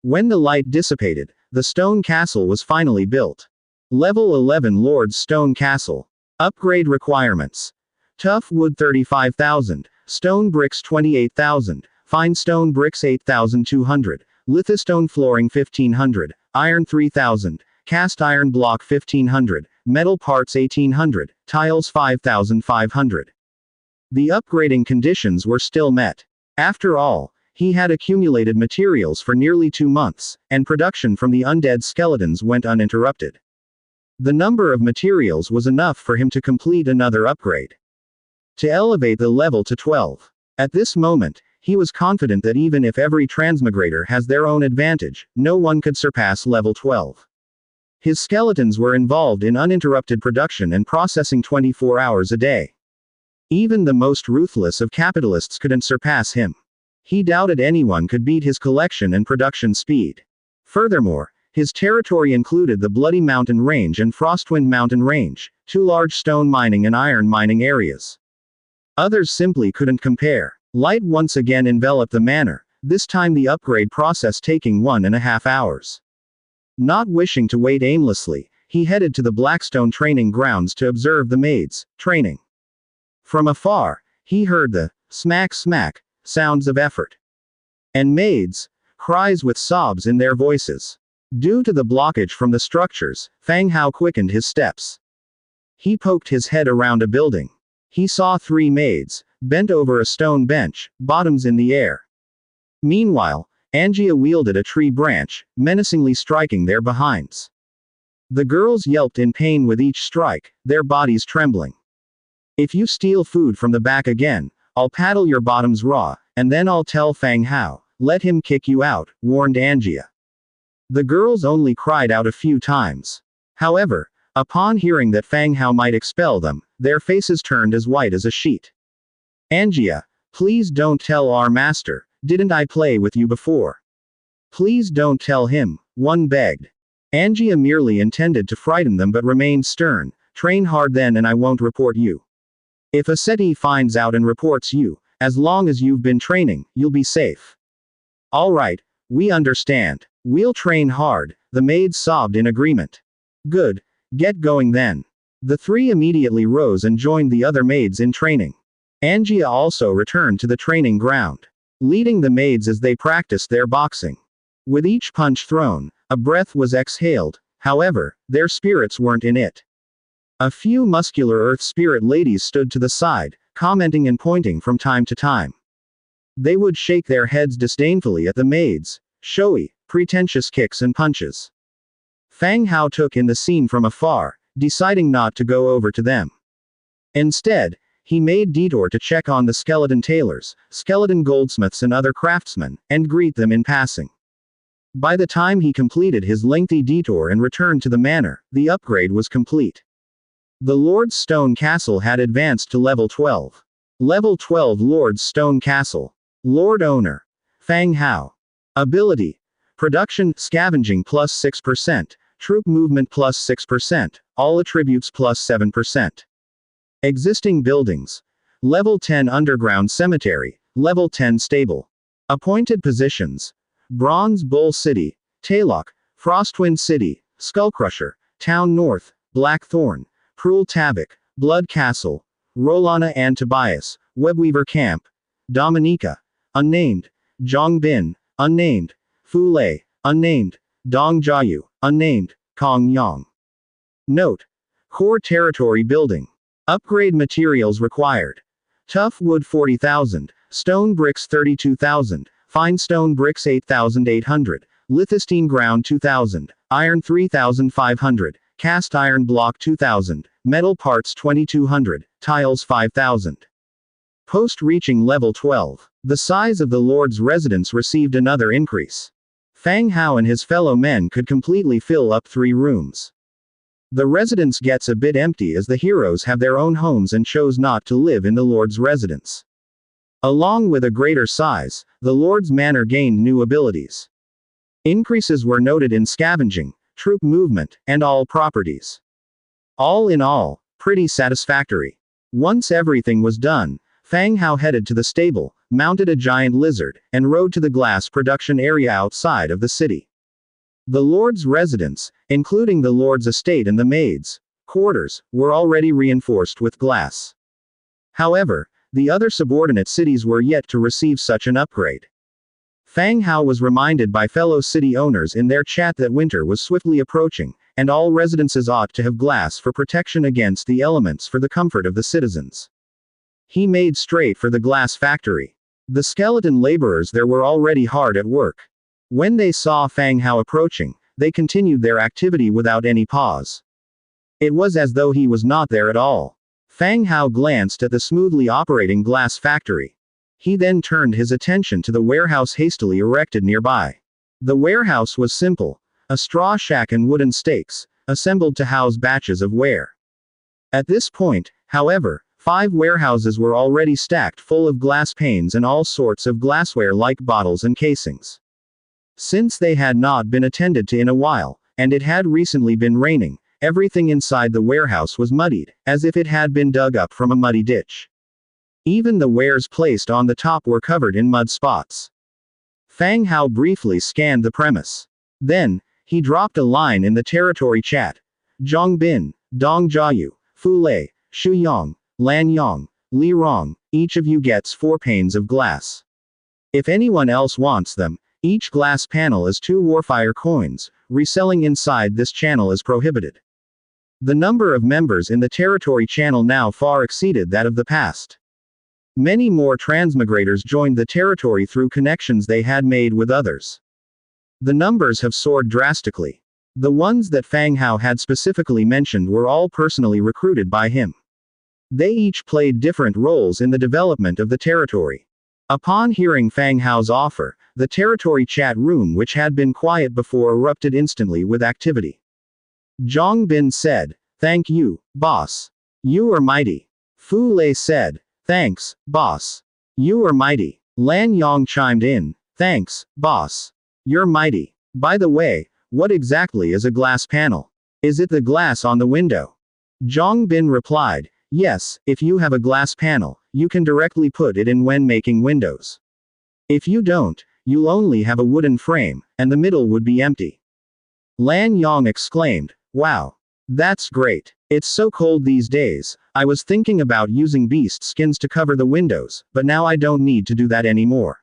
When the light dissipated, the stone castle was finally built. Level 11 Lord's Stone Castle. Upgrade requirements. Tough wood 35,000, stone bricks 28,000, fine stone bricks 8,200, lithostone flooring 1,500, iron 3,000, cast iron block 1,500, metal parts 1,800, tiles 5,500. The upgrading conditions were still met. After all, he had accumulated materials for nearly 2 months, and production from the undead skeletons went uninterrupted. The number of materials was enough for him to complete another upgrade. To elevate the level to 12. At this moment, he was confident that even if every transmigrator has their own advantage, no one could surpass level 12. His skeletons were involved in uninterrupted production and processing 24 hours a day. Even the most ruthless of capitalists couldn't surpass him. He doubted anyone could beat his collection and production speed. Furthermore, his territory included the Bloody Mountain Range and Frostwind Mountain Range, 2 large stone mining and iron mining areas. Others simply couldn't compare. Light once again enveloped the manor, this time the upgrade process taking 1.5 hours. Not wishing to wait aimlessly, he headed to the Blackstone training grounds to observe the maids, training. From afar, he heard the smack smack sounds of effort. And maids' cries with sobs in their voices. Due to the blockage from the structures, Fang Hao quickened his steps. He poked his head around a building. He saw 3 maids, bent over a stone bench, bottoms in the air. Meanwhile, Angia wielded a tree branch, menacingly striking their behinds. The girls yelped in pain with each strike, their bodies trembling. If you steal food from the back again, I'll paddle your bottoms raw, and then I'll tell Fang Hao, let him kick you out, warned Angia. The girls only cried out a few times. However, upon hearing that Fang Hao might expel them, their faces turned as white as a sheet. Angia, please don't tell our master, didn't I play with you before? Please don't tell him, one begged. Angia merely intended to frighten them but remained stern, train hard then and I won't report you. If a Seti finds out and reports you, as long as you've been training, you'll be safe. Alright, we understand. We'll train hard, the maids sobbed in agreement. Good. Get going then. The 3 immediately rose and joined the other maids in training. Angia also returned to the training ground, leading the maids as they practiced their boxing. With each punch thrown, a breath was exhaled, however, their spirits weren't in it. A few muscular earth spirit ladies stood to the side, commenting and pointing from time to time. They would shake their heads disdainfully at the maids' showy, pretentious kicks and punches. Fang Hao took in the scene from afar, deciding not to go over to them. Instead, he made detour to check on the skeleton tailors, skeleton goldsmiths and other craftsmen, and greet them in passing. By the time he completed his lengthy detour and returned to the manor, the upgrade was complete. The Lord's Stone Castle had advanced to level 12. Level 12 Lord's Stone Castle. Lord Owner. Fang Hao. Ability. Production, scavenging plus 6%, troop movement plus 6%, all attributes plus 7%. Existing buildings. Level 10 Underground Cemetery, Level 10 Stable. Appointed positions. Bronze Bull City, Taylock, Frostwind City, Skullcrusher, Town North, Blackthorn, Prul Tavik, Blood Castle, Rolana and Tobias, Webweaver Camp, Dominica, Unnamed, Jongbin, Unnamed, Fulei, Unnamed, Dong Jiayu, Unnamed, Kong Yang. Note. Core Territory Building. Upgrade materials required. Tough wood 40,000, stone bricks 32,000, fine stone bricks 8,800, lithostine ground 2,000, iron 3,500, cast iron block 2,000, metal parts 2,200, tiles 5,000. Post reaching level 12, the size of the Lord's residence received another increase. Fang Hao and his fellow men could completely fill up 3 rooms. The residence gets a bit empty as the heroes have their own homes and chose not to live in the Lord's residence. Along with a greater size, the Lord's manor gained new abilities. Increases were noted in scavenging, troop movement, and all properties. All in all, pretty satisfactory. Once everything was done, Fang Hao headed to the stable, mounted a giant lizard, and rode to the glass production area outside of the city. The Lord's residence, including the Lord's estate and the maids' quarters, were already reinforced with glass. However, the other subordinate cities were yet to receive such an upgrade. Fang Hao was reminded by fellow city owners in their chat that winter was swiftly approaching, and all residences ought to have glass for protection against the elements for the comfort of the citizens. He made straight for the glass factory. The skeleton laborers there were already hard at work. When they saw Fang Hao approaching, they continued their activity without any pause. It was as though he was not there at all. Fang Hao glanced at the smoothly operating glass factory. He then turned his attention to the warehouse hastily erected nearby. The warehouse was simple, a straw shack and wooden stakes, assembled to house batches of ware. At this point, however, 5 warehouses were already stacked full of glass panes and all sorts of glassware like bottles and casings. Since they had not been attended to in a while, and it had recently been raining, everything inside the warehouse was muddied, as if it had been dug up from a muddy ditch. Even the wares placed on the top were covered in mud spots. Fang Hao briefly scanned the premise. Then, he dropped a line in the territory chat. Zhongbin, Dong Jiayu, Fu Lei, Shu Yang, Lan Yang, Li Rong, each of you gets 4 panes of glass. If anyone else wants them, each glass panel is 2 warfire coins. Reselling inside this channel is prohibited. The number of members in the territory channel now far exceeded that of the past. Many more transmigrators joined the territory through connections they had made with others. The numbers have soared drastically. The ones that Fang Hao had specifically mentioned were all personally recruited by him. They each played different roles in the development of the territory. Upon hearing Fang Hao's offer, the territory chat room which had been quiet before erupted instantly with activity. Zhang Bin said, "Thank you, boss. You are mighty." Fu Lei said, "Thanks, boss. You are mighty." Lan Yang chimed in, "Thanks, boss. You're mighty. By the way, what exactly is a glass panel? Is it the glass on the window?" Zhang Bin replied, "Yes, if you have a glass panel, you can directly put it in when making windows. If you don't, you'll only have a wooden frame, and the middle would be empty." Lan Yang exclaimed, "Wow. That's great. It's so cold these days. I was thinking about using beast skins to cover the windows, but now I don't need to do that anymore."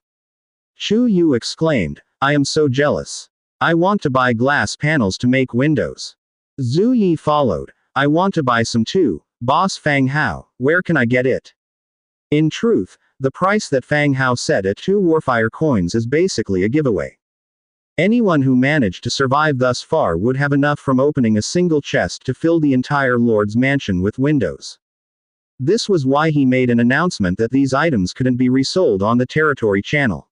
Chu Yu exclaimed, "I am so jealous. I want to buy glass panels to make windows." Zhu Yi followed, "I want to buy some too, Boss Fang Hao, where can I get it?" In truth, the price that Fang Hao set at 2 warfire coins is basically a giveaway. Anyone who managed to survive thus far would have enough from opening a single chest to fill the entire Lord's mansion with windows. This was why he made an announcement that these items couldn't be resold on the territory channel.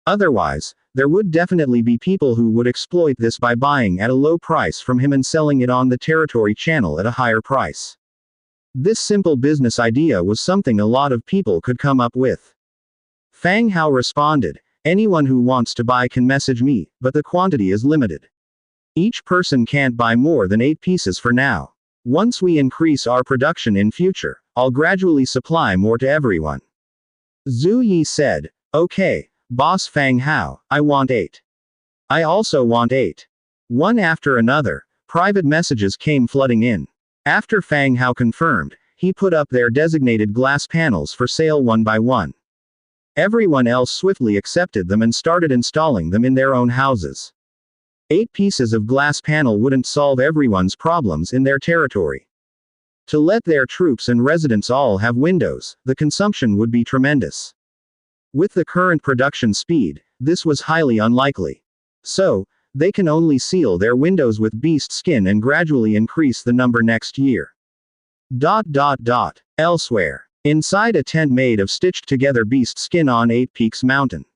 Otherwise, there would definitely be people who would exploit this by buying at a low price from him and selling it on the territory channel at a higher price. This simple business idea was something a lot of people could come up with. Fang Hao responded, "Anyone who wants to buy can message me, but the quantity is limited. Each person can't buy more than 8 pieces for now. Once we increase our production in future, I'll gradually supply more to everyone." Zhu Yi said, "Okay, Boss Fang Hao, I want 8. I also want 8. One after another, private messages came flooding in. After Fang Hao confirmed, he put up their designated glass panels for sale one by one. Everyone else swiftly accepted them and started installing them in their own houses. 8 pieces of glass panel wouldn't solve everyone's problems in their territory. To let their troops and residents all have windows, the consumption would be tremendous. With the current production speed, this was highly unlikely. So, they can only seal their windows with beast skin and gradually increase the number next year. Elsewhere. Inside a tent made of stitched together beast skin on 8 Peaks Mountain.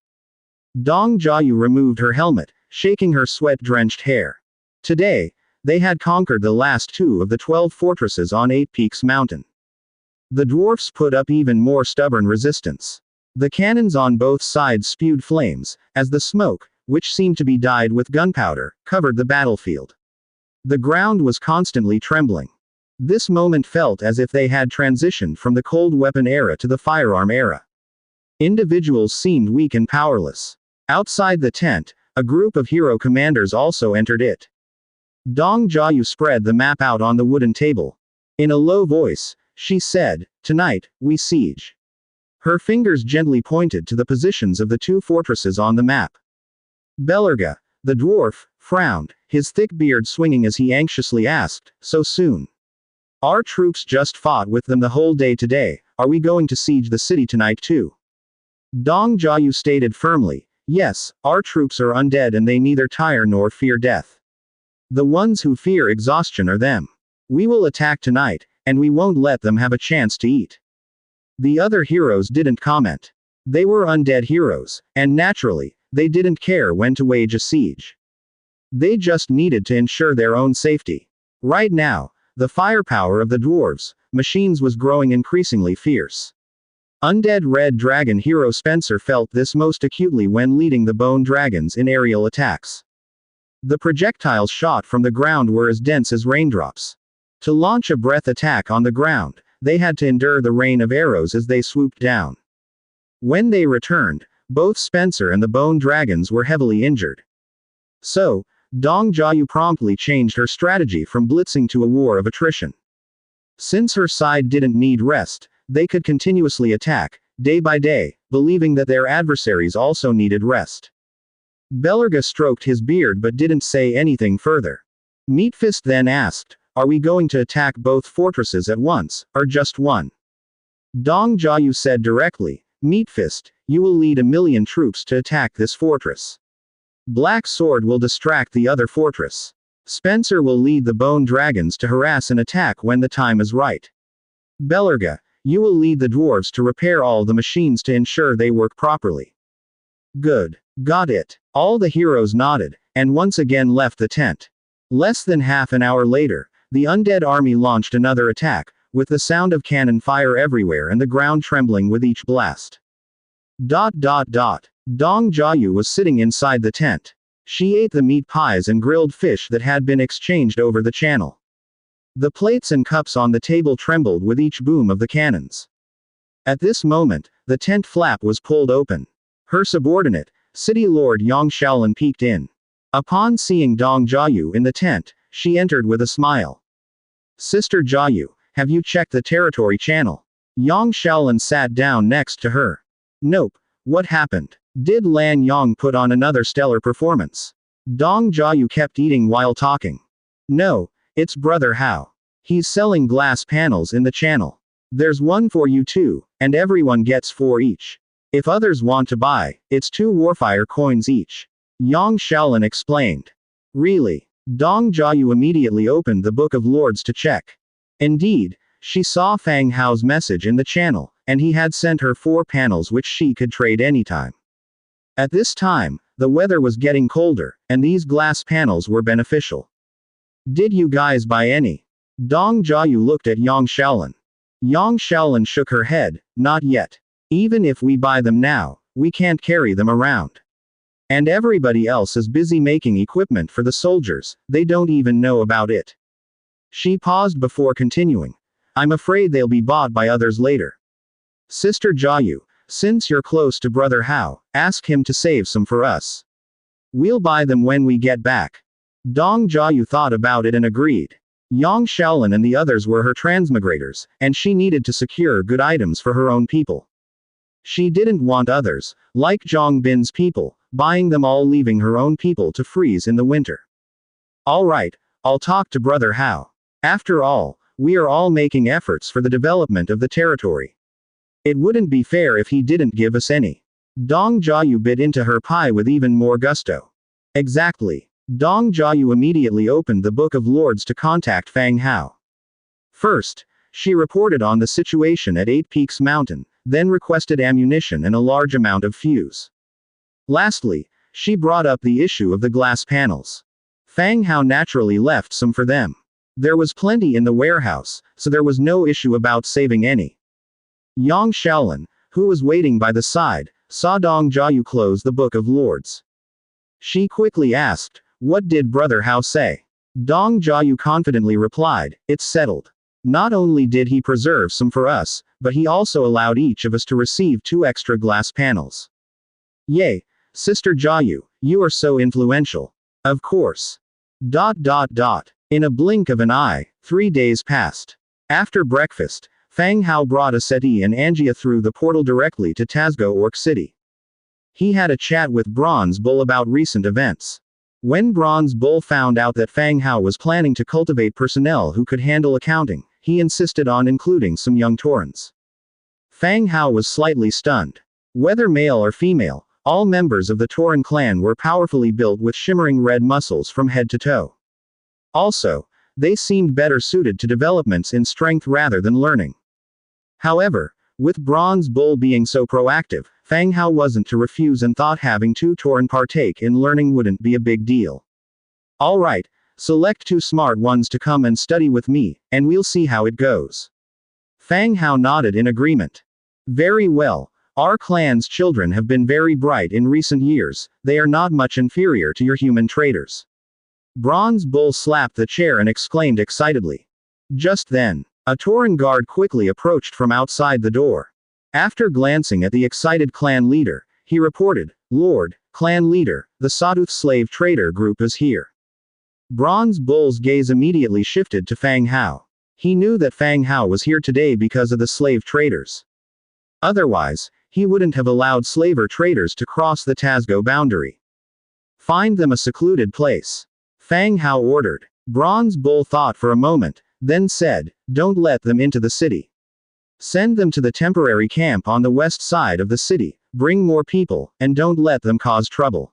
Dong Jiayu removed her helmet, shaking her sweat-drenched hair. Today, they had conquered the last 2 of the 12 fortresses on 8 Peaks Mountain. The dwarfs put up even more stubborn resistance. The cannons on both sides spewed flames, as the smoke, which seemed to be dyed with gunpowder, covered the battlefield. The ground was constantly trembling. This moment felt as if they had transitioned from the cold weapon era to the firearm era. Individuals seemed weak and powerless. Outside the tent, a group of hero commanders also entered it. Dong Jiayu spread the map out on the wooden table. In a low voice, she said, "Tonight, we siege." Her fingers gently pointed to the positions of the two fortresses on the map. Belerga, the dwarf, frowned, his thick beard swinging as he anxiously asked, "So soon? Our troops just fought with them the whole day today, are we going to siege the city tonight too?" Dong Jiayu stated firmly, "Yes, our troops are undead and they neither tire nor fear death. The ones who fear exhaustion are them. We will attack tonight, and we won't let them have a chance to eat." The other heroes didn't comment. They were undead heroes, and naturally, they didn't care when to wage a siege. They just needed to ensure their own safety. Right now, the firepower of the dwarves, machines was growing increasingly fierce. Undead Red Dragon hero Spencer felt this most acutely when leading the Bone Dragons in aerial attacks. The projectiles shot from the ground were as dense as raindrops. To launch a breath attack on the ground, they had to endure the rain of arrows as they swooped down. When they returned, both Spencer and the Bone Dragons were heavily injured. So, Dong Jiayu promptly changed her strategy from blitzing to a war of attrition. Since her side didn't need rest, they could continuously attack, day by day, believing that their adversaries also needed rest. Belerga stroked his beard but didn't say anything further. Meatfist then asked, "Are we going to attack both fortresses at once, or just one?" Dong Jiayu said directly, "Meatfist, you will lead 1,000,000 troops to attack this fortress. Black Sword will distract the other fortress. Spencer will lead the Bone Dragons to harass and attack when the time is right. Belerga, you will lead the dwarves to repair all the machines to ensure they work properly." "Good. Got it." All the heroes nodded, and once again left the tent. Less than half an hour later, the undead army launched another attack, with the sound of cannon fire everywhere and the ground trembling with each blast. Dong Jiayu was sitting inside the tent. She ate the meat pies and grilled fish that had been exchanged over the channel. The plates and cups on the table trembled with each boom of the cannons. At this moment, the tent flap was pulled open. Her subordinate, City Lord Yang Shaolin, peeked in. Upon seeing Dong Jiayu in the tent, she entered with a smile. "Sister Jiayu, have you checked the territory channel?" Yang Shaolin sat down next to her. "Nope. What happened? Did Lan Yang put on another stellar performance?" Dong Jiayu kept eating while talking. "No, it's Brother Hao. He's selling glass panels in the channel. There's one for you too, and everyone gets 4 each. If others want to buy, it's 2 Warfire coins each." Yang Shaolin explained. "Really?" Dong Jiayu immediately opened the Book of Lords to check. Indeed, she saw Fang Hao's message in the channel, and he had sent her 4 panels which she could trade anytime. At this time, the weather was getting colder, and these glass panels were beneficial. "Did you guys buy any?" Dong Jiayu looked at Yang Shaolin. Yang Shaolin shook her head, "Not yet. Even if we buy them now, we can't carry them around. And everybody else is busy making equipment for the soldiers, they don't even know about it." She paused before continuing. "I'm afraid they'll be bought by others later. Sister Jiayu, since you're close to Brother Hao, ask him to save some for us. We'll buy them when we get back." Dong Jiayu thought about it and agreed. Yang Shaolin and the others were her transmigrators, and she needed to secure good items for her own people. She didn't want others, like Zhang Bin's people, buying them all, leaving her own people to freeze in the winter. "All right, I'll talk to Brother Hao. After all, we are all making efforts for the development of the territory. It wouldn't be fair if he didn't give us any." Dong Jiayu bit into her pie with even more gusto. "Exactly." Dong Jiayu immediately opened the Book of Lords to contact Fang Hao. First, she reported on the situation at 8 Peaks Mountain, then requested ammunition and a large amount of fuse. Lastly, she brought up the issue of the glass panels. Fang Hao naturally left some for them. There was plenty in the warehouse, so there was no issue about saving any. Yang Shaolin, who was waiting by the side, saw Dong Jiayu close the Book of Lords. She quickly asked, "What did Brother Hao say?" Dong Jiayu confidently replied, "It's settled. Not only did he preserve some for us, but he also allowed each of us to receive 2 extra glass panels. Yay, Sister Jiayu, you are so influential. Of course. In a blink of an eye, 3 days passed. After breakfast, Fang Hao brought a settee and Angia through the portal directly to Tazgo Orc City. He had a chat with Bronze Bull about recent events. When Bronze Bull found out that Fang Hao was planning to cultivate personnel who could handle accounting, he insisted on including some young Taurens. Fang Hao was slightly stunned. Whether male or female, all members of the Tauren clan were powerfully built with shimmering red muscles from head to toe. Also, they seemed better suited to developments in strength rather than learning. However, with Bronze Bull being so proactive, Fang Hao wasn't to refuse and thought having 2 Tauren partake in learning wouldn't be a big deal. Alright, select 2 smart ones to come and study with me, and we'll see how it goes. Fang Hao nodded in agreement. Very well, our clan's children have been very bright in recent years, they are not much inferior to your human traders. Bronze Bull slapped the chair and exclaimed excitedly. Just then, a Tauren guard quickly approached from outside the door. After glancing at the excited clan leader, he reported, Lord, clan leader, the Sawtooth slave trader group is here. Bronze Bull's gaze immediately shifted to Fang Hao. He knew that Fang Hao was here today because of the slave traders. Otherwise, he wouldn't have allowed slaver traders to cross the Tazgo boundary. Find them a secluded place. Fang Hao ordered. Bronze Bull thought for a moment, then said, don't let them into the city. Send them to the temporary camp on the west side of the city, bring more people, and don't let them cause trouble.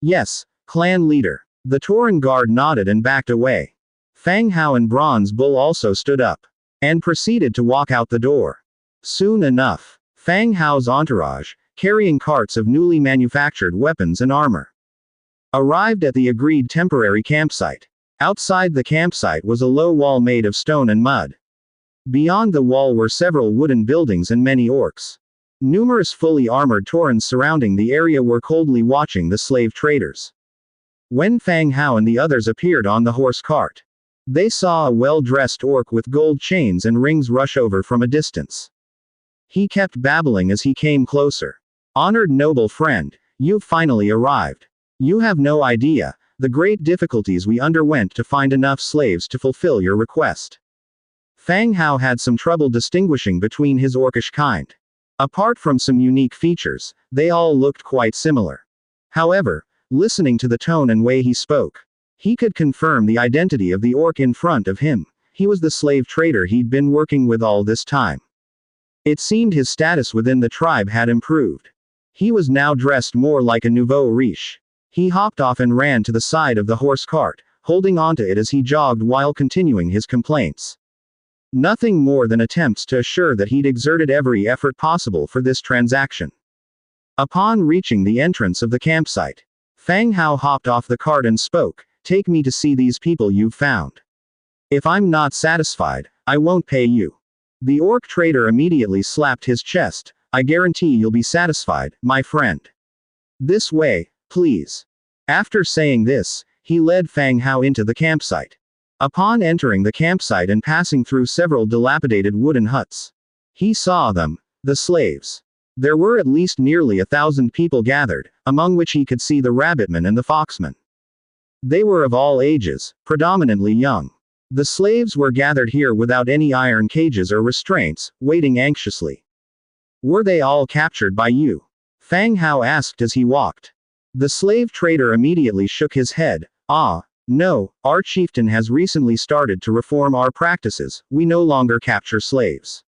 Yes, clan leader. The Tauren guard nodded and backed away. Fang Hao and Bronze Bull also stood up, and proceeded to walk out the door. Soon enough, Fang Hao's entourage, carrying carts of newly manufactured weapons and armor, arrived at the agreed temporary campsite. Outside the campsite was a low wall made of stone and mud. Beyond the wall were several wooden buildings and many orcs. Numerous fully armored Taurens surrounding the area were coldly watching the slave traders. When Fang Hao and the others appeared on the horse cart, they saw a well-dressed orc with gold chains and rings rush over from a distance. He kept babbling as he came closer. Honored noble friend, you've finally arrived. You have no idea the great difficulties we underwent to find enough slaves to fulfill your request. Fang Hao had some trouble distinguishing between his orcish kind. Apart from some unique features, they all looked quite similar. However, listening to the tone and way he spoke, he could confirm the identity of the orc in front of him. He was the slave trader he'd been working with all this time. It seemed his status within the tribe had improved. He was now dressed more like a nouveau riche. He hopped off and ran to the side of the horse cart, holding onto it as he jogged while continuing his complaints. Nothing more than attempts to assure that he'd exerted every effort possible for this transaction. Upon reaching the entrance of the campsite, Fang Hao hopped off the cart and spoke, "Take me to see these people you've found. If I'm not satisfied, I won't pay you." The orc trader immediately slapped his chest. "I guarantee you'll be satisfied, my friend. This way, please." After saying this, he led Fang Hao into the campsite. Upon entering the campsite and passing through several dilapidated wooden huts, he saw them, the slaves. There were at least nearly 1,000 people gathered, among which he could see the rabbitmen and the foxmen. They were of all ages, predominantly young. The slaves were gathered here without any iron cages or restraints, waiting anxiously. "Were they all captured by you?" Fang Hao asked as he walked. The slave trader immediately shook his head. No, our chieftain has recently started to reform our practices, we no longer capture slaves.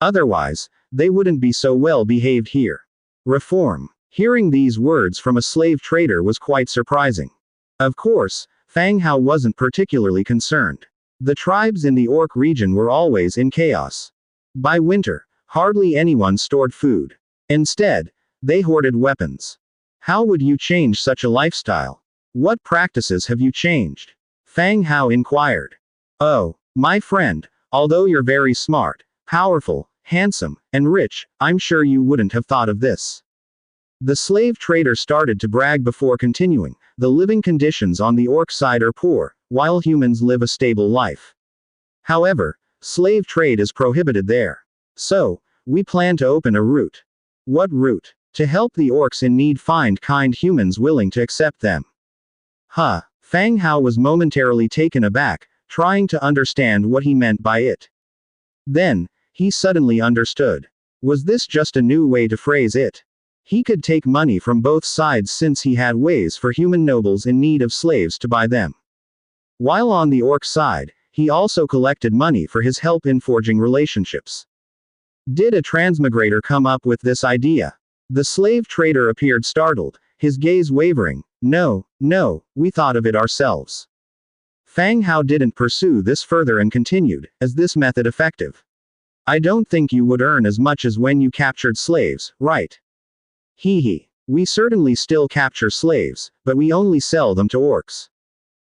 Otherwise, they wouldn't be so well behaved here." Reform. Hearing these words from a slave trader was quite surprising. Of course, Fang Hao wasn't particularly concerned. The tribes in the Orc region were always in chaos. By winter, hardly anyone stored food. Instead, they hoarded weapons. How would you change such a lifestyle? What practices have you changed? Fang Hao inquired. "Oh, my friend, although you're very smart, powerful, handsome, and rich, I'm sure you wouldn't have thought of this." The slave trader started to brag before continuing. "The living conditions on the orc side are poor, while humans live a stable life. However, Slave trade is prohibited there. So, we plan to open a route. What route? To help the orcs in need find kind humans willing to accept them. Huh. Fang Hao was momentarily taken aback, trying to understand what he meant by it. Then, he suddenly understood. Was this just a new way to phrase it? He could take money from both sides since he had ways for human nobles in need of slaves to buy them. While on the orc side, he also collected money for his help in forging relationships. Did a transmigrator come up with this idea? The slave trader appeared startled, his gaze wavering. No, we thought of it ourselves. Fang Hao didn't pursue this further and continued, is this method effective? I don't think you would earn as much as when you captured slaves, right? Hee. We certainly still capture slaves, but we only sell them to orcs.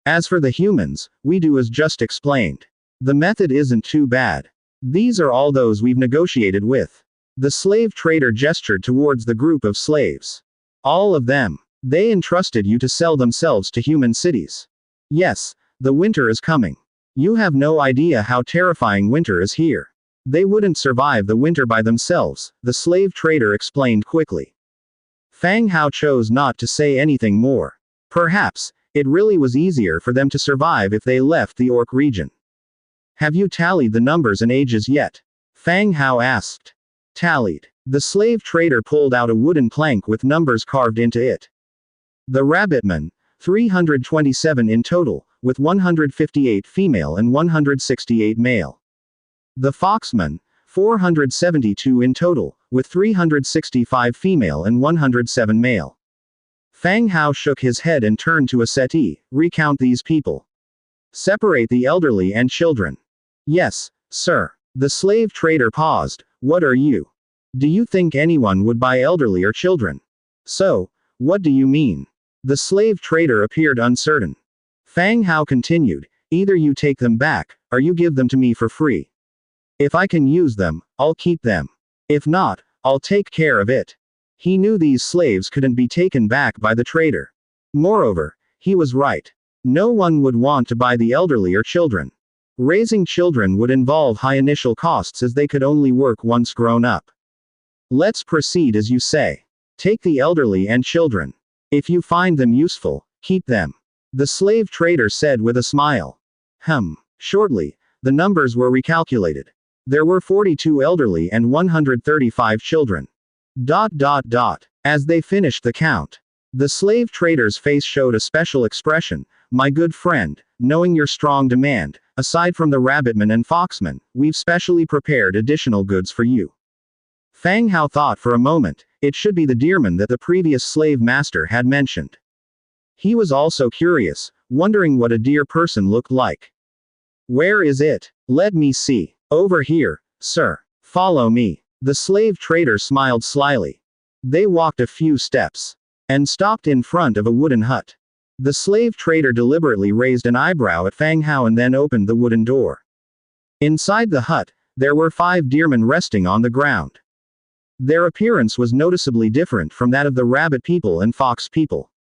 As for the humans, we do as just explained. The method isn't too bad. These are all those we've negotiated with. The slave trader gestured towards the group of slaves. All of them. They entrusted you to sell themselves to human cities. Yes, the winter is coming. You have no idea how terrifying winter is here. They wouldn't survive the winter by themselves, the slave trader explained quickly. Fang Hao chose not to say anything more. Perhaps, it really was easier for them to survive if they left the orc region. Have you tallied the numbers and ages yet? Fang Hao asked. Tallied. The slave trader pulled out a wooden plank with numbers carved into it. The rabbitmen, 327 in total, with 158 female and 168 male. The foxmen, 472 in total, with 365 female and 107 male. Fang Hao shook his head and turned to a settee. Recount these people. Separate the elderly and children. Yes, sir. The slave trader paused. What are you? Do you think anyone would buy elderly or children? So, what do you mean? The slave trader appeared uncertain. Fang Hao continued, either you take them back, or you give them to me for free. If I can use them, I'll keep them. If not, I'll take care of it. He knew these slaves couldn't be taken back by the trader. Moreover, he was right. No one would want to buy the elderly or children. Raising children would involve high initial costs as they could only work once grown up. Let's proceed as you say. Take the elderly and children. If you find them useful, keep them. The slave trader said with a smile. Shortly, the numbers were recalculated. There were 42 elderly and 135 children. As they finished the count, the slave trader's face showed a special expression. My good friend, knowing your strong demand, aside from the rabbitmen and foxmen, we've specially prepared additional goods for you. Fang Hao thought for a moment, it should be the deerman that the previous slave master had mentioned. He was also curious, wondering what a deer person looked like. Where is it? Let me see. Over here, sir. Follow me. The slave trader smiled slyly. They walked a few steps and stopped in front of a wooden hut. The slave trader deliberately raised an eyebrow at Fang Hao and then opened the wooden door. Inside the hut, there were 5 deermen resting on the ground. Their appearance was noticeably different from that of the rabbit people and fox people.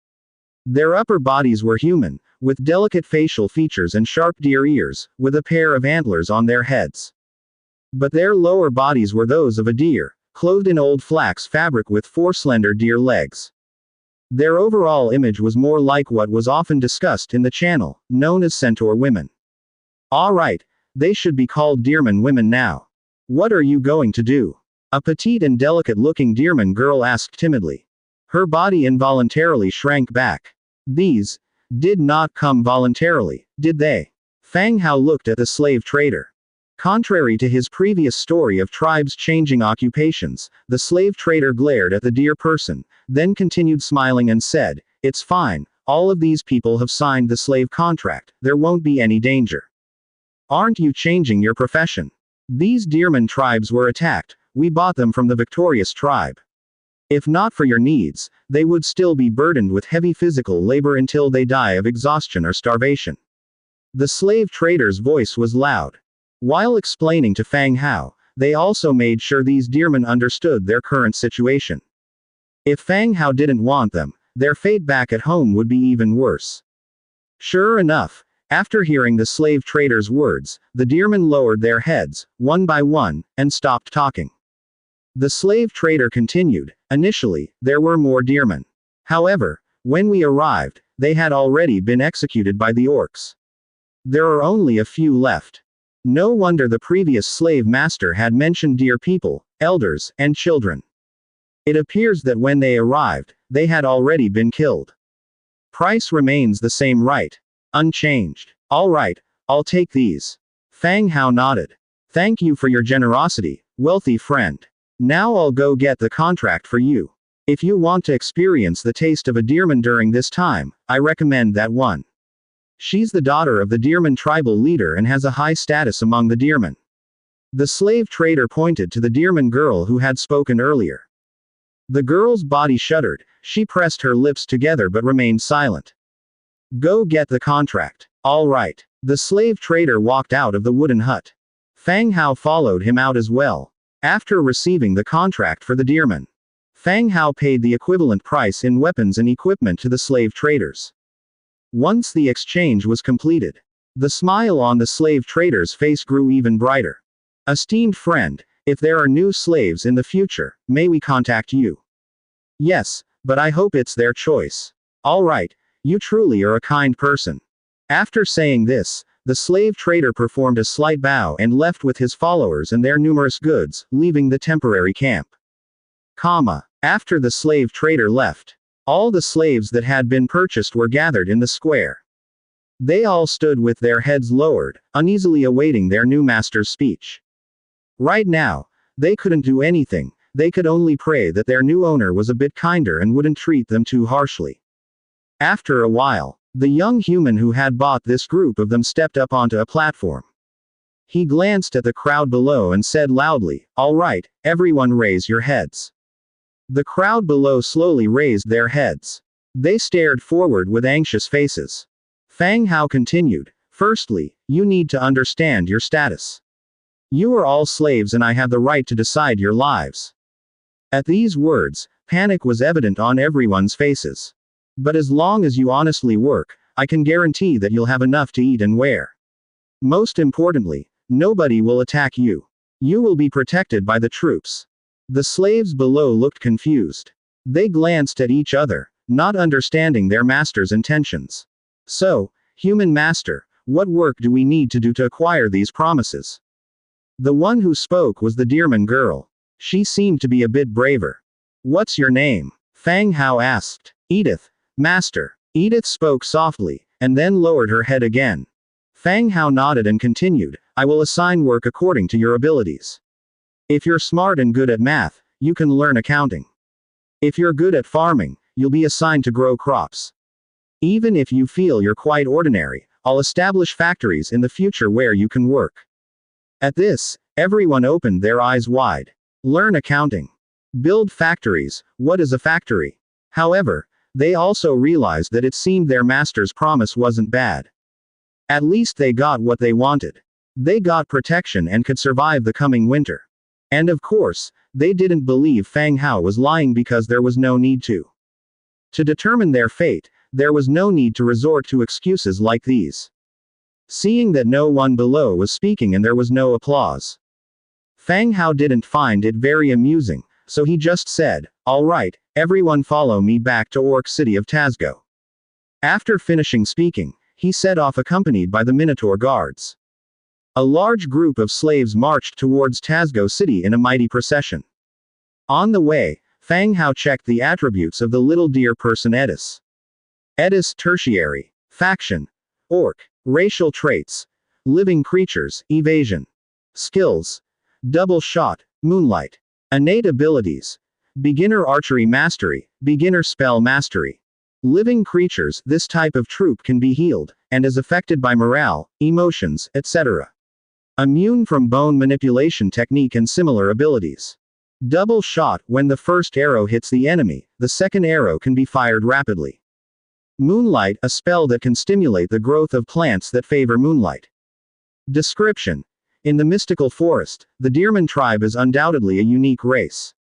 Their upper bodies were human, with delicate facial features and sharp deer ears, with a pair of antlers on their heads. But their lower bodies were those of a deer, clothed in old flax fabric with 4 slender deer legs. Their overall image was more like what was often discussed in the channel, known as centaur women. Alright, they should be called deerman women now. What are you going to do? A petite and delicate-looking deerman girl asked timidly. Her body involuntarily shrank back. These did not come voluntarily, did they? Fang Hao looked at the slave trader. Contrary to his previous story of tribes changing occupations, the slave trader glared at the deer person, then continued smiling and said, it's fine, all of these people have signed the slave contract, there won't be any danger. Aren't you changing your profession? These deerman tribes were attacked, we bought them from the victorious tribe. If not for your needs, they would still be burdened with heavy physical labor until they die of exhaustion or starvation. The slave trader's voice was loud. While explaining to Fang Hao, they also made sure these deermen understood their current situation. If Fang Hao didn't want them, their fate back at home would be even worse. Sure enough, After hearing the slave trader's words, the deermen lowered their heads, one by one, and stopped talking. The slave trader continued, initially, there were more deermen. However, when we arrived, they had already been executed by the orcs. There are only a few left. No wonder the previous slave master had mentioned deer people, elders, and children. It appears that when they arrived, they had already been killed. Price remains the same, right? Unchanged. All right, I'll take these. Fang Hao nodded. Thank you for your generosity, wealthy friend. Now I'll go get the contract for you. If you want to experience the taste of a deerman during this time, I recommend that one. She's the daughter of the deerman tribal leader and has a high status among the deermen. The slave trader pointed to the deerman girl who had spoken earlier. The girl's body shuddered, she pressed her lips together but remained silent. Go get the contract. All right. The slave trader walked out of the wooden hut. Fang Hao followed him out as well. After receiving the contract for the deermen, Fang Hao paid the equivalent price in weapons and equipment to the slave traders. Once the exchange was completed, the smile on the slave trader's face grew even brighter. Esteemed friend, if there are new slaves in the future, may we contact you? Yes, but I hope it's their choice. All right, you truly are a kind person. After saying this, the slave trader performed a slight bow and left with his followers and their numerous goods, leaving the temporary camp. After the slave trader left, all the slaves that had been purchased were gathered in the square. They all stood with their heads lowered, uneasily awaiting their new master's speech. Right now, they couldn't do anything, they could only pray that their new owner was a bit kinder and wouldn't treat them too harshly. After a while, the young human who had bought this group of them stepped up onto a platform. He glanced at the crowd below and said loudly, "All right, everyone raise your heads." The crowd below slowly raised their heads. They stared forward with anxious faces. Fang Hao continued, "Firstly, you need to understand your status. You are all slaves and I have the right to decide your lives." At these words, panic was evident on everyone's faces. But as long as you honestly work, I can guarantee that you'll have enough to eat and wear. Most importantly, nobody will attack you. You will be protected by the troops. The slaves below looked confused. They glanced at each other, not understanding their master's intentions. So, human master, what work do we need to do to acquire these promises? The one who spoke was the deerman girl. She seemed to be a bit braver. What's your name? Fang Hao asked. Edith, master. Edith spoke softly, and then lowered her head again. Fang Hao nodded and continued, I will assign work according to your abilities. If you're smart and good at math, you can learn accounting. If you're good at farming, you'll be assigned to grow crops. Even if you feel you're quite ordinary, I'll establish factories in the future where you can work. At this, everyone opened their eyes wide. Learn accounting. Build factories, what is a factory? However, they also realized that it seemed their master's promise wasn't bad. At least they got what they wanted. They got protection and could survive the coming winter. And of course, they didn't believe Fang Hao was lying because there was no need to. To determine their fate, there was no need to resort to excuses like these. Seeing that no one below was speaking and there was no applause, Fang Hao didn't find it very amusing, so he just said, all right, everyone follow me back to Orc City of Tazgo. After finishing speaking, he set off accompanied by the Minotaur guards. A large group of slaves marched towards Tazgo City in a mighty procession. On the way, Fang Hao checked the attributes of the little deer person Edis. Edis tertiary. Faction. Orc. Racial traits. Living creatures, evasion. Skills. Double shot, moonlight. Innate abilities. Beginner archery mastery, beginner spell mastery. Living creatures, this type of troop can be healed, and is affected by morale, emotions, etc. Immune from bone manipulation technique and similar abilities. Double shot, when the first arrow hits the enemy, the second arrow can be fired rapidly. Moonlight, a spell that can stimulate the growth of plants that favor moonlight. Description. In the mystical forest, the Deerman tribe is undoubtedly a unique race.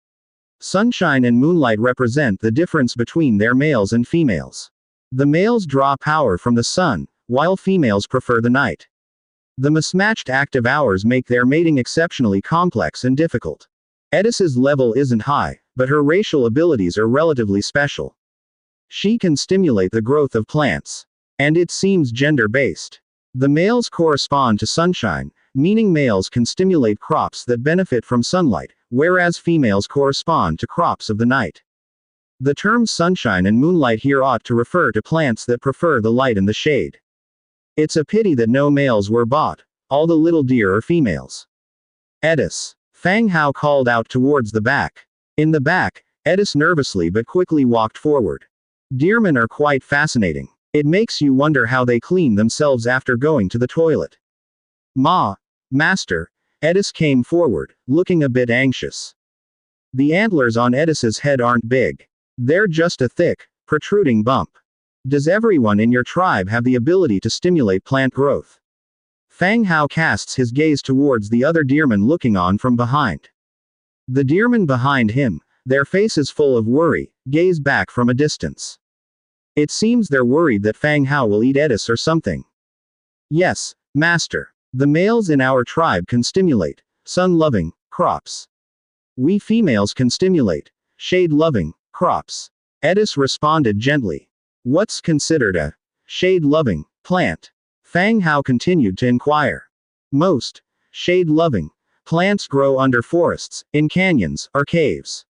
Sunshine and moonlight represent the difference between their males and females. The males draw power from the sun, while females prefer the night. The mismatched active hours make their mating exceptionally complex and difficult. Edis's level isn't high, but her racial abilities are relatively special. She can stimulate the growth of plants. And it seems gender-based. The males correspond to sunshine, meaning males can stimulate crops that benefit from sunlight, whereas females correspond to crops of the night. The terms sunshine and moonlight here ought to refer to plants that prefer the light and the shade. It's a pity that no males were bought. All the little deer are females. Edis. Fang Hao called out towards the back. In the back, Edis nervously but quickly walked forward. Deermen are quite fascinating. It makes you wonder how they clean themselves after going to the toilet. Master. Edis came forward, looking a bit anxious. The antlers on Edis's head aren't big. They're just a thick, protruding bump. Does everyone in your tribe have the ability to stimulate plant growth? Fang Hao casts his gaze towards the other deermen looking on from behind. The deermen behind him, their faces full of worry, gaze back from a distance. It seems they're worried that Fang Hao will eat Edis or something. Yes, Master. The males in our tribe can stimulate sun-loving crops. We females can stimulate shade-loving crops. Edis responded gently. What's considered a shade-loving plant? Fang Hao continued to inquire. Most shade-loving plants grow under forests, in canyons, or caves.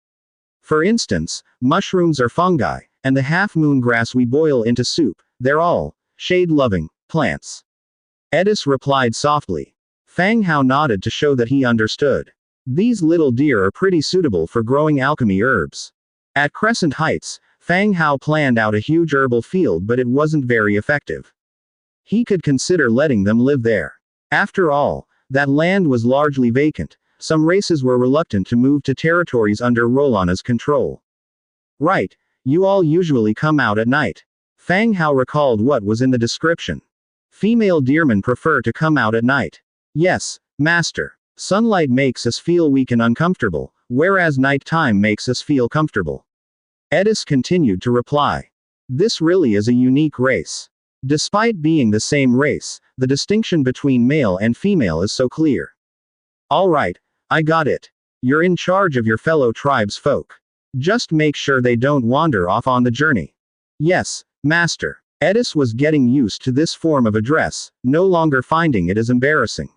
For instance, mushrooms or fungi, and the half-moon grass we boil into soup, they're all shade-loving plants. Edis replied softly. Fang Hao nodded to show that he understood. These little deer are pretty suitable for growing alchemy herbs. At Crescent Heights, Fang Hao planned out a huge herbal field, but it wasn't very effective. He could consider letting them live there. After all, that land was largely vacant. Some races were reluctant to move to territories under Rolana's control. Right. You all usually come out at night. Fang Hao recalled what was in the description. Female deermen prefer to come out at night. Yes, Master. Sunlight makes us feel weak and uncomfortable, whereas nighttime makes us feel comfortable. Edis continued to reply. This really is a unique race. Despite being the same race, the distinction between male and female is so clear. All right, I got it. You're in charge of your fellow tribes folk. Just make sure they don't wander off on the journey. Yes, Master. Edis was getting used to this form of address, no longer finding it as embarrassing.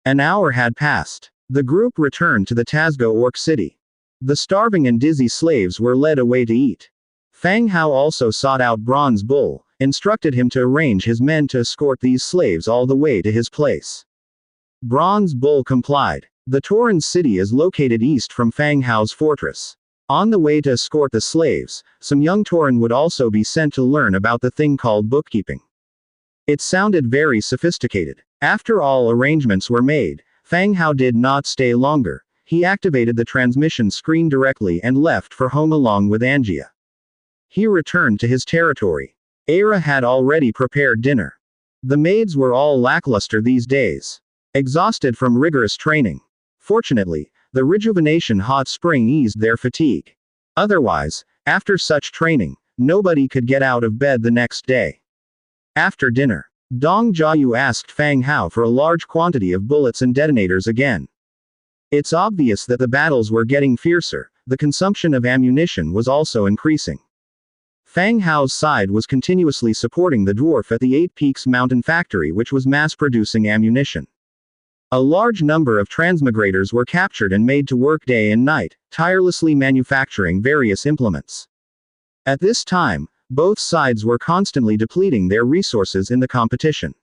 An hour had passed. The group returned to the Tazgo Orc City. The starving and dizzy slaves were led away to eat. Fang Hao also sought out Bronze Bull, instructed him to arrange his men to escort these slaves all the way to his place. Bronze Bull complied. The Tauren city is located east from Fang Hao's fortress. On the way to escort the slaves, some young Tauren would also be sent to learn about the thing called bookkeeping. It sounded very sophisticated. After all arrangements were made, Fang Hao did not stay longer. He activated the transmission screen directly and left for home along with Angia. He returned to his territory. Aira had already prepared dinner. The maids were all lackluster these days, exhausted from rigorous training. Fortunately, the rejuvenation hot spring eased their fatigue. Otherwise, after such training, nobody could get out of bed the next day. After dinner, Dong Jiayu asked Fang Hao for a large quantity of bullets and detonators again. It's obvious that the battles were getting fiercer. The consumption of ammunition was also increasing. Fang Hao's side was continuously supporting the dwarf at the Eight Peaks Mountain factory, which was mass-producing ammunition. A large number of transmigrators were captured and made to work day and night, tirelessly manufacturing various implements. At this time, both sides were constantly depleting their resources in the competition.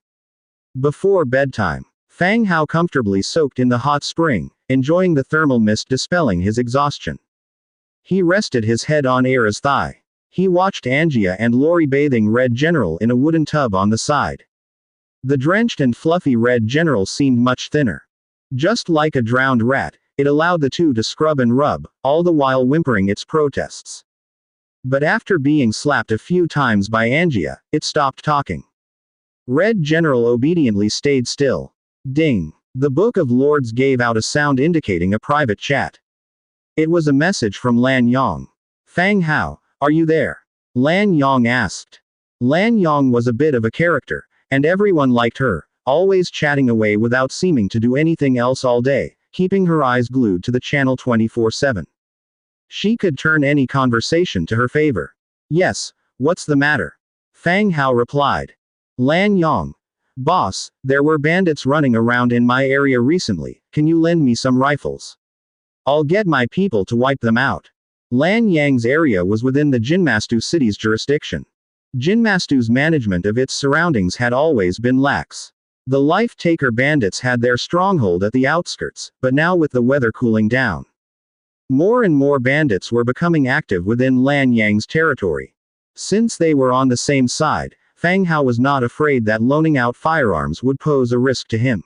Before bedtime, Fang Hao comfortably soaked in the hot spring, enjoying the thermal mist dispelling his exhaustion. He rested his head on Aira's thigh. He watched Angia and Lori bathing Red General in a wooden tub on the side. The drenched and fluffy Red General seemed much thinner. Just like a drowned rat, it allowed the two to scrub and rub, all the while whimpering its protests. But after being slapped a few times by Angia, it stopped talking. Red General obediently stayed still. Ding! The Book of Lords gave out a sound indicating a private chat. It was a message from Lan Yong. Fang Hao, are you there? Lan Yong asked. Lan Yong was a bit of a character, And everyone liked her, always chatting away without seeming to do anything else all day, keeping her eyes glued to the channel 24/7. She could turn any conversation to her favor. Yes, what's the matter? Fang Hao replied. Lan Yong. Boss, there were bandits running around in my area recently, can you lend me some rifles? I'll get my people to wipe them out. Lan Yang's area was within the Jinmastu city's jurisdiction. Jinmastu's management of its surroundings had always been lax. The Life-Taker bandits had their stronghold at the outskirts, but now with the weather cooling down, more and more bandits were becoming active within Lan Yang's territory. Since they were on the same side, Fang Hao was not afraid that loaning out firearms would pose a risk to him.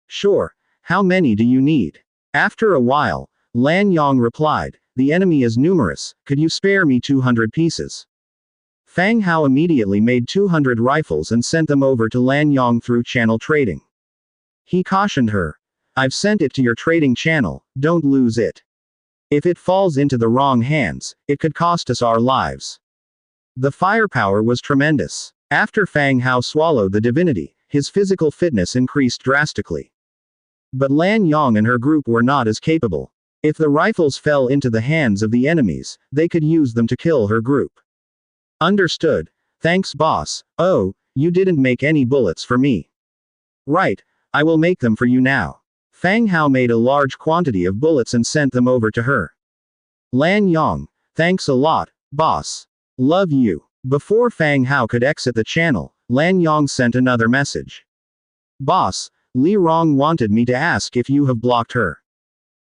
Sure, how many do you need? After a while, Lan Yong replied, the enemy is numerous, could you spare me 200 pieces? Fang Hao immediately made 200 rifles and sent them over to Lan Yong through channel trading. He cautioned her. I've sent it to your trading channel, don't lose it. If it falls into the wrong hands, it could cost us our lives. The firepower was tremendous. After Fang Hao swallowed the divinity, his physical fitness increased drastically. But Lan Yong and her group were not as capable. If the rifles fell into the hands of the enemies, they could use them to kill her group. Understood. Thanks boss. Oh, you didn't make any bullets for me. Right, I will make them for you now. Fang Hao made a large quantity of bullets and sent them over to her. Lan Yong. Thanks a lot, boss. Love you. Before Fang Hao could exit the channel, Lan Yong sent another message. Boss, Li Rong wanted me to ask if you have blocked her.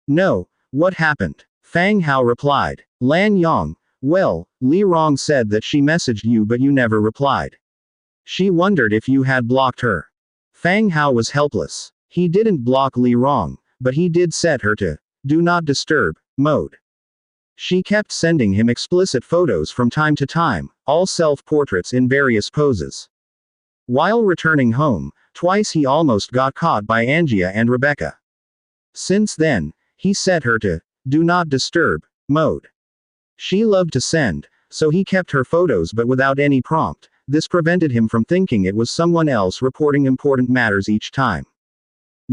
No, what happened? Fang Hao replied. Lan Yong. Well, Li Rong said that she messaged you but you never replied. She wondered if you had blocked her. Fang Hao was helpless. He didn't block Li Rong, but he did set her to do not disturb mode. She kept sending him explicit photos from time to time, all self-portraits in various poses. While returning home, twice he almost got caught by Angia and Rebecca. Since then, he set her to do not disturb mode. She loved to send, so he kept her photos but without any prompt. This prevented him from thinking it was someone else reporting important matters each time.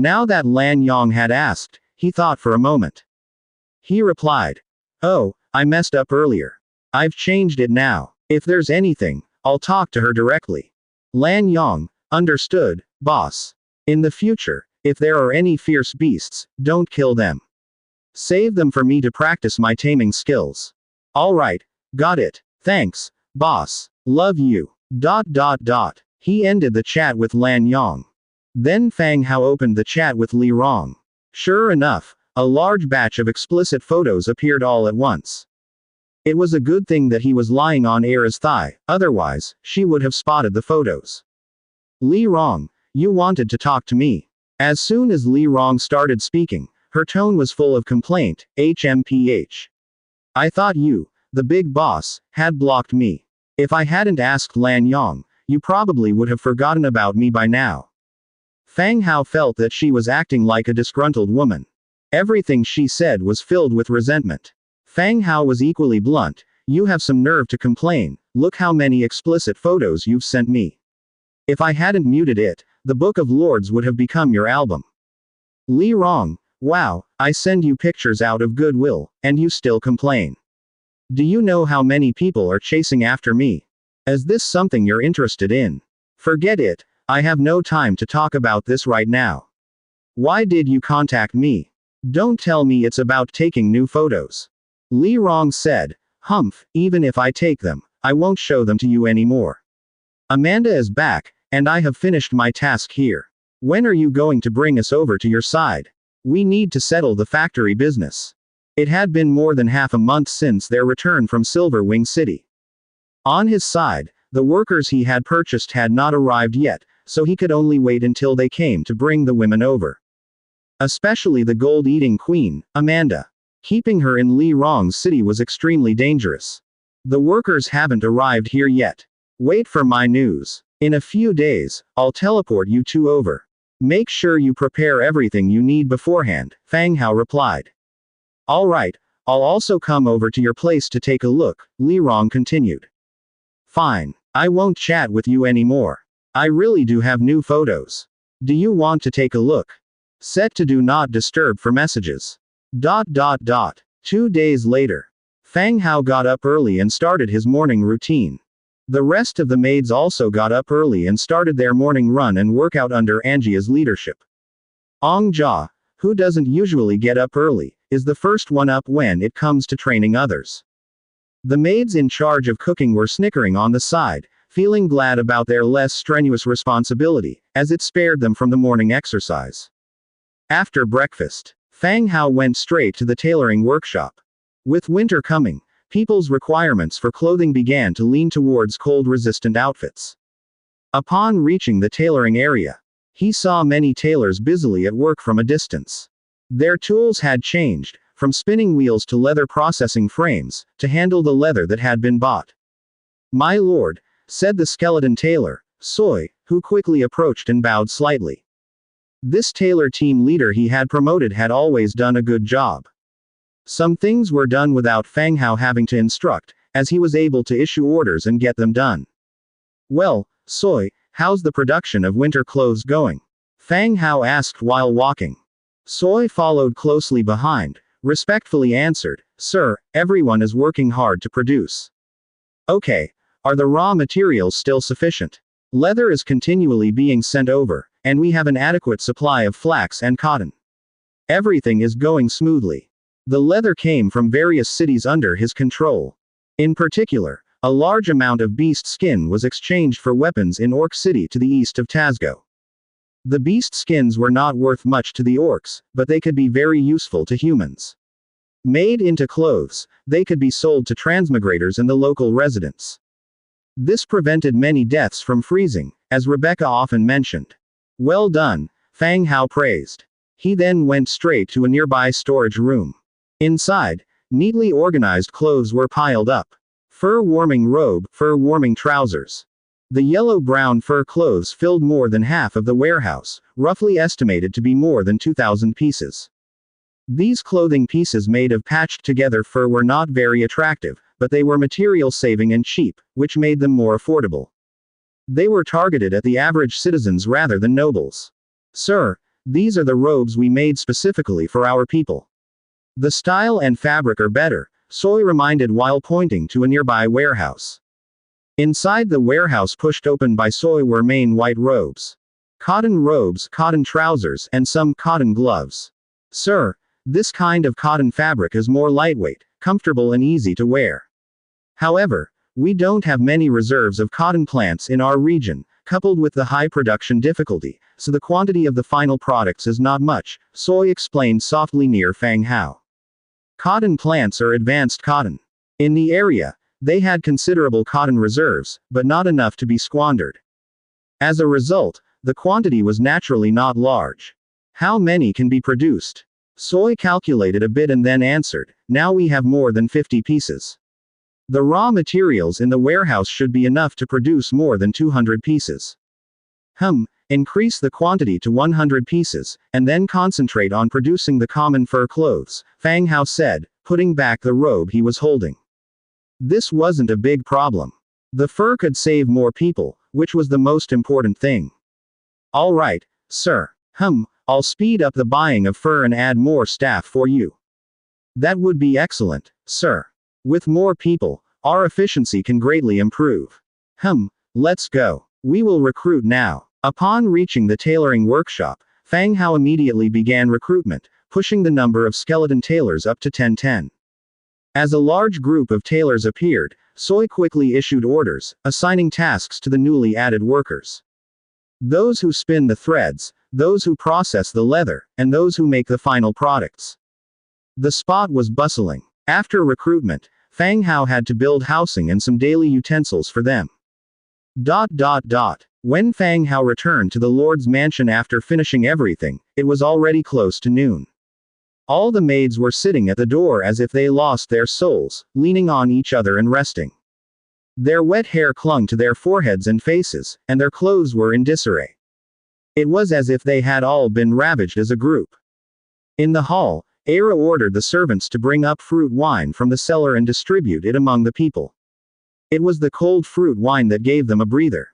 Now that Lan Yong had asked, he thought for a moment. He replied. Oh, I messed up earlier. I've changed it now. If there's anything, I'll talk to her directly. Lan Yong. Understood, boss. In the future, if there are any fierce beasts, don't kill them. Save them for me to practice my taming skills. Alright, got it. Thanks, boss. Love you. ... He ended the chat with Lan Yong. Then Fang Hao opened the chat with Li Rong. Sure enough, a large batch of explicit photos appeared all at once. It was a good thing that he was lying on Era's thigh, otherwise, she would have spotted the photos. Li Rong, you wanted to talk to me. As soon as Li Rong started speaking, her tone was full of complaint. HMPH. I thought you, the big boss, had blocked me. If I hadn't asked Lan Yong, you probably would have forgotten about me by now. Fang Hao felt that she was acting like a disgruntled woman. Everything she said was filled with resentment. Fang Hao was equally blunt. You have some nerve to complain. Look how many explicit photos you've sent me. If I hadn't muted it, the Book of Lords would have become your album. Li Rong. Wow, I send you pictures out of goodwill, and you still complain. Do you know how many people are chasing after me? Is this something you're interested in? Forget it, I have no time to talk about this right now. Why did you contact me? Don't tell me it's about taking new photos. Li Rong said, Humph, even if I take them, I won't show them to you anymore. Amanda is back, and I have finished my task here. When are you going to bring us over to your side? We need to settle the factory business. It had been more than half a month since their return from Silverwing City. On his side, the workers he had purchased had not arrived yet, so he could only wait until they came to bring the women over. Especially the gold-eating queen, Amanda. Keeping her in Li Rong's city was extremely dangerous. The workers haven't arrived here yet. Wait for my news. In a few days, I'll teleport you two over. Make sure you prepare everything you need beforehand, Fang Hao replied. Alright, I'll also come over to your place to take a look, Li Rong continued. Fine. I won't chat with you anymore. I really do have new photos. Do you want to take a look? Set to do not disturb for messages. 2 days later. Fang Hao got up early and started his morning routine. The rest of the maids also got up early and started their morning run and workout under Angia's leadership. Ong Jia, who doesn't usually get up early, is the first one up when it comes to training others. The maids in charge of cooking were snickering on the side, feeling glad about their less strenuous responsibility, as it spared them from the morning exercise. After breakfast, Fang Hao went straight to the tailoring workshop. With winter coming, people's requirements for clothing began to lean towards cold-resistant outfits. Upon reaching the tailoring area, he saw many tailors busily at work from a distance. Their tools had changed, from spinning wheels to leather processing frames, to handle the leather that had been bought. "My lord," said the skeleton tailor, Soy, who quickly approached and bowed slightly. This tailor team leader he had promoted had always done a good job. Some things were done without Fang Hao having to instruct, as he was able to issue orders and get them done. "Well, Soy, how's the production of winter clothes going?" Fang Hao asked while walking. Soy followed closely behind, respectfully answered, "Sir, everyone is working hard to produce." "Okay. Are the raw materials still sufficient?" "Leather is continually being sent over, and we have an adequate supply of flax and cotton. Everything is going smoothly." The leather came from various cities under his control. In particular, a large amount of beast skin was exchanged for weapons in Orc City to the east of Tazgo. The beast skins were not worth much to the orcs, but they could be very useful to humans. Made into clothes, they could be sold to transmigrators and the local residents. This prevented many deaths from freezing, as Rebecca often mentioned. "Well done," Fang Hao praised. He then went straight to a nearby storage room. Inside, neatly organized clothes were piled up. Fur-warming robe, fur-warming trousers. The yellow-brown fur clothes filled more than half of the warehouse, roughly estimated to be more than 2,000 pieces. These clothing pieces made of patched-together fur were not very attractive, but they were material-saving and cheap, which made them more affordable. They were targeted at the average citizens rather than nobles. "Sir, these are the robes we made specifically for our people. The style and fabric are better," Soy reminded while pointing to a nearby warehouse. Inside the warehouse pushed open by Soy were main white robes. Cotton robes, cotton trousers, and some cotton gloves. "Sir, this kind of cotton fabric is more lightweight, comfortable and easy to wear. However, we don't have many reserves of cotton plants in our region, coupled with the high production difficulty, so the quantity of the final products is not much," Soy explained softly near Fang Hao. Cotton plants are advanced cotton. In the area, they had considerable cotton reserves, but not enough to be squandered. As a result, the quantity was naturally not large. "How many can be produced?" Soy calculated a bit and then answered, "Now we have more than 50 pieces. The raw materials in the warehouse should be enough to produce more than 200 pieces. Increase the quantity to 100 pieces, and then concentrate on producing the common fur clothes," Fang Hao said, putting back the robe he was holding. This wasn't a big problem. The fur could save more people, which was the most important thing. "All right, sir. I'll speed up the buying of fur and add more staff for you." "That would be excellent, sir. With more people, our efficiency can greatly improve." Let's go. We will recruit now." Upon reaching the tailoring workshop, Fang Hao immediately began recruitment, pushing the number of skeleton tailors up to 10. As a large group of tailors appeared, Soy quickly issued orders, assigning tasks to the newly added workers. Those who spin the threads, those who process the leather, and those who make the final products. The spot was bustling. After recruitment, Fang Hao had to build housing and some daily utensils for them. When Fang Hao returned to the Lord's mansion after finishing everything, it was already close to noon. All the maids were sitting at the door as if they lost their souls, leaning on each other and resting. Their wet hair clung to their foreheads and faces, and their clothes were in disarray. It was as if they had all been ravaged as a group. In the hall, Era ordered the servants to bring up fruit wine from the cellar and distribute it among the people. It was the cold fruit wine that gave them a breather.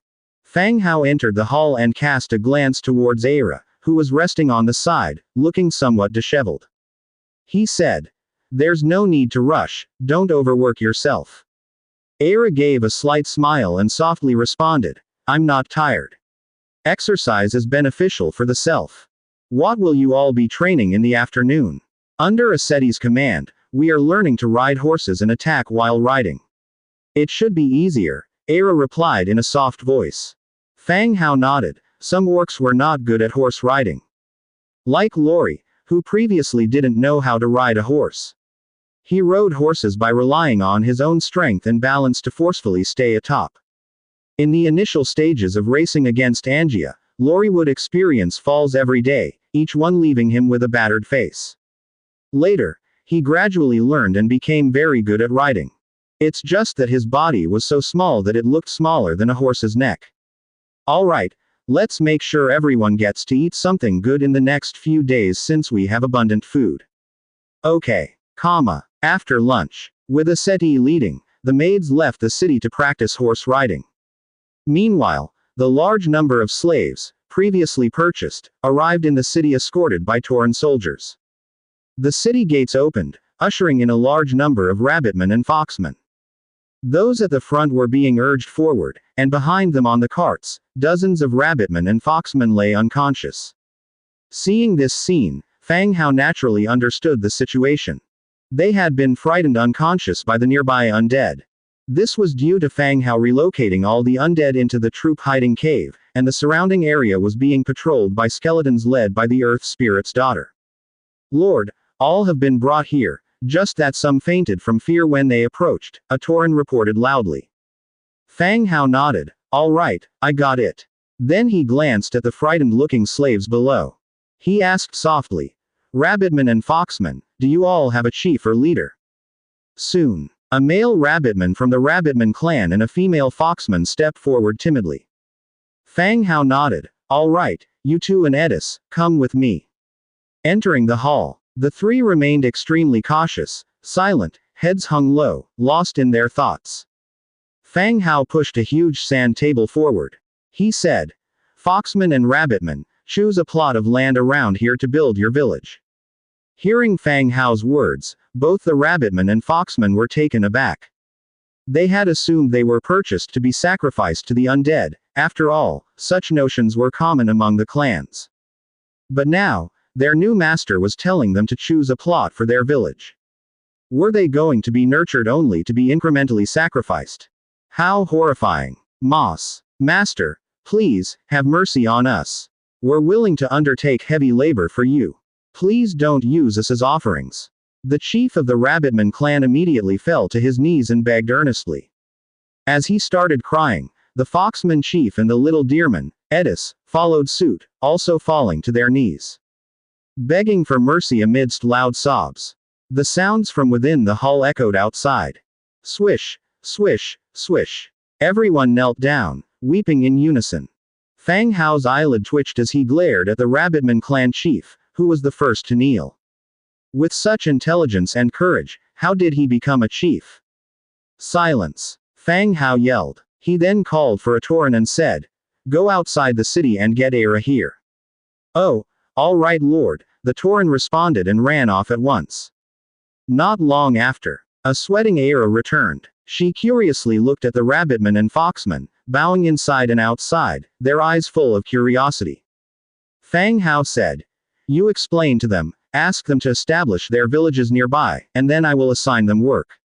Fang Hao entered the hall and cast a glance towards Aira, who was resting on the side, looking somewhat disheveled. He said, "There's no need to rush, don't overwork yourself." Aira gave a slight smile and softly responded, "I'm not tired. Exercise is beneficial for the self. What will you all be training in the afternoon?" "Under Asceti's command, we are learning to ride horses and attack while riding." "It should be easier," Aira replied in a soft voice. Fang Hao nodded. Some orcs were not good at horse riding. Like Lori, who previously didn't know how to ride a horse. He rode horses by relying on his own strength and balance to forcefully stay atop. In the initial stages of racing against Angia, Lori would experience falls every day, each one leaving him with a battered face. Later, he gradually learned and became very good at riding. It's just that his body was so small that it looked smaller than a horse's neck. "Alright, let's make sure everyone gets to eat something good in the next few days since we have abundant food." "Okay. After lunch. With Asceti leading, the maids left the city to practice horse riding. Meanwhile, the large number of slaves, previously purchased, arrived in the city escorted by Tauren soldiers. The city gates opened, ushering in a large number of rabbitmen and foxmen. Those at the front were being urged forward, and behind them on the carts, dozens of rabbitmen and foxmen lay unconscious. Seeing this scene, Fang Hao naturally understood the situation. They had been frightened unconscious by the nearby undead. This was due to Fang Hao relocating all the undead into the troop hiding cave, and the surrounding area was being patrolled by skeletons led by the Earth Spirit's daughter. "Lord, all have been brought here, just that some fainted from fear when they approached," a Tauren reported loudly. Fang Hao nodded, "All right, I got it." Then he glanced at the frightened-looking slaves below. He asked softly, "Rabbitmen and foxmen, do you all have a chief or leader?" Soon, a male rabbitman from the Rabbitman clan and a female foxman stepped forward timidly. Fang Hao nodded, "All right, you two and Edis, come with me." Entering the hall, the three remained extremely cautious, silent, heads hung low, lost in their thoughts. Fang Hao pushed a huge sand table forward. He said, "Foxman and Rabbitman, choose a plot of land around here to build your village." Hearing Fang Hao's words, both the Rabbitman and Foxman were taken aback. They had assumed they were purchased to be sacrificed to the undead. After all, such notions were common among the clans. But now, their new master was telling them to choose a plot for their village. Were they going to be nurtured only to be incrementally sacrificed? How horrifying. Master, please, have mercy on us. We're willing to undertake heavy labor for you. Please don't use us as offerings. The chief of the Rabbitman clan immediately fell to his knees and begged earnestly. As he started crying, the Foxman chief and the little deerman, Edis, followed suit, also falling to their knees, begging for mercy amidst loud sobs. The sounds from within the hall echoed outside. Swish, swish, swish. Everyone knelt down, weeping in unison. Fang Hao's eyelid twitched as he glared at the Rabbitman clan chief, who was the first to kneel. With such intelligence and courage, how did he become a chief? Silence. Fang Hao yelled. He then called for a Tauren and said, "Go outside the city and get Aira here." "Oh, all right lord," the Tauren responded and ran off at once. Not long after, a sweating Aira returned. She curiously looked at the Rabbitman and Foxman, bowing inside and outside, their eyes full of curiosity. Fang Hao said, "You explain to them, ask them to establish their villages nearby, and then I will assign them work."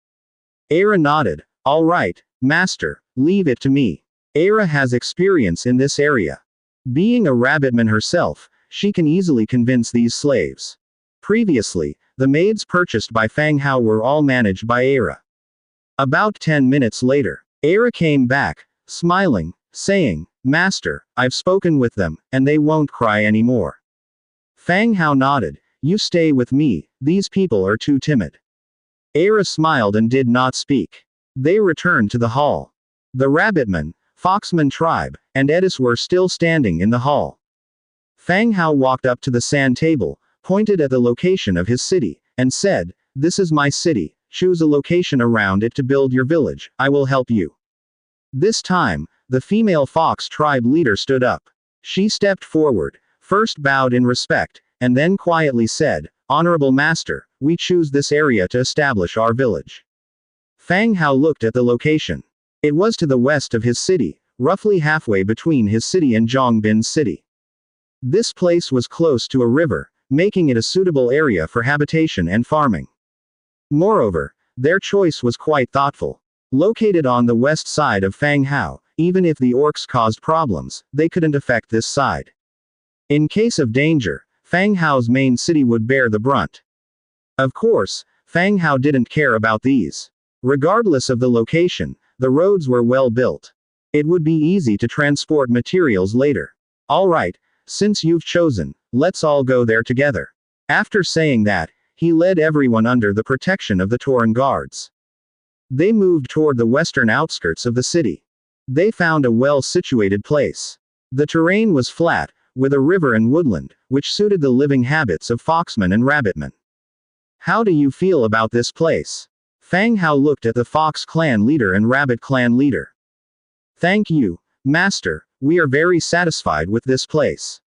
Aira nodded, "All right, master, leave it to me. Aira has experience in this area. Being a Rabbitman herself, she can easily convince these slaves." Previously, the maids purchased by Fang Hao were all managed by Aira. About 10 minutes later, Aira came back, smiling, saying, "Master, I've spoken with them, and they won't cry anymore." Fang Hao nodded, "You stay with me, these people are too timid." Aira smiled and did not speak. They returned to the hall. The Rabbitman, Foxman tribe, and Edis were still standing in the hall. Fang Hao walked up to the sand table, pointed at the location of his city, and said, "This is my city, choose a location around it to build your village, I will help you." This time, the female fox tribe leader stood up. She stepped forward, first bowed in respect, and then quietly said, "Honorable Master, we choose this area to establish our village." Fang Hao looked at the location. It was to the west of his city, roughly halfway between his city and Zhongbin's city. This place was close to a river, making it a suitable area for habitation and farming. Moreover, their choice was quite thoughtful. Located on the west side of Fang Hao, even if the orcs caused problems, they couldn't affect this side. In case of danger, Fang Hao's main city would bear the brunt. Of course, Fang Hao didn't care about these. Regardless of the location, the roads were well built. It would be easy to transport materials later. Alright, since you've chosen, let's all go there together. After saying that, he led everyone under the protection of the Tauren guards. They moved toward the western outskirts of the city. They found a well-situated place. The terrain was flat, with a river and woodland, which suited the living habits of foxmen and rabbitmen. "How do you feel about this place?" Fang Hao looked at the Fox clan leader and Rabbit clan leader. "Thank you, Master, we are very satisfied with this place."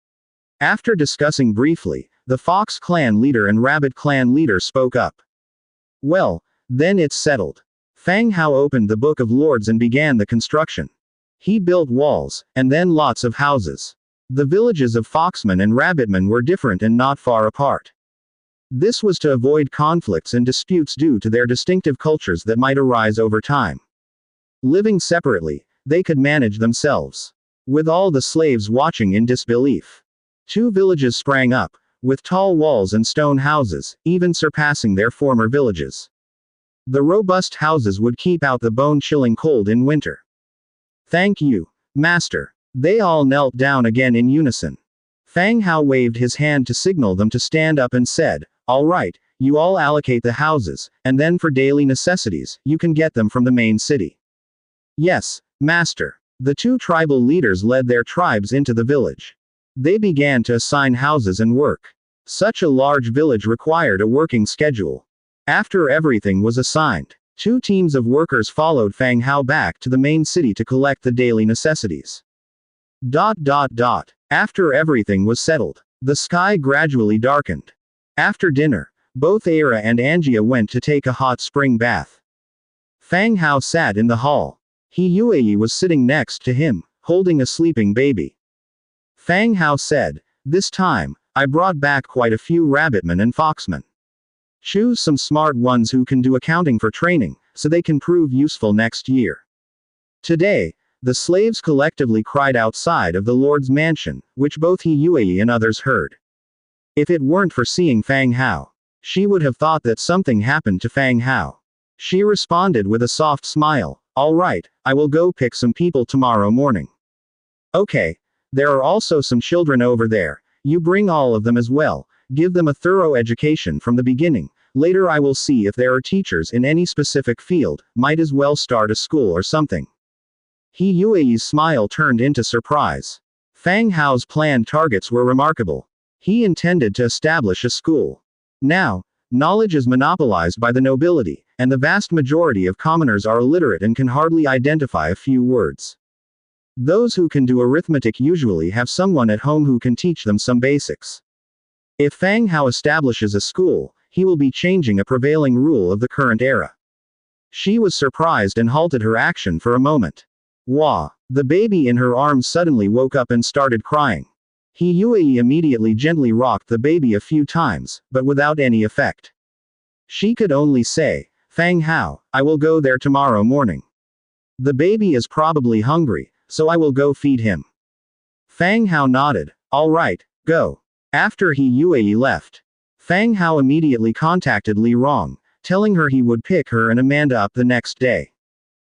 After discussing briefly, the Fox clan leader and Rabbit clan leader spoke up. "Well, then it's settled." Fang Hao opened the Book of Lords and began the construction. He built walls, and then lots of houses. The villages of Foxmen and Rabbitmen were different and not far apart. This was to avoid conflicts and disputes due to their distinctive cultures that might arise over time. Living separately, they could manage themselves. With all the slaves watching in disbelief. 2 villages sprang up, with tall walls and stone houses, even surpassing their former villages. The robust houses would keep out the bone-chilling cold in winter. "Thank you, Master." They all knelt down again in unison. Fang Hao waved his hand to signal them to stand up and said, "All right, you all allocate the houses, and then for daily necessities, you can get them from the main city." "Yes, Master." The 2 tribal leaders led their tribes into the village. They began to assign houses and work. Such a large village required a working schedule. After everything was assigned, 2 teams of workers followed Fang Hao back to the main city to collect the daily necessities. After everything was settled, the sky gradually darkened. After dinner, both Aira and Angia went to take a hot spring bath. Fang Hao sat in the hall. Yue was sitting next to him, holding a sleeping baby. Fang Hao said, "This time, I brought back quite a few rabbitmen and foxmen. Choose some smart ones who can do accounting for training, so they can prove useful next year." Today, the slaves collectively cried outside of the Lord's mansion, which both Yue and others heard. If it weren't for seeing Fang Hao, she would have thought that something happened to Fang Hao. She responded with a soft smile, "All right, I will go pick some people tomorrow morning." "Okay. There are also some children over there. You bring all of them as well. Give them a thorough education from the beginning. Later I will see if there are teachers in any specific field, might as well start a school or something." Yue's smile turned into surprise. Fang Hao's planned targets were remarkable. He intended to establish a school. Now, knowledge is monopolized by the nobility, and the vast majority of commoners are illiterate and can hardly identify a few words. Those who can do arithmetic usually have someone at home who can teach them some basics. If Fang Hao establishes a school, he will be changing a prevailing rule of the current era. She was surprised and halted her action for a moment. Wah! The baby in her arms suddenly woke up and started crying. Yue immediately gently rocked the baby a few times, but without any effect. She could only say, "Fang Hao, I will go there tomorrow morning. The baby is probably hungry, so I will go feed him." Fang Hao nodded. "All right, go." After Yue left, Fang Hao immediately contacted Li Rong, telling her he would pick her and Amanda up the next day.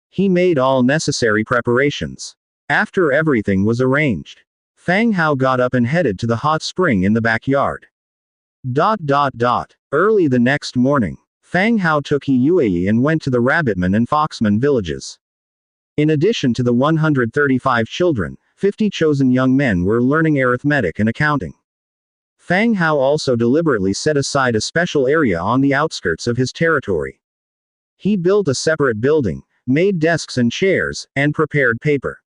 He made all necessary preparations. After everything was arranged, Fang Hao got up and headed to the hot spring in the backyard. Early the next morning, Fang Hao took Yue and went to the Rabbitman and Foxman villages. In addition to the 135 children, 50 chosen young men were learning arithmetic and accounting. Fang Hao also deliberately set aside a special area on the outskirts of his territory. He built a separate building, made desks and chairs, and prepared paper.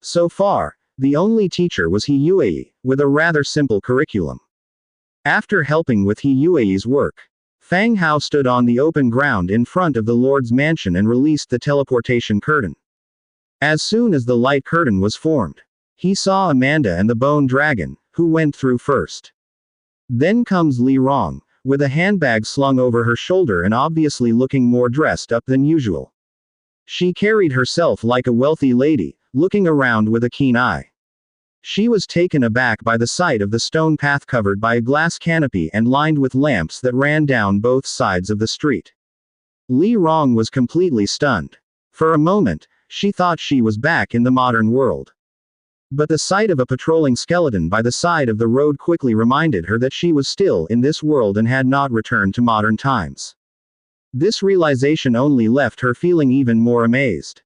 So far, the only teacher was He Yuei, with a rather simple curriculum. After helping with He Yuei's work, Fang Hao stood on the open ground in front of the Lord's mansion and released the teleportation curtain. As soon as the light curtain was formed, he saw Amanda and the bone dragon, who went through first. Then comes Li Rong, with a handbag slung over her shoulder and obviously looking more dressed up than usual. She carried herself like a wealthy lady, looking around with a keen eye. She was taken aback by the sight of the stone path covered by a glass canopy and lined with lamps that ran down both sides of the street. Li Rong was completely stunned. For a moment, she thought she was back in the modern world. But the sight of a patrolling skeleton by the side of the road quickly reminded her that she was still in this world and had not returned to modern times. This realization only left her feeling even more amazed.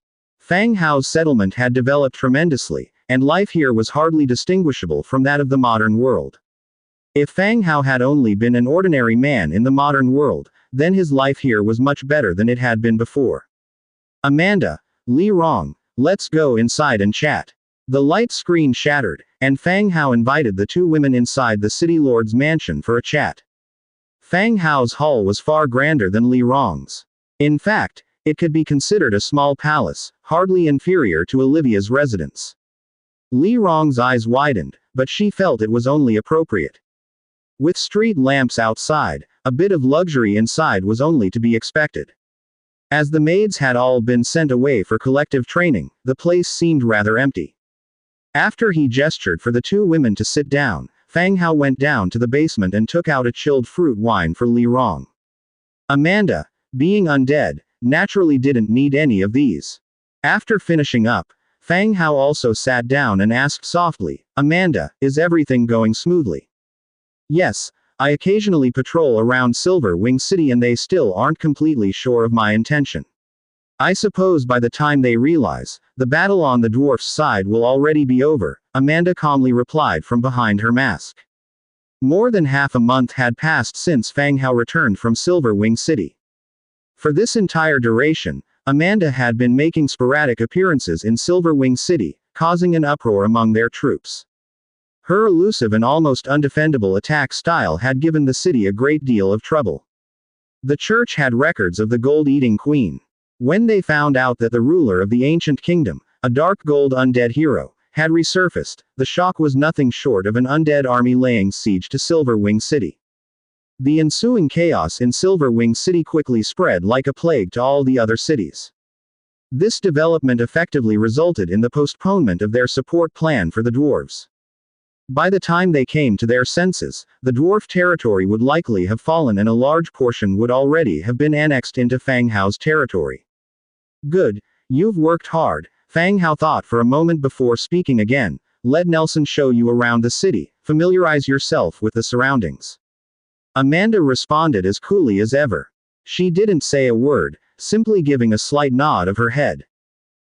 Fang Hao's settlement had developed tremendously, and life here was hardly distinguishable from that of the modern world. If Fang Hao had only been an ordinary man in the modern world, then his life here was much better than it had been before. Amanda, Li Rong, let's go inside and chat. The light screen shattered, and Fang Hao invited the two women inside the city lord's mansion for a chat. Fang Hao's hall was far grander than Li Rong's. In fact, it could be considered a small palace, hardly inferior to Olivia's residence. Li Rong's eyes widened, but she felt it was only appropriate. With street lamps outside, a bit of luxury inside was only to be expected. As the maids had all been sent away for collective training, the place seemed rather empty. After he gestured for the two women to sit down, Fang Hao went down to the basement and took out a chilled fruit wine for Li Rong. Amanda, being undead, naturally didn't need any of these. After finishing up, Fang Hao also sat down and asked softly, Amanda, is everything going smoothly? Yes, I occasionally patrol around Silver Wing City and they still aren't completely sure of my intention. I suppose by the time they realize, the battle on the dwarf's side will already be over, Amanda calmly replied from behind her mask. More than half a month had passed since Fang Hao returned from Silver Wing City. For this entire duration, Amanda had been making sporadic appearances in Silver Wing City, causing an uproar among their troops. Her elusive and almost undefendable attack style had given the city a great deal of trouble. The church had records of the gold-eating queen. When they found out that the ruler of the ancient kingdom, a dark gold undead hero, had resurfaced, the shock was nothing short of an undead army laying siege to Silver Wing City. The ensuing chaos in Silver Wing City quickly spread like a plague to all the other cities. This development effectively resulted in the postponement of their support plan for the dwarves. By the time they came to their senses, the dwarf territory would likely have fallen and a large portion would already have been annexed into Fang Hao's territory. Good, you've worked hard, Fang Hao thought for a moment before speaking again. Let Nelson show you around the city, familiarize yourself with the surroundings. Amanda responded as coolly as ever. She didn't say a word, simply giving a slight nod of her head.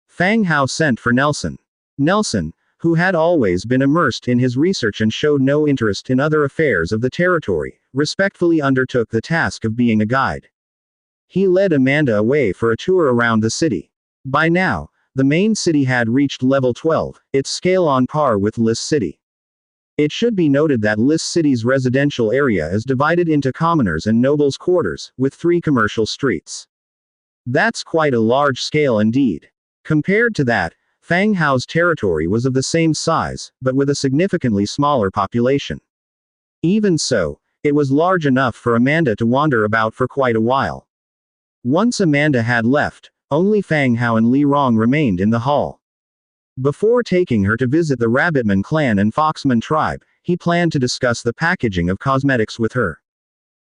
Fang Hao sent for Nelson. Nelson, who had always been immersed in his research and showed no interest in other affairs of the territory, respectfully undertook the task of being a guide. He led Amanda away for a tour around the city. By now, the main city had reached level 12, its scale on par with Lis City. It should be noted that Lis City's residential area is divided into commoners' and nobles' quarters, with 3 commercial streets. That's quite a large scale indeed. Compared to that, Fang Hao's territory was of the same size, but with a significantly smaller population. Even so, it was large enough for Amanda to wander about for quite a while. Once Amanda had left, only Fang Hao and Li Rong remained in the hall. Before taking her to visit the Rabbitman clan and Foxman tribe, he planned to discuss the packaging of cosmetics with her.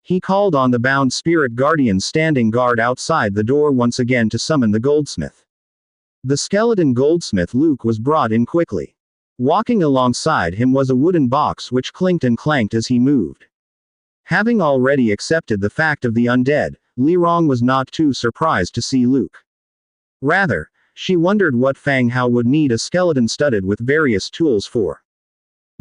He called on the bound spirit guardians standing guard outside the door once again to summon the goldsmith. The skeleton goldsmith Luke was brought in quickly. Walking alongside him was a wooden box which clinked and clanked as he moved. Having already accepted the fact of the undead, Li Rong was not too surprised to see Luke. Rather, she wondered what Fang Hao would need a skeleton studded with various tools for.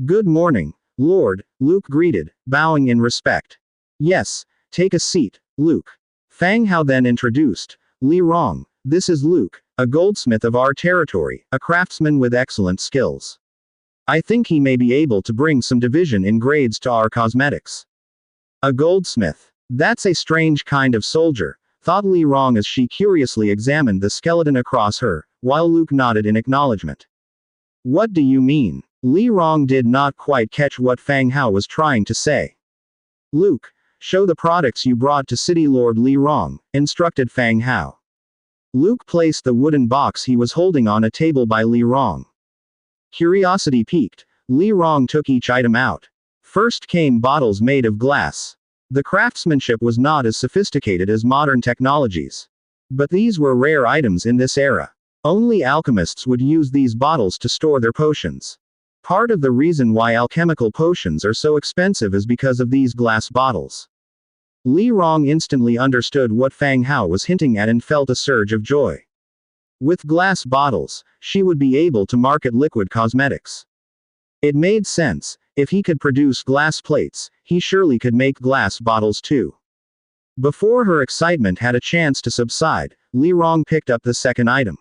Good morning, Lord, Luke greeted, bowing in respect. Yes, take a seat, Luke. Fang Hao then introduced, Li Rong, this is Luke, A goldsmith of our territory, a craftsman with excellent skills. I think he may be able to bring some division in grades to our cosmetics. A goldsmith. That's a strange kind of soldier, thought Li Rong as she curiously examined the skeleton across her, while Luke nodded in acknowledgement. What do you mean? Li Rong did not quite catch what Fang Hao was trying to say. Luke, show the products you brought to City Lord Li Rong, instructed Fang Hao. Luke placed the wooden box he was holding on a table by Li Rong. Curiosity piqued, Li Rong took each item out. First came bottles made of glass. The craftsmanship was not as sophisticated as modern technologies. But these were rare items in this era. Only alchemists would use these bottles to store their potions. Part of the reason why alchemical potions are so expensive is because of these glass bottles. Li Rong instantly understood what Fang Hao was hinting at and felt a surge of joy. With glass bottles, she would be able to market liquid cosmetics. It made sense. If he could produce glass plates, he surely could make glass bottles too. Before her excitement had a chance to subside, Li Rong picked up the second item.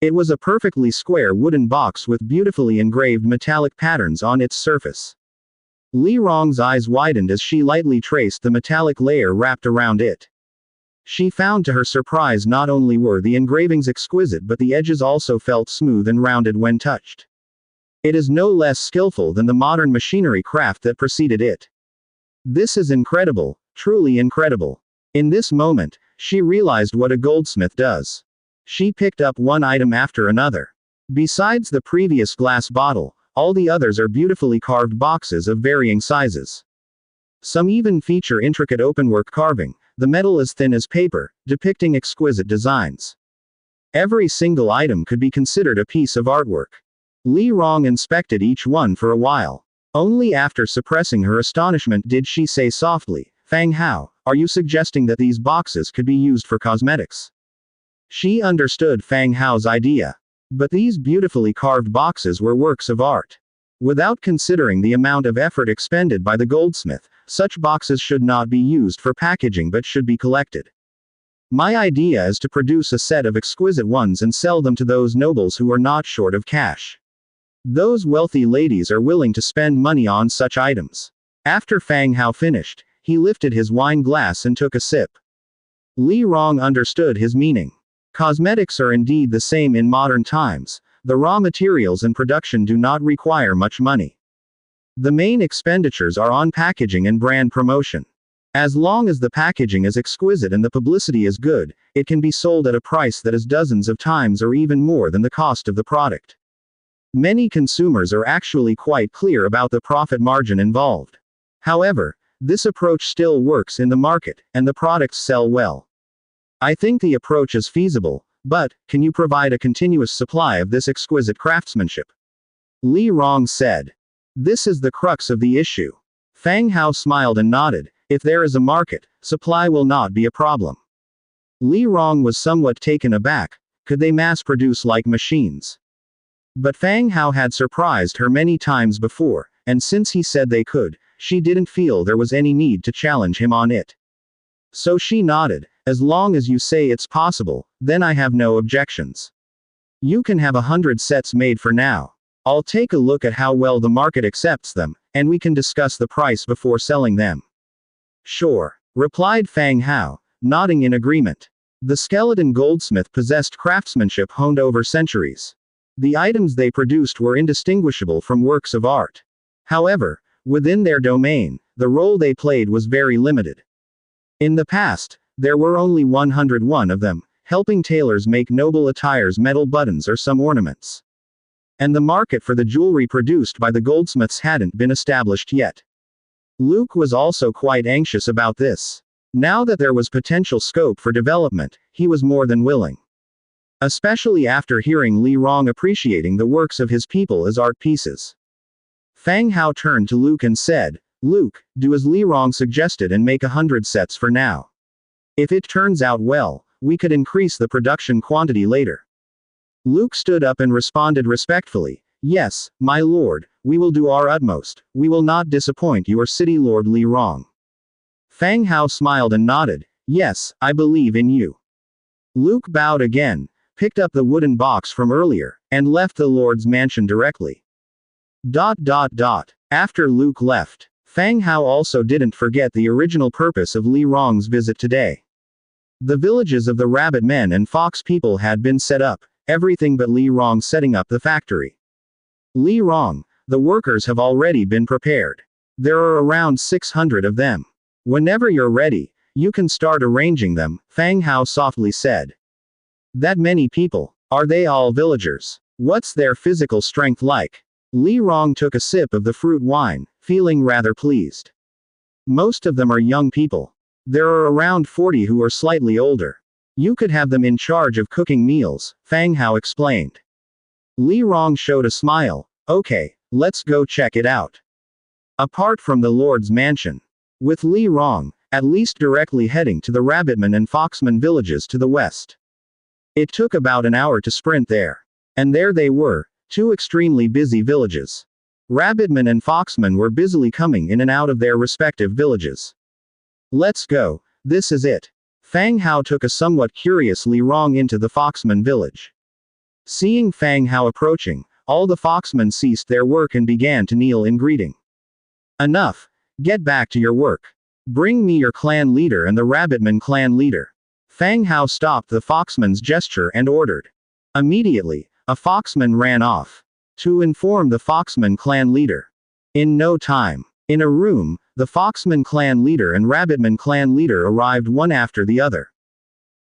It was a perfectly square wooden box with beautifully engraved metallic patterns on its surface. Li Rong's eyes widened as she lightly traced the metallic layer wrapped around it. She found to her surprise not only were the engravings exquisite but the edges also felt smooth and rounded when touched. It is no less skillful than the modern machinery craft that preceded it. This is incredible, truly incredible. In this moment, she realized what a goldsmith does. She picked up one item after another. Besides the previous glass bottle, all the others are beautifully carved boxes of varying sizes. Some even feature intricate openwork carving, the metal as thin as paper, depicting exquisite designs. Every single item could be considered a piece of artwork. Li Rong inspected each one for a while. Only after suppressing her astonishment did she say softly, Fang Hao, are you suggesting that these boxes could be used for cosmetics? She understood Fang Hao's idea. But these beautifully carved boxes were works of art. Without considering the amount of effort expended by the goldsmith, such boxes should not be used for packaging but should be collected. My idea is to produce a set of exquisite ones and sell them to those nobles who are not short of cash. Those wealthy ladies are willing to spend money on such items. After Fang Hao finished, he lifted his wine glass and took a sip. Li Rong understood his meaning. Cosmetics are indeed the same in modern times. The raw materials and production do not require much money. The main expenditures are on packaging and brand promotion. As long as the packaging is exquisite and the publicity is good, it can be sold at a price that is dozens of times or even more than the cost of the product. Many consumers are actually quite clear about the profit margin involved. However, this approach still works in the market, and the products sell well. I think the approach is feasible, but, can you provide a continuous supply of this exquisite craftsmanship? Li Rong said. This is the crux of the issue. Fang Hao smiled and nodded. If there is a market, supply will not be a problem. Li Rong was somewhat taken aback. Could they mass produce like machines? But Fang Hao had surprised her many times before, and since he said they could, she didn't feel there was any need to challenge him on it. So she nodded. As long as you say it's possible, then I have no objections. You can have 100 sets made for now. I'll take a look at how well the market accepts them, and we can discuss the price before selling them. Sure, replied Fang Hao, nodding in agreement. The skeleton goldsmith possessed craftsmanship honed over centuries. The items they produced were indistinguishable from works of art. However, within their domain, the role they played was very limited. In the past, there were only 101 of them, helping tailors make noble attires, metal buttons or some ornaments. And the market for the jewelry produced by the goldsmiths hadn't been established yet. Luke was also quite anxious about this. Now that there was potential scope for development, he was more than willing. Especially after hearing Li Rong appreciating the works of his people as art pieces. Fang Hao turned to Luke and said, Luke, do as Li Rong suggested and make 100 sets for now. If it turns out well, we could increase the production quantity later. Luke stood up and responded respectfully, Yes, my lord, we will do our utmost. We will not disappoint your city lord Li Rong. Fang Hao smiled and nodded, Yes, I believe in you. Luke bowed again. picked up the wooden box from earlier, and left the Lord's mansion directly. After Luke left, Fang Hao also didn't forget the original purpose of Li Rong's visit today. The villages of the rabbit men and fox people had been set up, everything but Li Rong setting up the factory. Li Rong, the workers have already been prepared. There are around 600 of them. Whenever you're ready, you can start arranging them, Fang Hao softly said. That many people? Are they all villagers? What's their physical strength like? Li Rong took a sip of the fruit wine, feeling rather pleased. Most of them are young people. There are around 40 who are slightly older. You could have them in charge of cooking meals, Fang Hao explained. Li Rong showed a smile. Okay, let's go check it out. Apart from the Lord's mansion, with Li Rong, at least directly heading to the Rabbitman and Foxman villages to the west. It took about an hour to sprint there. And there they were, two extremely busy villages. Rabbitman and Foxman were busily coming in and out of their respective villages. Let's go, this is it. Fang Hao took a somewhat curious Li Rong into the Foxman village. Seeing Fang Hao approaching, all the Foxmen ceased their work and began to kneel in greeting. Enough, get back to your work. Bring me your clan leader and the Rabbitman clan leader. Fang Hao stopped the Foxman's gesture and ordered. Immediately, a Foxman ran off to inform the Foxman clan leader. In no time, in a room, the Foxman clan leader and Rabbitman clan leader arrived one after the other.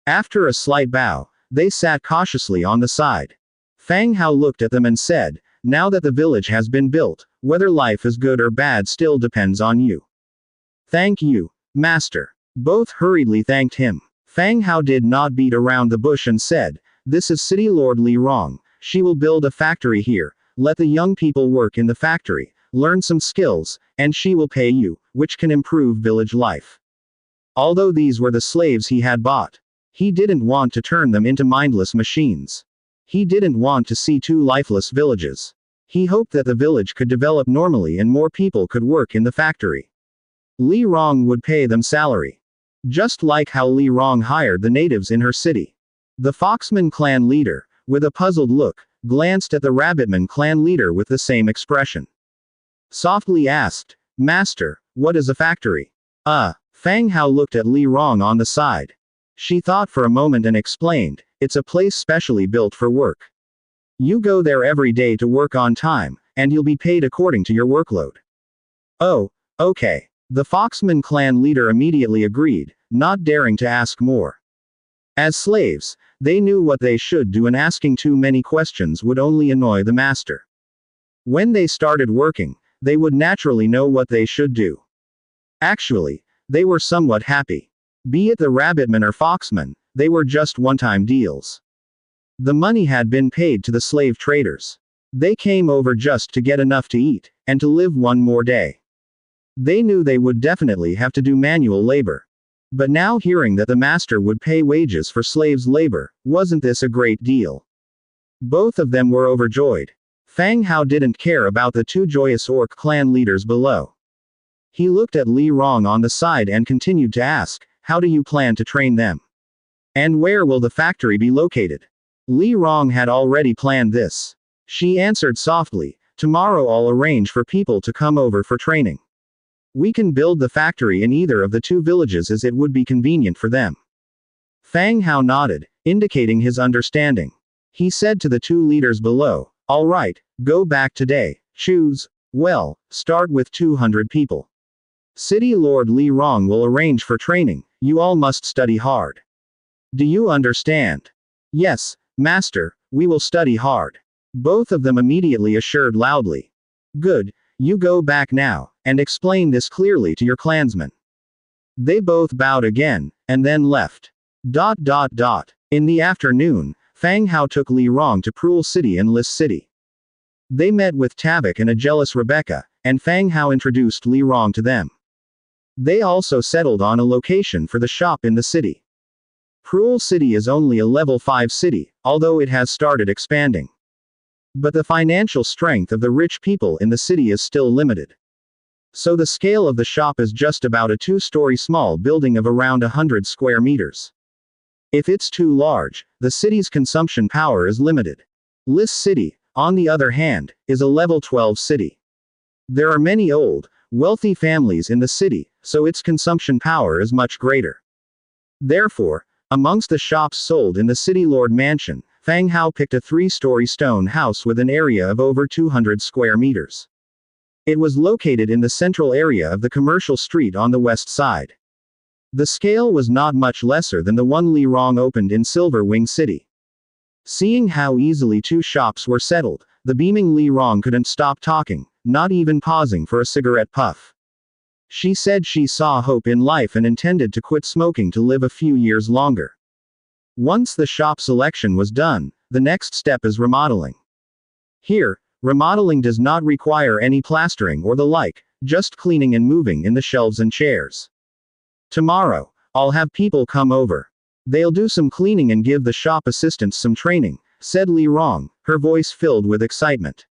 After a slight bow, they sat cautiously on the side. Fang Hao looked at them and said, now that the village has been built, whether life is good or bad still depends on you. Thank you, master. Both hurriedly thanked him. Fang Hao did not beat around the bush and said, this is City Lord Li Rong. She will build a factory here, let the young people work in the factory, learn some skills, and she will pay you, which can improve village life. Although these were the slaves he had bought, he didn't want to turn them into mindless machines. He didn't want to see two lifeless villages. He hoped that the village could develop normally and more people could work in the factory. Li Rong would pay them salary. Just like how Li Rong hired the natives in her city. The Foxman clan leader, with a puzzled look, glanced at the Rabbitman clan leader with the same expression. Softly asked, Master, what is a factory? Fang Hao looked at Li Rong on the side. She thought for a moment and explained, it's a place specially built for work. You go there every day to work on time, and you'll be paid according to your workload. Oh, okay. The Foxman clan leader immediately agreed, not daring to ask more. As slaves, they knew what they should do and asking too many questions would only annoy the master. When they started working, they would naturally know what they should do. Actually, they were somewhat happy. Be it the Rabbitman or Foxman, they were just one-time deals. The money had been paid to the slave traders. They came over just to get enough to eat, and to live one more day. They knew they would definitely have to do manual labor. But now hearing that the master would pay wages for slaves' labor, wasn't this a great deal? Both of them were overjoyed. Fang Hao didn't care about the two joyous orc clan leaders below. He looked at Li Rong on the side and continued to ask, how do you plan to train them? And where will the factory be located? Li Rong had already planned this. She answered softly, tomorrow I'll arrange for people to come over for training. We can build the factory in either of the two villages as it would be convenient for them. Fang Hao nodded, indicating his understanding. He said to the two leaders below, all right, go back today, choose, well, start with 200 people. City Lord Li Rong will arrange for training, you all must study hard. Do you understand? Yes, master, we will study hard. Both of them immediately assured loudly. Good, you go back now, and explain this clearly to your clansmen. They both bowed again, and then left. In the afternoon, Fang Hao took Li Rong to Prul City and Lis City. They met with Tabak and a jealous Rebecca, and Fang Hao introduced Li Rong to them. They also settled on a location for the shop in the city. Prul City is only a level 5 city, although it has started expanding. But the financial strength of the rich people in the city is still limited. So the scale of the shop is just about a 2-story small building of around 100 square meters. If it's too large, the city's consumption power is limited. Lis City, on the other hand, is a level 12 city. There are many old, wealthy families in the city, so its consumption power is much greater. Therefore, amongst the shops sold in the City Lord Mansion, Fang Hao picked a 3-story stone house with an area of over 200 square meters. It was located in the central area of the commercial street on the west side. The scale was not much lesser than the one Li Rong opened in Silver Wing City. Seeing how easily 2 shops were settled, the beaming Li Rong couldn't stop talking, not even pausing for a cigarette puff. She said she saw hope in life and intended to quit smoking to live a few years longer. Once the shop selection was done, the next step is remodeling. Here, remodeling does not require any plastering or the like, just cleaning and moving in the shelves and chairs. Tomorrow, I'll have people come over. They'll do some cleaning and give the shop assistants some training, said Li Rong, her voice filled with excitement.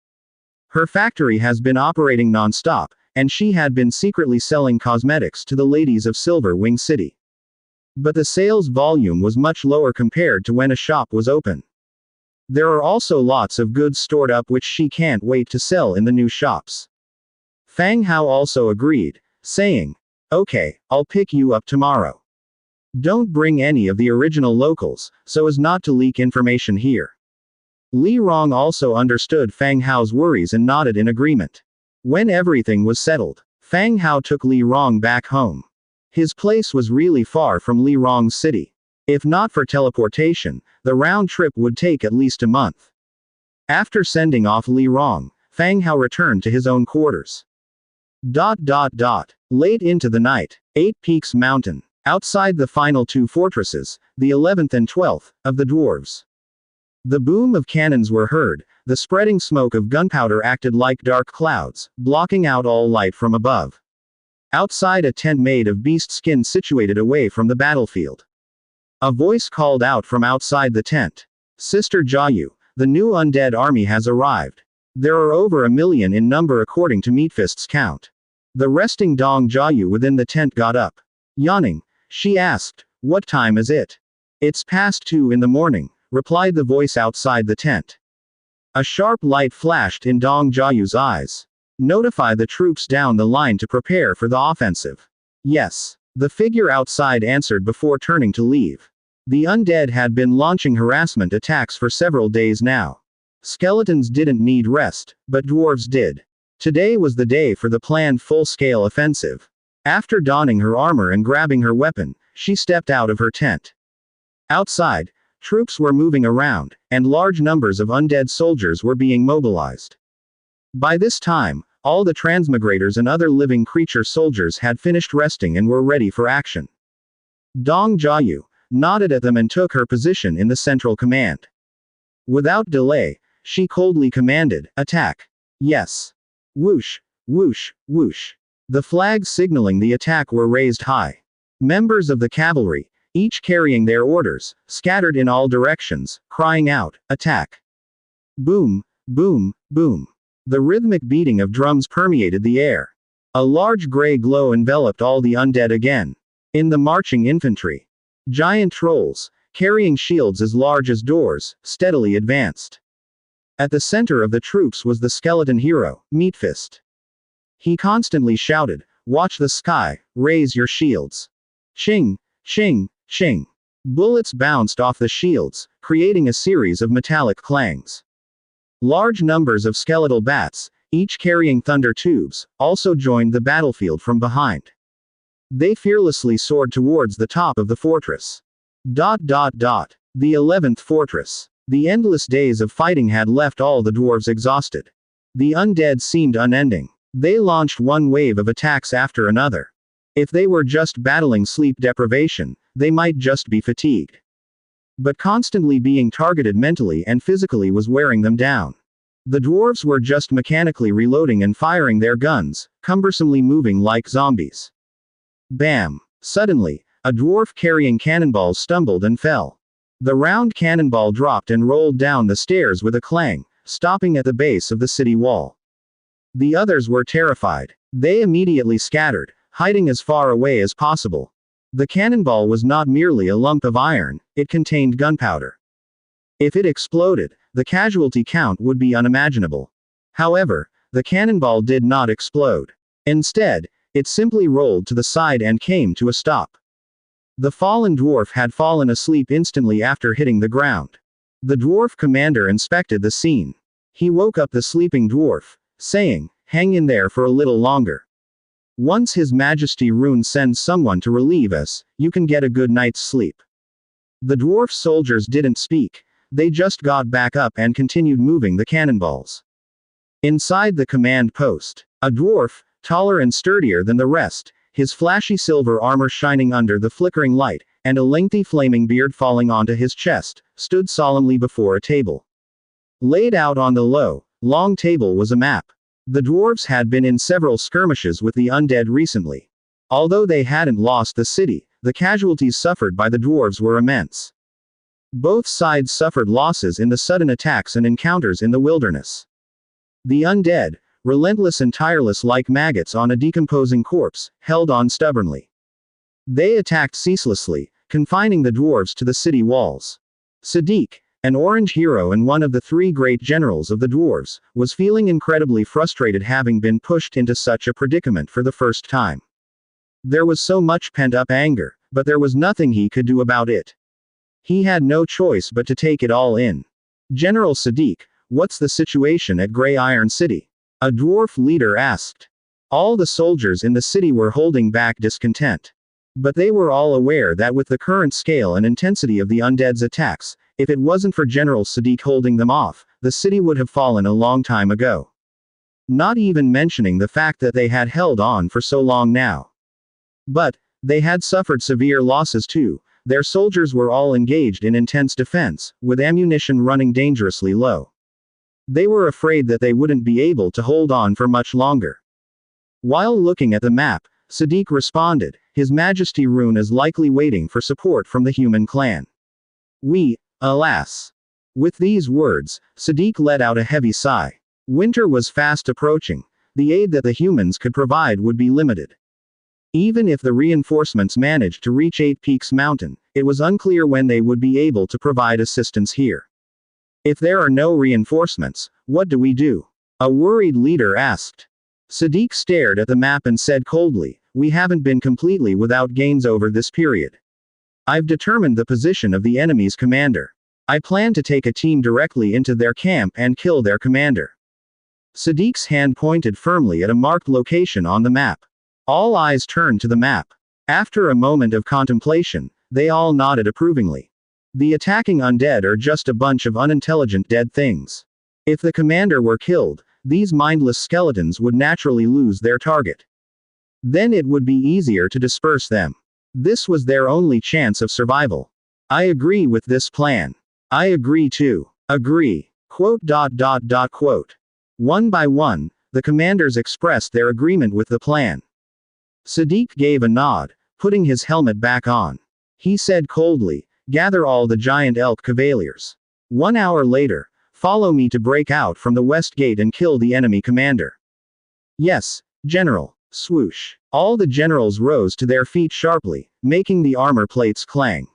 Her factory has been operating non-stop, and she had been secretly selling cosmetics to the ladies of Silver Wing City. But the sales volume was much lower compared to when a shop was open. There are also lots of goods stored up which she can't wait to sell in the new shops. Fang Hao also agreed, saying, "Okay, I'll pick you up tomorrow. Don't bring any of the original locals, so as not to leak information here." Li Rong also understood Fang Hao's worries and nodded in agreement. When everything was settled, Fang Hao took Li Rong back home. His place was really far from Li Rong's city. If not for teleportation, the round trip would take at least a month. After sending off Li Rong, Fang Hao returned to his own quarters. Late into the night, 8 Peaks Mountain, outside the final 2 fortresses, the 11th and 12th, of the dwarves. The boom of cannons were heard, the spreading smoke of gunpowder acted like dark clouds, blocking out all light from above. Outside a tent made of beast skin situated away from the battlefield. A voice called out from outside the tent. "Sister Jiayu, the new undead army has arrived. There are over 1 million in number according to Meatfist's count." The resting Dong Jiayu within the tent got up. Yawning, she asked, "What time is it?" "It's past 2 in the morning," replied the voice outside the tent. A sharp light flashed in Dong Jiayu's eyes. "Notify the troops down the line to prepare for the offensive." "Yes." The figure outside answered before turning to leave. The undead had been launching harassment attacks for several days now. Skeletons didn't need rest, but dwarves did. Today was the day for the planned full-scale offensive. After donning her armor and grabbing her weapon, she stepped out of her tent. Outside, troops were moving around, and large numbers of undead soldiers were being mobilized. By this time, all the transmigrators and other living creature soldiers had finished resting and were ready for action. Dong Jiayu nodded at them and took her position in the central command. Without delay, she coldly commanded, "Attack." "Yes." Whoosh, whoosh, whoosh. The flags signaling the attack were raised high. Members of the cavalry, each carrying their orders, scattered in all directions, crying out, "Attack." Boom, boom, boom. The rhythmic beating of drums permeated the air. A large gray glow enveloped all the undead again. In the marching infantry, giant trolls, carrying shields as large as doors, steadily advanced. At the center of the troops was the skeleton hero, Meatfist. He constantly shouted, "Watch the sky, raise your shields." Ching, ching, ching. Bullets bounced off the shields, creating a series of metallic clangs. Large numbers of skeletal bats, each carrying thunder tubes, also joined the battlefield from behind. They fearlessly soared towards the top of the fortress. The 11th fortress. The endless days of fighting had left all the dwarves exhausted. The undead seemed unending. They launched one wave of attacks after another. If they were just battling sleep deprivation, they might just be fatigued. But constantly being targeted mentally and physically was wearing them down. The dwarves were just mechanically reloading and firing their guns, cumbersomely moving like zombies. Bam! Suddenly, a dwarf carrying cannonballs stumbled and fell. The round cannonball dropped and rolled down the stairs with a clang, stopping at the base of the city wall. The others were terrified. They immediately scattered, hiding as far away as possible. The cannonball was not merely a lump of iron, it contained gunpowder. If it exploded, the casualty count would be unimaginable. However, the cannonball did not explode. Instead, it simply rolled to the side and came to a stop. The fallen dwarf had fallen asleep instantly after hitting the ground. The dwarf commander inspected the scene. He woke up the sleeping dwarf, saying, "Hang in there for a little longer. Once His Majesty Rune sends someone to relieve us, you can get a good night's sleep." The dwarf soldiers didn't speak, they just got back up and continued moving the cannonballs. Inside the command post, a dwarf, taller and sturdier than the rest, his flashy silver armor shining under the flickering light, and a lengthy flaming beard falling onto his chest, stood solemnly before a table. Laid out on the long table was a map. The dwarves had been in several skirmishes with the undead recently. Although they hadn't lost the city, the casualties suffered by the dwarves were immense. Both sides suffered losses in the sudden attacks and encounters in the wilderness. The undead, relentless and tireless like maggots on a decomposing corpse, held on stubbornly. They attacked ceaselessly, confining the dwarves to the city walls. Sadiq, an orange hero and one of the three great generals of the dwarves, was feeling incredibly frustrated having been pushed into such a predicament for the first time. There was so much pent-up anger, but there was nothing he could do about it. He had no choice but to take it all in. "General Sadiq, what's the situation at Grey Iron City?" a dwarf leader asked. All the soldiers in the city were holding back discontent. But they were all aware that with the current scale and intensity of the undead's attacks, if it wasn't for General Sadiq holding them off, the city would have fallen a long time ago. Not even mentioning the fact that they had held on for so long now. But they had suffered severe losses too. Their soldiers were all engaged in intense defense, with ammunition running dangerously low. They were afraid that they wouldn't be able to hold on for much longer. While looking at the map, Sadiq responded, "His Majesty Rune is likely waiting for support from the human clan. Alas." With these words, Sadiq let out a heavy sigh. Winter was fast approaching. The aid that the humans could provide would be limited. Even if the reinforcements managed to reach Eight Peaks Mountain, it was unclear when they would be able to provide assistance here. "If there are no reinforcements, what do we do?" a worried leader asked. Sadiq stared at the map and said coldly, "We haven't been completely without gains over this period. I've determined the position of the enemy's commander. I plan to take a team directly into their camp and kill their commander." Sadiq's hand pointed firmly at a marked location on the map. All eyes turned to the map. After a moment of contemplation, they all nodded approvingly. The attacking undead are just a bunch of unintelligent dead things. If the commander were killed, these mindless skeletons would naturally lose their target. Then it would be easier to disperse them. This was their only chance of survival. "I agree with this plan." "I agree too." "Agree." Quote. One by one, the commanders expressed their agreement with the plan. Sadiq gave a nod, putting his helmet back on. He said coldly, "Gather all the giant elk cavaliers. 1 hour later, follow me to break out from the west gate and kill the enemy commander." "Yes, General." Swoosh. All the generals rose to their feet sharply, making the armor plates clang.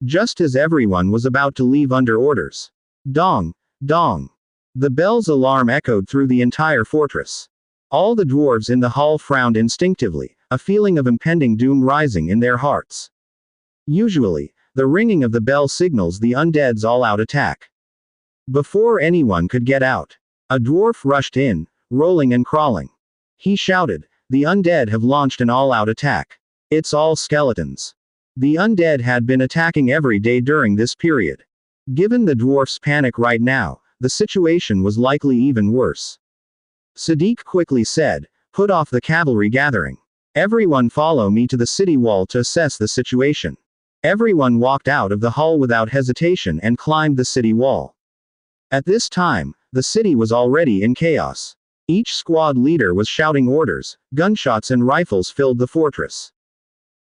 Just as everyone was about to leave under orders. Dong, dong. The bell's alarm echoed through the entire fortress. All the dwarves in the hall frowned instinctively, a feeling of impending doom rising in their hearts. Usually, the ringing of the bell signals the undead's all-out attack. Before anyone could get out, a dwarf rushed in, rolling and crawling. He shouted, "The undead have launched an all-out attack. It's all skeletons." The undead had been attacking every day during this period. Given the dwarf's panic right now, the situation was likely even worse. Sadiq quickly said, "Put off the cavalry gathering. Everyone follow me to the city wall to assess the situation." Everyone walked out of the hall without hesitation and climbed the city wall. At this time, the city was already in chaos. Each squad leader was shouting orders, gunshots and rifles filled the fortress.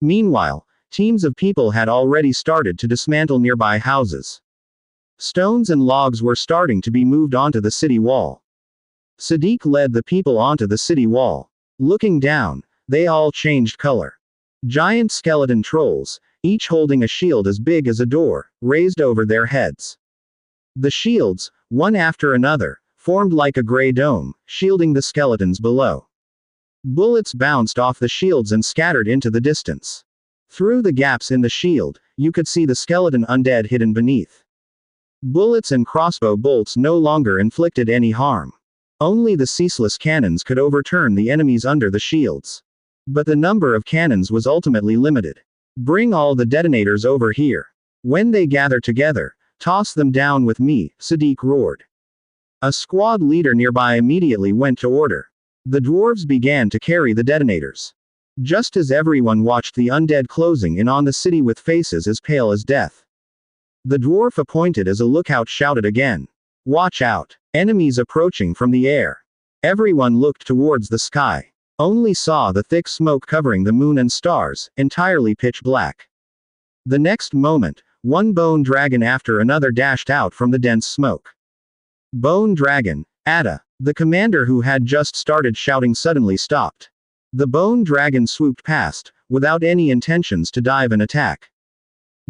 Meanwhile, teams of people had already started to dismantle nearby houses. Stones and logs were starting to be moved onto the city wall. Sadiq led the people onto the city wall. Looking down, they all changed color. Giant skeleton trolls, each holding a shield as big as a door, raised over their heads. The shields, one after another, formed like a gray dome, shielding the skeletons below. Bullets bounced off the shields and scattered into the distance. Through the gaps in the shield, you could see the skeleton undead hidden beneath. Bullets and crossbow bolts no longer inflicted any harm. Only the ceaseless cannons could overturn the enemies under the shields. But the number of cannons was ultimately limited. Bring all the detonators over here. When they gather together, toss them down with me, Sadiq roared. A squad leader nearby immediately went to order. The dwarves began to carry the detonators. Just as everyone watched the undead closing in on the city with faces as pale as death. The dwarf appointed as a lookout shouted again. Watch out! Enemies approaching from the air. Everyone looked towards the sky. Only saw the thick smoke covering the moon and stars, entirely pitch black. The next moment, one bone dragon after another dashed out from the dense smoke. Bone dragon, Ada, the commander who had just started shouting suddenly stopped. The bone dragon swooped past, without any intentions to dive and attack.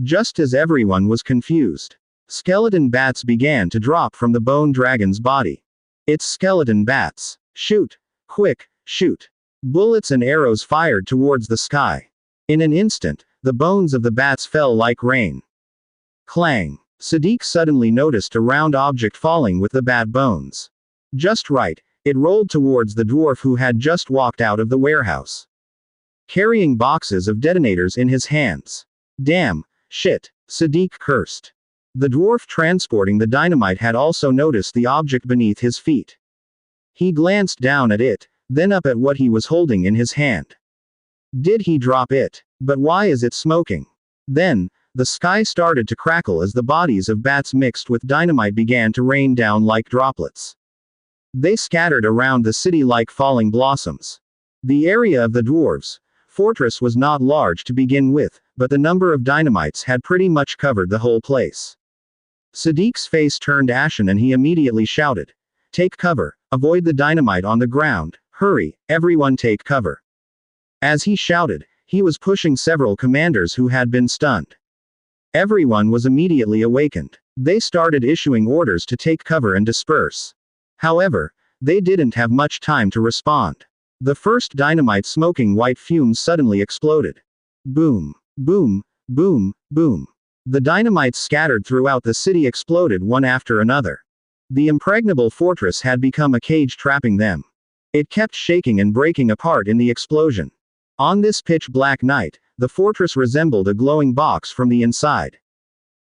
Just as everyone was confused, skeleton bats began to drop from the bone dragon's body. It's skeleton bats. Shoot! Quick, shoot! Bullets and arrows fired towards the sky. In an instant, the bones of the bats fell like rain. Clang! Sadiq suddenly noticed a round object falling with the bat bones. Just right, it rolled towards the dwarf who had just walked out of the warehouse. Carrying boxes of detonators in his hands. Damn, shit, Sadiq cursed. The dwarf transporting the dynamite had also noticed the object beneath his feet. He glanced down at it, then up at what he was holding in his hand. Did he drop it? But why is it smoking? Then, the sky started to crackle as the bodies of bats mixed with dynamite began to rain down like droplets. They scattered around the city like falling blossoms. The area of the dwarves' fortress was not large to begin with, but the number of dynamites had pretty much covered the whole place. Sadiq's face turned ashen and he immediately shouted, "Take cover, avoid the dynamite on the ground, hurry, everyone take cover." As he shouted, he was pushing several commanders who had been stunned. Everyone was immediately awakened. They started issuing orders to take cover and disperse. However, they didn't have much time to respond. The first dynamite smoking white fumes suddenly exploded. Boom, boom, boom, boom. The dynamites scattered throughout the city exploded one after another. The impregnable fortress had become a cage trapping them. It kept shaking and breaking apart in the explosion. On this pitch-black night, the fortress resembled a glowing box from the inside.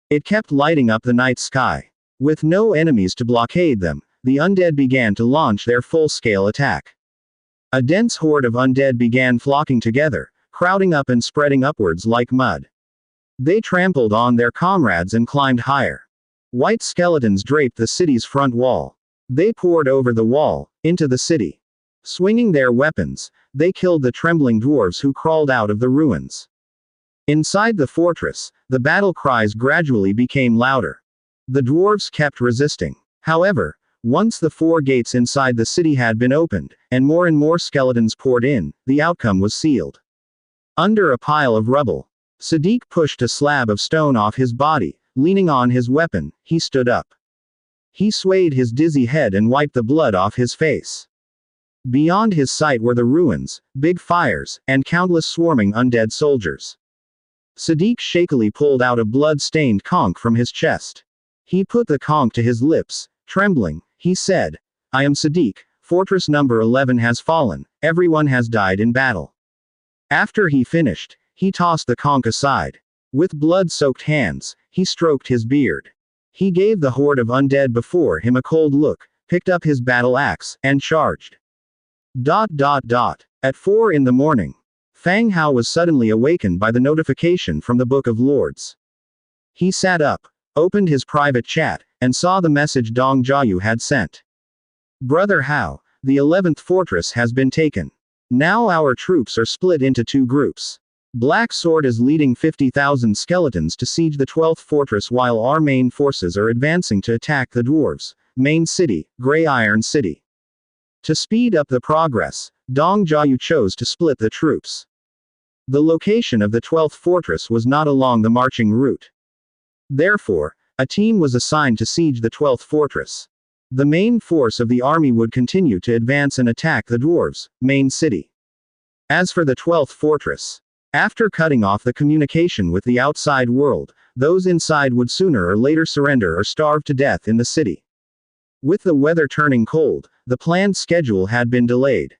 It kept lighting up the night sky. With no enemies to blockade them, the undead began to launch their full-scale attack. A dense horde of undead began flocking together, crowding up and spreading upwards like mud. They trampled on their comrades and climbed higher. White skeletons draped the city's front wall. They poured over the wall, into the city. Swinging their weapons, they killed the trembling dwarves who crawled out of the ruins. Inside the fortress, the battle cries gradually became louder. The dwarves kept resisting. However, once the 4 gates inside the city had been opened, and more skeletons poured in, the outcome was sealed. Under a pile of rubble, Sadiq pushed a slab of stone off his body, leaning on his weapon, he stood up. He swayed his dizzy head and wiped the blood off his face. Beyond his sight were the ruins, big fires, and countless swarming undead soldiers. Sadiq shakily pulled out a blood-stained conch from his chest. He put the conch to his lips, trembling, he said, "I am Sadiq, Fortress number 11 has fallen, everyone has died in battle." After he finished, he tossed the conch aside. With blood-soaked hands, he stroked his beard. He gave the horde of undead before him a cold look, picked up his battle axe, and charged. At 4 in the morning, Fang Hao was suddenly awakened by the notification from the Book of Lords. He sat up, opened his private chat, and saw the message Dong Jiayu had sent. "Brother Hao, the 11th fortress has been taken. Now our troops are split into 2 groups. Black Sword is leading 50,000 skeletons to siege the 12th fortress while our main forces are advancing to attack the dwarves' main city, Grey Iron City. To speed up the progress, Dong Jiayu chose to split the troops. The location of the 12th fortress was not along the marching route. Therefore, a team was assigned to siege the 12th fortress. The main force of the army would continue to advance and attack the dwarves' main city. As for the 12th fortress, after cutting off the communication with the outside world, those inside would sooner or later surrender or starve to death in the city. With the weather turning cold, the planned schedule had been delayed.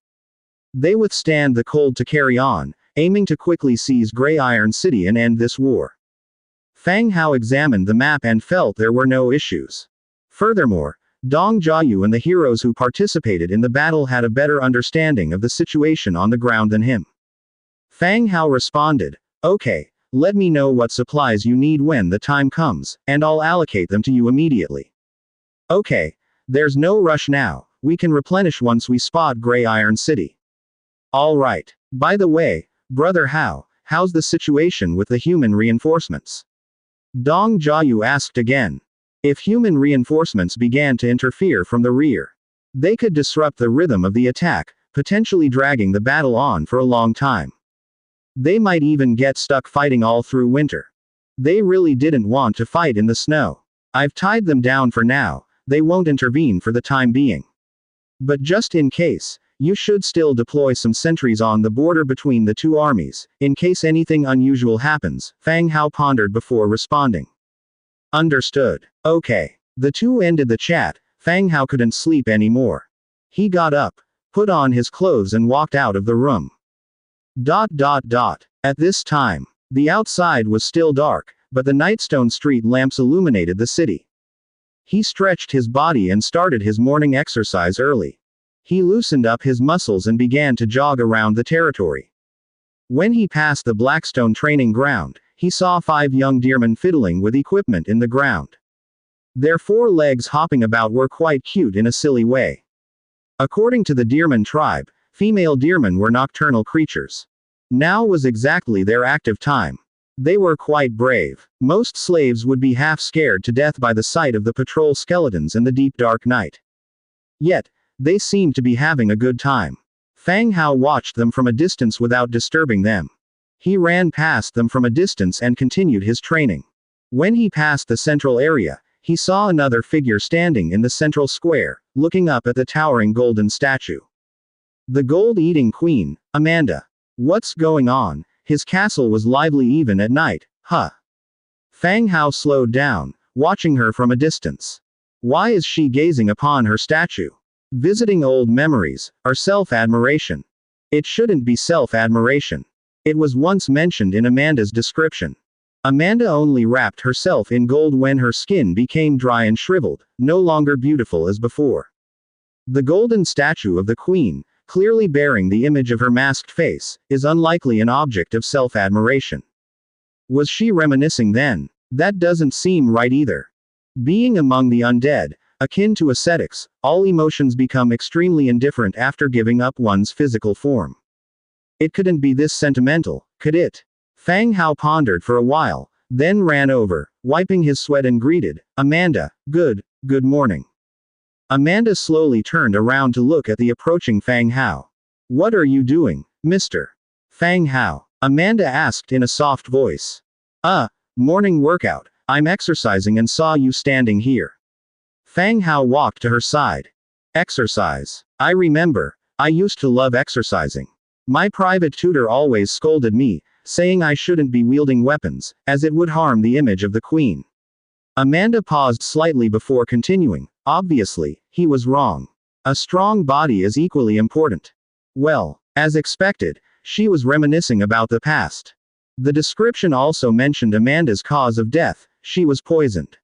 They withstand the cold to carry on, aiming to quickly seize Grey Iron City and end this war. Fang Hao examined the map and felt there were no issues. Furthermore, Dong Jiayu and the heroes who participated in the battle had a better understanding of the situation on the ground than him. Fang Hao responded, "Okay, let me know what supplies you need when the time comes, and I'll allocate them to you immediately." "Okay, there's no rush now, we can replenish once we spot Grey Iron City." "All right. By the way, Brother Hao, how's the situation with the human reinforcements?" Dong Jiayu asked again. If human reinforcements began to interfere from the rear, they could disrupt the rhythm of the attack, potentially dragging the battle on for a long time. They might even get stuck fighting all through winter. They really didn't want to fight in the snow. I've tied them down for now, they won't intervene for the time being. But just in case, you should still deploy some sentries on the border between the two armies, in case anything unusual happens, Fang Hao pondered before responding. Understood. Okay. The two ended the chat. Fang Hao couldn't sleep anymore. He got up, put on his clothes and walked out of the room. At this time, the outside was still dark, but the Nightstone street lamps illuminated the city. He stretched his body and started his morning exercise early. He loosened up his muscles and began to jog around the territory. When he passed the Blackstone training ground, he saw 5 young deermen fiddling with equipment in the ground. Their 4 legs hopping about were quite cute in a silly way. According to the deerman tribe, female deermen were nocturnal creatures. Now was exactly their active time. They were quite brave. Most slaves would be half scared to death by the sight of the patrol skeletons in the deep dark night. Yet, they seemed to be having a good time. Fang Hao watched them from a distance without disturbing them. He ran past them from a distance and continued his training. When he passed the central area, he saw another figure standing in the central square, looking up at the towering golden statue. The gold-eating queen, Amanda. What's going on? His castle was lively even at night, huh? Fang Hao slowed down, watching her from a distance. Why is she gazing upon her statue? Visiting old memories, or self-admiration? It shouldn't be self-admiration. It was once mentioned in Amanda's description. Amanda only wrapped herself in gold when her skin became dry and shriveled, no longer beautiful as before. The golden statue of the queen, clearly bearing the image of her masked face, is unlikely an object of self-admiration. Was she reminiscing then? That doesn't seem right either. Being among the undead, akin to ascetics, all emotions become extremely indifferent after giving up one's physical form. It couldn't be this sentimental, could it? Fang Hao pondered for a while, then ran over, wiping his sweat and greeted, "Amanda, good morning." Amanda slowly turned around to look at the approaching Fang Hao. "What are you doing, Mr. Fang Hao?" Amanda asked in a soft voice. Morning workout. I'm exercising and saw you standing here." Fang Hao walked to her side. "Exercise. I remember. I used to love exercising. My private tutor always scolded me, saying I shouldn't be wielding weapons, as it would harm the image of the queen." Amanda paused slightly before continuing. Obviously, he was wrong. A strong body is equally important. Well, as expected, she was reminiscing about the past. The description also mentioned Amanda's cause of death. She was poisoned.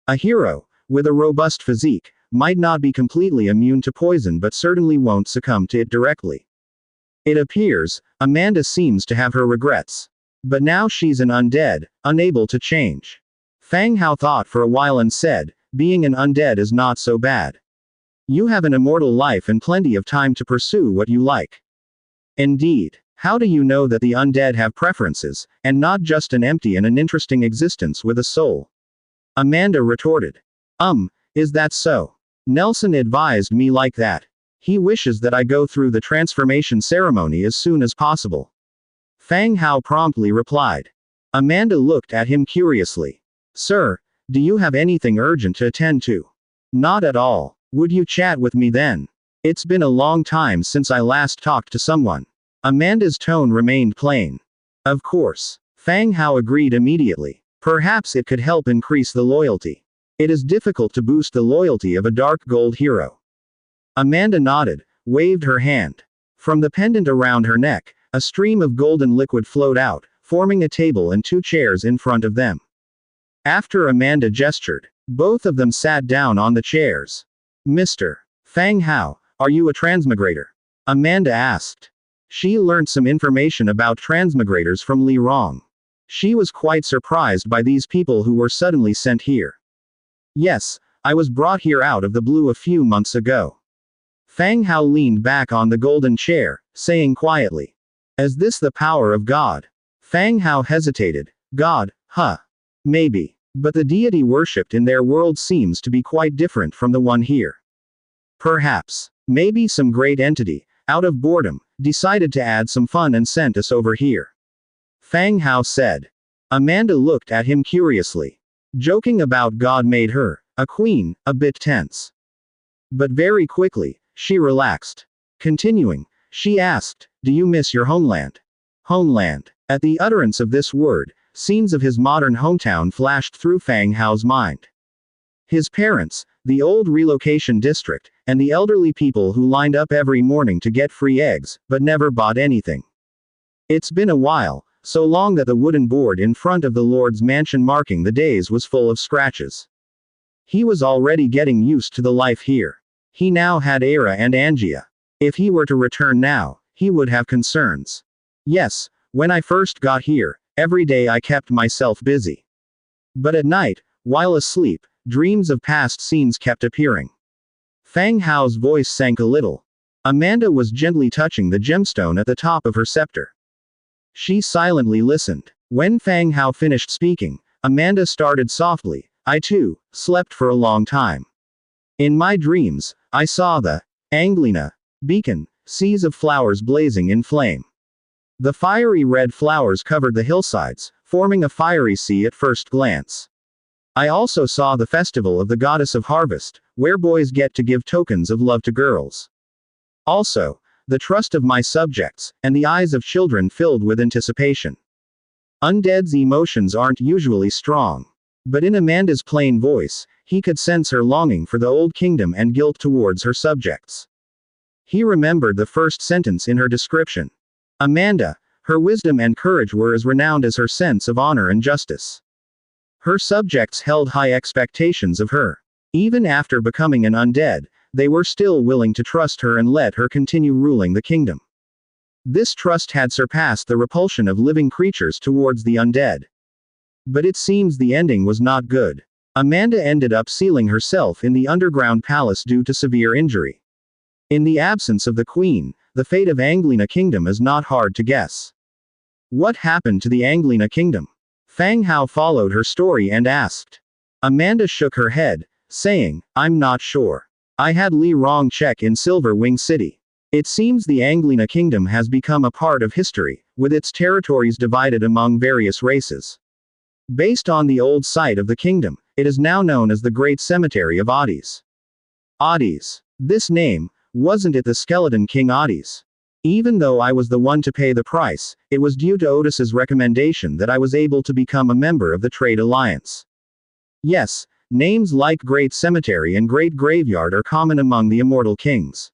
A hero, with a robust physique, might not be completely immune to poison but certainly won't succumb to it directly. It appears, Amanda seems to have her regrets. But now she's an undead, unable to change. Fang Hao thought for a while and said, "Being an undead is not so bad. You have an immortal life and plenty of time to pursue what you like." "Indeed. How do you know that the undead have preferences, and not just an empty and an interesting existence with a soul?" Amanda retorted. Is that so? Nelson advised me like that. He wishes that I go through the transformation ceremony as soon as possible." Fang Hao promptly replied. Amanda looked at him curiously. Sir, do you have anything urgent to attend to? Not at all. Would you chat with me then? It's been a long time since I last talked to someone. Amanda's tone remained plain. Of course. Fang Hao agreed immediately. Perhaps it could help increase the loyalty. It is difficult to boost the loyalty of a dark gold hero. Amanda nodded, waved her hand. From the pendant around her neck, a stream of golden liquid flowed out, forming a table and 2 chairs in front of them. After Amanda gestured, both of them sat down on the chairs. Mr. Fang Hao, are you a transmigrator? Amanda asked. She learned some information about transmigrators from Li Rong. She was quite surprised by these people who were suddenly sent here. Yes, I was brought here out of the blue a few months ago. Fang Hao leaned back on the golden chair, saying quietly. Is this the power of God? Fang Hao hesitated. God, huh? Maybe. But the deity worshipped in their world seems to be quite different from the one here. Perhaps. Maybe some great entity, out of boredom, decided to add some fun and sent us over here. Fang Hao said. Amanda looked at him curiously. Joking about God made her, a queen, a bit tense. But very quickly, she relaxed. Continuing, she asked, do you miss your homeland? Homeland. At the utterance of this word, scenes of his modern hometown flashed through Fang Hao's mind. His parents, the old relocation district, and the elderly people who lined up every morning to get free eggs, but never bought anything. It's been a while, so long that the wooden board in front of the Lord's mansion marking the days was full of scratches. He was already getting used to the life here. He now had Era and Angia. If he were to return now, he would have concerns. Yes, when I first got here, every day I kept myself busy. But at night, while asleep, dreams of past scenes kept appearing. Fang Hao's voice sank a little. Amanda was gently touching the gemstone at the top of her scepter. She silently listened. When Fang Hao finished speaking, Amanda started softly. I too, slept for a long time. In my dreams, I saw the Anglina beacon, seas of flowers blazing in flame. The fiery red flowers covered the hillsides, forming a fiery sea at first glance. I also saw the festival of the goddess of harvest, where boys get to give tokens of love to girls. Also, the trust of my subjects, and the eyes of children filled with anticipation. Undead's emotions aren't usually strong. But in Amanda's plain voice, he could sense her longing for the old kingdom and guilt towards her subjects. He remembered the first sentence in her description. Amanda, her wisdom and courage were as renowned as her sense of honor and justice. Her subjects held high expectations of her. Even after becoming an undead, they were still willing to trust her and let her continue ruling the kingdom. This trust had surpassed the repulsion of living creatures towards the undead. But it seems the ending was not good. Amanda ended up sealing herself in the underground palace due to severe injury. In the absence of the queen, the fate of Anglina Kingdom is not hard to guess. What happened to the Anglina Kingdom? Fang Hao followed her story and asked. Amanda shook her head, saying, I'm not sure. I had Li Rong check in Silver Wing City. It seems the Anglina Kingdom has become a part of history, with its territories divided among various races. Based on the old site of the kingdom, it is now known as the Great Cemetery of Oddies. Oddies. This name, wasn't it the Skeleton King Oddies? Even though I was the one to pay the price, it was due to Otis's recommendation that I was able to become a member of the Trade Alliance. Yes, names like Great Cemetery and Great Graveyard are common among the immortal kings.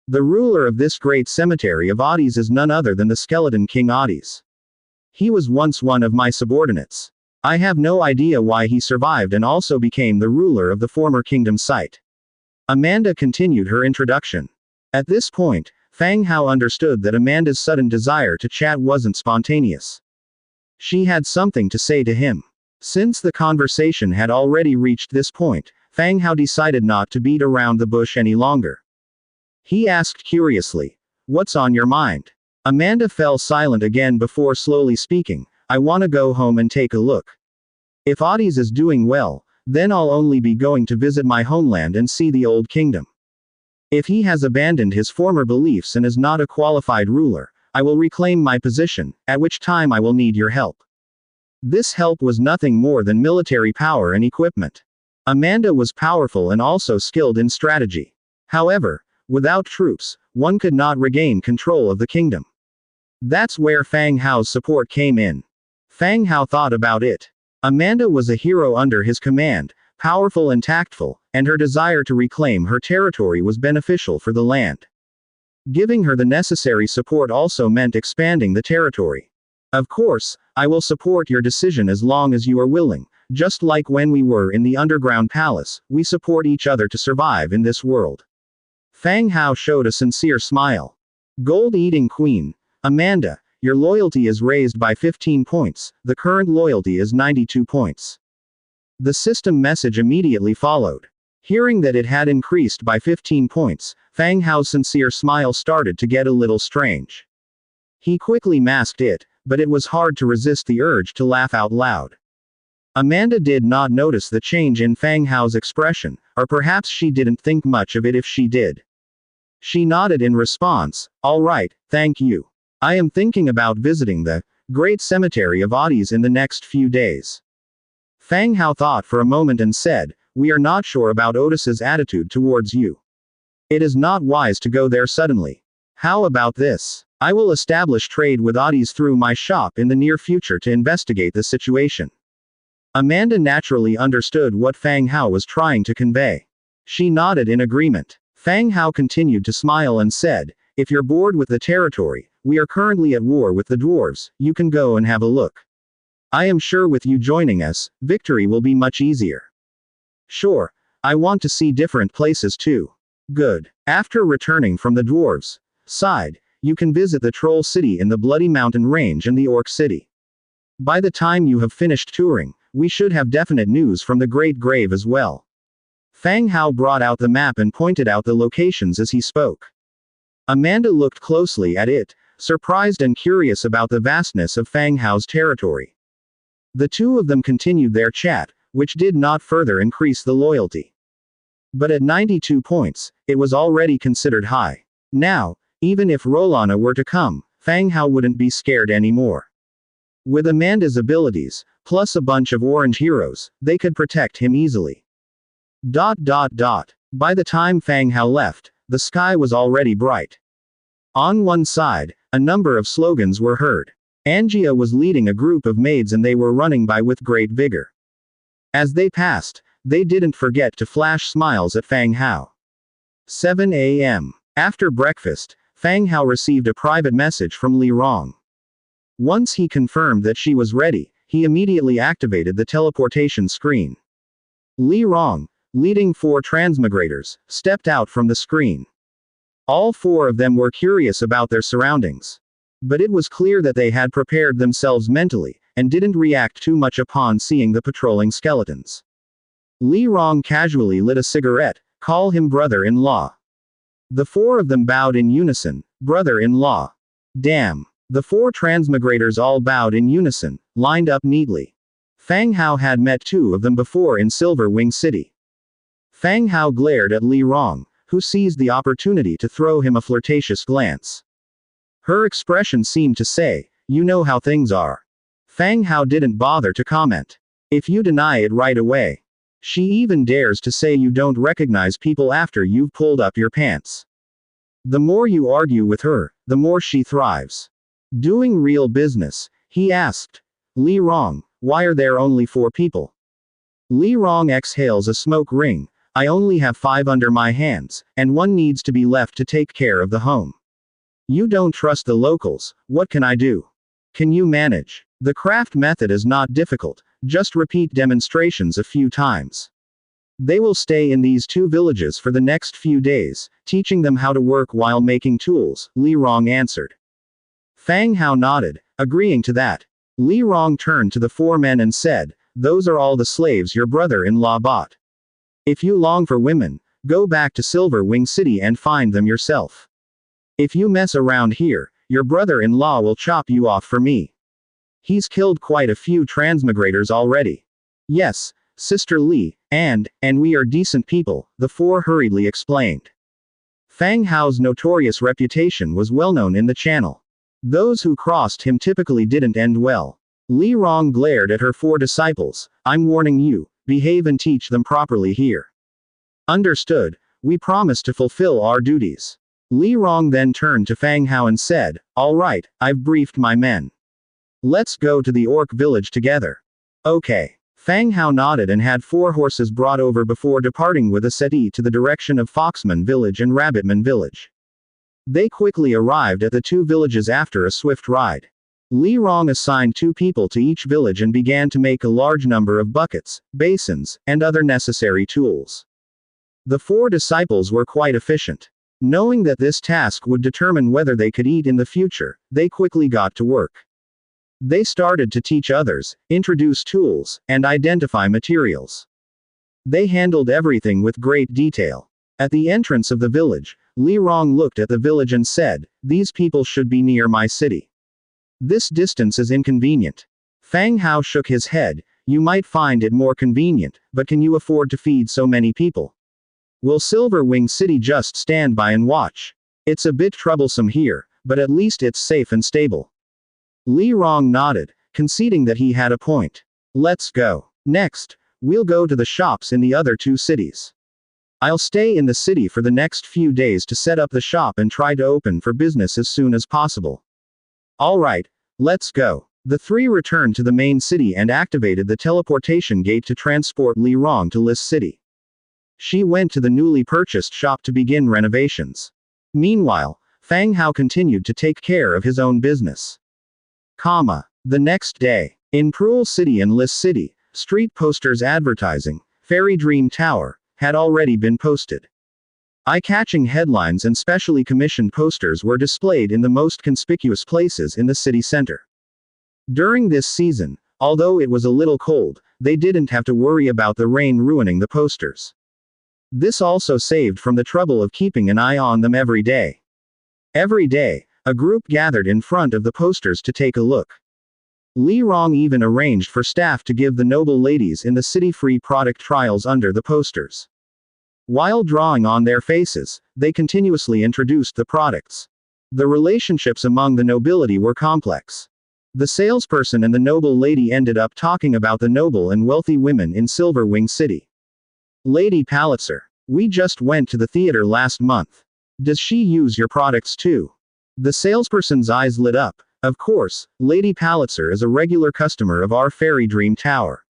The ruler of this Great Cemetery of Oddies is none other than the Skeleton King Oddies. He was once one of my subordinates. I have no idea why he survived and also became the ruler of the former kingdom site. Amanda continued her introduction. At this point, Fang Hao understood that Amanda's sudden desire to chat wasn't spontaneous. She had something to say to him. Since the conversation had already reached this point, Fang Hao decided not to beat around the bush any longer. He asked curiously, what's on your mind? Amanda fell silent again before slowly speaking, I want to go home and take a look. If Oddies is doing well, then I'll only be going to visit my homeland and see the old kingdom. If he has abandoned his former beliefs and is not a qualified ruler, I will reclaim my position, at which time I will need your help. This help was nothing more than military power and equipment. Amanda was powerful and also skilled in strategy. However, without troops, one could not regain control of the kingdom. That's where Fang Hao's support came in. Fang Hao thought about it. Amanda was a hero under his command, powerful and tactful, and her desire to reclaim her territory was beneficial for the land. Giving her the necessary support also meant expanding the territory. Of course, I will support your decision as long as you are willing, just like when we were in the underground palace, we support each other to survive in this world. Fang Hao showed a sincere smile. Gold-eating queen. Amanda, your loyalty is raised by 15 points, the current loyalty is 92 points. The system message immediately followed. Hearing that it had increased by 15 points, Fang Hao's sincere smile started to get a little strange. He quickly masked it, but it was hard to resist the urge to laugh out loud. Amanda did not notice the change in Fang Hao's expression, or perhaps she didn't think much of it if she did. She nodded in response, "All right, thank you. I am thinking about visiting the Great Cemetery of Oddies in the next few days." Fang Hao thought for a moment and said, "We are not sure about Otis's attitude towards you. It is not wise to go there suddenly. How about this? I will establish trade with Oddies through my shop in the near future to investigate the situation." Amanda naturally understood what Fang Hao was trying to convey. She nodded in agreement. Fang Hao continued to smile and said, "If you're bored with the territory, we are currently at war with the dwarves, you can go and have a look. I am sure with you joining us, victory will be much easier." "Sure. I want to see different places too." "Good." After returning from the dwarves' side, you can visit the Troll City in the Bloody Mountain Range and the Orc City. By the time you have finished touring, we should have definite news from the Great Grave as well. Fang Hao brought out the map and pointed out the locations as he spoke. Amanda looked closely at it, surprised and curious about the vastness of Fang Hao's territory. The two of them continued their chat, which did not further increase the loyalty. But at 92 points, it was already considered high. Now, even if Rolana were to come, Fang Hao wouldn't be scared anymore. With Amanda's abilities, plus a bunch of orange heroes, they could protect him easily. By the time Fang Hao left, the sky was already bright. On one side, a number of slogans were heard. Angia was leading a group of maids and they were running by with great vigor. As they passed, they didn't forget to flash smiles at Fang Hao. 7 a.m. After breakfast, Fang Hao received a private message from Li Rong. Once he confirmed that she was ready, he immediately activated the teleportation screen. Li Rong, leading 4 transmigrators, stepped out from the screen. All 4 of them were curious about their surroundings. But it was clear that they had prepared themselves mentally, and didn't react too much upon seeing the patrolling skeletons. Li Rong casually lit a cigarette, "Call him brother-in-law." The 4 of them bowed in unison, "Brother-in-law." Damn. The 4 transmigrators all bowed in unison, lined up neatly. Fang Hao had met 2 of them before in Silver Wing City. Fang Hao glared at Li Rong, who seized the opportunity to throw him a flirtatious glance. Her expression seemed to say, "You know how things are." Fang Hao didn't bother to comment. "If you deny it right away. She even dares to say you don't recognize people after you've pulled up your pants. The more you argue with her, the more she thrives." Doing real business, he asked. "Li Rong, why are there only 4 people?" Li Rong exhales a smoke ring. "I only have 5 under my hands, and 1 needs to be left to take care of the home. You don't trust the locals, what can I do? Can you manage? The craft method is not difficult, just repeat demonstrations a few times. They will stay in these 2 villages for the next few days, teaching them how to work while making tools," Li Rong answered. Fang Hao nodded, agreeing to that. Li Rong turned to the 4 men and said, "Those are all the slaves your brother-in-law bought. If you long for women, go back to Silver Wing City and find them yourself. If you mess around here, your brother-in-law will chop you off for me. He's killed quite a few transmigrators already." "Yes, Sister Li, and we are decent people," the 4 hurriedly explained. Fang Hao's notorious reputation was well known in the channel. Those who crossed him typically didn't end well. Li Rong glared at her 4 disciples. I'm warning you, behave and teach them properly here. Understood, we promise to fulfill our duties. Li Rong then turned to Fang Hao and said, all right, I've briefed my men. Let's go to the orc village together. Okay. Fang Hao nodded and had 4 horses brought over before departing with a settee to the direction of Foxman village and Rabbitman village. They quickly arrived at the 2 villages after a swift ride. Li Rong assigned 2 people to each village and began to make a large number of buckets, basins, and other necessary tools. The 4 disciples were quite efficient. Knowing that this task would determine whether they could eat in the future, they quickly got to work. They started to teach others, introduce tools, and identify materials. They handled everything with great detail. At the entrance of the village, Li Rong looked at the village and said, these people should be near my city. This distance is inconvenient. Fang Hao shook his head, you might find it more convenient, but can you afford to feed so many people? Will Silver Wing City just stand by and watch? It's a bit troublesome here, but at least it's safe and stable. Li Rong nodded, conceding that he had a point. Let's go. Next, we'll go to the shops in the other 2 cities. I'll stay in the city for the next few days to set up the shop and try to open for business as soon as possible. All right, let's go. The 3 returned to the main city and activated the teleportation gate to transport Li Rong to Lis City. She went to the newly purchased shop to begin renovations. Meanwhile, Fang Hao continued to take care of his own business. The next day, in Pruel City and Lis City, street posters advertising Fairy Dream Tower had already been posted. Eye-catching headlines and specially commissioned posters were displayed in the most conspicuous places in the city center. During this season, although it was a little cold, they didn't have to worry about the rain ruining the posters. This also saved from the trouble of keeping an eye on them every day. Every day, a group gathered in front of the posters to take a look. Li Rong even arranged for staff to give the noble ladies in the city free product trials under the posters. While drawing on their faces, they continuously introduced the products. The relationships among the nobility were complex. The salesperson and the noble lady ended up talking about the noble and wealthy women in Silver Wing City. Lady Palitzer, we just went to the theater last month. Does she use your products too? The salesperson's eyes lit up. Of course, Lady Palitzer is a regular customer of our Fairy Dream Tower.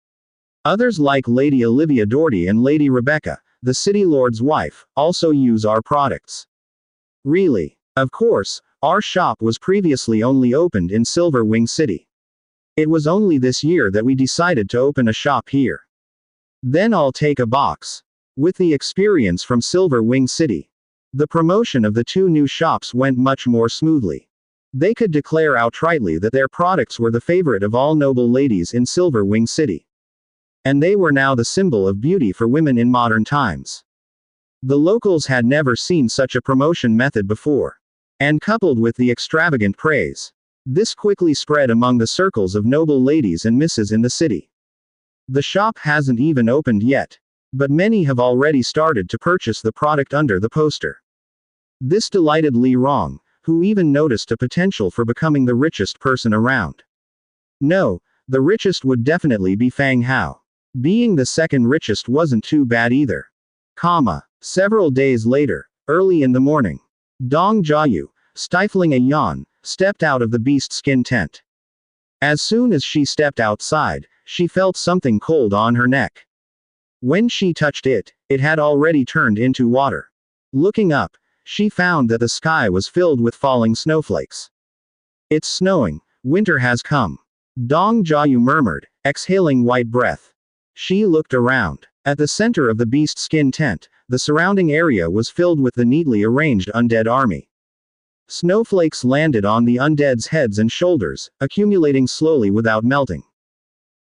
Others like Lady Olivia Doherty and Lady Rebecca, the city lord's wife, also use our products. Really? Of course, our shop was previously only opened in Silver Wing City. It was only this year that we decided to open a shop here. Then I'll take a box. With the experience from Silver Wing City, the promotion of the 2 new shops went much more smoothly. They could declare outrightly that their products were the favorite of all noble ladies in Silver Wing City. And they were now the symbol of beauty for women in modern times. The locals had never seen such a promotion method before. And coupled with the extravagant praise, this quickly spread among the circles of noble ladies and misses in the city. The shop hasn't even opened yet, but many have already started to purchase the product under the poster. This delighted Li Rong, who even noticed a potential for becoming the richest person around. No, the richest would definitely be Fang Hao. Being the second richest wasn't too bad either. Several days later, early in the morning, Dong Jiayu, stifling a yawn, stepped out of the beast skin tent. As soon as she stepped outside, she felt something cold on her neck. When she touched it, it had already turned into water. Looking up, she found that the sky was filled with falling snowflakes. It's snowing, winter has come. Dong Jiayu murmured, exhaling white breath. She looked around. At the center of the beast skin tent, the surrounding area was filled with the neatly arranged undead army. Snowflakes landed on the undead's heads and shoulders, accumulating slowly without melting.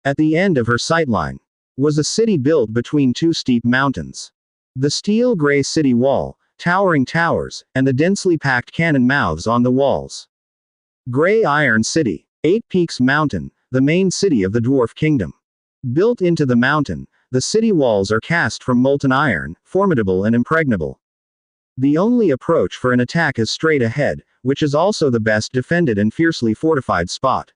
At the end of her sightline was a city built between 2 steep mountains. The steel gray city wall, towering towers, and the densely packed cannon mouths on the walls. Gray Iron City, 8 Peaks Mountain, the main city of the Dwarf Kingdom. Built into the mountain, the city walls are cast from molten iron, formidable and impregnable. The only approach for an attack is straight ahead, which is also the best defended and fiercely fortified spot.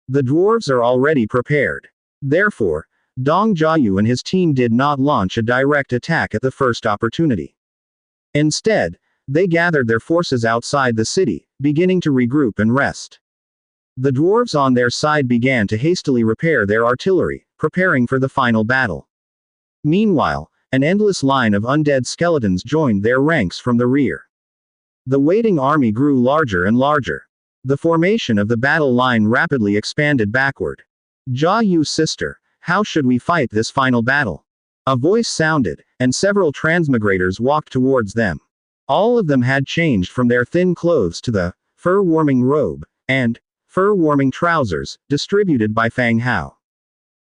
The dwarves are already prepared. Therefore, Dong Jiayu and his team did not launch a direct attack at the first opportunity. Instead, they gathered their forces outside the city, beginning to regroup and rest. The dwarves on their side began to hastily repair their artillery, preparing for the final battle. Meanwhile, an endless line of undead skeletons joined their ranks from the rear. The waiting army grew larger and larger. The formation of the battle line rapidly expanded backward. Jia Yu's sister, how should we fight this final battle? A voice sounded, and several transmigrators walked towards them. All of them had changed from their thin clothes to the fur-warming robe and fur-warming trousers, distributed by Fang Hao.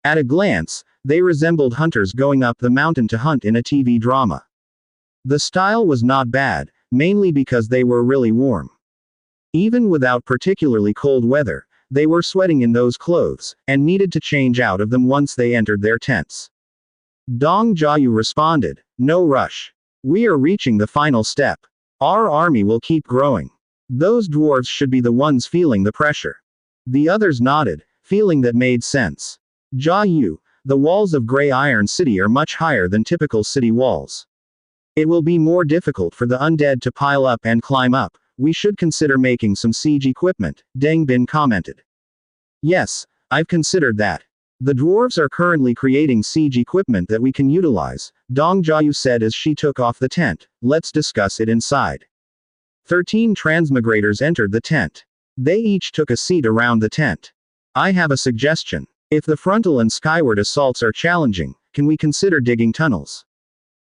At a glance, they resembled hunters going up the mountain to hunt in a TV drama. The style was not bad, mainly because they were really warm. Even without particularly cold weather, they were sweating in those clothes, and needed to change out of them once they entered their tents. Dong Jiayu responded, "No rush. We are reaching the final step. Our army will keep growing. Those dwarves should be the ones feeling the pressure." The others nodded, feeling that made sense. Jiayu, the walls of Gray Iron City are much higher than typical city walls. It will be more difficult for the undead to pile up and climb up. We should consider making some siege equipment, Deng Bin commented. Yes, I've considered that. The dwarves are currently creating siege equipment that we can utilize, Dong Jiayu said as she took off the tent. Let's discuss it inside. 13 transmigrators entered the tent. They each took a seat around the tent. I have a suggestion. If the frontal and skyward assaults are challenging, can we consider digging tunnels?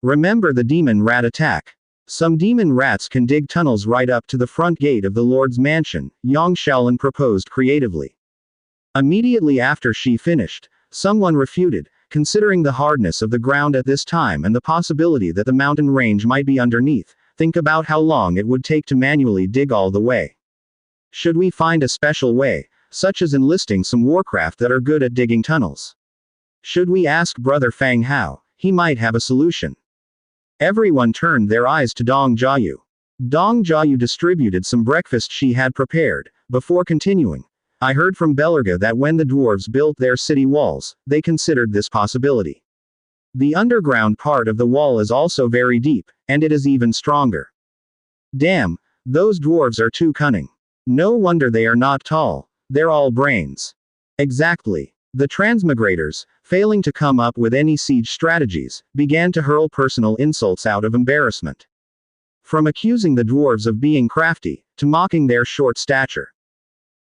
Remember the demon rat attack. Some demon rats can dig tunnels right up to the front gate of the Lord's mansion, Yang Shaolin proposed creatively. Immediately after she finished, someone refuted, considering the hardness of the ground at this time and the possibility that the mountain range might be underneath. Think about how long it would take to manually dig all the way. Should we find a special way, such as enlisting some warcraft that are good at digging tunnels? Should we ask Brother Fang Hao? He might have a solution. Everyone turned their eyes to Dong Jiayu. Dong Jiayu distributed some breakfast she had prepared, before continuing. I heard from Belarga that when the dwarves built their city walls, they considered this possibility. The underground part of the wall is also very deep, and it is even stronger. Damn, those dwarves are too cunning. No wonder they are not tall. They're all brains. Exactly. The transmigrators, failing to come up with any siege strategies, began to hurl personal insults out of embarrassment. From accusing the dwarves of being crafty, to mocking their short stature.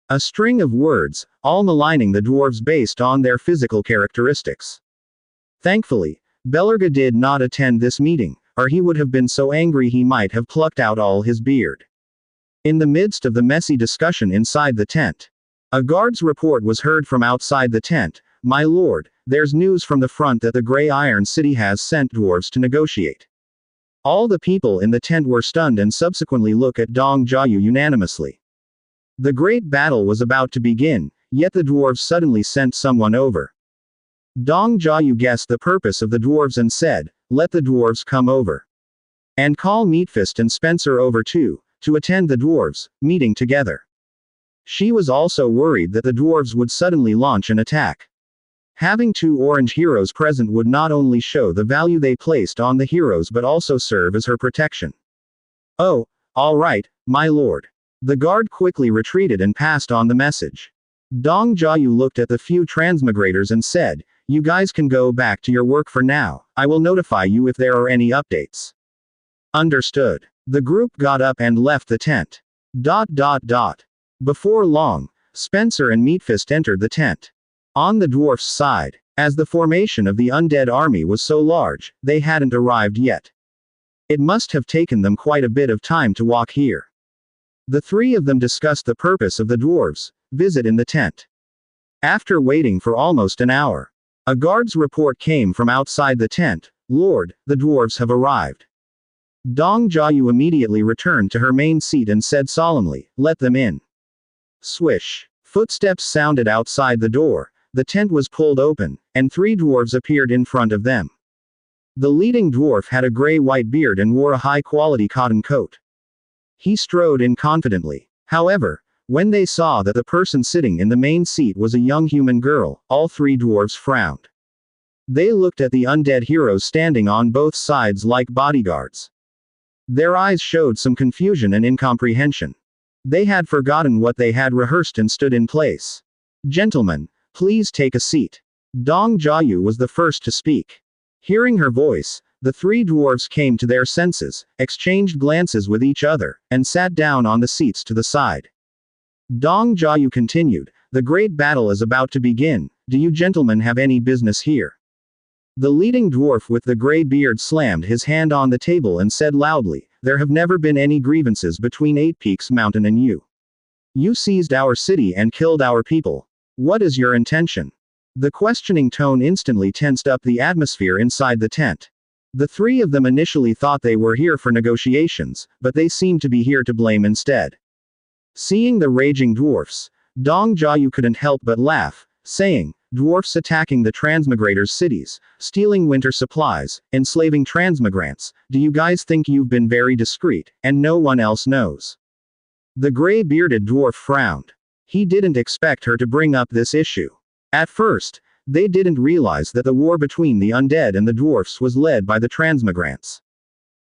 A string of words, all maligning the dwarves based on their physical characteristics. Thankfully, Belarga did not attend this meeting, or he would have been so angry he might have plucked out all his beard. In the midst of the messy discussion inside the tent, a guard's report was heard from outside the tent. My lord, there's news from the front that the Gray Iron City has sent dwarves to negotiate. All the people in the tent were stunned and subsequently look at Dong Jiayu unanimously. The great battle was about to begin, yet the dwarves suddenly sent someone over. Dong Jiayu guessed the purpose of the dwarves and said, let the dwarves come over. And call Meatfist and Spencer over too, to attend the dwarves, meeting together. She was also worried that the dwarves would suddenly launch an attack. Having 2 orange heroes present would not only show the value they placed on the heroes but also serve as her protection. Oh, all right, my lord. The guard quickly retreated and passed on the message. Dong Jiayu looked at the few transmigrators and said, you guys can go back to your work for now. I will notify you if there are any updates. Understood. The group got up and left the tent. Before long, Spencer and Meatfist entered the tent. On the dwarf's side, as the formation of the undead army was so large, they hadn't arrived yet. It must have taken them quite a bit of time to walk here. The 3 of them discussed the purpose of the dwarves' visit in the tent. After waiting for almost an hour, a guard's report came from outside the tent. Lord, the dwarves have arrived. Dong Jiayu immediately returned to her main seat and said solemnly, let them in. Swish. Footsteps sounded outside the door, the tent was pulled open, and 3 dwarves appeared in front of them. The leading dwarf had a gray-white beard and wore a high-quality cotton coat. He strode in confidently. However, when they saw that the person sitting in the main seat was a young human girl, all three dwarves frowned. They looked at the undead heroes standing on both sides like bodyguards. Their eyes showed some confusion and incomprehension. They had forgotten what they had rehearsed and stood in place. Gentlemen, please take a seat. Dong Jiayu was the first to speak. Hearing her voice, the three dwarves came to their senses, exchanged glances with each other, and sat down on the seats to the side. Dong Jiayu continued, "The great battle is about to begin. Do you gentlemen have any business here?" The leading dwarf with the gray beard slammed his hand on the table and said loudly, "There have never been any grievances between Eight Peaks Mountain and you. You seized our city and killed our people. What is your intention?" The questioning tone instantly tensed up the atmosphere inside the tent. The three of them initially thought they were here for negotiations, but they seemed to be here to blame instead. Seeing the raging dwarfs, Dong Jiayu couldn't help but laugh, saying, "Dwarfs attacking the transmigrators' cities, stealing winter supplies, enslaving transmigrants. Do you guys think you've been very discreet, and no one else knows?" The gray-bearded dwarf frowned. He didn't expect her to bring up this issue. At first, they didn't realize that the war between the undead and the dwarfs was led by the transmigrants.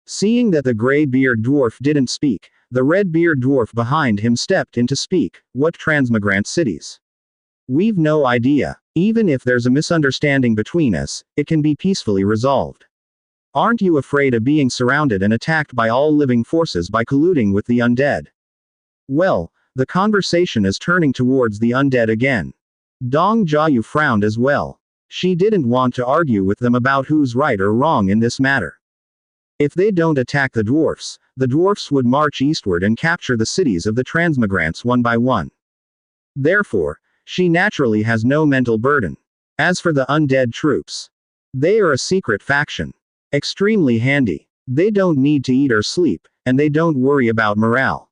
Seeing that the gray-beard dwarf didn't speak, the red-beard dwarf behind him stepped in to speak. "What transmigrant cities? We've no idea. Even if there's a misunderstanding between us, it can be peacefully resolved. Aren't you afraid of being surrounded and attacked by all living forces by colluding with the undead?" Well, the conversation is turning towards the undead again. Dong Jiayu frowned as well. She didn't want to argue with them about who's right or wrong in this matter. If they don't attack the dwarfs would march eastward and capture the cities of the transmigrants one by one. Therefore, she naturally has no mental burden. As for the undead troops, they are a secret faction. Extremely handy. They don't need to eat or sleep, and they don't worry about morale.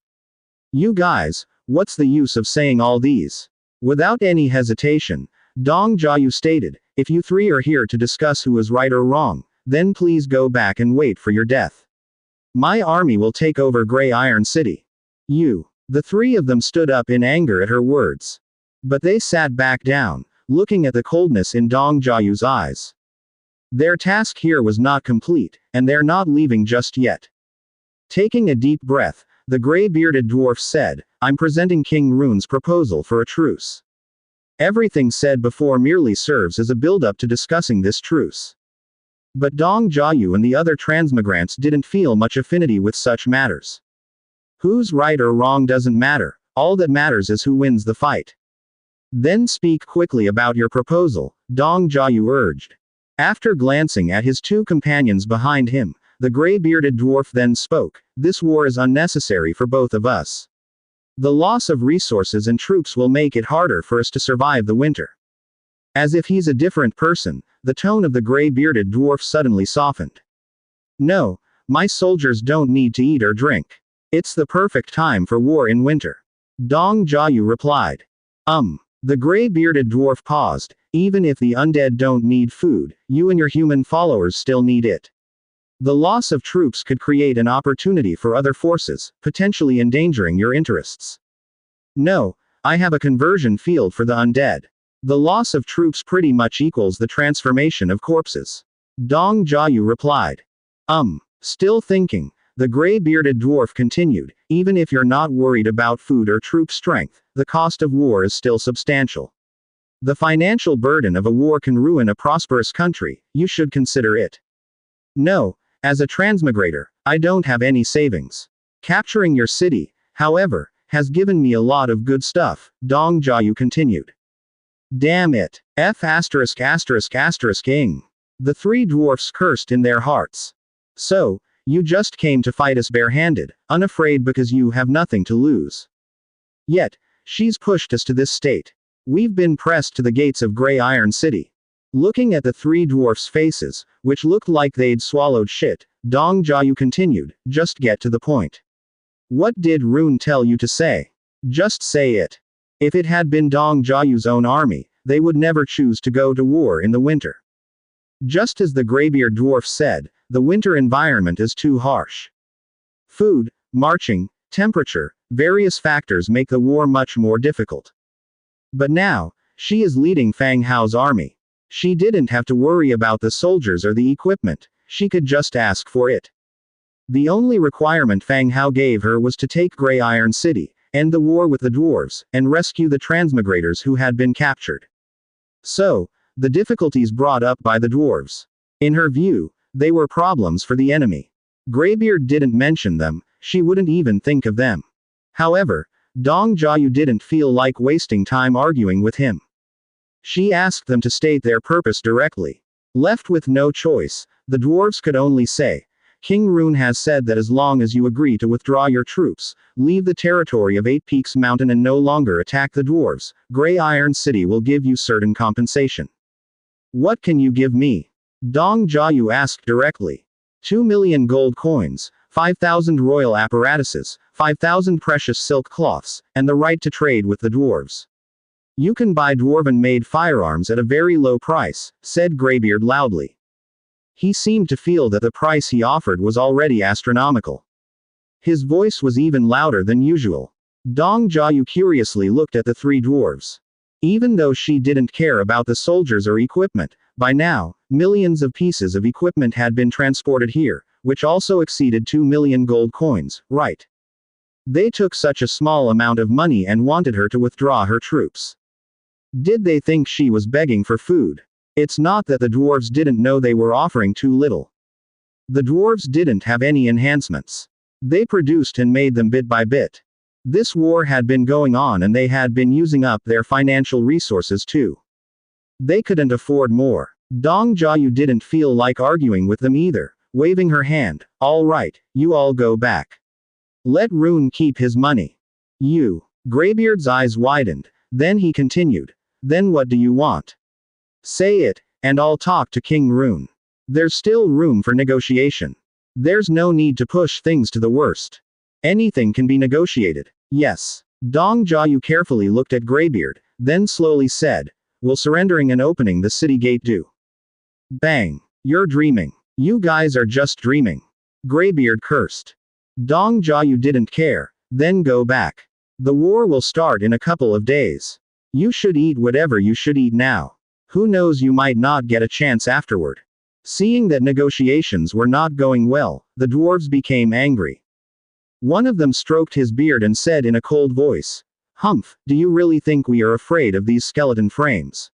You guys, what's the use of saying all these? Without any hesitation, Dong Jiayu stated, "If you three are here to discuss who is right or wrong, then please go back and wait for your death. My army will take over Gray Iron City." The three of them stood up in anger at her words. But they sat back down, looking at the coldness in Dong Jiayu's eyes. Their task here was not complete, and they're not leaving just yet. Taking a deep breath, the gray-bearded dwarf said, "I'm presenting King Rune's proposal for a truce." Everything said before merely serves as a build-up to discussing this truce. But Dong Jiayu and the other transmigrants didn't feel much affinity with such matters. Who's right or wrong doesn't matter, all that matters is who wins the fight. Then speak quickly about your proposal, Dong Jiayu urged. After glancing at his two companions behind him, the gray-bearded dwarf then spoke, "This war is unnecessary for both of us. The loss of resources and troops will make it harder for us to survive the winter." As if he's a different person, the tone of the gray-bearded dwarf suddenly softened. "No, my soldiers don't need to eat or drink. It's the perfect time for war in winter," Dong Jiayu replied. The gray-bearded dwarf paused. "Even if the undead don't need food, you and your human followers still need it. The loss of troops could create an opportunity for other forces, potentially endangering your interests. No, I have a conversion field for the undead. The loss of troops pretty much equals the transformation of corpses," Dong Jiayu replied. Still thinking, the gray-bearded dwarf continued, "Even if you're not worried about food or troop strength, the cost of war is still substantial. The financial burden of a war can ruin a prosperous country, you should consider it. No, as a transmigrator, I don't have any savings. Capturing your city, however, has given me a lot of good stuff," Dong Jiayu continued. "Damn it. Ing. The three dwarfs cursed in their hearts. "So, you just came to fight us barehanded, unafraid because you have nothing to lose. Yet, she's pushed us to this state. We've been pressed to the gates of Gray Iron City." Looking at the three dwarfs' faces, which looked like they'd swallowed shit, Dong Jiayu continued, "Just get to the point. What did Rune tell you to say? Just say it." If it had been Dong Jiayu's own army, they would never choose to go to war in the winter. Just as the graybeard dwarf said, the winter environment is too harsh. Food, marching, temperature, various factors make the war much more difficult. But now, she is leading Fang Hao's army. She didn't have to worry about the soldiers or the equipment, she could just ask for it. The only requirement Fang Hao gave her was to take Grey Iron City, end the war with the dwarves, and rescue the transmigrators who had been captured. So, the difficulties brought up by the dwarves. In her view, they were problems for the enemy. Greybeard didn't mention them, she wouldn't even think of them. However, Dong Jiayu didn't feel like wasting time arguing with him. She asked them to state their purpose directly. Left with no choice, the dwarves could only say, King Rune has said that as long as you agree to withdraw your troops, leave the territory of Eight Peaks Mountain and no longer attack the dwarves, Grey Iron City will give you certain compensation. What can you give me? Dong Jiayu asked directly. 2 million gold coins, 5,000 royal apparatuses, 5,000 precious silk cloths, and the right to trade with the dwarves. You can buy dwarven-made firearms at a very low price, said Greybeard loudly. He seemed to feel that the price he offered was already astronomical. His voice was even louder than usual. Dong Jiayu curiously looked at the three dwarves. Even though she didn't care about the soldiers or equipment, by now, millions of pieces of equipment had been transported here, which also exceeded 2 million gold coins, right? They took such a small amount of money and wanted her to withdraw her troops. Did they think she was begging for food? It's not that the dwarves didn't know they were offering too little. The dwarves didn't have any enhancements. They produced and made them bit by bit. This war had been going on and they had been using up their financial resources too. They couldn't afford more. Dong Jiayu didn't feel like arguing with them either, waving her hand, all right, you all go back. Let Rune keep his money. You. Greybeard's eyes widened, then he continued, then what do you want? Say it, and I'll talk to King Rune. There's still room for negotiation. There's no need to push things to the worst. Anything can be negotiated. Yes. Dong Jiayu carefully looked at Greybeard, then slowly said, will surrendering and opening the city gate do? Bang. You're dreaming. You guys are just dreaming. Greybeard cursed. Dong Jiayu didn't care, then go back. The war will start in a couple of days. You should eat whatever you should eat now. Who knows, you might not get a chance afterward. Seeing that negotiations were not going well, the dwarves became angry. One of them stroked his beard and said in a cold voice, Humph, do you really think we are afraid of these skeleton frames?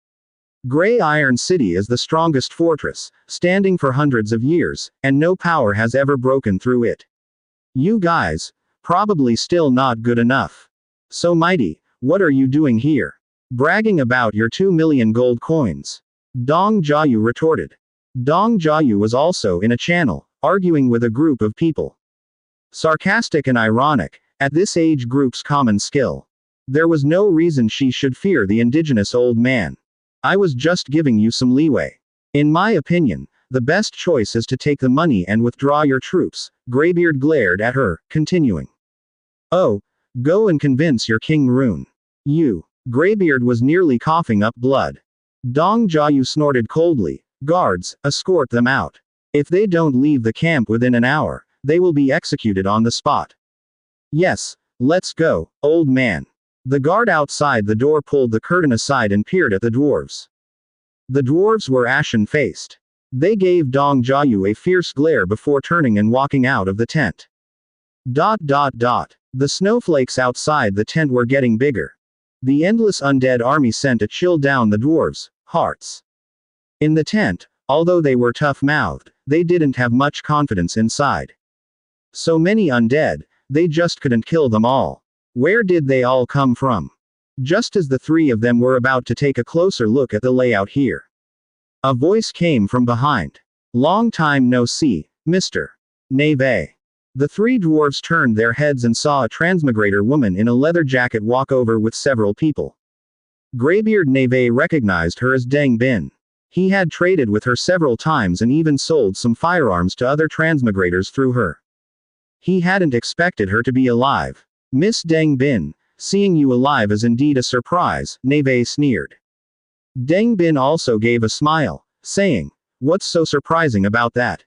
Grey Iron City is the strongest fortress, standing for hundreds of years, and no power has ever broken through it. You guys, probably still not good enough. So mighty, what are you doing here? Bragging about your 2 million gold coins. Dong Jiayu retorted. Dong Jiayu was also in a channel, arguing with a group of people. Sarcastic and ironic, at this age group's common skill. There was no reason she should fear the indigenous old man. I was just giving you some leeway. In my opinion, the best choice is to take the money and withdraw your troops. Greybeard glared at her, continuing. Oh, go and convince your King Rune. You. Greybeard was nearly coughing up blood. Dong Jiayu snorted coldly, guards, escort them out. If they don't leave the camp within an hour, they will be executed on the spot. Yes, let's go, old man. The guard outside the door pulled the curtain aside and peered at the dwarves. The dwarves were ashen-faced. They gave Dong Jiayu a fierce glare before turning and walking out of the tent. ... The snowflakes outside the tent were getting bigger. The endless undead army sent a chill down the dwarves' hearts. In the tent, although they were tough-mouthed, they didn't have much confidence inside. So many undead, they just couldn't kill them all. Where did they all come from? Just as the three of them were about to take a closer look at the layout here, a voice came from behind. Long time no see, Mr. Neve. The three dwarves turned their heads and saw a transmigrator woman in a leather jacket walk over with several people. Greybeard Neve recognized her as Deng Bin. He had traded with her several times and even sold some firearms to other transmigrators through her. He hadn't expected her to be alive. Miss Deng Bin, seeing you alive is indeed a surprise, Neve sneered. Deng Bin also gave a smile, saying, what's so surprising about that?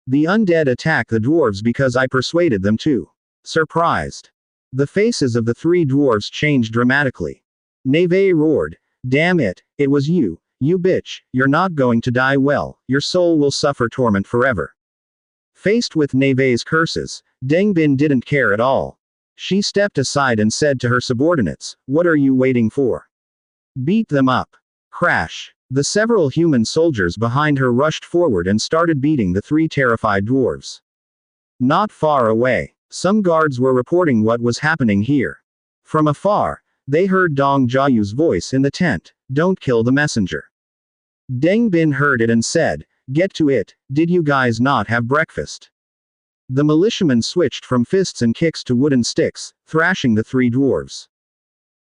The undead attack the dwarves because I persuaded them to. surprised. The faces of the three dwarfs changed dramatically. Neve roared, "Damn it, it was you, you bitch, you're not going to die well, your soul will suffer torment forever." Faced with Neve's curses, Dengbin didn't care at all. She stepped aside and said to her subordinates, "What are you waiting for? Beat them up." Crash. The several human soldiers behind her rushed forward and started beating the three terrified dwarves. Not far away, some guards were reporting what was happening here. From afar, they heard Dong Jiayu's voice in the tent, "Don't kill the messenger." Deng Bin heard it and said, "Get to it, did you guys not have breakfast?" The militiamen switched from fists and kicks to wooden sticks, thrashing the three dwarves.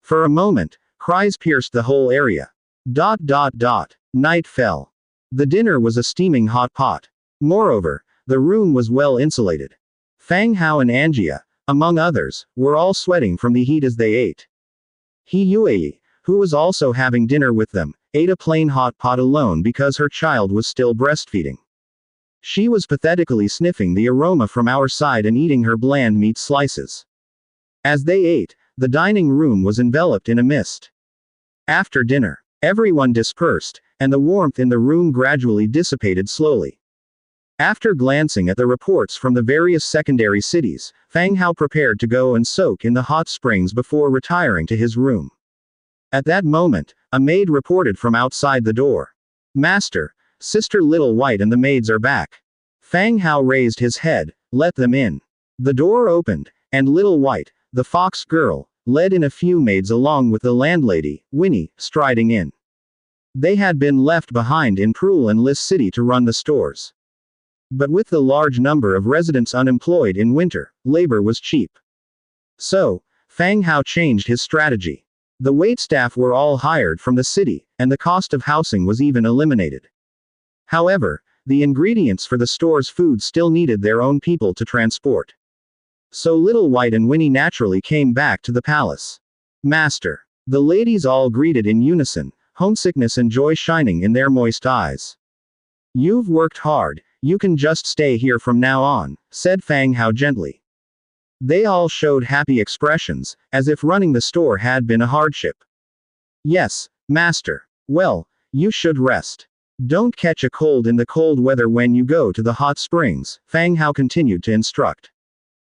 For a moment, cries pierced the whole area. Night fell. The dinner was a steaming hot pot. Moreover, the room was well insulated. Fang Hao and Angia, among others, were all sweating from the heat as they ate. He Yue, who was also having dinner with them, ate a plain hot pot alone because her child was still breastfeeding. She was pathetically sniffing the aroma from our side and eating her bland meat slices. As they ate, the dining room was enveloped in a mist. After dinner, everyone dispersed, and the warmth in the room gradually dissipated slowly. After glancing at the reports from the various secondary cities, Fang Hao prepared to go and soak in the hot springs before retiring to his room. At that moment, a maid reported from outside the door. "Master, Sister Little White and the maids are back." Fang Hao raised his head, "Let them in." The door opened, and Little White, the fox girl, led in a few maids along with the landlady, Winnie, striding in. They had been left behind in Prul and Lis City to run the stores. But with the large number of residents unemployed in winter, labor was cheap. So, Fang Hao changed his strategy. The waitstaff were all hired from the city, and the cost of housing was even eliminated. However, the ingredients for the store's food still needed their own people to transport. So Little White and Winnie naturally came back to the palace. "Master." The ladies all greeted in unison, homesickness and joy shining in their moist eyes. "You've worked hard, you can just stay here from now on," said Fang Hao gently. They all showed happy expressions, as if running the store had been a hardship. "Yes, master. Well, you should rest. Don't catch a cold in the cold weather when you go to the hot springs," Fang Hao continued to instruct.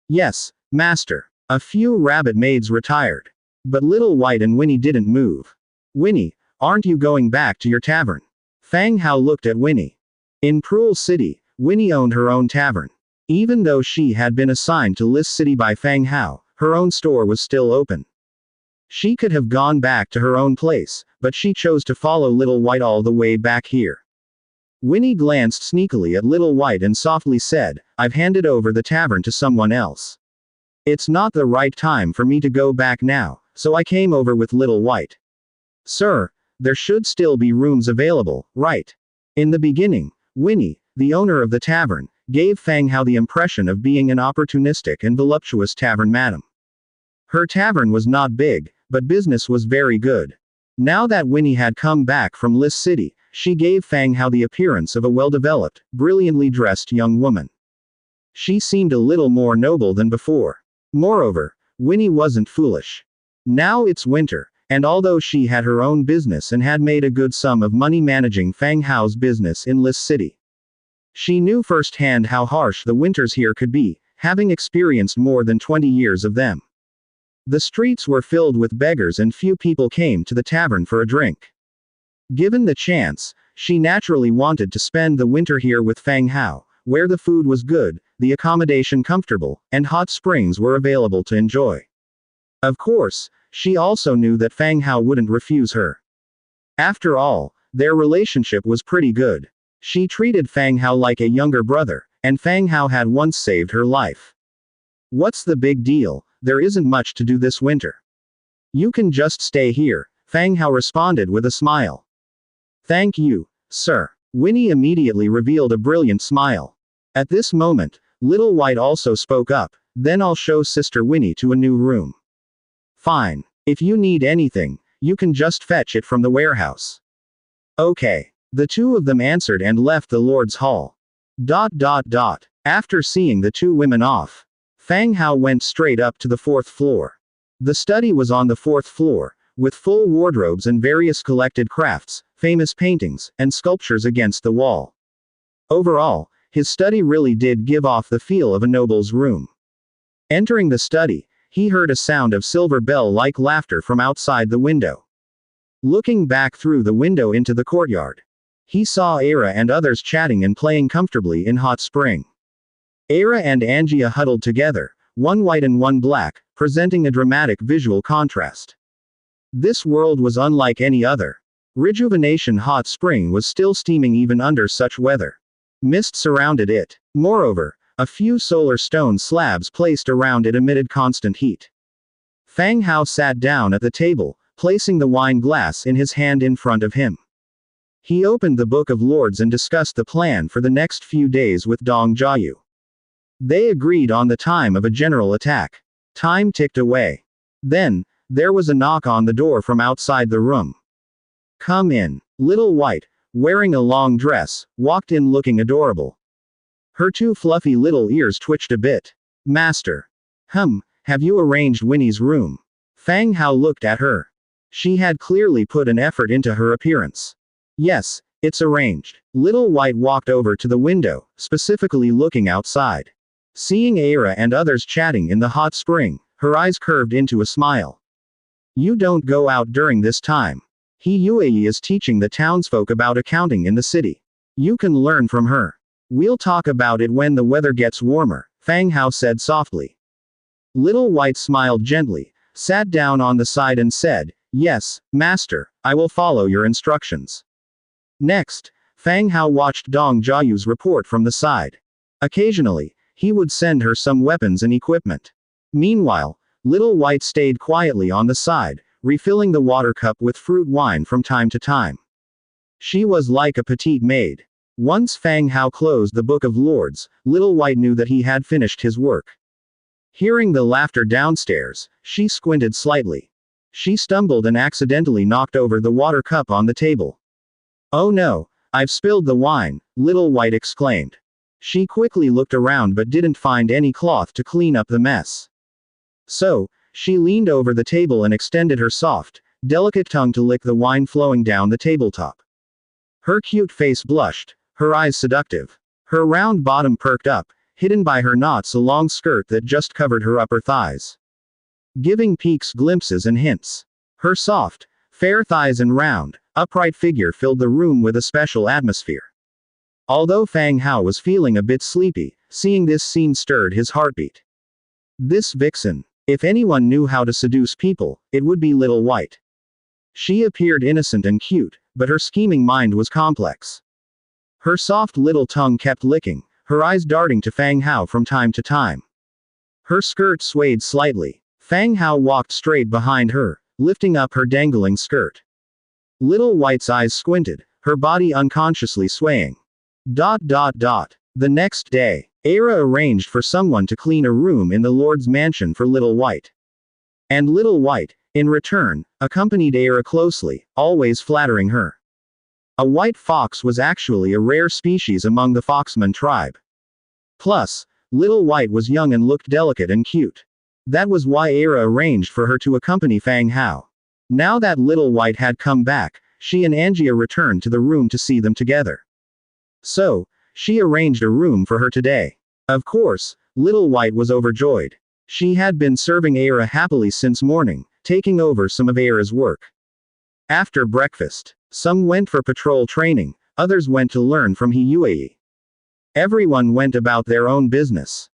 "Yes, master." A few rabbit maids retired. But Little White and Winnie didn't move. "Winnie, aren't you going back to your tavern?" Fang Hao looked at Winnie. In Prul City, Winnie owned her own tavern. Even though she had been assigned to Lis City by Fang Hao, her own store was still open. She could have gone back to her own place, but she chose to follow Little White all the way back here. Winnie glanced sneakily at Little White and softly said, "I've handed over the tavern to someone else. It's not the right time for me to go back now, so I came over with Little White." "Sir, there should still be rooms available, right?" In the beginning, Winnie, the owner of the tavern, gave Fang Hao the impression of being an opportunistic and voluptuous tavern madam. Her tavern was not big, but business was very good. Now that Winnie had come back from Lis City, she gave Fang Hao the appearance of a well-developed, brilliantly dressed young woman. She seemed a little more noble than before. Moreover, Winnie wasn't foolish. Now it's winter, and although she had her own business and had made a good sum of money managing Fang Hao's business in Lis City, she knew firsthand how harsh the winters here could be, having experienced more than 20 years of them. The streets were filled with beggars and few people came to the tavern for a drink. Given the chance, she naturally wanted to spend the winter here with Fang Hao, where the food was good, the accommodation comfortable, and hot springs were available to enjoy. Of course, she also knew that Fang Hao wouldn't refuse her. After all, their relationship was pretty good. She treated Fang Hao like a younger brother, and Fang Hao had once saved her life. "What's the big deal? There isn't much to do this winter. You can just stay here," Fang Hao responded with a smile. "Thank you, sir." Winnie immediately revealed a brilliant smile. At this moment, Little White also spoke up, "Then I'll show Sister Winnie to a new room." "Fine. If you need anything, you can just fetch it from the warehouse." "Okay." The two of them answered and left the Lord's Hall. After seeing the two women off, Fang Hao went straight up to the fourth floor. The study was on the fourth floor, with full wardrobes and various collected crafts, famous paintings, and sculptures against the wall. Overall, his study really did give off the feel of a noble's room. Entering the study, he heard a sound of silver bell-like laughter from outside the window. Looking back through the window into the courtyard, he saw Aira and others chatting and playing comfortably in hot spring. Aira and Angia huddled together, one white and one black, presenting a dramatic visual contrast. This world was unlike any other. Rejuvenation hot spring was still steaming even under such weather. Mist surrounded it. Moreover, a few solar stone slabs placed around it emitted constant heat. Fang Hao sat down at the table, placing the wine glass in his hand in front of him. He opened the Book of Lords and discussed the plan for the next few days with Dong Jiayu. They agreed on the time of a general attack. Time ticked away. Then, there was a knock on the door from outside the room. "Come in." Little White, wearing a long dress, walked in looking adorable. Her two fluffy little ears twitched a bit. "Master." Have you arranged Winnie's room?" Fang Hao looked at her. She had clearly put an effort into her appearance. "Yes, it's arranged." Little White walked over to the window, specifically looking outside. Seeing Aira and others chatting in the hot spring, her eyes curved into a smile. "You don't go out during this time. Yue is teaching the townsfolk about accounting in the city. You can learn from her. We'll talk about it when the weather gets warmer," Fang Hao said softly. Little White smiled gently, sat down on the side and said, "Yes, master, I will follow your instructions." Next, Fang Hao watched Dong Jiayu's report from the side. Occasionally, he would send her some weapons and equipment. Meanwhile, Little White stayed quietly on the side, refilling the water cup with fruit wine from time to time. She was like a petite maid. Once Fang Hao closed the Book of Lords, Little White knew that he had finished his work. Hearing the laughter downstairs, she squinted slightly. She stumbled and accidentally knocked over the water cup on the table. "Oh no, I've spilled the wine," Little White exclaimed. She quickly looked around but didn't find any cloth to clean up the mess. So, she leaned over the table and extended her soft, delicate tongue to lick the wine flowing down the tabletop. Her cute face blushed, her eyes seductive. Her round bottom perked up, hidden by her knots a long skirt that just covered her upper thighs, giving peeks, glimpses and hints. Her soft, fair thighs and round, upright figure filled the room with a special atmosphere. Although Fang Hao was feeling a bit sleepy, seeing this scene stirred his heartbeat. This vixen. If anyone knew how to seduce people, it would be Little White. She appeared innocent and cute, but her scheming mind was complex. Her soft little tongue kept licking, her eyes darting to Fang Hao from time to time. Her skirt swayed slightly. Fang Hao walked straight behind her, lifting up her dangling skirt. Little White's eyes squinted, her body unconsciously swaying. The next day, Aira arranged for someone to clean a room in the Lord's mansion for Little White. And Little White, in return, accompanied Aira closely, always flattering her. A white fox was actually a rare species among the Foxman tribe. Plus, Little White was young and looked delicate and cute. That was why Aira arranged for her to accompany Fang Hao. Now that Little White had come back, she and Angia returned to the room to see them together. So, she arranged a room for her today. Of course, Little White was overjoyed. She had been serving Aira happily since morning, taking over some of Aira's work. After breakfast, some went for patrol training, others went to learn from Yue. Everyone went about their own business.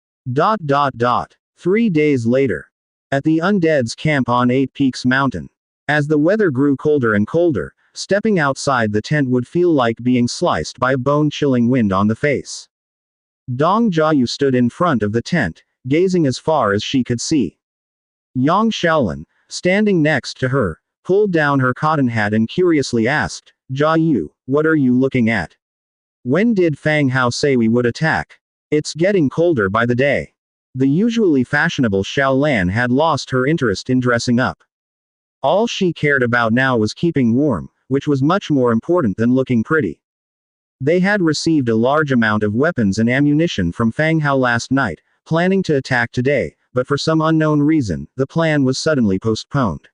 3 days later. At the Undead's camp on Eight Peaks Mountain. As the weather grew colder and colder, stepping outside the tent would feel like being sliced by a bone-chilling wind on the face. Dong Jiayu stood in front of the tent, gazing as far as she could see. Yang Shaolin, standing next to her, pulled down her cotton hat and curiously asked, "Jiayu, what are you looking at? When did Fang Hao say we would attack? It's getting colder by the day." The usually fashionable Xiaolan had lost her interest in dressing up. All she cared about now was keeping warm, which was much more important than looking pretty. They had received a large amount of weapons and ammunition from Fang Hao last night, planning to attack today, but for some unknown reason, the plan was suddenly postponed.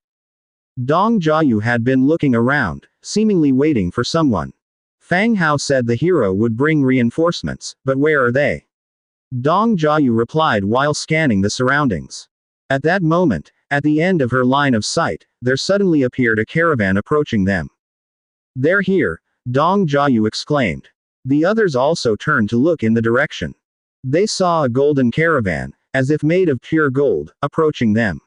Dong Jiayu had been looking around, seemingly waiting for someone. Fang Hao said the hero would bring reinforcements, but where are they? Dong Jiayu replied while scanning the surroundings. At that moment, at the end of her line of sight, there suddenly appeared a caravan approaching them. "They're here," Dong Jiayu exclaimed. The others also turned to look in the direction. They saw a golden caravan, as if made of pure gold, approaching them.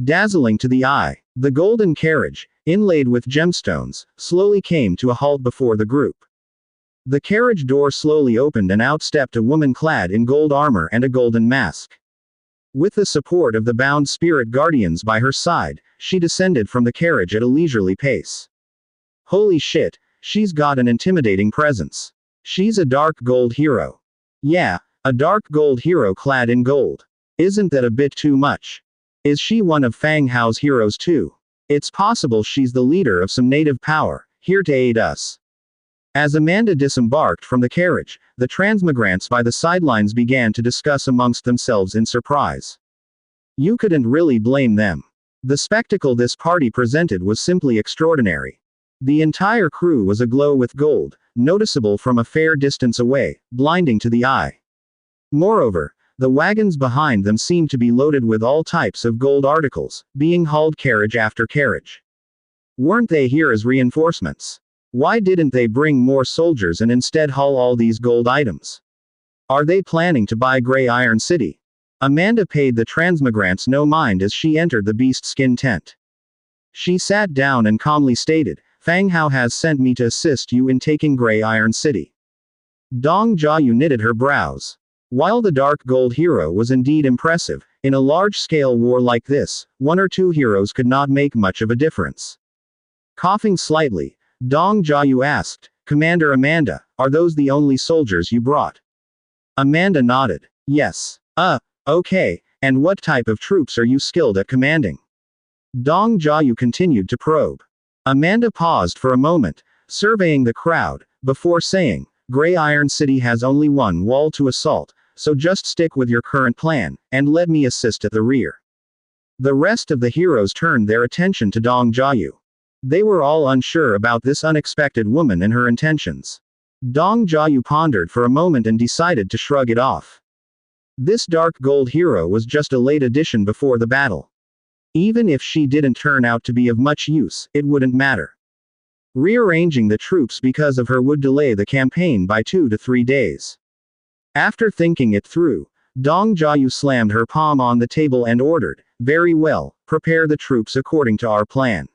Dazzling to the eye, the golden carriage, inlaid with gemstones, slowly came to a halt before the group. The carriage door slowly opened and out stepped a woman clad in gold armor and a golden mask. With the support of the bound spirit guardians by her side, she descended from the carriage at a leisurely pace. Holy shit, she's got an intimidating presence. She's a dark gold hero. Yeah, a dark gold hero clad in gold. Isn't that a bit too much? Is she one of Fang Hao's heroes too? It's possible she's the leader of some native power, here to aid us. As Amanda disembarked from the carriage, the transmigrants by the sidelines began to discuss amongst themselves in surprise. You couldn't really blame them. The spectacle this party presented was simply extraordinary. The entire crew was aglow with gold, noticeable from a fair distance away, blinding to the eye. Moreover, the wagons behind them seemed to be loaded with all types of gold articles, being hauled carriage after carriage. Weren't they here as reinforcements? Why didn't they bring more soldiers and instead haul all these gold items? Are they planning to buy Grey Iron City? Amanda paid the transmigrants no mind as she entered the beast skin tent. She sat down and calmly stated, Fang Hao has sent me to assist you in taking Grey Iron City. Dong Jiayu knitted her brows. While the dark gold hero was indeed impressive, in a large-scale war like this, one or two heroes could not make much of a difference. Coughing slightly, Dong Jiayu asked, Commander Amanda, are those the only soldiers you brought? Amanda nodded. Yes. Okay, and what type of troops are you skilled at commanding? Dong Jiayu continued to probe. Amanda paused for a moment, surveying the crowd, before saying, Grey Iron City has only one wall to assault, so just stick with your current plan, and let me assist at the rear. The rest of the heroes turned their attention to Dong Jiayu. They were all unsure about this unexpected woman and her intentions. Dong Jiayu pondered for a moment and decided to shrug it off. This dark gold hero was just a late addition before the battle. Even if she didn't turn out to be of much use, it wouldn't matter. Rearranging the troops because of her would delay the campaign by 2 to 3 days. After thinking it through, Dong Jiayu slammed her palm on the table and ordered, very well, prepare the troops according to our plan.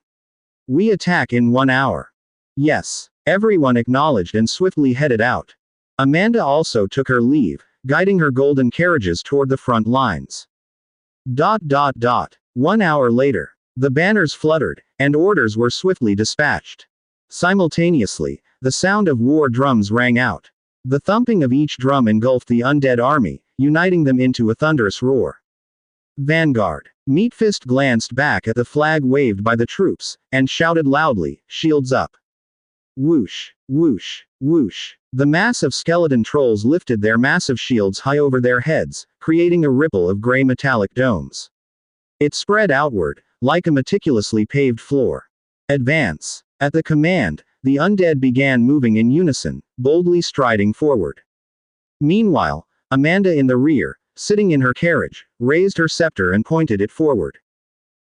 We attack in 1 hour. Yes. Everyone acknowledged and swiftly headed out. Amanda also took her leave, guiding her golden carriages toward the front lines. 1 hour later, the banners fluttered, and orders were swiftly dispatched. Simultaneously, the sound of war drums rang out. The thumping of each drum engulfed the undead army, uniting them into a thunderous roar. Vanguard. Meatfist glanced back at the flag waved by the troops, and shouted loudly, shields up. Whoosh, whoosh, whoosh. The mass of skeleton trolls lifted their massive shields high over their heads, creating a ripple of gray metallic domes. It spread outward, like a meticulously paved floor. Advance. At the command, the undead began moving in unison, boldly striding forward. Meanwhile, Amanda in the rear, sitting in her carriage, raised her scepter and pointed it forward.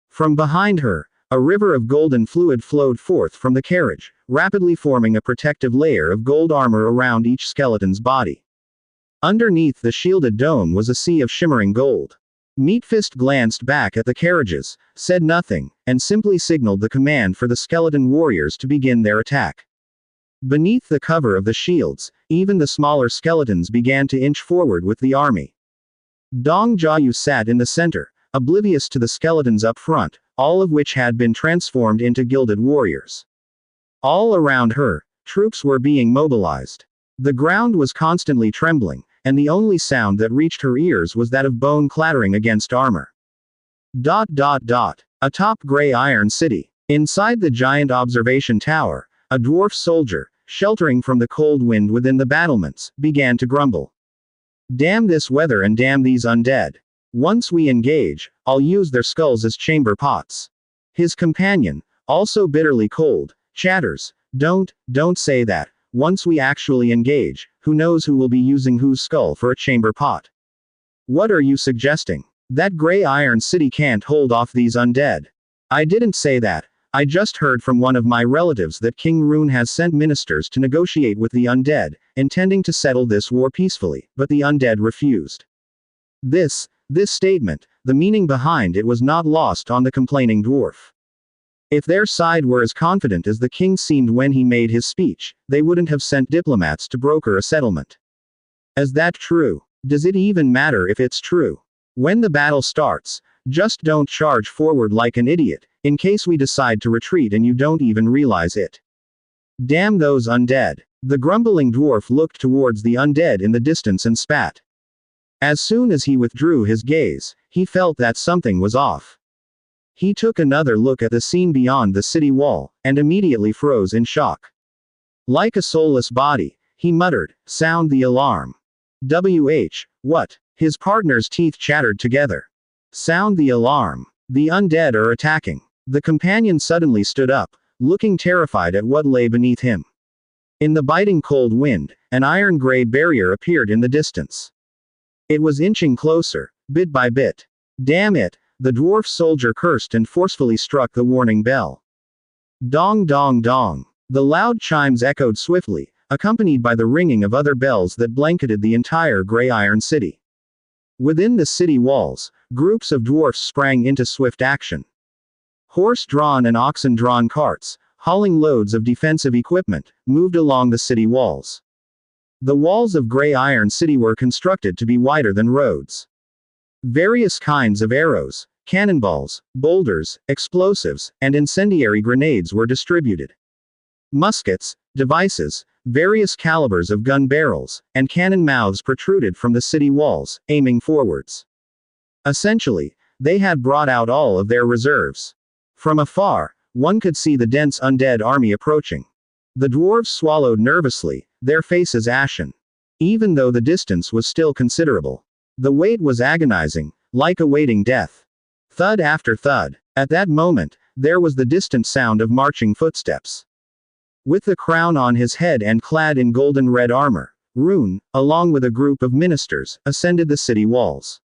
From behind her, a river of golden fluid flowed forth from the carriage, rapidly forming a protective layer of gold armor around each skeleton's body. Underneath the shielded dome was a sea of shimmering gold. Meatfist glanced back at the carriages, said nothing, and simply signaled the command for the skeleton warriors to begin their attack. Beneath the cover of the shields, even the smaller skeletons began to inch forward with the army. Dong Jiayu sat in the center, oblivious to the skeletons up front, all of which had been transformed into gilded warriors. All around her, troops were being mobilized. The ground was constantly trembling, and the only sound that reached her ears was that of bone clattering against armor. Atop Grey Iron City. Inside the giant observation tower, a dwarf soldier, sheltering from the cold wind within the battlements, began to grumble. Damn this weather and damn these undead. Once we engage, I'll use their skulls as chamber pots. His companion, also bitterly cold, chatters, don't say that. Once we actually engage, who knows who will be using whose skull for a chamber pot? What are you suggesting? That gray iron city can't hold off these undead. I didn't say that. I just heard from one of my relatives that King Rune has sent ministers to negotiate with the undead, intending to settle this war peacefully, but the undead refused. This statement, the meaning behind it was not lost on the complaining dwarf. If their side were as confident as the king seemed when he made his speech, they wouldn't have sent diplomats to broker a settlement. Is that true? Does it even matter if it's true? When the battle starts, just don't charge forward like an idiot, in case we decide to retreat and you don't even realize it. Damn those undead. The grumbling dwarf looked towards the undead in the distance and spat. As soon as he withdrew his gaze, he felt that something was off. He took another look at the scene beyond the city wall, and immediately froze in shock. Like a soulless body, he muttered, "Sound the alarm." What? His partner's teeth chattered together. Sound the alarm. The undead are attacking. The companion suddenly stood up, looking terrified at what lay beneath him. In the biting cold wind, an iron-gray barrier appeared in the distance. It was inching closer, bit by bit. Damn it! The dwarf soldier cursed and forcefully struck the warning bell. Dong dong dong. The loud chimes echoed swiftly, accompanied by the ringing of other bells that blanketed the entire gray iron city. Within the city walls, groups of dwarfs sprang into swift action. Horse-drawn and oxen-drawn carts, hauling loads of defensive equipment, moved along the city walls. The walls of Gray Iron City were constructed to be wider than roads. Various kinds of arrows, cannonballs, boulders, explosives, and incendiary grenades were distributed. Muskets, devices, various calibers of gun barrels, and cannon mouths protruded from the city walls, aiming forwards. Essentially, they had brought out all of their reserves. From afar, one could see the dense undead army approaching. The dwarves swallowed nervously, their faces ashen. Even though the distance was still considerable. The wait was agonizing, like awaiting death. Thud after thud. At that moment, there was the distant sound of marching footsteps. With the crown on his head and clad in golden red armor, Rune, along with a group of ministers, ascended the city walls.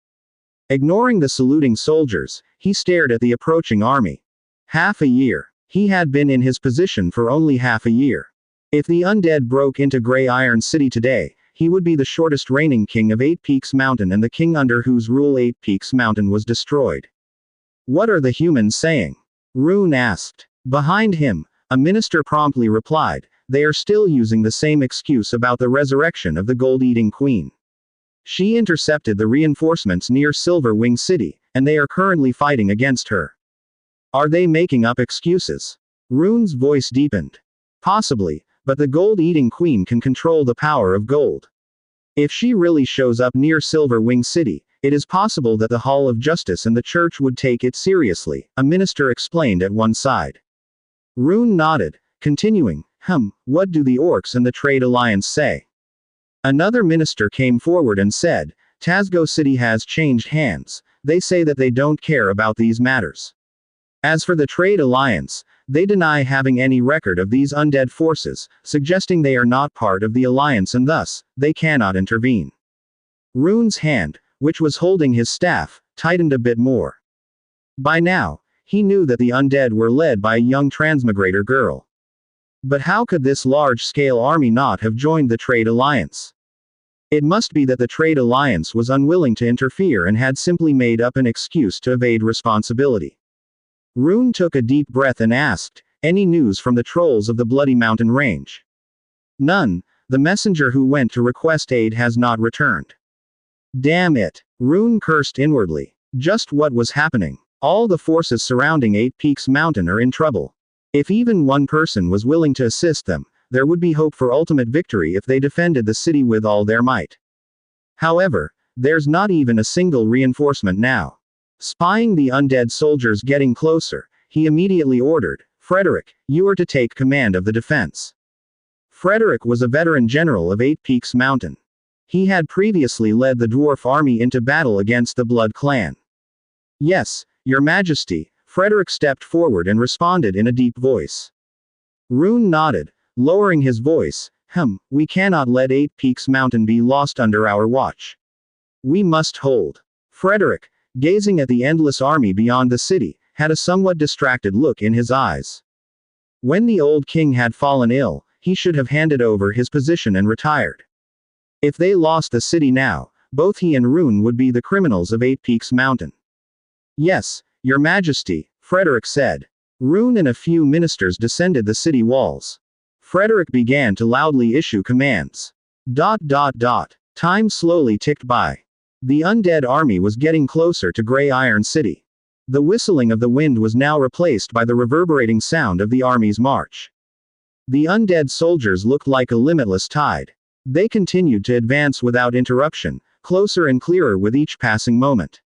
Ignoring the saluting soldiers, he stared at the approaching army. Half a year. He had been in his position for only half a year. If the undead broke into Gray Iron City today, he would be the shortest reigning king of Eight Peaks Mountain and the king under whose rule Eight Peaks Mountain was destroyed. What are the humans saying? Rune asked. Behind him, a minister promptly replied, they are still using the same excuse about the resurrection of the gold-eating queen. She intercepted the reinforcements near Silver Wing City, and they are currently fighting against her. Are they making up excuses? Rune's voice deepened. Possibly, but the gold-eating queen can control the power of gold. If she really shows up near Silver Wing City, it is possible that the Hall of Justice and the church would take it seriously, a minister explained at one side. Rune nodded, continuing, what do the orcs and the Trade Alliance say? Another minister came forward and said, Tazgo City has changed hands, they say that they don't care about these matters. As for the Trade Alliance, they deny having any record of these undead forces, suggesting they are not part of the alliance and thus, they cannot intervene. Rune's hand, which was holding his staff, tightened a bit more. By now, he knew that the undead were led by a young transmigrator girl. But how could this large-scale army not have joined the Trade Alliance? It must be that the Trade Alliance was unwilling to interfere and had simply made up an excuse to evade responsibility. Rune took a deep breath and asked, any news from the trolls of the Bloody Mountain Range? None, the messenger who went to request aid has not returned. Damn it. Rune cursed inwardly. Just what was happening? All the forces surrounding Eight Peaks Mountain are in trouble. If even one person was willing to assist them, there would be hope for ultimate victory if they defended the city with all their might. However, there's not even a single reinforcement now. Spying the undead soldiers getting closer, he immediately ordered, Frederick, you are to take command of the defense. Frederick was a veteran general of Eight Peaks Mountain. He had previously led the dwarf army into battle against the Blood Clan. Yes, Your Majesty, Frederick stepped forward and responded in a deep voice. Rune nodded, lowering his voice. We cannot let Eight Peaks Mountain be lost under our watch. We must hold. Frederick, gazing at the endless army beyond the city, had a somewhat distracted look in his eyes. When the old king had fallen ill, he should have handed over his position and retired. If they lost the city now, both he and Rune would be the criminals of Eight Peaks Mountain. Yes, Your Majesty, Frederick said. Rune and a few ministers descended the city walls. Frederick began to loudly issue commands. Time slowly ticked by. The undead army was getting closer to Grey Iron City. The whistling of the wind was now replaced by the reverberating sound of the army's march. The undead soldiers looked like a limitless tide. They continued to advance without interruption, closer and clearer with each passing moment.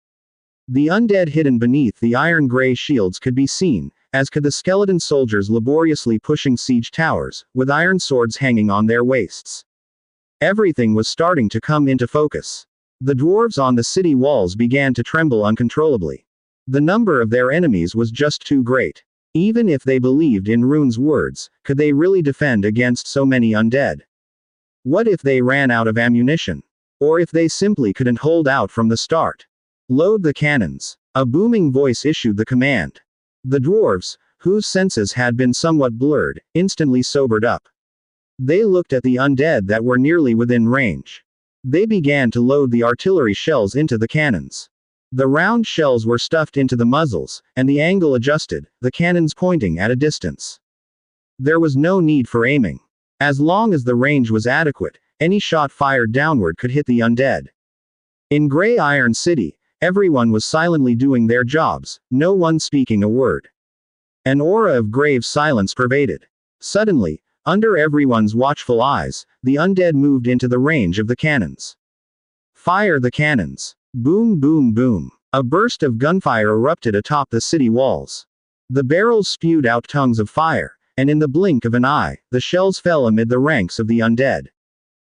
The undead hidden beneath the iron-gray shields could be seen, as could the skeleton soldiers laboriously pushing siege towers, with iron swords hanging on their waists. Everything was starting to come into focus. The dwarves on the city walls began to tremble uncontrollably. The number of their enemies was just too great. Even if they believed in Rune's words, could they really defend against so many undead? What if they ran out of ammunition? Or if they simply couldn't hold out from the start? Load the cannons. A booming voice issued the command. The dwarves, whose senses had been somewhat blurred, instantly sobered up. They looked at the undead that were nearly within range. They began to load the artillery shells into the cannons. The round shells were stuffed into the muzzles, and the angle adjusted, the cannons pointing at a distance. There was no need for aiming. As long as the range was adequate, any shot fired downward could hit the undead. In Grey Iron City, everyone was silently doing their jobs, no one speaking a word. An aura of grave silence pervaded. Suddenly, under everyone's watchful eyes, the undead moved into the range of the cannons. Fire the cannons. Boom boom boom. A burst of gunfire erupted atop the city walls. The barrels spewed out tongues of fire, and in the blink of an eye, the shells fell amid the ranks of the undead.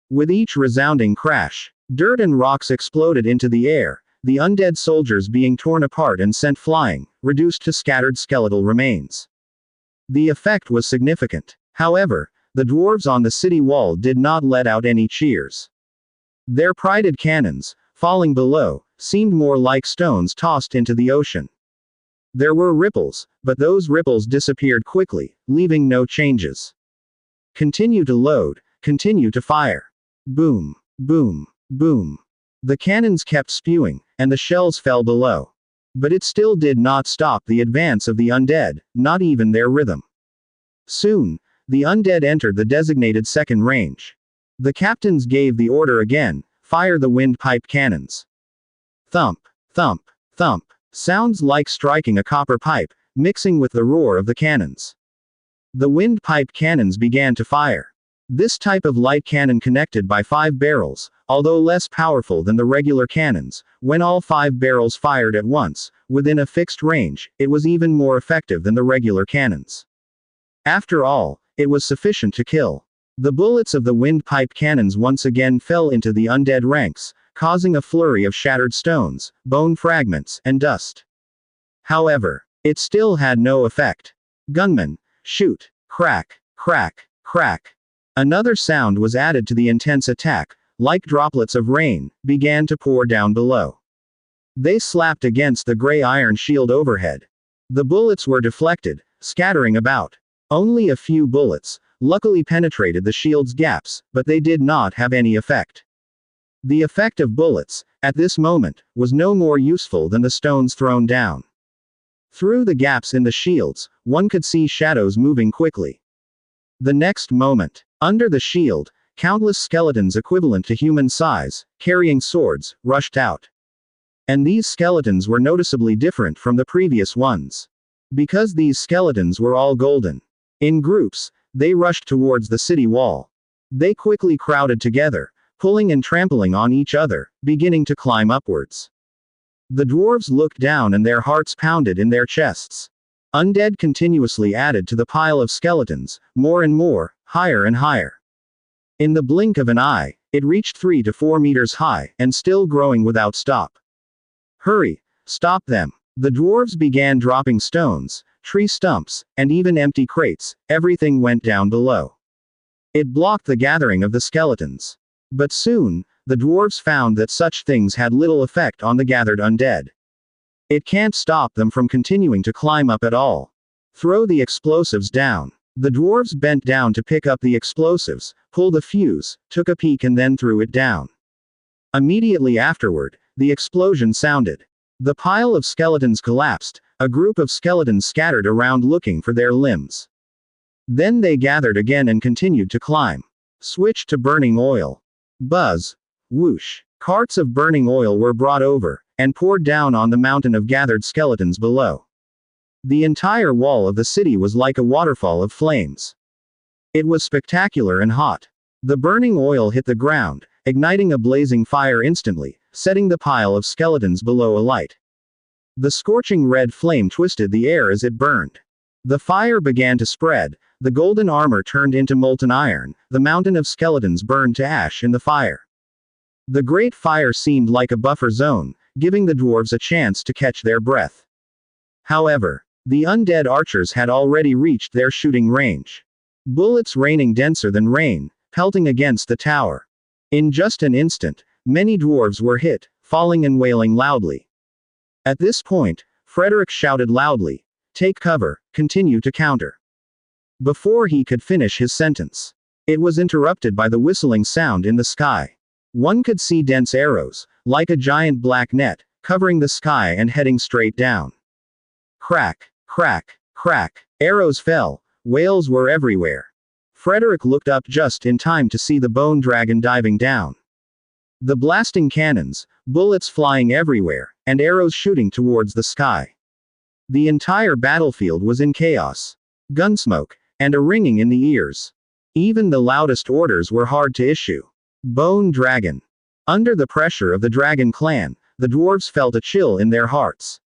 With each resounding crash, dirt and rocks exploded into the air, the undead soldiers being torn apart and sent flying, reduced to scattered skeletal remains. The effect was significant. However, the dwarves on the city wall did not let out any cheers. Their prided cannons, falling below, seemed more like stones tossed into the ocean. There were ripples, but those ripples disappeared quickly, leaving no changes. Continue to load, continue to fire. Boom, boom, boom. The cannons kept spewing, and the shells fell below. But it still did not stop the advance of the undead, not even their rhythm. Soon, the undead entered the designated second range. The captains gave the order again, fire the windpipe cannons. Thump, thump, thump. Sounds like striking a copper pipe, mixing with the roar of the cannons. The windpipe cannons began to fire. This type of light cannon connected by 5 barrels, although less powerful than the regular cannons, when all 5 barrels fired at once, within a fixed range, it was even more effective than the regular cannons. After all, it was sufficient to kill. The bullets of the windpipe cannons once again fell into the undead ranks, causing a flurry of shattered stones, bone fragments, and dust. However, it still had no effect. Gunmen, shoot, crack, crack, crack. Another sound was added to the intense attack, like droplets of rain, began to pour down below. They slapped against the gray iron shield overhead. The bullets were deflected, scattering about. Only a few bullets, luckily penetrated the shield's gaps, but they did not have any effect. The effect of bullets, at this moment, was no more useful than the stones thrown down. Through the gaps in the shields, one could see shadows moving quickly. The next moment, under the shield, countless skeletons equivalent to human size, carrying swords, rushed out. And these skeletons were noticeably different from the previous ones. Because these skeletons were all golden. In groups, they rushed towards the city wall. They quickly crowded together, pulling and trampling on each other, beginning to climb upwards. The dwarves looked down and their hearts pounded in their chests. Undead continuously added to the pile of skeletons, more and more, higher and higher. In the blink of an eye, It reached 3 to 4 meters high, and still growing without stop. Hurry! Stop them! The dwarves began dropping stones, tree stumps, and even empty crates. Everything went down below. It blocked the gathering of the skeletons. But soon, the dwarves found that such things had little effect on the gathered undead. It can't stop them from continuing to climb up at all. Throw the explosives down. The dwarves bent down to pick up the explosives, pulled the fuse, took a peek and then threw it down. Immediately afterward, the explosion sounded. The pile of skeletons collapsed, a group of skeletons scattered around looking for their limbs. Then they gathered again and continued to climb. Switch to burning oil. Buzz. Whoosh. Carts of burning oil were brought over, and poured down on the mountain of gathered skeletons below. The entire wall of the city was like a waterfall of flames. It was spectacular and hot. The burning oil hit the ground, igniting a blazing fire instantly, setting the pile of skeletons below alight. The scorching red flame twisted the air as it burned. The fire began to spread, the golden armor turned into molten iron, the mountain of skeletons burned to ash in the fire. The great fire seemed like a buffer zone, giving the dwarves a chance to catch their breath. However, the undead archers had already reached their shooting range. Bullets raining denser than rain, pelting against the tower. In just an instant, many dwarves were hit, falling and wailing loudly. At this point, Frederick shouted loudly, "Take cover, continue to counter." Before he could finish his sentence, it was interrupted by the whistling sound in the sky. One could see dense arrows, like a giant black net, covering the sky and heading straight down. Crack, crack, crack. Arrows fell, wails were everywhere. Frederick looked up just in time to see the bone dragon diving down. The blasting cannons, bullets flying everywhere, and arrows shooting towards the sky. The entire battlefield was in chaos. Gunsmoke, and a ringing in the ears. Even the loudest orders were hard to issue. Bone dragon. Under the pressure of the dragon clan, the dwarves felt a chill in their hearts.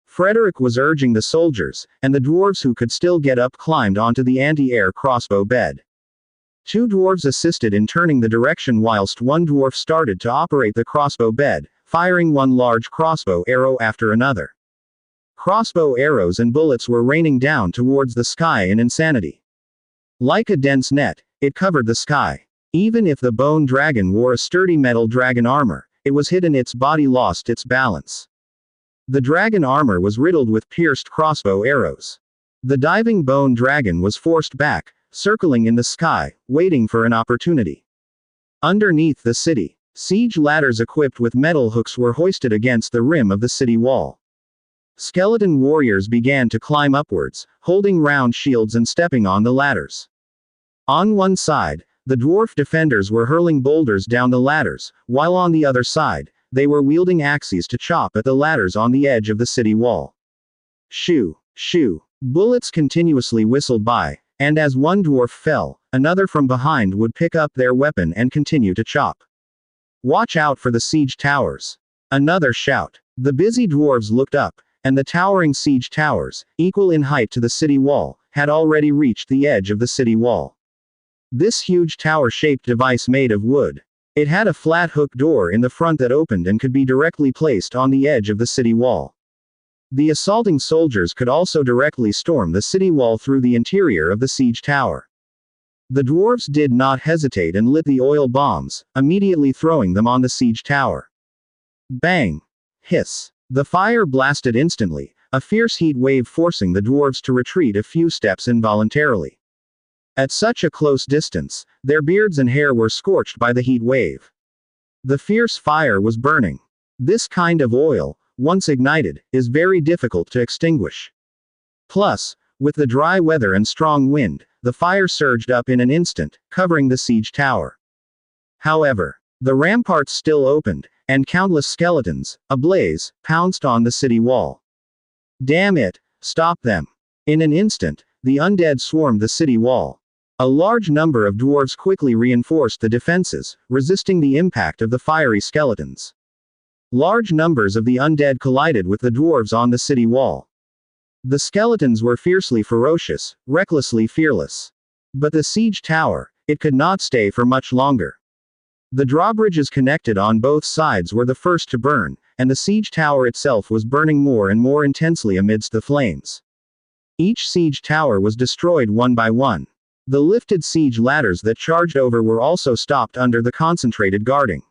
Frederick was urging the soldiers, and the dwarves who could still get up climbed onto the anti-air crossbow bed. 2 dwarves assisted in turning the direction whilst one dwarf started to operate the crossbow bed, firing one large crossbow arrow after another. Crossbow arrows and bullets were raining down towards the sky in insanity. Like a dense net, it covered the sky. Even if the bone dragon wore a sturdy metal dragon armor, it was hit and its body lost its balance. The dragon armor was riddled with pierced crossbow arrows. The diving bone dragon was forced back, circling in the sky, waiting for an opportunity. Underneath the city, siege ladders equipped with metal hooks were hoisted against the rim of the city wall. Skeleton warriors began to climb upwards, holding round shields and stepping on the ladders. On one side, the dwarf defenders were hurling boulders down the ladders, while on the other side, they were wielding axes to chop at the ladders on the edge of the city wall. Shoo, shoo. Bullets continuously whistled by, and as one dwarf fell, another from behind would pick up their weapon and continue to chop. Watch out for the siege towers. Another shout. The busy dwarves looked up, and the towering siege towers, equal in height to the city wall, had already reached the edge of the city wall. This huge tower-shaped device made of wood. It had a flat hook door in the front that opened and could be directly placed on the edge of the city wall. The assaulting soldiers could also directly storm the city wall through the interior of the siege tower. The dwarves did not hesitate and lit the oil bombs, immediately throwing them on the siege tower. Bang! Hiss! The fire blasted instantly, a fierce heat wave forcing the dwarves to retreat a few steps involuntarily. At such a close distance, their beards and hair were scorched by the heat wave. The fierce fire was burning. This kind of oil, once ignited, is very difficult to extinguish. Plus, with the dry weather and strong wind, the fire surged up in an instant, covering the siege tower. However, the ramparts still opened, and countless skeletons, ablaze, pounced on the city wall. Damn it, stop them. In an instant, the undead swarmed the city wall. A large number of dwarves quickly reinforced the defenses, resisting the impact of the fiery skeletons. Large numbers of the undead collided with the dwarves on the city wall. The skeletons were fiercely ferocious, recklessly fearless. But the siege tower, it could not stay for much longer. The drawbridges connected on both sides were the first to burn, and the siege tower itself was burning more and more intensely amidst the flames. Each siege tower was destroyed one by one. The lifted siege ladders that charged over were also stopped under the concentrated guarding.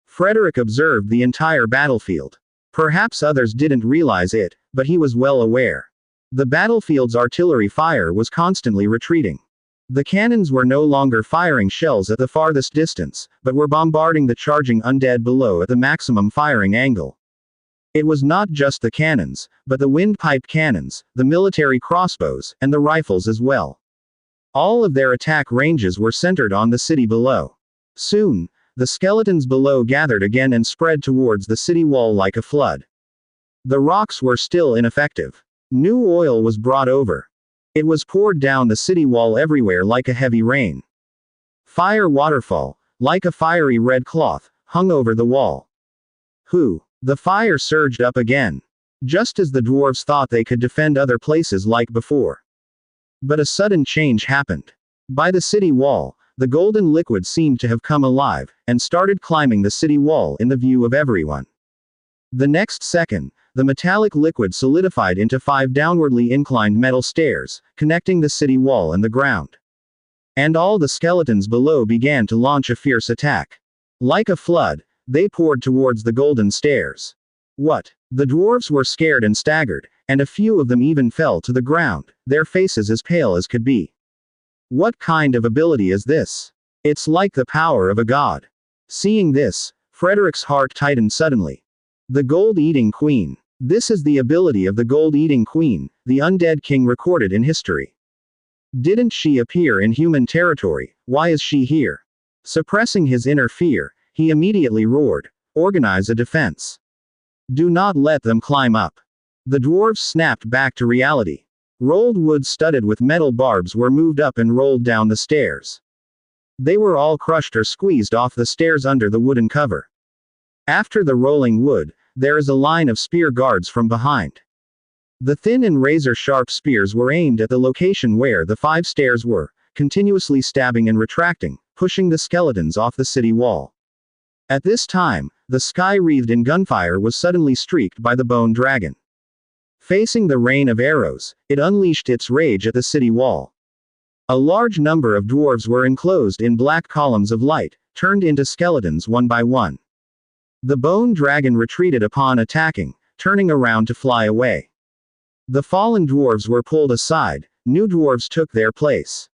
Frederick observed the entire battlefield. Perhaps others didn't realize it, but he was well aware. The battlefield's artillery fire was constantly retreating. The cannons were no longer firing shells at the farthest distance, but were bombarding the charging undead below at the maximum firing angle. It was not just the cannons, but the windpipe cannons, the military crossbows, and the rifles as well. All of their attack ranges were centered on the city below. Soon, the skeletons below gathered again and spread towards the city wall like a flood. The rocks were still ineffective. New oil was brought over. It was poured down the city wall everywhere like a heavy rain. Fire waterfall, like a fiery red cloth, hung over the wall. The fire surged up again. Just as the dwarves thought they could defend other places like before. But a sudden change happened. By the city wall, the golden liquid seemed to have come alive, and started climbing the city wall in the view of everyone. The next second, the metallic liquid solidified into 5 downwardly inclined metal stairs, connecting the city wall and the ground. And all the skeletons below began to launch a fierce attack. Like a flood, they poured towards the golden stairs. The dwarves were scared and staggered, and a few of them even fell to the ground, their faces as pale as could be. What kind of ability is this? It's like the power of a god. Seeing this, Frederick's heart tightened suddenly. The Gold-Eating Queen. This is the ability of the Gold-Eating Queen, the undead king recorded in history. Didn't she appear in human territory? Why is she here? Suppressing his inner fear, he immediately roared, "Organize a defense. Do not let them climb up." The dwarves snapped back to reality. Rolled wood studded with metal barbs were moved up and rolled down the stairs. They were all crushed or squeezed off the stairs under the wooden cover. After the rolling wood, there is a line of spear guards from behind. The thin and razor-sharp spears were aimed at the location where the 5 stairs were, continuously stabbing and retracting, pushing the skeletons off the city wall. At this time, the sky wreathed in gunfire was suddenly streaked by the bone dragon. Facing the rain of arrows, it unleashed its rage at the city wall. A large number of dwarves were enclosed in black columns of light, turned into skeletons one by one. The bone dragon retreated upon attacking, turning around to fly away. The fallen dwarves were pulled aside, new dwarves took their place.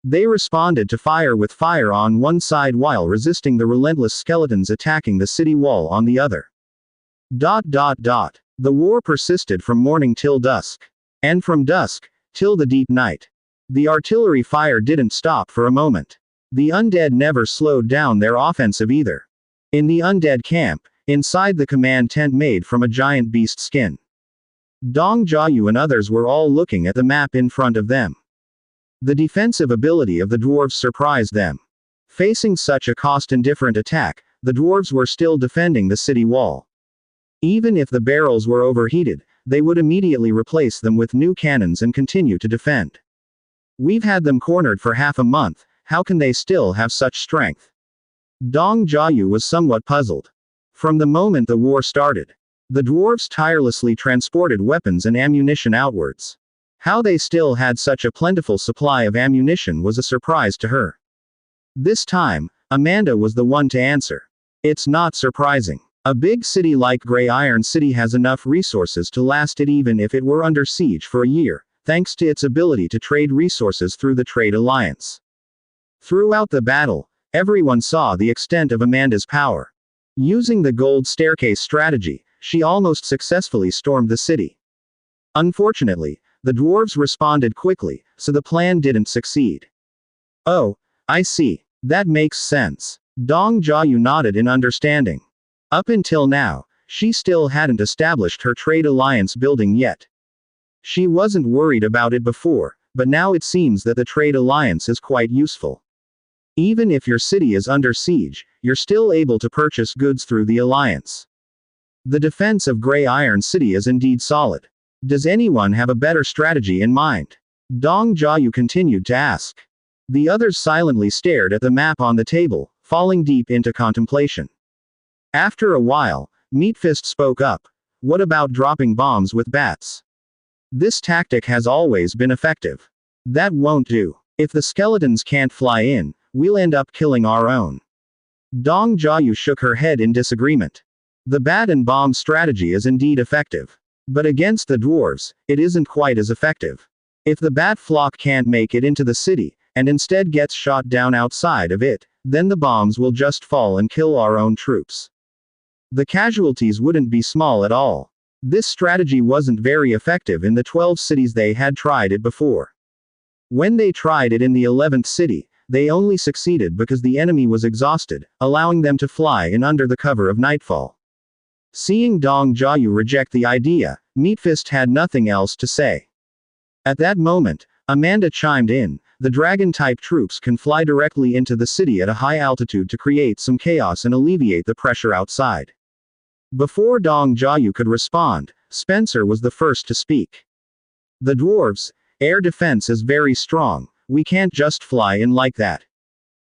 They responded to fire with fire on one side while resisting the relentless skeletons attacking the city wall on the other. The war persisted from morning till dusk. And from dusk, till the deep night. The artillery fire didn't stop for a moment. The undead never slowed down their offensive either. In the undead camp, inside the command tent made from a giant beast skin. Dong Jiayu and others were all looking at the map in front of them. The defensive ability of the dwarves surprised them. Facing such a cost-indifferent attack, the dwarves were still defending the city wall. Even if the barrels were overheated, they would immediately replace them with new cannons and continue to defend. We've had them cornered for half a month, how can they still have such strength? Dong Jiayu was somewhat puzzled. From the moment the war started, the dwarves tirelessly transported weapons and ammunition outwards. How they still had such a plentiful supply of ammunition was a surprise to her. This time, Amanda was the one to answer. It's not surprising. A big city like Grey Iron City has enough resources to last it even if it were under siege for a year, thanks to its ability to trade resources through the trade alliance. Throughout the battle, everyone saw the extent of Amanda's power. Using the gold staircase strategy, she almost successfully stormed the city. Unfortunately, the dwarves responded quickly, so the plan didn't succeed. Oh, I see. That makes sense. Dong Jiayu nodded in understanding. Up until now, she still hadn't established her trade alliance building yet. She wasn't worried about it before, but now it seems that the trade alliance is quite useful. Even if your city is under siege, you're still able to purchase goods through the alliance. The defense of Grey Iron City is indeed solid. Does anyone have a better strategy in mind? Dong Jiayu continued to ask. The others silently stared at the map on the table, falling deep into contemplation. After a while, Meatfist spoke up. What about dropping bombs with bats? This tactic has always been effective. That won't do. If the skeletons can't fly in, we'll end up killing our own. Dong Jiayu shook her head in disagreement. The bat and bomb strategy is indeed effective. But against the dwarves, it isn't quite as effective. If the bat flock can't make it into the city, and instead gets shot down outside of it, then the bombs will just fall and kill our own troops. The casualties wouldn't be small at all. This strategy wasn't very effective in the 12 cities they had tried it before. When they tried it in the 11th city, they only succeeded because the enemy was exhausted, allowing them to fly in under the cover of nightfall. Seeing Dong Jiayu reject the idea, Meatfist had nothing else to say. At that moment, Amanda chimed in. The dragon-type troops can fly directly into the city at a high altitude to create some chaos and alleviate the pressure outside. Before Dong Jiayu could respond, Spencer was the first to speak. The dwarves' air defense is very strong. We can't just fly in like that.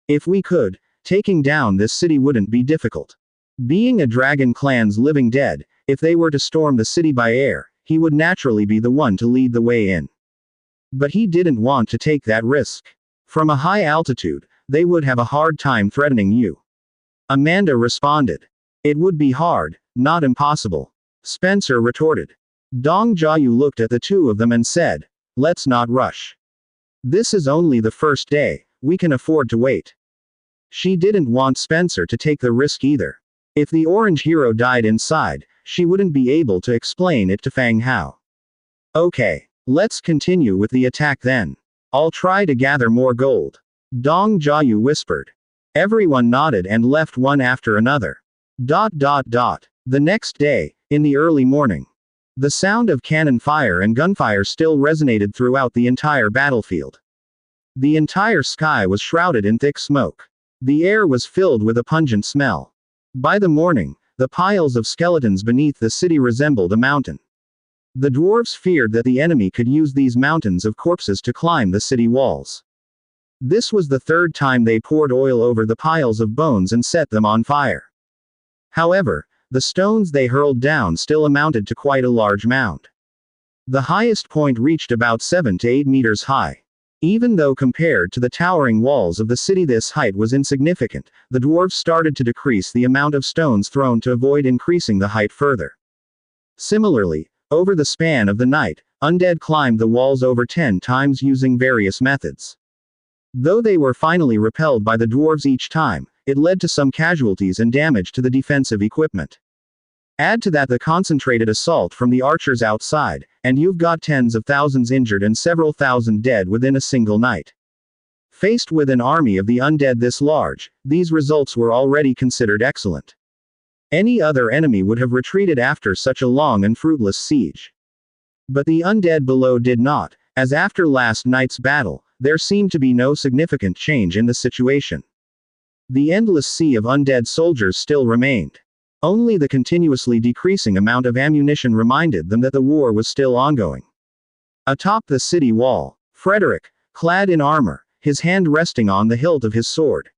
If we could, taking down this city wouldn't be difficult. Being a dragon clan's living dead, if they were to storm the city by air, he would naturally be the one to lead the way in. But he didn't want to take that risk. From a high altitude, they would have a hard time threatening you. Amanda responded. It would be hard, not impossible. Spencer retorted. Dong Jiayu looked at the two of them and said, let's not rush. This is only the first day, we can afford to wait. She didn't want Spencer to take the risk either. If the orange hero died inside, she wouldn't be able to explain it to Fang Hao. Okay, let's continue with the attack then. I'll try to gather more gold. Dong Jiayu whispered. Everyone nodded and left one after another. The next day, in the early morning, the sound of cannon fire and gunfire still resonated throughout the entire battlefield. The entire sky was shrouded in thick smoke. The air was filled with a pungent smell. By the morning, the piles of skeletons beneath the city resembled a mountain. The dwarves feared that the enemy could use these mountains of corpses to climb the city walls. This was the third time they poured oil over the piles of bones and set them on fire. However, the stones they hurled down still amounted to quite a large mound. The highest point reached about 7 to 8 meters high. Even though compared to the towering walls of the city this height was insignificant, the dwarves started to decrease the amount of stones thrown to avoid increasing the height further. Similarly, over the span of the night, Undead climbed the walls over 10 times using various methods. Though they were finally repelled by the dwarves each time, it led to some casualties and damage to the defensive equipment. Add to that the concentrated assault from the archers outside, and you've got tens of thousands injured and several thousand dead within a single night. Faced with an army of the undead this large, these results were already considered excellent. Any other enemy would have retreated after such a long and fruitless siege. But the undead below did not, as after last night's battle, there seemed to be no significant change in the situation. The endless sea of undead soldiers still remained. Only the continuously decreasing amount of ammunition reminded them that the war was still ongoing. Atop the city wall, Frederick, clad in armor, his hand resting on the hilt of his sword,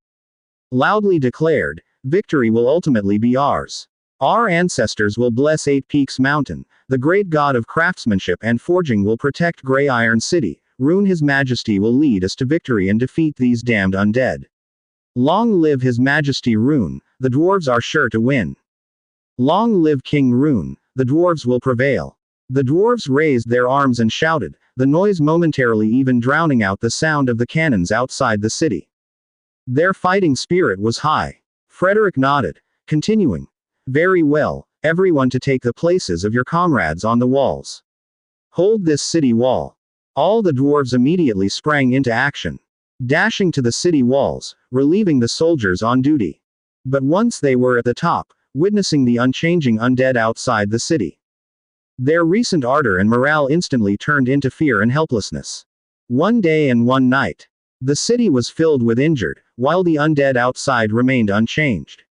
loudly declared, "Victory will ultimately be ours. Our ancestors will bless Eight Peaks Mountain, the great god of craftsmanship and forging will protect Grey Iron City, Rune His Majesty will lead us to victory and defeat these damned undead. Long live His Majesty Rune, the dwarves are sure to win. Long live King Rune, the dwarves will prevail." The dwarves raised their arms and shouted, the noise momentarily even drowning out the sound of the cannons outside the city. Their fighting spirit was high. Frederick nodded, continuing, "Very well, everyone to take the places of your comrades on the walls. Hold this city wall." All the dwarves immediately sprang into action, dashing to the city walls, relieving the soldiers on duty. But once they were at the top, witnessing the unchanging undead outside the city, their recent ardor and morale instantly turned into fear and helplessness. One day and one night, the city was filled with injured, while the undead outside remained unchanged.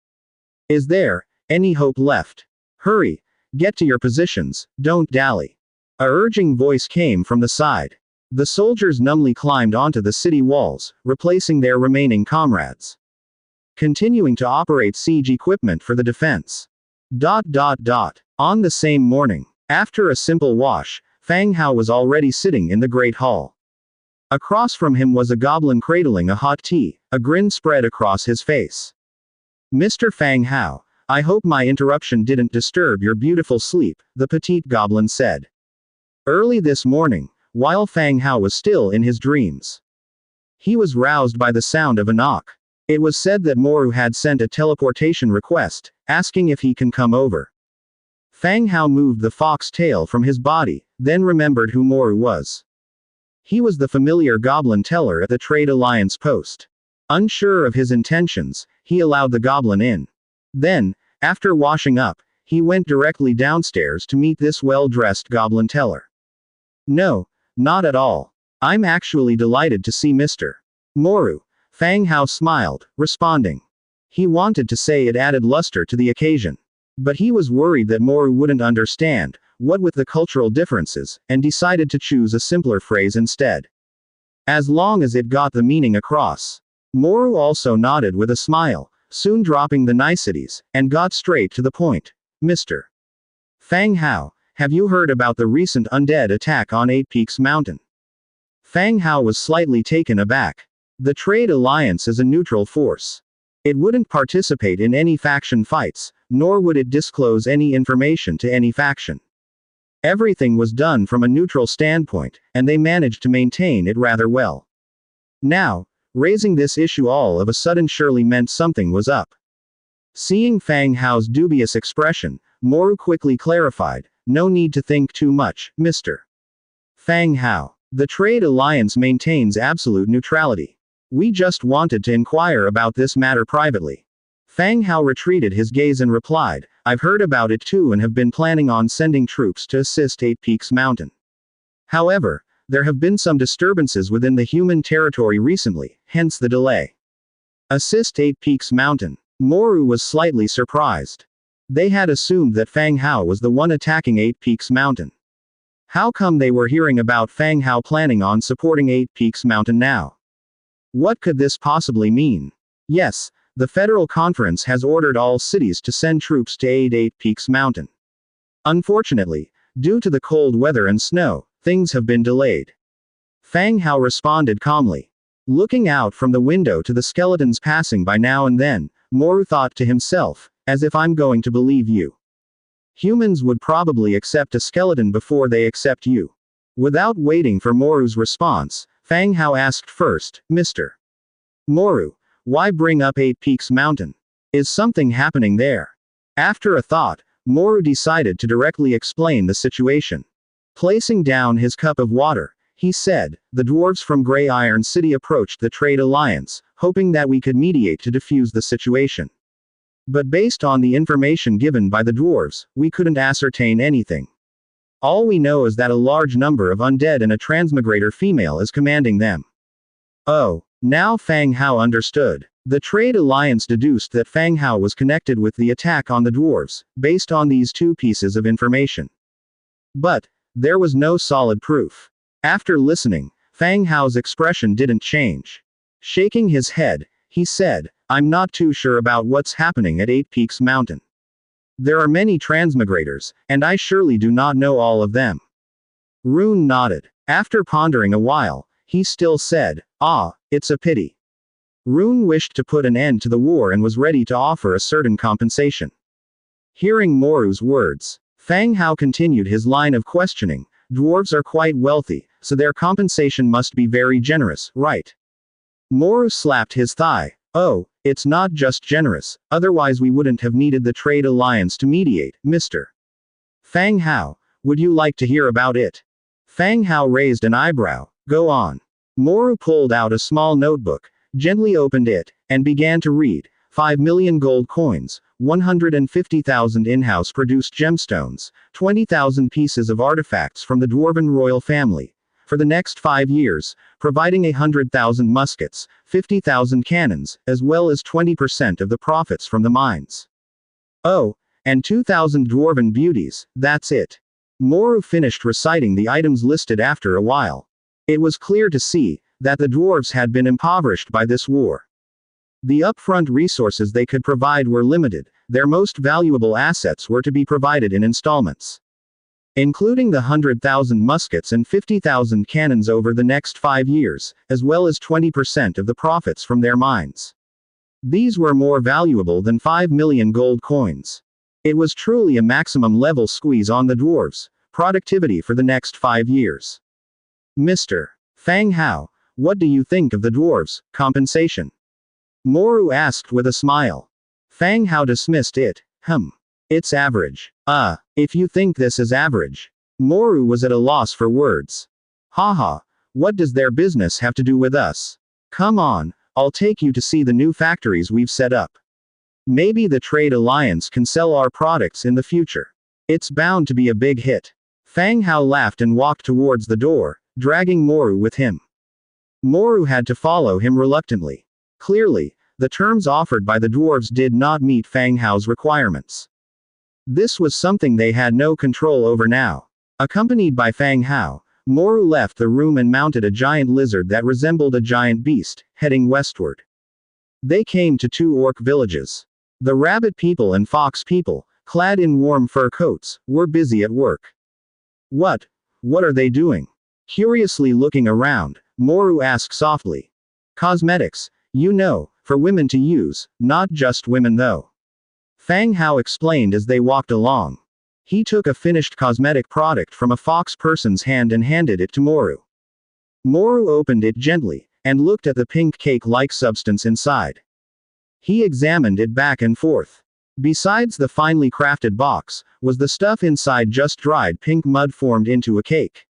"Is there any hope left? Hurry, get to your positions, don't dally." A urging voice came from the side. The soldiers numbly climbed onto the city walls, replacing their remaining comrades. continuing to operate siege equipment for the defense. On the same morning, after a simple wash, Fang Hao was already sitting in the Great Hall. Across from him was a goblin cradling a hot tea, a grin spread across his face. "Mr. Fang Hao, I hope my interruption didn't disturb your beautiful sleep," the petite goblin said. Early this morning, while Fang Hao was still in his dreams, he was roused by the sound of a knock. It was said that Moru had sent a teleportation request, asking if he can come over. Fang Hao moved the fox tail from his body, then remembered who Moru was. He was the familiar goblin teller at the Trade Alliance post. Unsure of his intentions, he allowed the goblin in. Then, after washing up, he went directly downstairs to meet this well-dressed goblin teller. "No, not at all. I'm actually delighted to see Mr. Moru." Fang Hao smiled, responding. He wanted to say it added luster to the occasion. But he was worried that Moru wouldn't understand, what with the cultural differences, and decided to choose a simpler phrase instead. As long as it got the meaning across. Moru also nodded with a smile, soon dropping the niceties, and got straight to the point. "Mr. Fang Hao, have you heard about the recent undead attack on Eight Peaks Mountain?" Fang Hao was slightly taken aback. The Trade Alliance is a neutral force. It wouldn't participate in any faction fights, nor would it disclose any information to any faction. Everything was done from a neutral standpoint, and they managed to maintain it rather well. Now, raising this issue all of a sudden surely meant something was up. Seeing Fang Hao's dubious expression, Moru quickly clarified, "No need to think too much, Mr. Fang Hao. The Trade Alliance maintains absolute neutrality. We just wanted to inquire about this matter privately." Fang Hao retreated his gaze and replied, "I've heard about it too and have been planning on sending troops to assist Eight Peaks Mountain. However, there have been some disturbances within the human territory recently, hence the delay." Assist Eight Peaks Mountain. Moru was slightly surprised. They had assumed that Fang Hao was the one attacking Eight Peaks Mountain. How come they were hearing about Fang Hao planning on supporting Eight Peaks Mountain now? What could this possibly mean? Yes, the Federal Conference has ordered all cities to send troops to aid Eight Peaks Mountain. Unfortunately, due to the cold weather and snow, things have been delayed. Fang Hao responded calmly. Looking out from the window to the skeletons passing by now and then, Moru thought to himself, "As if I'm going to believe you. Humans would probably accept a skeleton before they accept you." Without waiting for Moru's response, Fang Hao asked first, "Mr. Moru, why bring up Eight Peaks Mountain? Is something happening there?" After a thought, Moru decided to directly explain the situation. Placing down his cup of water, he said, "The dwarves from Grey Iron City approached the Trade Alliance, hoping that we could mediate to defuse the situation. But based on the information given by the dwarves, we couldn't ascertain anything. All we know is that a large number of undead and a transmigrator female is commanding them." Oh, now Fang Hao understood. The Trade Alliance deduced that Fang Hao was connected with the attack on the dwarves, based on these two pieces of information. But there was no solid proof. After listening, Fang Hao's expression didn't change. Shaking his head, he said, "I'm not too sure about what's happening at Eight Peaks Mountain. There are many transmigrators, and I surely do not know all of them." Rune nodded. After pondering a while, he still said, "Ah, it's a pity." Rune wished to put an end to the war and was ready to offer a certain compensation. Hearing Moru's words, Fang Hao continued his line of questioning. "Dwarves are quite wealthy, so their compensation must be very generous, right?" Moru slapped his thigh. "Oh, it's not just generous, otherwise we wouldn't have needed the Trade Alliance to mediate, Mr. Fang Hao. Would you like to hear about it?" Fang Hao raised an eyebrow. "Go on." Moru pulled out a small notebook, gently opened it, and began to read. 5 million gold coins, 150,000 in-house produced gemstones, 20,000 pieces of artifacts from the Dwarven royal family. For the next 5 years, providing 100,000 muskets, 50,000 cannons, as well as 20% of the profits from the mines. Oh, and 2,000 dwarven beauties, that's it. Moru finished reciting the items listed after a while. It was clear to see that the dwarves had been impoverished by this war. The upfront resources they could provide were limited, their most valuable assets were to be provided in installments. Including the 100,000 muskets and 50,000 cannons over the next 5 years, as well as 20% of the profits from their mines. These were more valuable than 5 million gold coins. It was truly a maximum level squeeze on the dwarves' productivity for the next 5 years. Mr. Fang Hao, what do you think of the dwarves' compensation? Moru asked with a smile. Fang Hao dismissed it. It's average. If you think this is average. Moru was at a loss for words. Haha, what does their business have to do with us? Come on, I'll take you to see the new factories we've set up. Maybe the trade alliance can sell our products in the future. It's bound to be a big hit. Fang Hao laughed and walked towards the door, dragging Moru with him. Moru had to follow him reluctantly. Clearly, the terms offered by the dwarves did not meet Fang Hao's requirements. This was something they had no control over now. Accompanied by Fang Hao, Moru left the room and mounted a giant lizard that resembled a giant beast, heading westward. They came to 2 orc villages. The rabbit people and fox people, clad in warm fur coats, were busy at work. What are they doing? Curiously looking around, Moru asked softly. Cosmetics, for women to use, not just women though. Fang Hao explained as they walked along. He took a finished cosmetic product from a fox person's hand and handed it to Moru. Moru opened it gently, and looked at the pink cake-like substance inside. He examined it back and forth. Besides the finely crafted box, was the stuff inside just dried pink mud formed into a cake.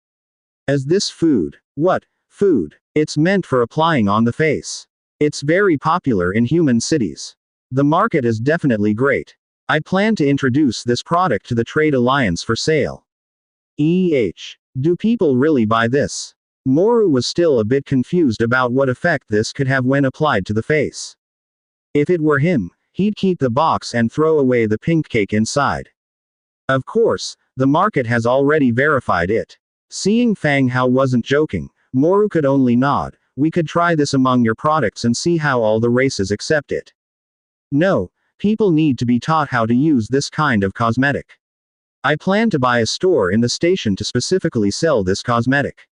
Is this food? What food? It's meant for applying on the face. It's very popular in human cities. The market is definitely great. I plan to introduce this product to the Trade Alliance for sale. Do people really buy this? Moru was still a bit confused about what effect this could have when applied to the face. If it were him, he'd keep the box and throw away the pink cake inside. Of course, the market has already verified it. Seeing Fang Hao wasn't joking, Moru could only nod. We could try this among your products and see how all the races accept it. No, people need to be taught how to use this kind of cosmetic. I plan to buy a store in the station to specifically sell this cosmetic.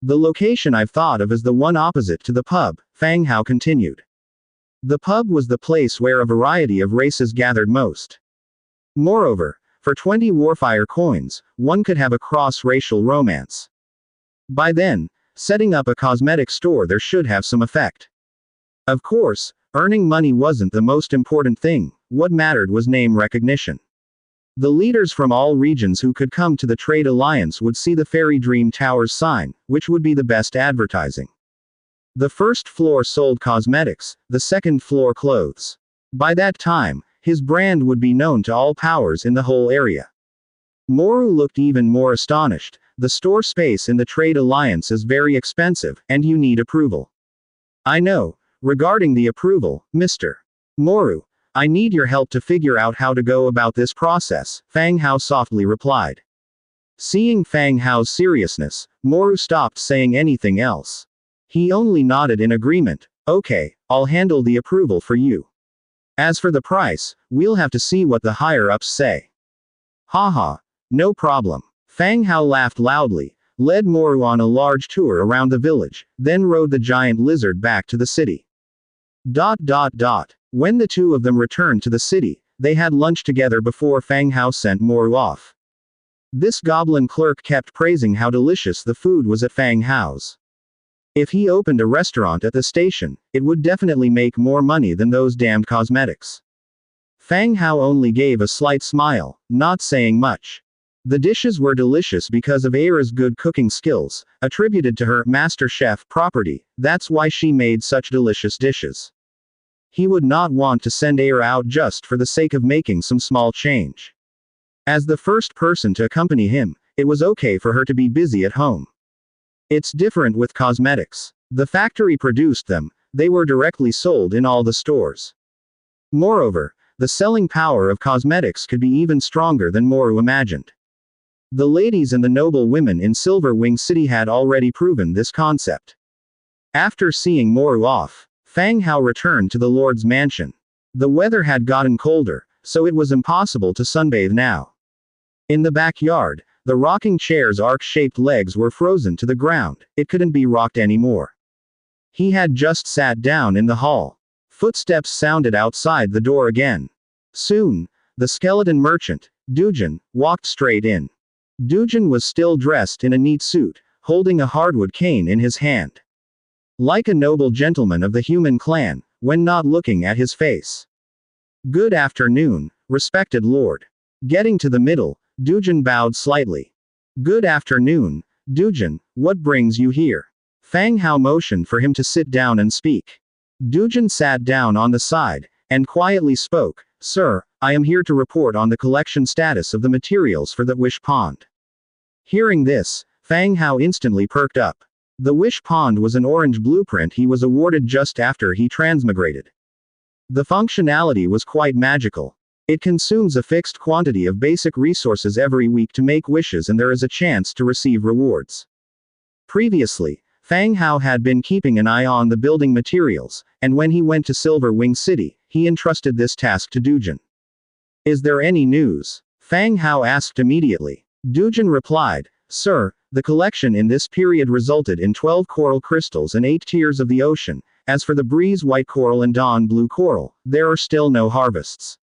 The location I've thought of is the one opposite to the pub, Fang Hao continued. The pub was the place where a variety of races gathered most. Moreover, for 20 Warfire coins, one could have a cross-racial romance. By then, setting up a cosmetic store there should have some effect. Of course, earning money wasn't the most important thing, what mattered was name recognition. The leaders from all regions who could come to the Trade Alliance would see the Fairy Dream Towers sign, which would be the best advertising. The first floor sold cosmetics, the second floor clothes. By that time, his brand would be known to all powers in the whole area. Moru looked even more astonished. The store space in the Trade Alliance is very expensive, and you need approval. I know. Regarding the approval, Mr. Moru, I need your help to figure out how to go about this process, Fang Hao softly replied. Seeing Fang Hao's seriousness, Moru stopped saying anything else. He only nodded in agreement. Okay, I'll handle the approval for you. As for the price, we'll have to see what the higher-ups say. Haha, no problem. Fang Hao laughed loudly, led Moru on a large tour around the village, then rode the giant lizard back to the city. When the two of them returned to the city, they had lunch together before Fang Hao sent Moru off. This goblin clerk kept praising how delicious the food was at Fang Hao's. If he opened a restaurant at the station, it would definitely make more money than those damned cosmetics. Fang Hao only gave a slight smile, not saying much. The dishes were delicious because of Aira's good cooking skills, attributed to her master chef property. That's why she made such delicious dishes. He would not want to send Aira out just for the sake of making some small change. As the first person to accompany him, it was okay for her to be busy at home. It's different with cosmetics. The factory produced them, they were directly sold in all the stores. Moreover, the selling power of cosmetics could be even stronger than Moru imagined. The ladies and the noble women in Silver Wing City had already proven this concept. After seeing Moru off, Fang Hao returned to the Lord's mansion. The weather had gotten colder, so it was impossible to sunbathe now. In the backyard, the rocking chair's arc-shaped legs were frozen to the ground, it couldn't be rocked anymore. He had just sat down in the hall. Footsteps sounded outside the door again. Soon, the skeleton merchant, Dujin, walked straight in. Dujin was still dressed in a neat suit, holding a hardwood cane in his hand. Like a noble gentleman of the human clan, when not looking at his face. Good afternoon, respected lord. Getting to the middle, Dujin bowed slightly. Good afternoon, Dujin, what brings you here? Fang Hao motioned for him to sit down and speak. Dujin sat down on the side, and quietly spoke, Sir, I am here to report on the collection status of the materials for the Wish Pond. Hearing this, Fang Hao instantly perked up. The Wish Pond was an orange blueprint he was awarded just after he transmigrated. The functionality was quite magical. It consumes a fixed quantity of basic resources every week to make wishes, and there is a chance to receive rewards. Previously, Fang Hao had been keeping an eye on the building materials, and when he went to Silver Wing City, he entrusted this task to Dujin. Is there any news? Fang Hao asked immediately. Dujin replied, Sir, the collection in this period resulted in 12 coral crystals and 8 tiers of the ocean. As for the breeze white coral and dawn blue coral, there are still no harvests.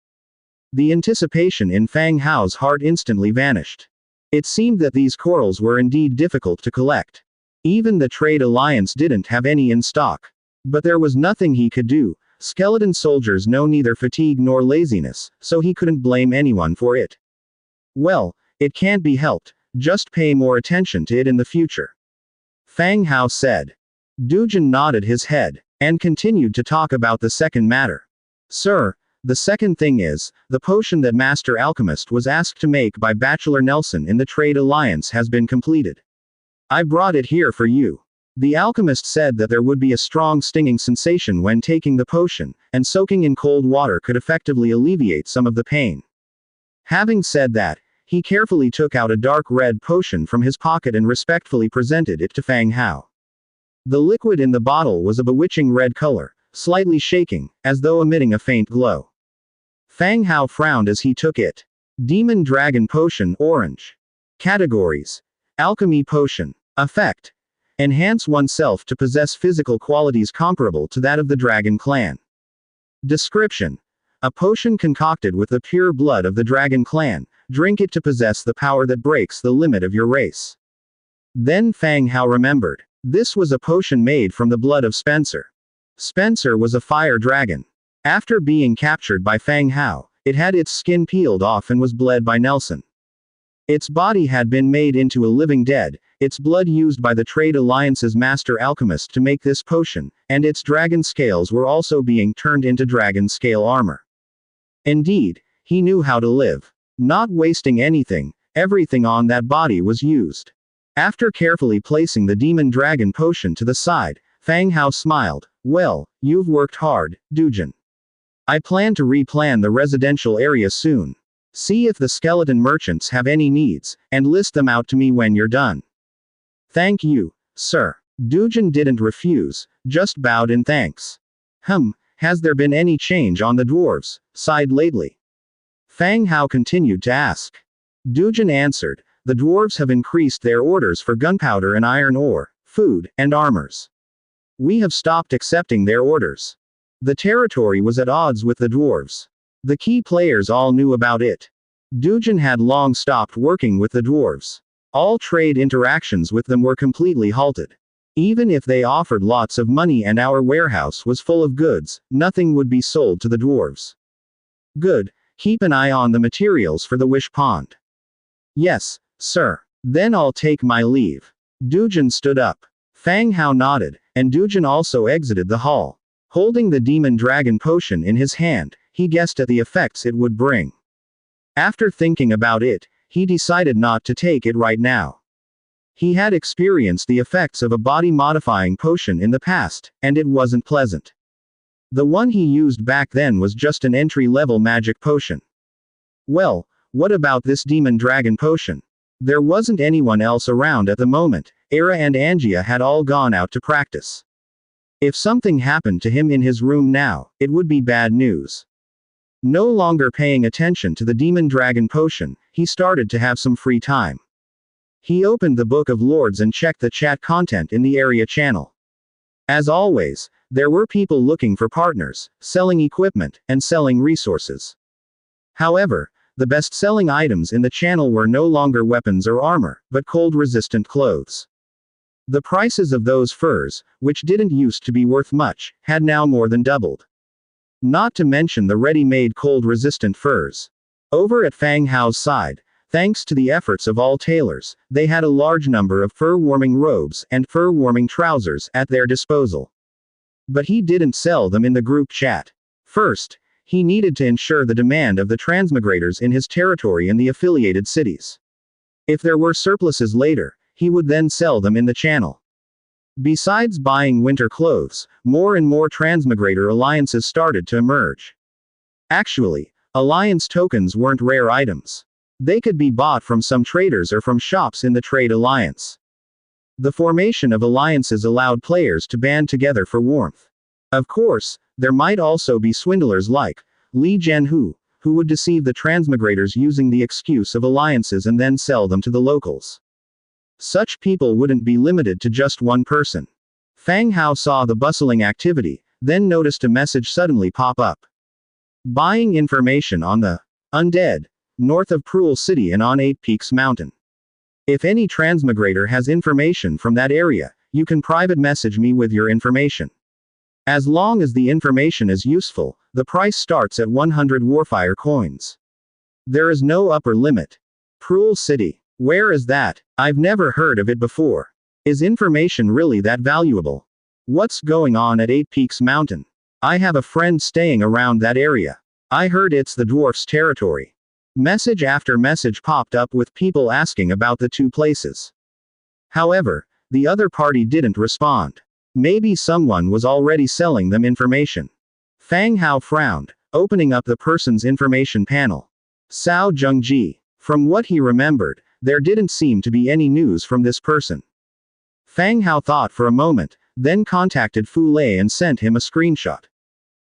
The anticipation in Fang Hao's heart instantly vanished. It seemed that these corals were indeed difficult to collect. Even the Trade Alliance didn't have any in stock. But there was nothing he could do. Skeleton soldiers know neither fatigue nor laziness, so he couldn't blame anyone for it. Well, it can't be helped, just pay more attention to it in the future. Fang Hao said. Dujin nodded his head, and continued to talk about the second matter. Sir, the second thing is, the potion that Master Alchemist was asked to make by Bachelor Nelson in the Trade Alliance has been completed. I brought it here for you. The alchemist said that there would be a strong stinging sensation when taking the potion, and soaking in cold water could effectively alleviate some of the pain. Having said that, he carefully took out a dark red potion from his pocket and respectfully presented it to Fang Hao. The liquid in the bottle was a bewitching red color, slightly shaking, as though emitting a faint glow. Fang Hao frowned as he took it. Demon Dragon Potion Orange. Categories. Alchemy Potion. Effect. Enhance oneself to possess physical qualities comparable to that of the Dragon Clan. Description. A potion concocted with the pure blood of the Dragon Clan. Drink it to possess the power that breaks the limit of your race. Then Fang Hao remembered. This was a potion made from the blood of Spencer. Spencer was a fire dragon. After being captured by Fang Hao, it had its skin peeled off and was bled by Nelson. Its body had been made into a living dead, its blood used by the Trade Alliance's Master Alchemist to make this potion, and its dragon scales were also being turned into dragon scale armor. Indeed, he knew how to live. Not wasting anything, everything on that body was used. After carefully placing the Demon Dragon Potion to the side, Fang Hao smiled. Well, you've worked hard, Dujin. I plan to replan the residential area soon. See if the skeleton merchants have any needs, and list them out to me when you're done. Thank you, sir. Dujin didn't refuse, just bowed in thanks. Has there been any change on the dwarves' side lately? Fang Hao continued to ask. Dujin answered, the dwarves have increased their orders for gunpowder and iron ore, food, and armors. We have stopped accepting their orders. The territory was at odds with the dwarves. The key players all knew about it. Dujin had long stopped working with the dwarves. All trade interactions with them were completely halted. Even if they offered lots of money and our warehouse was full of goods, nothing would be sold to the dwarves. Good, keep an eye on the materials for the Wish Pond. Yes, sir. Then I'll take my leave. Dujin stood up. Fang Hao nodded, and Dujin also exited the hall. Holding the Demon Dragon Potion in his hand, he guessed at the effects it would bring. After thinking about it, he decided not to take it right now. He had experienced the effects of a body-modifying potion in the past, and it wasn't pleasant. The one he used back then was just an entry-level magic potion. Well, what about this Demon Dragon Potion? There wasn't anyone else around at the moment. Era and Angia had all gone out to practice. If something happened to him in his room now, it would be bad news. No longer paying attention to the demon dragon potion, he started to have some free time. He opened the Book of Lords and checked the chat content in the area channel. As always, there were people looking for partners, selling equipment, and selling resources. However, the best-selling items in the channel were no longer weapons or armor, but cold-resistant clothes. The prices of those furs, which didn't used to be worth much, had now more than doubled. Not to mention the ready-made cold-resistant furs. Over at Fang Hao's side, thanks to the efforts of all tailors, they had a large number of fur-warming robes and fur-warming trousers at their disposal. But he didn't sell them in the group chat. First, he needed to ensure the demand of the transmigrators in his territory and the affiliated cities. If there were surpluses later, he would then sell them in the channel. Besides buying winter clothes, more and more transmigrator alliances started to emerge. Actually, alliance tokens weren't rare items. They could be bought from some traders or from shops in the trade alliance. The formation of alliances allowed players to band together for warmth. Of course, there might also be swindlers like Li Jianhu, who would deceive the transmigrators using the excuse of alliances and then sell them to the locals. Such people wouldn't be limited to just one person. Fang Hao saw the bustling activity, then noticed a message suddenly pop up. Buying information on the Undead, north of Cruel City and on 8 Peaks Mountain. If any transmigrator has information from that area, you can private message me with your information. As long as the information is useful, the price starts at 100 Warfire coins. There is no upper limit. Cruel City. Where is that? I've never heard of it before. Is information really that valuable? What's going on at 8 Peaks Mountain? I have a friend staying around that area. I heard it's the dwarf's territory. Message after message popped up with people asking about the two places. However, the other party didn't respond. Maybe someone was already selling them information. Fang Hao frowned, opening up the person's information panel. Cao Zhengji. From what he remembered, there didn't seem to be any news from this person. Fang Hao thought for a moment, then contacted Fu Lei and sent him a screenshot.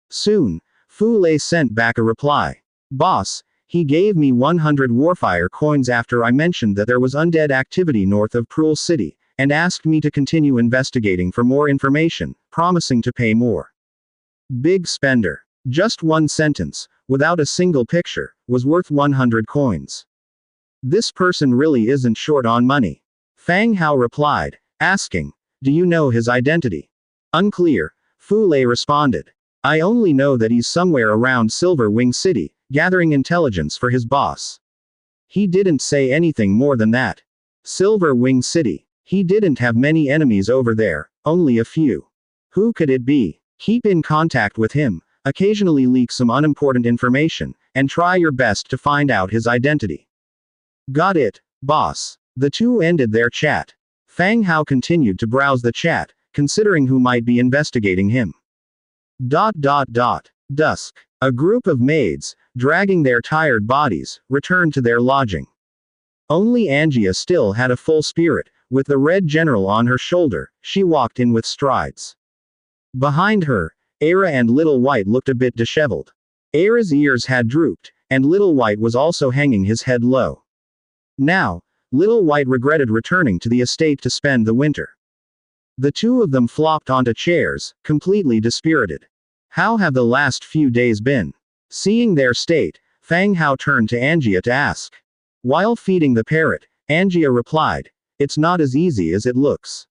Soon, Fu Lei sent back a reply. Boss, he gave me 100 Warfire coins after I mentioned that there was undead activity north of Cruel City, and asked me to continue investigating for more information, promising to pay more. Big spender. Just one sentence, without a single picture, was worth 100 coins. This person really isn't short on money. Fang Hao replied, asking, do you know his identity? Unclear, Fu Lei responded. I only know that he's somewhere around Silver Wing City, gathering intelligence for his boss. He didn't say anything more than that. Silver Wing City. He didn't have many enemies over there, only a few. Who could it be? Keep in contact with him, occasionally leak some unimportant information, and try your best to find out his identity. Got it, boss. The two ended their chat. Fang Hao continued to browse the chat, considering who might be investigating him. Dusk. A group of maids, dragging their tired bodies, returned to their lodging. Only Angia still had a full spirit. With the red general on her shoulder, she walked in with strides. Behind her, Era and Little White looked a bit disheveled. Era's ears had drooped, and Little White was also hanging his head low. Now, Little White regretted returning to the estate to spend the winter. The two of them flopped onto chairs, completely dispirited. How have the last few days been? Seeing their state, Fang Hao turned to Angia to ask. While feeding the parrot, Angia replied, it's not as easy as it looks.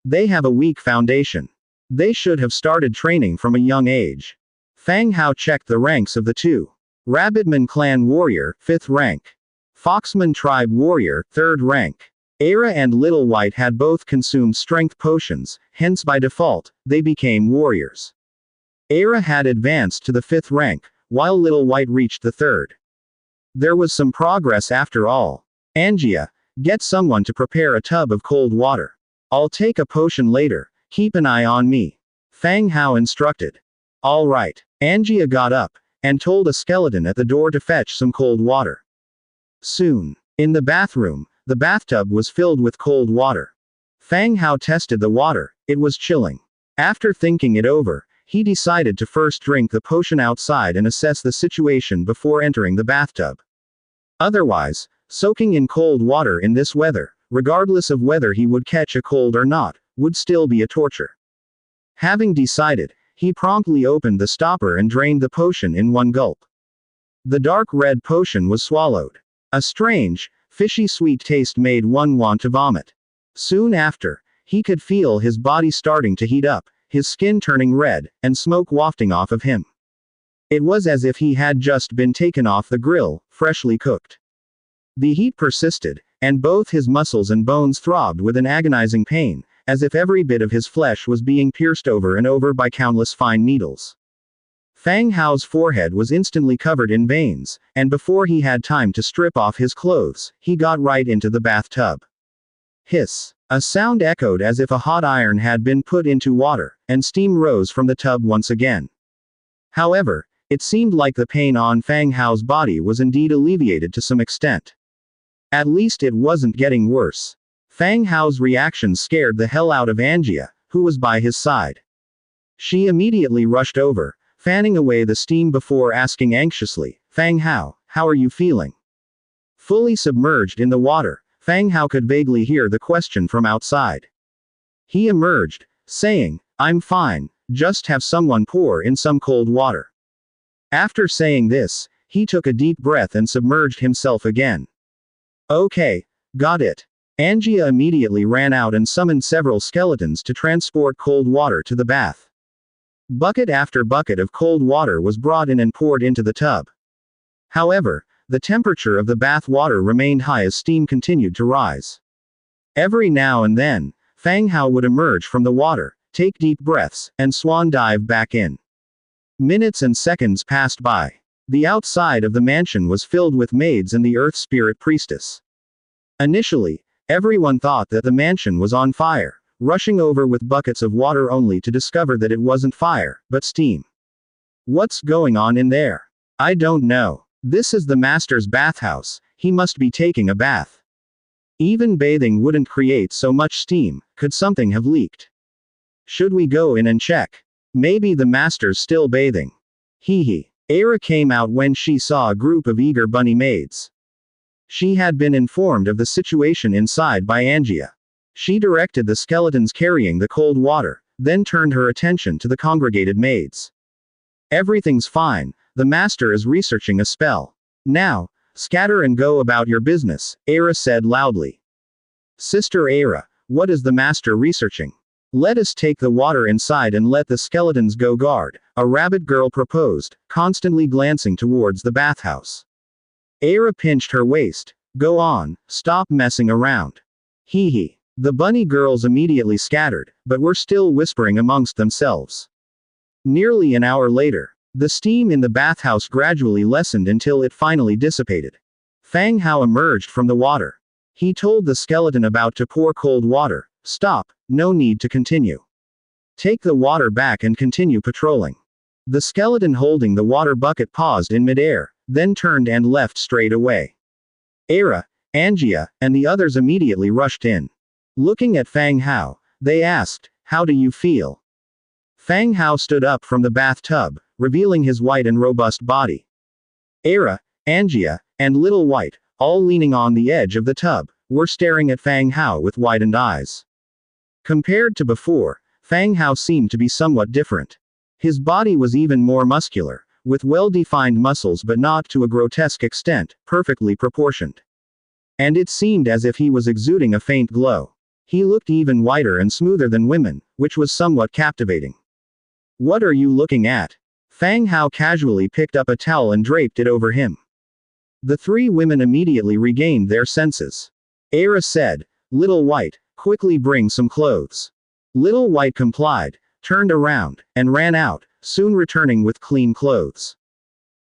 They have a weak foundation. They should have started training from a young age. Fang Hao checked the ranks of the two. Rabbitman Clan Warrior, 5th rank. Foxman Tribe Warrior, 3rd rank. Era and Little White had both consumed strength potions, hence by default, they became warriors. Era had advanced to the 5th rank, while Little White reached the 3rd. There was some progress after all. Angia, get someone to prepare a tub of cold water. I'll take a potion later, keep an eye on me. Fang Hao instructed. All right. Angia got up, and told a skeleton at the door to fetch some cold water. Soon. In the bathroom, the bathtub was filled with cold water. Fang Hao tested the water, it was chilling. After thinking it over, he decided to first drink the potion outside and assess the situation before entering the bathtub. Otherwise, soaking in cold water in this weather, regardless of whether he would catch a cold or not, would still be a torture. Having decided, he promptly opened the stopper and drained the potion in one gulp. The dark red potion was swallowed. A strange, fishy sweet taste made one want to vomit. Soon after, he could feel his body starting to heat up, his skin turning red, and smoke wafting off of him. It was as if he had just been taken off the grill, freshly cooked. The heat persisted, and both his muscles and bones throbbed with an agonizing pain, as if every bit of his flesh was being pierced over and over by countless fine needles. Fang Hao's forehead was instantly covered in veins, and before he had time to strip off his clothes, he got right into the bathtub. Hiss. A sound echoed as if a hot iron had been put into water, and steam rose from the tub once again. However, it seemed like the pain on Fang Hao's body was indeed alleviated to some extent. At least it wasn't getting worse. Fang Hao's reaction scared the hell out of Angia, who was by his side. She immediately rushed over, fanning away the steam before asking anxiously, "Fang Hao, how are you feeling?" Fully submerged in the water, Fang Hao could vaguely hear the question from outside. He emerged, saying, "I'm fine, just have someone pour in some cold water." After saying this, he took a deep breath and submerged himself again. "Okay, got it." Angia immediately ran out and summoned several skeletons to transport cold water to the bath. Bucket after bucket of cold water was brought in and poured into the tub. However, the temperature of the bath water remained high as steam continued to rise. Every now and then, Fang Hao would emerge from the water, take deep breaths, and swan dive back in. Minutes and seconds passed by. The outside of the mansion was filled with maids and the Earth Spirit Priestess. Initially, everyone thought that the mansion was on fire, rushing over with buckets of water only to discover that it wasn't fire, but steam. "What's going on in there? I don't know. This is the master's bathhouse, he must be taking a bath. Even bathing wouldn't create so much steam, could something have leaked? Should we go in and check? Maybe the master's still bathing. Hee hee." Era came out when she saw a group of eager bunny maids. She had been informed of the situation inside by Angia. She directed the skeletons carrying the cold water, then turned her attention to the congregated maids. "Everything's fine, the master is researching a spell. Now, scatter and go about your business," Era said loudly. "Sister Era, what is the master researching? Let us take the water inside and let the skeletons go guard," a rabbit girl proposed, constantly glancing towards the bathhouse. Era pinched her waist. "Go on, stop messing around." Hee hee. The bunny girls immediately scattered, but were still whispering amongst themselves. Nearly an hour later, the steam in the bathhouse gradually lessened until it finally dissipated. Fang Hao emerged from the water. He told the skeleton about to pour cold water, "Stop, no need to continue. Take the water back and continue patrolling." The skeleton holding the water bucket paused in midair, then turned and left straight away. Era, Angia, and the others immediately rushed in. Looking at Fang Hao, they asked, "How do you feel?" Fang Hao stood up from the bathtub, revealing his white and robust body. Era, Angia, and Little White, all leaning on the edge of the tub, were staring at Fang Hao with widened eyes. Compared to before, Fang Hao seemed to be somewhat different. His body was even more muscular, with well-defined muscles but not to a grotesque extent, perfectly proportioned. And it seemed as if he was exuding a faint glow. He looked even whiter and smoother than women, which was somewhat captivating. "What are you looking at?" Fang Hao casually picked up a towel and draped it over him. The three women immediately regained their senses. Era said, "Little White, quickly bring some clothes." Little White complied, turned around, and ran out, soon returning with clean clothes.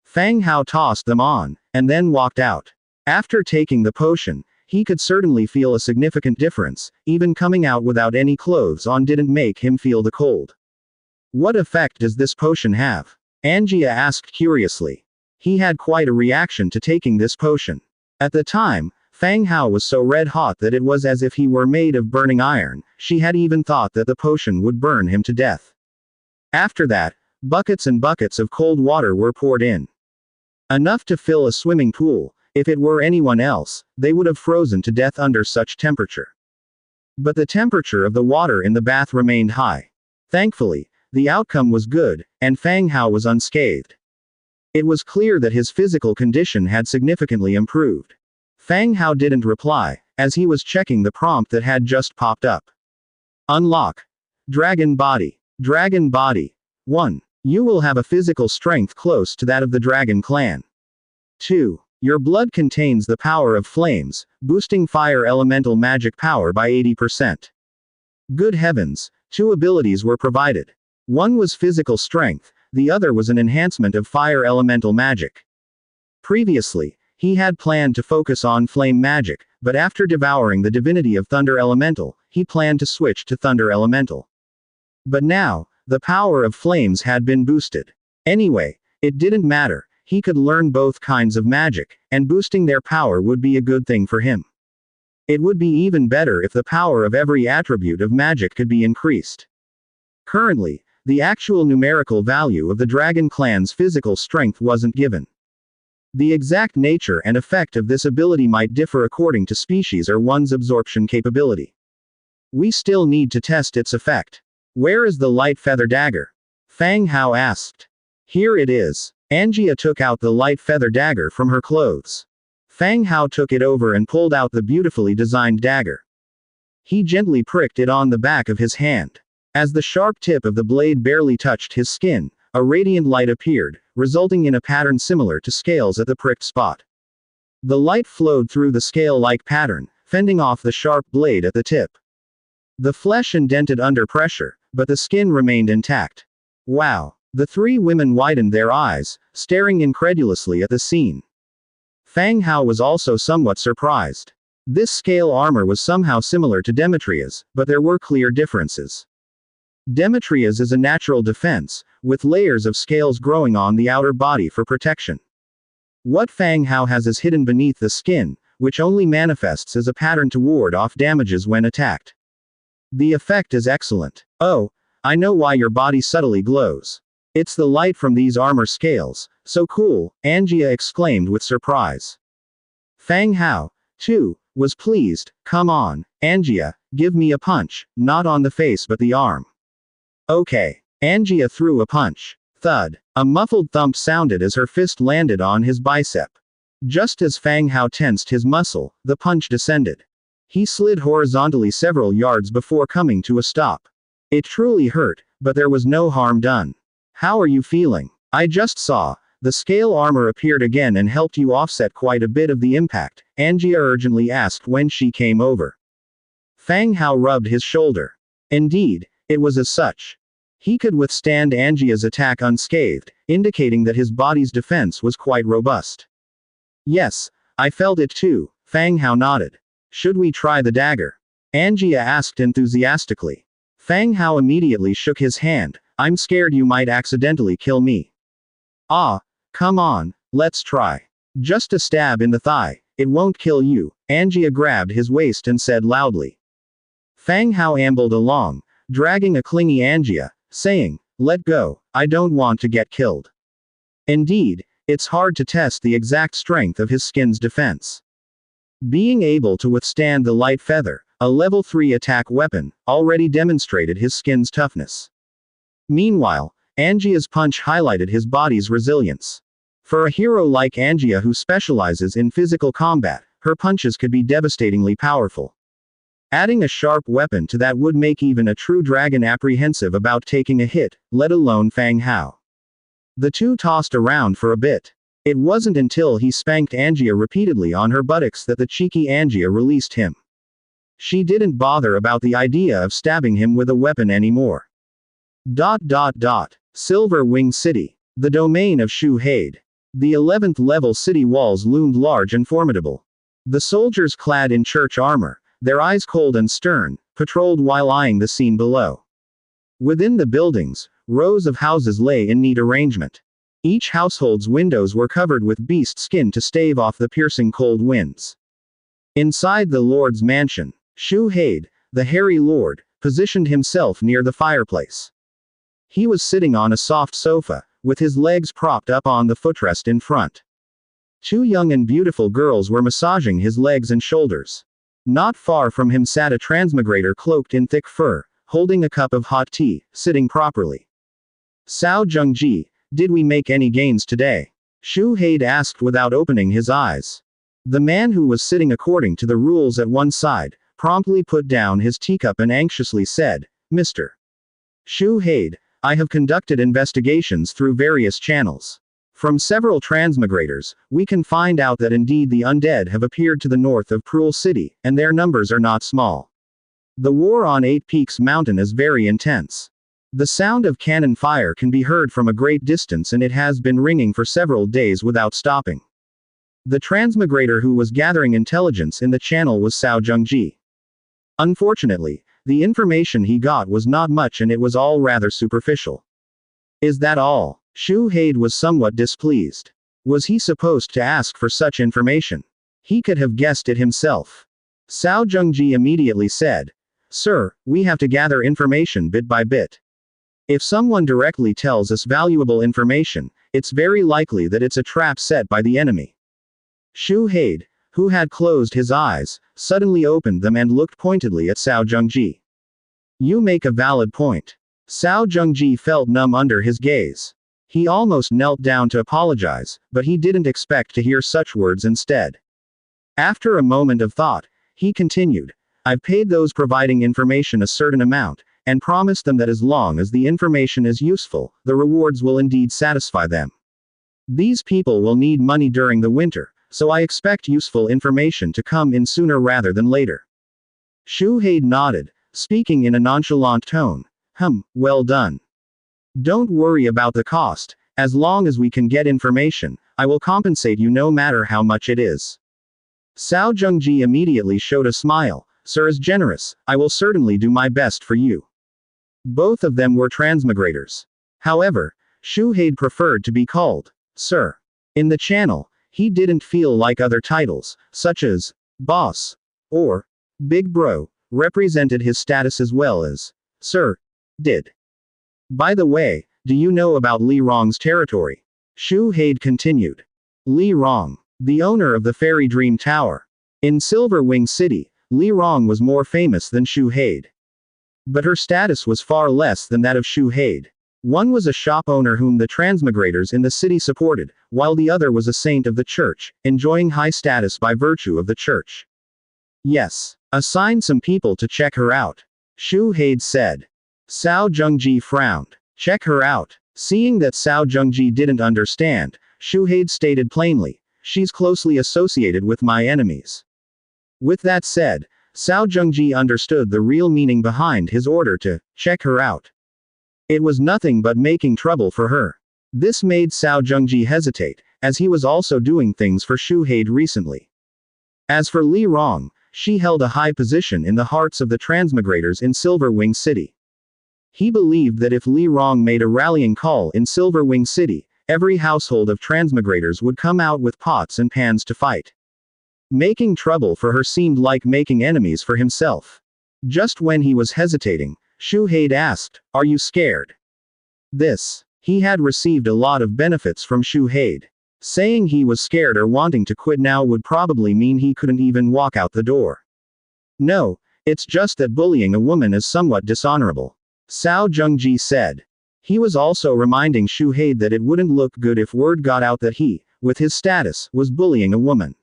Fang Hao tossed them on, and then walked out. After taking the potion, he could certainly feel a significant difference. Even coming out without any clothes on didn't make him feel the cold. "What effect does this potion have?" Angia asked curiously. He had quite a reaction to taking this potion. At the time, Fang Hao was so red-hot that it was as if he were made of burning iron. She had even thought that the potion would burn him to death. After that, buckets and buckets of cold water were poured in. Enough to fill a swimming pool. If it were anyone else, they would have frozen to death under such temperature. But the temperature of the water in the bath remained high. Thankfully, the outcome was good, and Fang Hao was unscathed. It was clear that his physical condition had significantly improved. Fang Hao didn't reply, as he was checking the prompt that had just popped up. Unlock. Dragon Body. Dragon Body. 1. You will have a physical strength close to that of the Dragon Clan. 2. Your blood contains the power of flames, boosting fire elemental magic power by 80%. Good heavens, 2 abilities were provided. One was physical strength, the other was an enhancement of fire elemental magic. Previously, he had planned to focus on flame magic, but after devouring the divinity of Thunder Elemental, he planned to switch to Thunder Elemental. But now, the power of flames had been boosted. Anyway, it didn't matter, he could learn both kinds of magic, and boosting their power would be a good thing for him. It would be even better if the power of every attribute of magic could be increased. Currently, the actual numerical value of the Dragon Clan's physical strength wasn't given. The exact nature and effect of this ability might differ according to species or one's absorption capability. We still need to test its effect. Where is the light feather dagger? Fang Hao asked. Here it is. Angia took out the light feather dagger from her clothes. Fang Hao took it over and pulled out the beautifully designed dagger. He gently pricked it on the back of his hand. As the sharp tip of the blade barely touched his skin, a radiant light appeared, resulting in a pattern similar to scales at the pricked spot. The light flowed through the scale-like pattern, fending off the sharp blade at the tip. The flesh indented under pressure, but the skin remained intact. Wow! The 3 women widened their eyes, staring incredulously at the scene. Fang Hao was also somewhat surprised. This scale armor was somehow similar to Demetria's, but there were clear differences. Demetria's is a natural defense, with layers of scales growing on the outer body for protection. What Fang Hao has is hidden beneath the skin, which only manifests as a pattern to ward off damages when attacked. The effect is excellent. Oh, I know why your body subtly glows. It's the light from these armor scales, so cool, Angia exclaimed with surprise. Fang Hao, too, was pleased. Come on, Angia, give me a punch, not on the face but the arm. Okay. Angia threw a punch. Thud. A muffled thump sounded as her fist landed on his bicep. Just as Fang Hao tensed his muscle, the punch descended. He slid horizontally several yards before coming to a stop. It truly hurt, but there was no harm done. How are you feeling? I just saw. The scale armor appeared again and helped you offset quite a bit of the impact, Angia urgently asked when she came over. Fang Hao rubbed his shoulder. Indeed, it was as such. He could withstand Angia's attack unscathed, indicating that his body's defense was quite robust. Yes, I felt it too, Fang Hao nodded. Should we try the dagger? Angia asked enthusiastically. Fang Hao immediately shook his hand. I'm scared you might accidentally kill me. Ah, come on, let's try. Just a stab in the thigh, it won't kill you, Angia grabbed his waist and said loudly. Fang Hao ambled along, dragging a clingy Angia, saying, let go, I don't want to get killed. Indeed, it's hard to test the exact strength of his skin's defense. Being able to withstand the light feather, a level 3 attack weapon, already demonstrated his skin's toughness. Meanwhile, Angia's punch highlighted his body's resilience. For a hero like Angia who specializes in physical combat, her punches could be devastatingly powerful. Adding a sharp weapon to that would make even a true dragon apprehensive about taking a hit, let alone Fang Hao. The two tossed around for a bit. It wasn't until he spanked Angia repeatedly on her buttocks that the cheeky Angia released him. She didn't bother about the idea of stabbing him with a weapon anymore. Silver Wing City. The domain of Shu Haid. The 11th level city walls loomed large and formidable. The soldiers clad in church armor, their eyes cold and stern, patrolled while eyeing the scene below. Within the buildings, rows of houses lay in neat arrangement. Each household's windows were covered with beast skin to stave off the piercing cold winds. Inside the Lord's mansion, Shuhade, the hairy lord, positioned himself near the fireplace. He was sitting on a soft sofa, with his legs propped up on the footrest in front. Two young and beautiful girls were massaging his legs and shoulders. Not far from him sat a transmigrator cloaked in thick fur, holding a cup of hot tea, sitting properly. Cao Zhengji, did we make any gains today? Shuhade asked without opening his eyes. The man who was sitting according to the rules at one side, promptly put down his teacup and anxiously said, Mr. Shuhade, I have conducted investigations through various channels. From several transmigrators, we can find out that indeed the undead have appeared to the north of Cruel City, and their numbers are not small. The war on Eight Peaks Mountain is very intense. The sound of cannon fire can be heard from a great distance, and it has been ringing for several days without stopping. The transmigrator who was gathering intelligence in the channel was Cao Zhengji. Unfortunately, the information he got was not much, and it was all rather superficial. Is that all? Shuhade was somewhat displeased. Was he supposed to ask for such information? He could have guessed it himself. Cao Zhengji immediately said, Sir, we have to gather information bit by bit. If someone directly tells us valuable information, it's very likely that it's a trap set by the enemy. Shuhade, who had closed his eyes, suddenly opened them and looked pointedly at Cao Zhengji. You make a valid point. Cao Zhengji felt numb under his gaze. He almost knelt down to apologize, but he didn't expect to hear such words instead. After a moment of thought, he continued, I've paid those providing information a certain amount, and promised them that as long as the information is useful, the rewards will indeed satisfy them. These people will need money during the winter, so I expect useful information to come in sooner rather than later. Shuhade nodded, speaking in a nonchalant tone. Well done. Don't worry about the cost. As long as we can get information, I will compensate you no matter how much it is. Cao Zhengji immediately showed a smile. Sir is generous, I will certainly do my best for you. Both of them were transmigrators. However, Shuhade preferred to be called Sir. In the channel, he didn't feel like other titles, such as Boss or Big Bro, represented his status as well as Sir did. By the way, do you know about Li Rong's territory? Shuhade continued. Li Rong, the owner of the Fairy Dream Tower. In Silver Wing City, Li Rong was more famous than Shuhade. But her status was far less than that of Shuhade. One was a shop owner whom the transmigrators in the city supported, while the other was a saint of the church, enjoying high status by virtue of the church. Yes. Assign some people to check her out. Shuhade said. Cao Zhengji frowned. Check her out. Seeing that Cao Zhengji didn't understand, Shuhade stated plainly, she's closely associated with my enemies. With that said, Cao Zhengji understood the real meaning behind his order to check her out. It was nothing but making trouble for her. This made Cao Zhengji hesitate, as he was also doing things for Shuhade recently. As for Li Rong, she held a high position in the hearts of the transmigrators in Silver Wing City. He believed that if Li Rong made a rallying call in Silver Wing City, every household of transmigrators would come out with pots and pans to fight. Making trouble for her seemed like making enemies for himself. Just when he was hesitating, Shuhade asked, Are you scared? He had received a lot of benefits from Shuhade. Saying he was scared or wanting to quit now would probably mean he couldn't even walk out the door. No, it's just that bullying a woman is somewhat dishonorable. Cao Zhengji said. He was also reminding Shuhade that it wouldn't look good if word got out that he, with his status, was bullying a woman.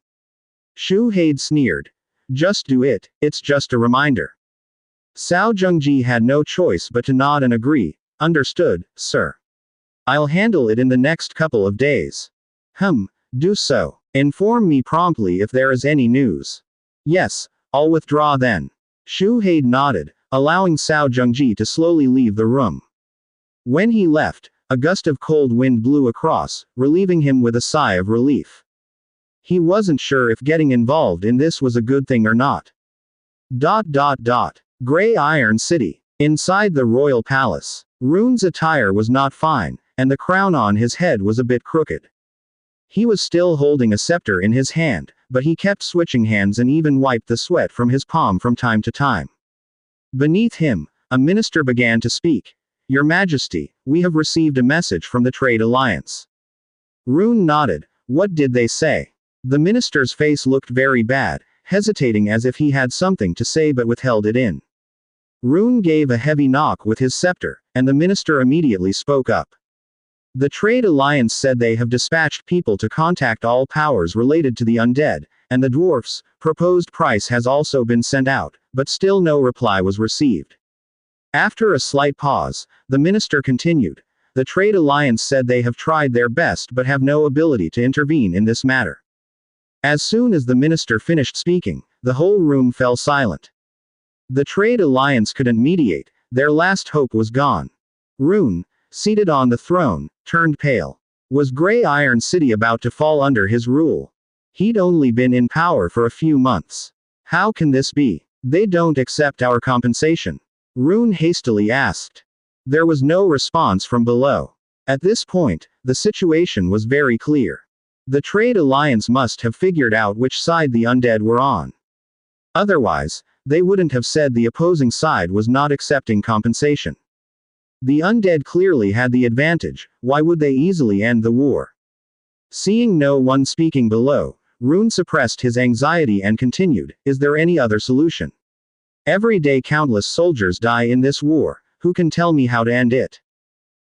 Shuhade sneered. Just do it, it's just a reminder. Cao Zhengji had no choice but to nod and agree. Understood, sir. I'll handle it in the next couple of days. Do so. Inform me promptly if there is any news. Yes, I'll withdraw then. Shuhade nodded, allowing Cao Zhengji to slowly leave the room. When he left, a gust of cold wind blew across, relieving him with a sigh of relief. He wasn't sure if getting involved in this was a good thing or not. Gray Iron City. Inside the royal palace, Rune's attire was not fine, and the crown on his head was a bit crooked. He was still holding a scepter in his hand, but he kept switching hands and even wiped the sweat from his palm from time to time. Beneath him, a minister began to speak. Your Majesty, we have received a message from the Trade Alliance. Rune nodded. What did they say? The minister's face looked very bad, hesitating as if he had something to say but withheld it in. Rune gave a heavy knock with his scepter, and the minister immediately spoke up. The Trade Alliance said they have dispatched people to contact all powers related to the undead, and the dwarfs' proposed price has also been sent out, but still no reply was received. After a slight pause, the minister continued. The Trade Alliance said they have tried their best but have no ability to intervene in this matter. As soon as the minister finished speaking, the whole room fell silent. The Trade Alliance couldn't mediate, their last hope was gone. Rune, seated on the throne, turned pale. Was Grey Iron City about to fall under his rule? He'd only been in power for a few months. How can this be? They don't accept our compensation. Rune hastily asked. There was no response from below. At this point, the situation was very clear. The Trade Alliance must have figured out which side the undead were on. Otherwise, they wouldn't have said the opposing side was not accepting compensation. The undead clearly had the advantage, why would they easily end the war? Seeing no one speaking below, Rune suppressed his anxiety and continued, is there any other solution? Every day countless soldiers die in this war, who can tell me how to end it?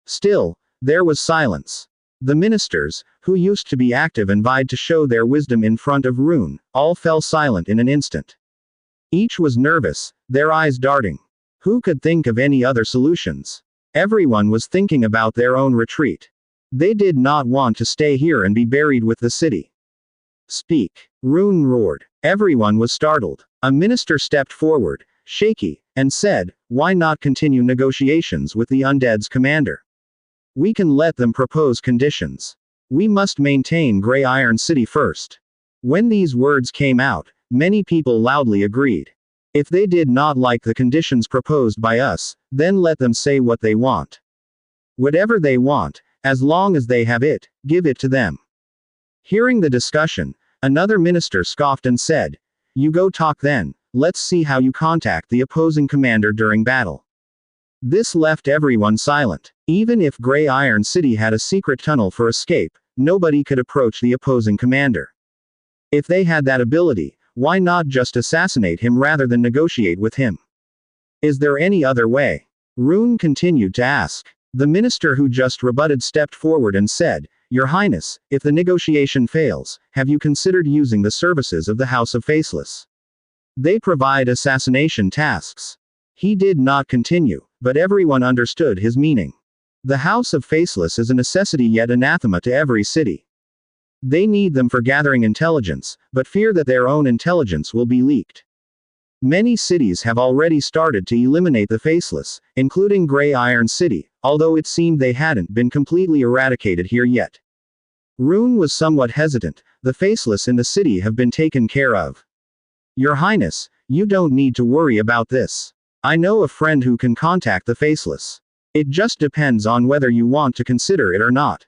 Still, there was silence. The ministers, who used to be active and vied to show their wisdom in front of Rune, all fell silent in an instant. Each was nervous, their eyes darting. Who could think of any other solutions? Everyone was thinking about their own retreat. They did not want to stay here and be buried with the city. Speak. Rune roared. Everyone was startled. A minister stepped forward, shaky, and said, why not continue negotiations with the undead's commander? We can let them propose conditions. We must maintain Grey Iron City first. When these words came out, many people loudly agreed. If they did not like the conditions proposed by us, then let them say what they want. Whatever they want, as long as they have it, give it to them. Hearing the discussion, another minister scoffed and said, you go talk then, let's see how you contact the opposing commander during battle. This left everyone silent. Even if Grey Iron City had a secret tunnel for escape, nobody could approach the opposing commander. If they had that ability, why not just assassinate him rather than negotiate with him? Is there any other way? Rune continued to ask. The minister who just rebutted stepped forward and said, Your Highness, if the negotiation fails, have you considered using the services of the House of Faceless? They provide assassination tasks. He did not continue, but everyone understood his meaning. The House of Faceless is a necessity yet anathema to every city. They need them for gathering intelligence, but fear that their own intelligence will be leaked. Many cities have already started to eliminate the Faceless, including Grey Iron City, although it seemed they hadn't been completely eradicated here yet. Rune was somewhat hesitant. The Faceless in the city have been taken care of. Your Highness, you don't need to worry about this. I know a friend who can contact the Faceless. It just depends on whether you want to consider it or not.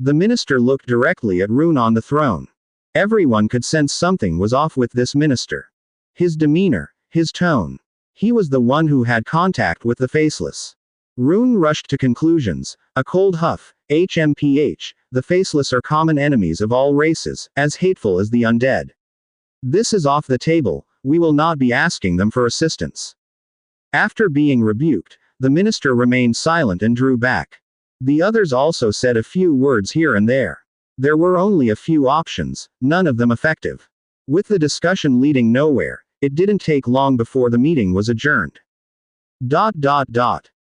The minister looked directly at Rune on the throne. Everyone could sense something was off with this minister. His demeanor, his tone. He was the one who had contact with the Faceless. Rune rushed to conclusions. A cold huff. HMPH. The Faceless are common enemies of all races, as hateful as the undead. This is off the table. We will not be asking them for assistance. After being rebuked, the minister remained silent and drew back. The others also said a few words here and there. There were only a few options, none of them effective. With the discussion leading nowhere, it didn't take long before the meeting was adjourned.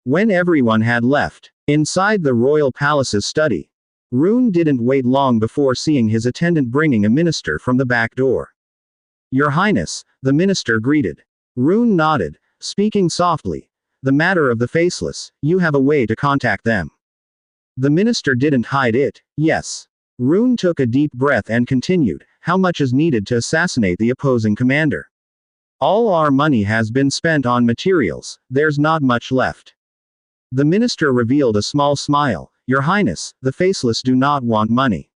When everyone had left, inside the royal palace's study, Rune didn't wait long before seeing his attendant bringing a minister from the back door. Your Highness, the minister greeted. Rune nodded, speaking softly. The matter of the Faceless, you have a way to contact them. The minister didn't hide it. Yes. Rune took a deep breath and continued, how much is needed to assassinate the opposing commander? All our money has been spent on materials, there's not much left. The minister revealed a small smile. Your Highness, the Faceless do not want money.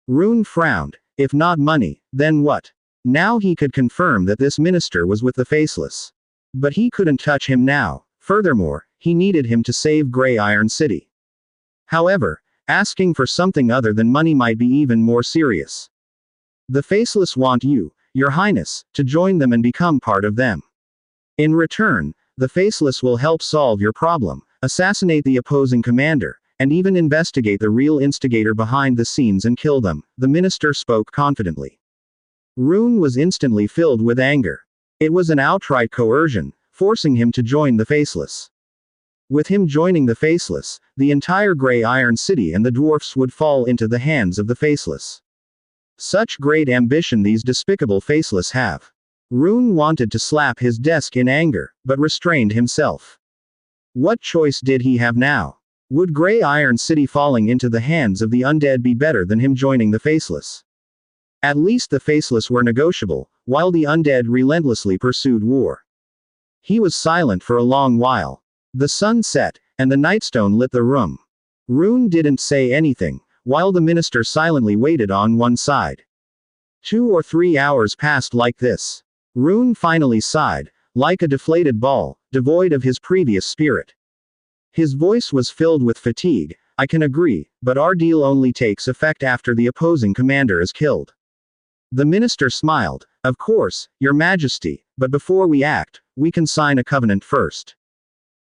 Rune frowned. If not money, then what? Now he could confirm that this minister was with the Faceless. But he couldn't touch him now. Furthermore, he needed him to save Grey Iron City. However, asking for something other than money might be even more serious. The Faceless want you, Your Highness, to join them and become part of them. In return, the Faceless will help solve your problem, assassinate the opposing commander, and even investigate the real instigator behind the scenes and kill them, the minister spoke confidently. Rune was instantly filled with anger. It was an outright coercion, forcing him to join the Faceless. With him joining the Faceless, the entire Grey Iron City and the dwarfs would fall into the hands of the Faceless. Such great ambition these despicable Faceless have. Rune wanted to slap his desk in anger, but restrained himself. What choice did he have now? Would Grey Iron City falling into the hands of the undead be better than him joining the Faceless? At least the Faceless were negotiable, while the undead relentlessly pursued war. He was silent for a long while. The sun set, and the nightstone lit the room. Rune didn't say anything, while the minister silently waited on one side. 2 or 3 hours passed like this. Rune finally sighed, like a deflated ball, devoid of his previous spirit. His voice was filled with fatigue. I can agree, but our deal only takes effect after the opposing commander is killed. The minister smiled. Of course, Your Majesty, but before we act, we can sign a covenant first.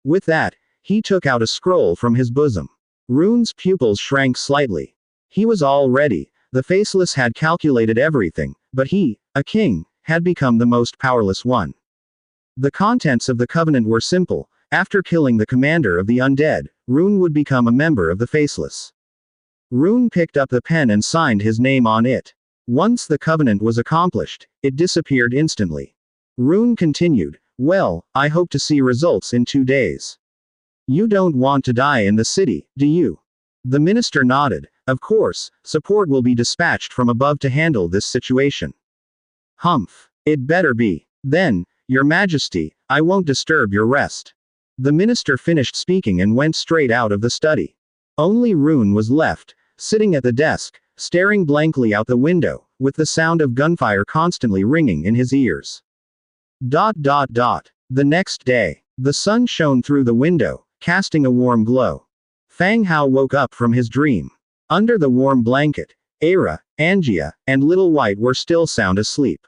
With that, he took out a scroll from his bosom. Rune's pupils shrank slightly. He was all ready. The Faceless had calculated everything, but he, a king, had become the most powerless one. The contents of the covenant were simple. After killing the commander of the undead, Rune would become a member of the Faceless. Rune picked up the pen and signed his name on it. Once the covenant was accomplished, it disappeared instantly. Rune continued, well, I hope to see results in 2 days. You don't want to die in the city, do you? The minister nodded. Of course, support will be dispatched from above to handle this situation. Humph. It better be. Then, Your Majesty, I won't disturb your rest. The minister finished speaking and went straight out of the study. Only Rune was left, sitting at the desk, staring blankly out the window, with the sound of gunfire constantly ringing in his ears. The next day, the sun shone through the window, casting a warm glow. Fang Hao woke up from his dream. Under the warm blanket, Aira, Angia, and Little White were still sound asleep.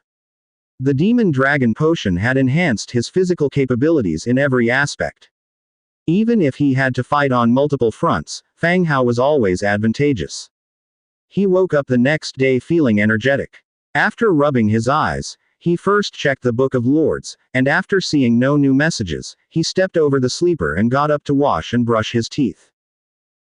The demon dragon potion had enhanced his physical capabilities in every aspect. Even if he had to fight on multiple fronts, Fang Hao was always advantageous. He woke up the next day feeling energetic. After rubbing his eyes, he first checked the Book of Lords, and after seeing no new messages, he stepped over the sleeper and got up to wash and brush his teeth.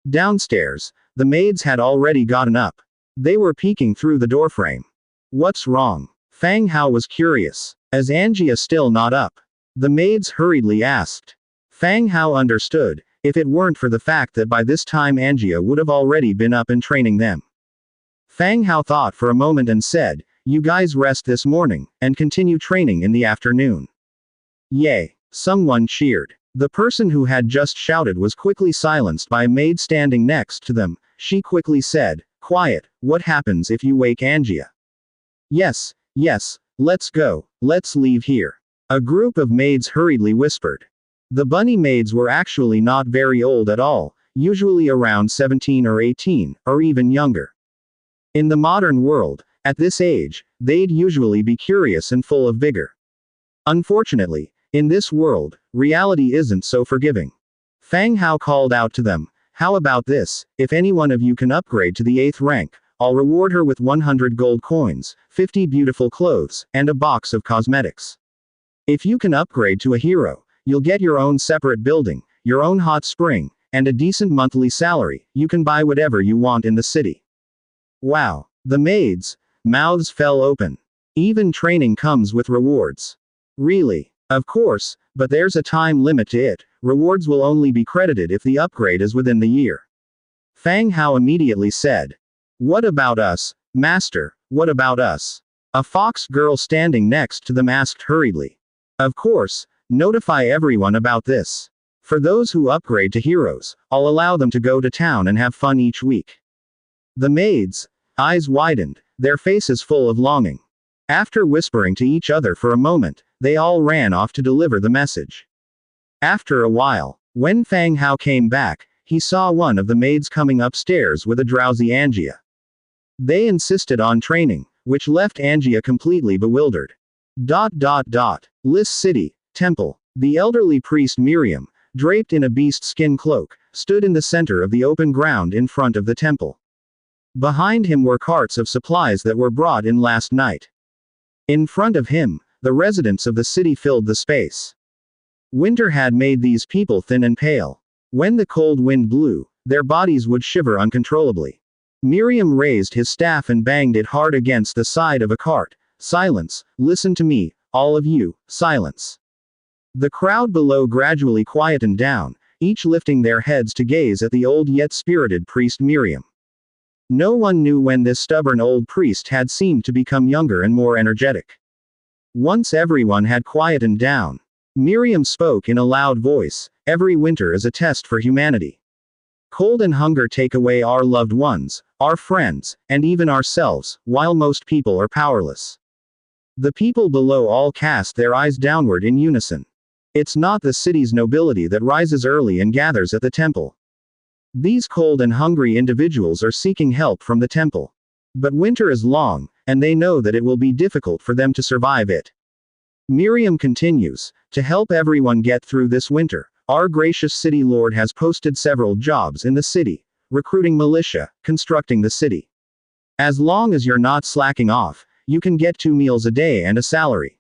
Downstairs, the maids had already gotten up. They were peeking through the doorframe. What's wrong? Fang Hao was curious. Is Angia still not up? The maids hurriedly asked. Fang Hao understood, if it weren't for the fact that by this time Angia would have already been up and training them. Fang Hao thought for a moment and said, you guys rest this morning, and continue training in the afternoon. Yay! Someone cheered. The person who had just shouted was quickly silenced by a maid standing next to them. She quickly said, quiet, what happens if you wake Angia? Yes, let's go, let's leave here. A group of maids hurriedly whispered. The bunny maids were actually not very old at all, usually around 17 or 18, or even younger. In the modern world, at this age, they'd usually be curious and full of vigor. Unfortunately, in this world, reality isn't so forgiving. Fang Hao called out to them, how about this, if any one of you can upgrade to the 8th rank, I'll reward her with 100 gold coins, 50 beautiful clothes, and a box of cosmetics. If you can upgrade to a hero, you'll get your own separate building, your own hot spring, and a decent monthly salary. You can buy whatever you want in the city. Wow. The maids' mouths fell open. Even training comes with rewards. Really? Of course, but there's a time limit to it. Rewards will only be credited if the upgrade is within the year. Fang Hao immediately said. What about us, Master, what about us? A fox girl standing next to them asked hurriedly. Of course, notify everyone about this. For those who upgrade to heroes, I'll allow them to go to town and have fun each week. The maids, eyes widened, their faces full of longing. After whispering to each other for a moment, they all ran off to deliver the message. After a while, when Fang Hao came back, he saw one of the maids coming upstairs with a drowsy Angia. They insisted on training, which left Angia completely bewildered. Lis City, Temple. The elderly priest Miriam, draped in a beast skin cloak, stood in the center of the open ground in front of the temple. Behind him were carts of supplies that were brought in last night. In front of him, the residents of the city filled the space. Winter had made these people thin and pale. When the cold wind blew, their bodies would shiver uncontrollably. Miriam raised his staff and banged it hard against the side of a cart. Silence, listen to me, all of you, silence. The crowd below gradually quietened down, each lifting their heads to gaze at the old yet spirited priest Miriam. No one knew when this stubborn old priest had seemed to become younger and more energetic. Once everyone had quietened down, Miriam spoke in a loud voice, every winter is a test for humanity. Cold and hunger take away our loved ones, our friends, and even ourselves, while most people are powerless. The people below all cast their eyes downward in unison. It's not the city's nobility that rises early and gathers at the temple. These cold and hungry individuals are seeking help from the temple. But winter is long, and they know that it will be difficult for them to survive it. Miriam continues, to help everyone get through this winter, our gracious city lord has posted several jobs in the city, recruiting militia, constructing the city. As long as you're not slacking off, you can get 2 meals a day and a salary.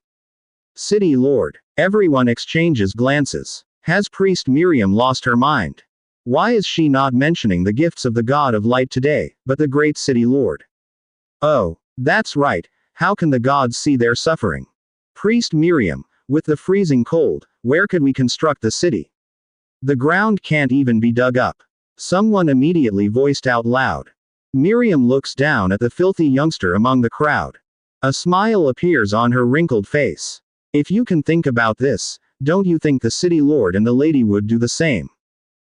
City lord. Everyone exchanges glances. Has priest Miriam lost her mind? Why is she not mentioning the gifts of the god of light today, but the great city lord? Oh, that's right, how can the gods see their suffering? Priest Miriam, with the freezing cold, where could we construct the city? The ground can't even be dug up. Someone immediately voiced out loud. Miriam looks down at the filthy youngster among the crowd. A smile appears on her wrinkled face. If you can think about this, don't you think the city lord and the lady would do the same?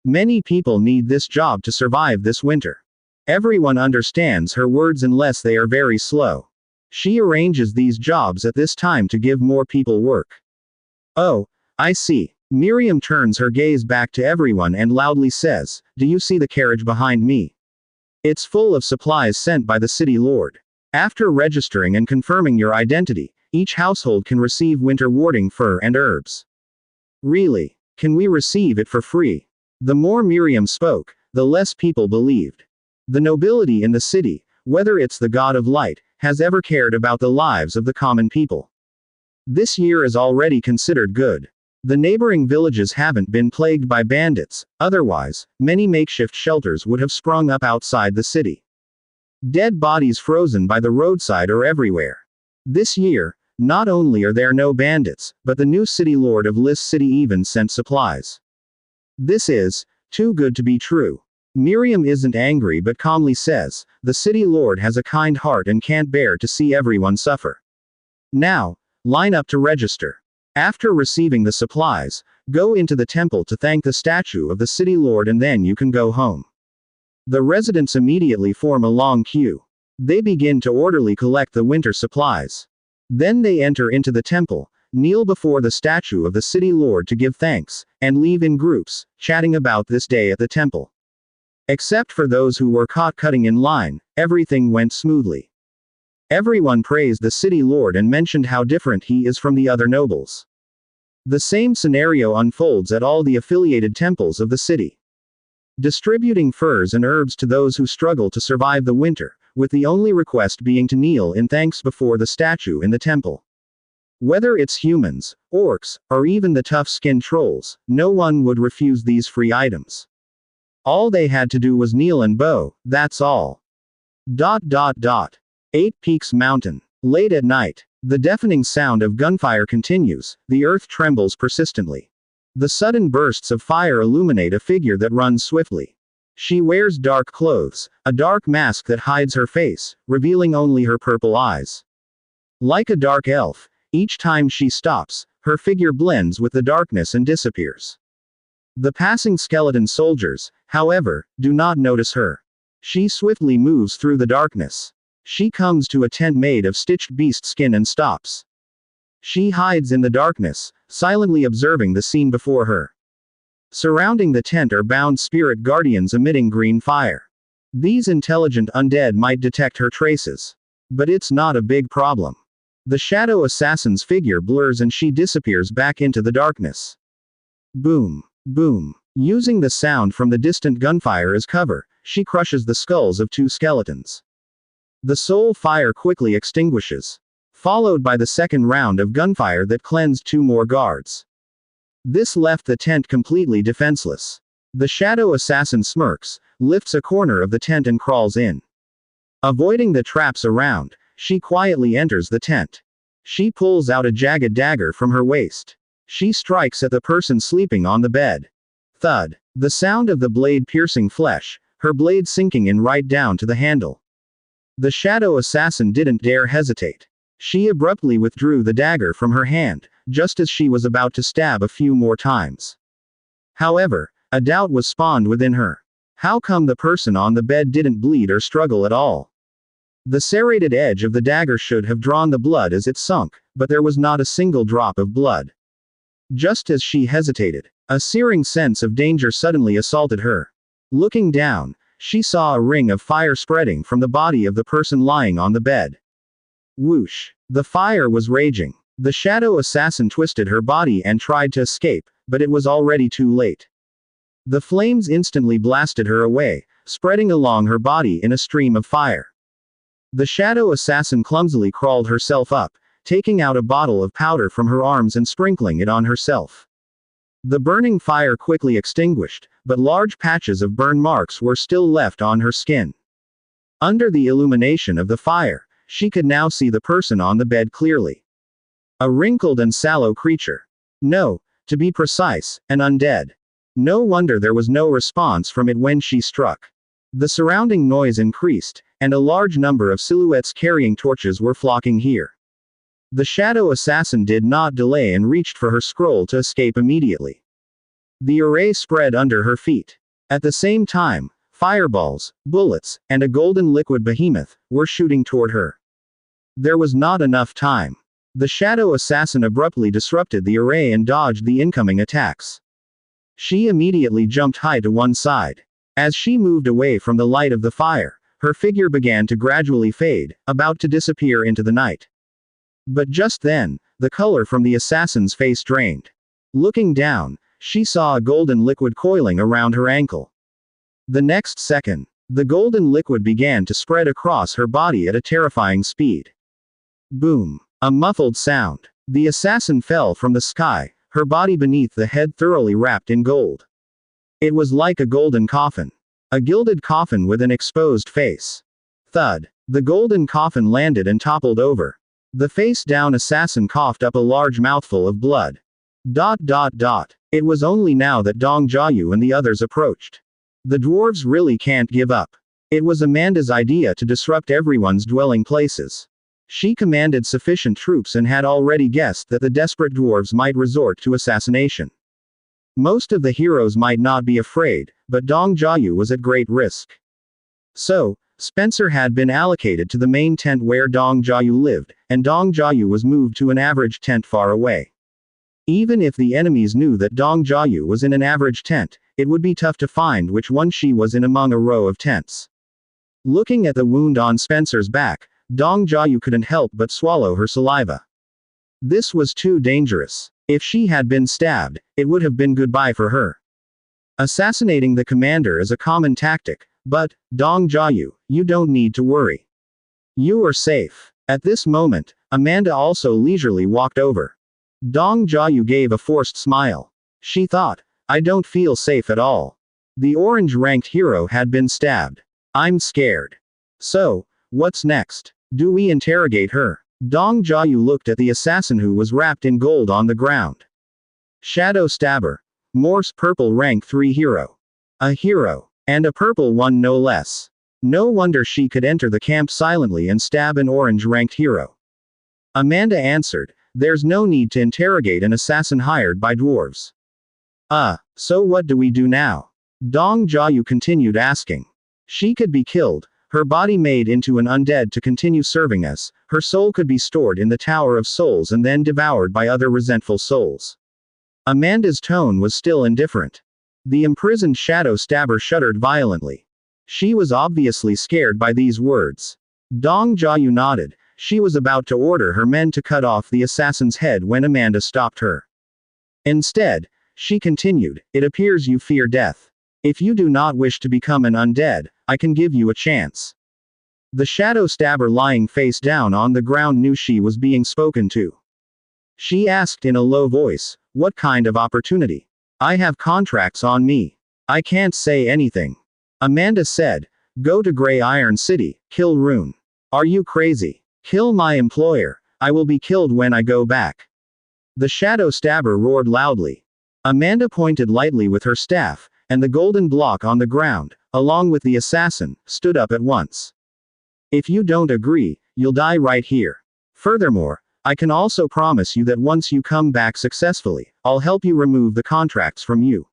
Many people need this job to survive this winter. Everyone understands her words unless they are very slow. She arranges these jobs at this time to give more people work. Oh, I see. Miriam turns her gaze back to everyone and loudly says, do you see the carriage behind me? It's full of supplies sent by the city lord. After registering and confirming your identity, each household can receive winter warding fur and herbs. Really? Can we receive it for free? The more Miriam spoke, the less people believed. The nobility in the city, whether it's the god of light, has ever cared about the lives of the common people. This year is already considered good. The neighboring villages haven't been plagued by bandits, otherwise, many makeshift shelters would have sprung up outside the city. Dead bodies frozen by the roadside are everywhere. This year, not only are there no bandits, but the new city lord of Lis City even sent supplies. This is too good to be true. Miriam isn't angry but calmly says, the city lord has a kind heart and can't bear to see everyone suffer. Now, line up to register. After receiving the supplies, go into the temple to thank the statue of the city lord and then you can go home. The residents immediately form a long queue. They begin to orderly collect the winter supplies. Then they enter into the temple, kneel before the statue of the city lord to give thanks, and leave in groups, chatting about this day at the temple. Except for those who were caught cutting in line, everything went smoothly. Everyone praised the city lord and mentioned how different he is from the other nobles. The same scenario unfolds at all the affiliated temples of the city. Distributing furs and herbs to those who struggle to survive the winter, with the only request being to kneel in thanks before the statue in the temple. Whether it's humans, orcs, or even the tough-skinned trolls, no one would refuse these free items. All they had to do was kneel and bow, that's all. 8 Peaks Mountain. Late at night, the deafening sound of gunfire continues, the earth trembles persistently. The sudden bursts of fire illuminate a figure that runs swiftly. She wears dark clothes, a dark mask that hides her face, revealing only her purple eyes. Like a dark elf, each time she stops, her figure blends with the darkness and disappears. The passing skeleton soldiers, however, do not notice her. She swiftly moves through the darkness. She comes to a tent made of stitched beast skin and stops. She hides in the darkness, silently observing the scene before her. Surrounding the tent are bound spirit guardians emitting green fire. These intelligent undead might detect her traces. But it's not a big problem. The shadow assassin's figure blurs and she disappears back into the darkness. Boom. Boom. Using the sound from the distant gunfire as cover, she crushes the skulls of 2 skeletons. The soul fire quickly extinguishes, followed by the second round of gunfire that cleansed 2 more guards. This left the tent completely defenseless. The shadow assassin smirks, lifts a corner of the tent and crawls in. Avoiding the traps around, she quietly enters the tent. She pulls out a jagged dagger from her waist. She strikes at the person sleeping on the bed. Thud. The sound of the blade piercing flesh, her blade sinking in right down to the handle. The shadow assassin didn't dare hesitate. She abruptly withdrew the dagger from her hand, just as she was about to stab a few more times. However, a doubt was spawned within her. How come the person on the bed didn't bleed or struggle at all? The serrated edge of the dagger should have drawn the blood as it sunk, but there was not a single drop of blood. Just as she hesitated, a searing sense of danger suddenly assaulted her. Looking down, she saw a ring of fire spreading from the body of the person lying on the bed. Whoosh! The fire was raging. The shadow assassin twisted her body and tried to escape, but it was already too late. The flames instantly blasted her away, spreading along her body in a stream of fire. The shadow assassin clumsily crawled herself up, taking out a bottle of powder from her arms and sprinkling it on herself. The burning fire quickly extinguished, but large patches of burn marks were still left on her skin. Under the illumination of the fire, she could now see the person on the bed clearly. A wrinkled and sallow creature. No, to be precise, an undead. No wonder there was no response from it when she struck. The surrounding noise increased, and a large number of silhouettes carrying torches were flocking here. The shadow assassin did not delay and reached for her scroll to escape immediately. The array spread under her feet. At the same time, fireballs, bullets, and a golden liquid behemoth were shooting toward her. There was not enough time. The shadow assassin abruptly disrupted the array and dodged the incoming attacks. She immediately jumped high to one side. As she moved away from the light of the fire, her figure began to gradually fade, about to disappear into the night. But just then, the color from the assassin's face drained. Looking down, she saw a golden liquid coiling around her ankle. The next second, the golden liquid began to spread across her body at a terrifying speed. Boom! A muffled sound. The assassin fell from the sky, her body beneath the head thoroughly wrapped in gold. It was like a golden coffin. A gilded coffin with an exposed face. Thud. The golden coffin landed and toppled over. The face-down assassin coughed up a large mouthful of blood. ... It was only now that Dong Jiayu and the others approached. The dwarves really can't give up. It was Amanda's idea to disrupt everyone's dwelling places. She commanded sufficient troops and had already guessed that the desperate dwarves might resort to assassination. Most of the heroes might not be afraid, but Dong Jiayu was at great risk. So, Spencer had been allocated to the main tent where Dong Jiayu lived, and Dong Jiayu was moved to an average tent far away. Even if the enemies knew that Dong Jiayu was in an average tent, it would be tough to find which one she was in among a row of tents. Looking at the wound on Spencer's back, Dong Jiayu couldn't help but swallow her saliva. This was too dangerous. If she had been stabbed, it would have been goodbye for her. Assassinating the commander is a common tactic, but, Dong Jiayu, you don't need to worry. You are safe. At this moment, Amanda also leisurely walked over. Dong Jiayu gave a forced smile. She thought, I don't feel safe at all. The orange-ranked hero had been stabbed. I'm scared. So, what's next? Do we interrogate her? Dong Jiayu looked at the assassin who was wrapped in gold on the ground. Shadow Stabber. Morse Purple Rank 3 Hero. A hero. And a purple one no less. No wonder she could enter the camp silently and stab an orange-ranked hero. Amanda answered, there's no need to interrogate an assassin hired by dwarves. So what do we do now? Dong Jiayu continued asking. She could be killed, her body made into an undead to continue serving us, her soul could be stored in the Tower of Souls and then devoured by other resentful souls. Amanda's tone was still indifferent. The imprisoned shadow stabber shuddered violently. She was obviously scared by these words. Dong Jiayu nodded. She was about to order her men to cut off the assassin's head when Amanda stopped her. Instead, she continued, "It appears you fear death. If you do not wish to become an undead, I can give you a chance." The shadow stabber lying face down on the ground knew she was being spoken to. She asked in a low voice, "What kind of opportunity? I have contracts on me. I can't say anything." Amanda said, "Go to Grey Iron City, kill Rune. Are you crazy? Kill my employer. I will be killed when I go back." The shadow stabber roared loudly. Amanda pointed lightly with her staff, and the golden block on the ground, along with the assassin, stood up at once. "If you don't agree, you'll die right here. Furthermore, I can also promise you that once you come back successfully, I'll help you remove the contracts from you.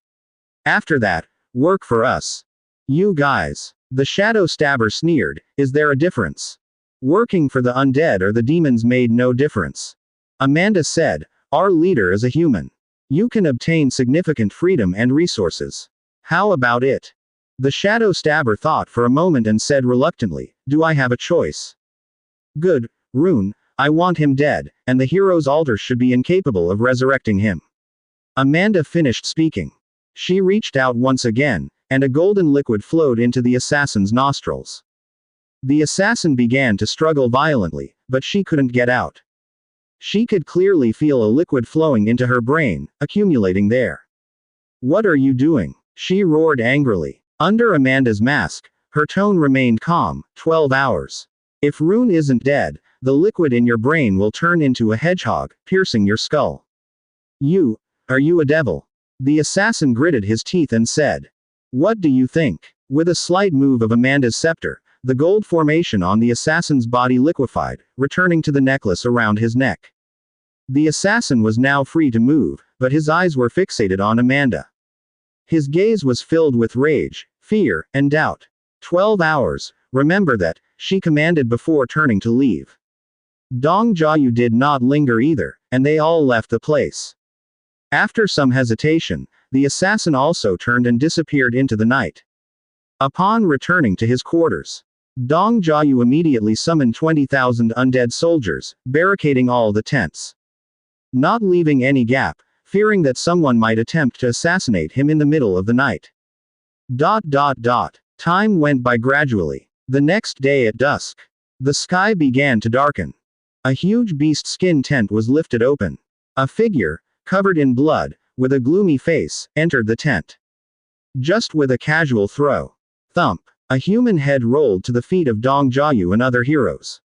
After that, work for us. You guys." The shadow stabber sneered, "Is there a difference? Working for the undead or the demons made no difference." Amanda said, "Our leader is a human. You can obtain significant freedom and resources. How about it?" The shadow stabber thought for a moment and said reluctantly, "Do I have a choice?" "Good, Rune, I want him dead, and the hero's altar should be incapable of resurrecting him." Amanda finished speaking. She reached out once again, and a golden liquid flowed into the assassin's nostrils. The assassin began to struggle violently, but she couldn't get out. She could clearly feel a liquid flowing into her brain, accumulating there. "What are you doing?" she roared angrily. Under Amanda's mask, her tone remained calm. 12 hours. If Rune isn't dead, the liquid in your brain will turn into a hedgehog, piercing your skull. Are you a devil?" The assassin gritted his teeth and said. "What do you think?" With a slight move of Amanda's scepter, the gold formation on the assassin's body liquefied, returning to the necklace around his neck. The assassin was now free to move, but his eyes were fixated on Amanda. His gaze was filled with rage, fear, and doubt. 12 hours, remember that, she commanded before turning to leave. Dong Jiayu did not linger either, and they all left the place. After some hesitation, the assassin also turned and disappeared into the night. Upon returning to his quarters, Dong Jiayu immediately summoned 20,000 undead soldiers, barricading all the tents. Not leaving any gap, fearing that someone might attempt to assassinate him in the middle of the night. Time went by gradually. The next day at dusk, the sky began to darken. A huge beast skin tent was lifted open. A figure, covered in blood, with a gloomy face, entered the tent. Just with a casual throw. Thump. A human head rolled to the feet of Dong Jiayu and other heroes.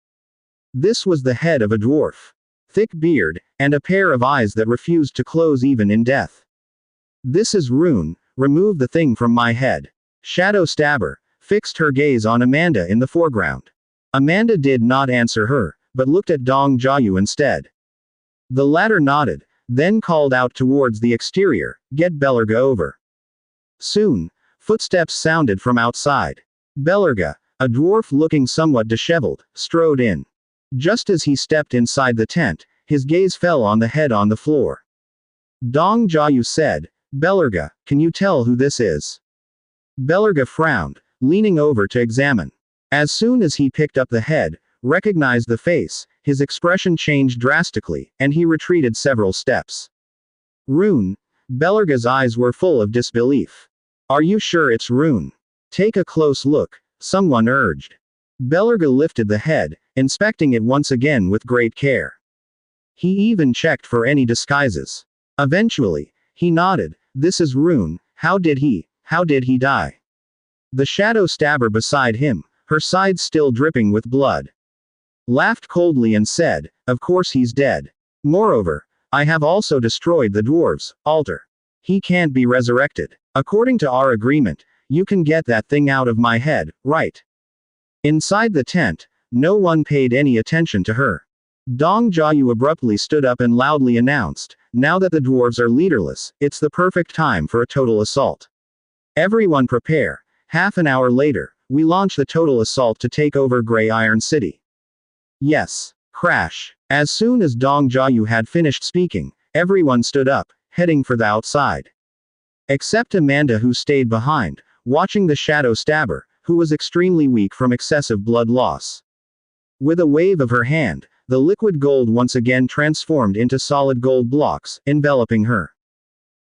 This was the head of a dwarf. Thick beard, and a pair of eyes that refused to close even in death. "This is Rune, remove the thing from my head." Shadow Stabber fixed her gaze on Amanda in the foreground. Amanda did not answer her, but looked at Dong Jiayu instead. The latter nodded, then called out towards the exterior, "Get Belerga over." Soon, footsteps sounded from outside. Belerga, a dwarf looking somewhat disheveled, strode in. Just as he stepped inside the tent, his gaze fell on the head on the floor. Dong Jiayu said, "Belerga, can you tell who this is?" Belerga frowned, leaning over to examine. As soon as he picked up the head, recognized the face, his expression changed drastically, and he retreated several steps. "Rune?" Belerga's eyes were full of disbelief. "Are you sure it's Rune? Take a close look," someone urged. Belerga lifted the head, inspecting it once again with great care. He even checked for any disguises. Eventually, he nodded, "This is Rune. How did he die?" The shadow stabber beside him, her side still dripping with blood, laughed coldly and said, "Of course he's dead. Moreover, I have also destroyed the dwarves' altar. He can't be resurrected. According to our agreement, you can get that thing out of my head, right?" Inside the tent, no one paid any attention to her. Dong Jiayu abruptly stood up and loudly announced, "Now that the dwarves are leaderless, it's the perfect time for a total assault. Everyone prepare." Half an hour later, we launch the total assault to take over Grey Iron City. Yes. Crash. As soon as Dong Jiayu had finished speaking, everyone stood up, heading for the outside. Except Amanda, who stayed behind, watching the shadow stabber, who was extremely weak from excessive blood loss. With a wave of her hand, the liquid gold once again transformed into solid gold blocks, enveloping her.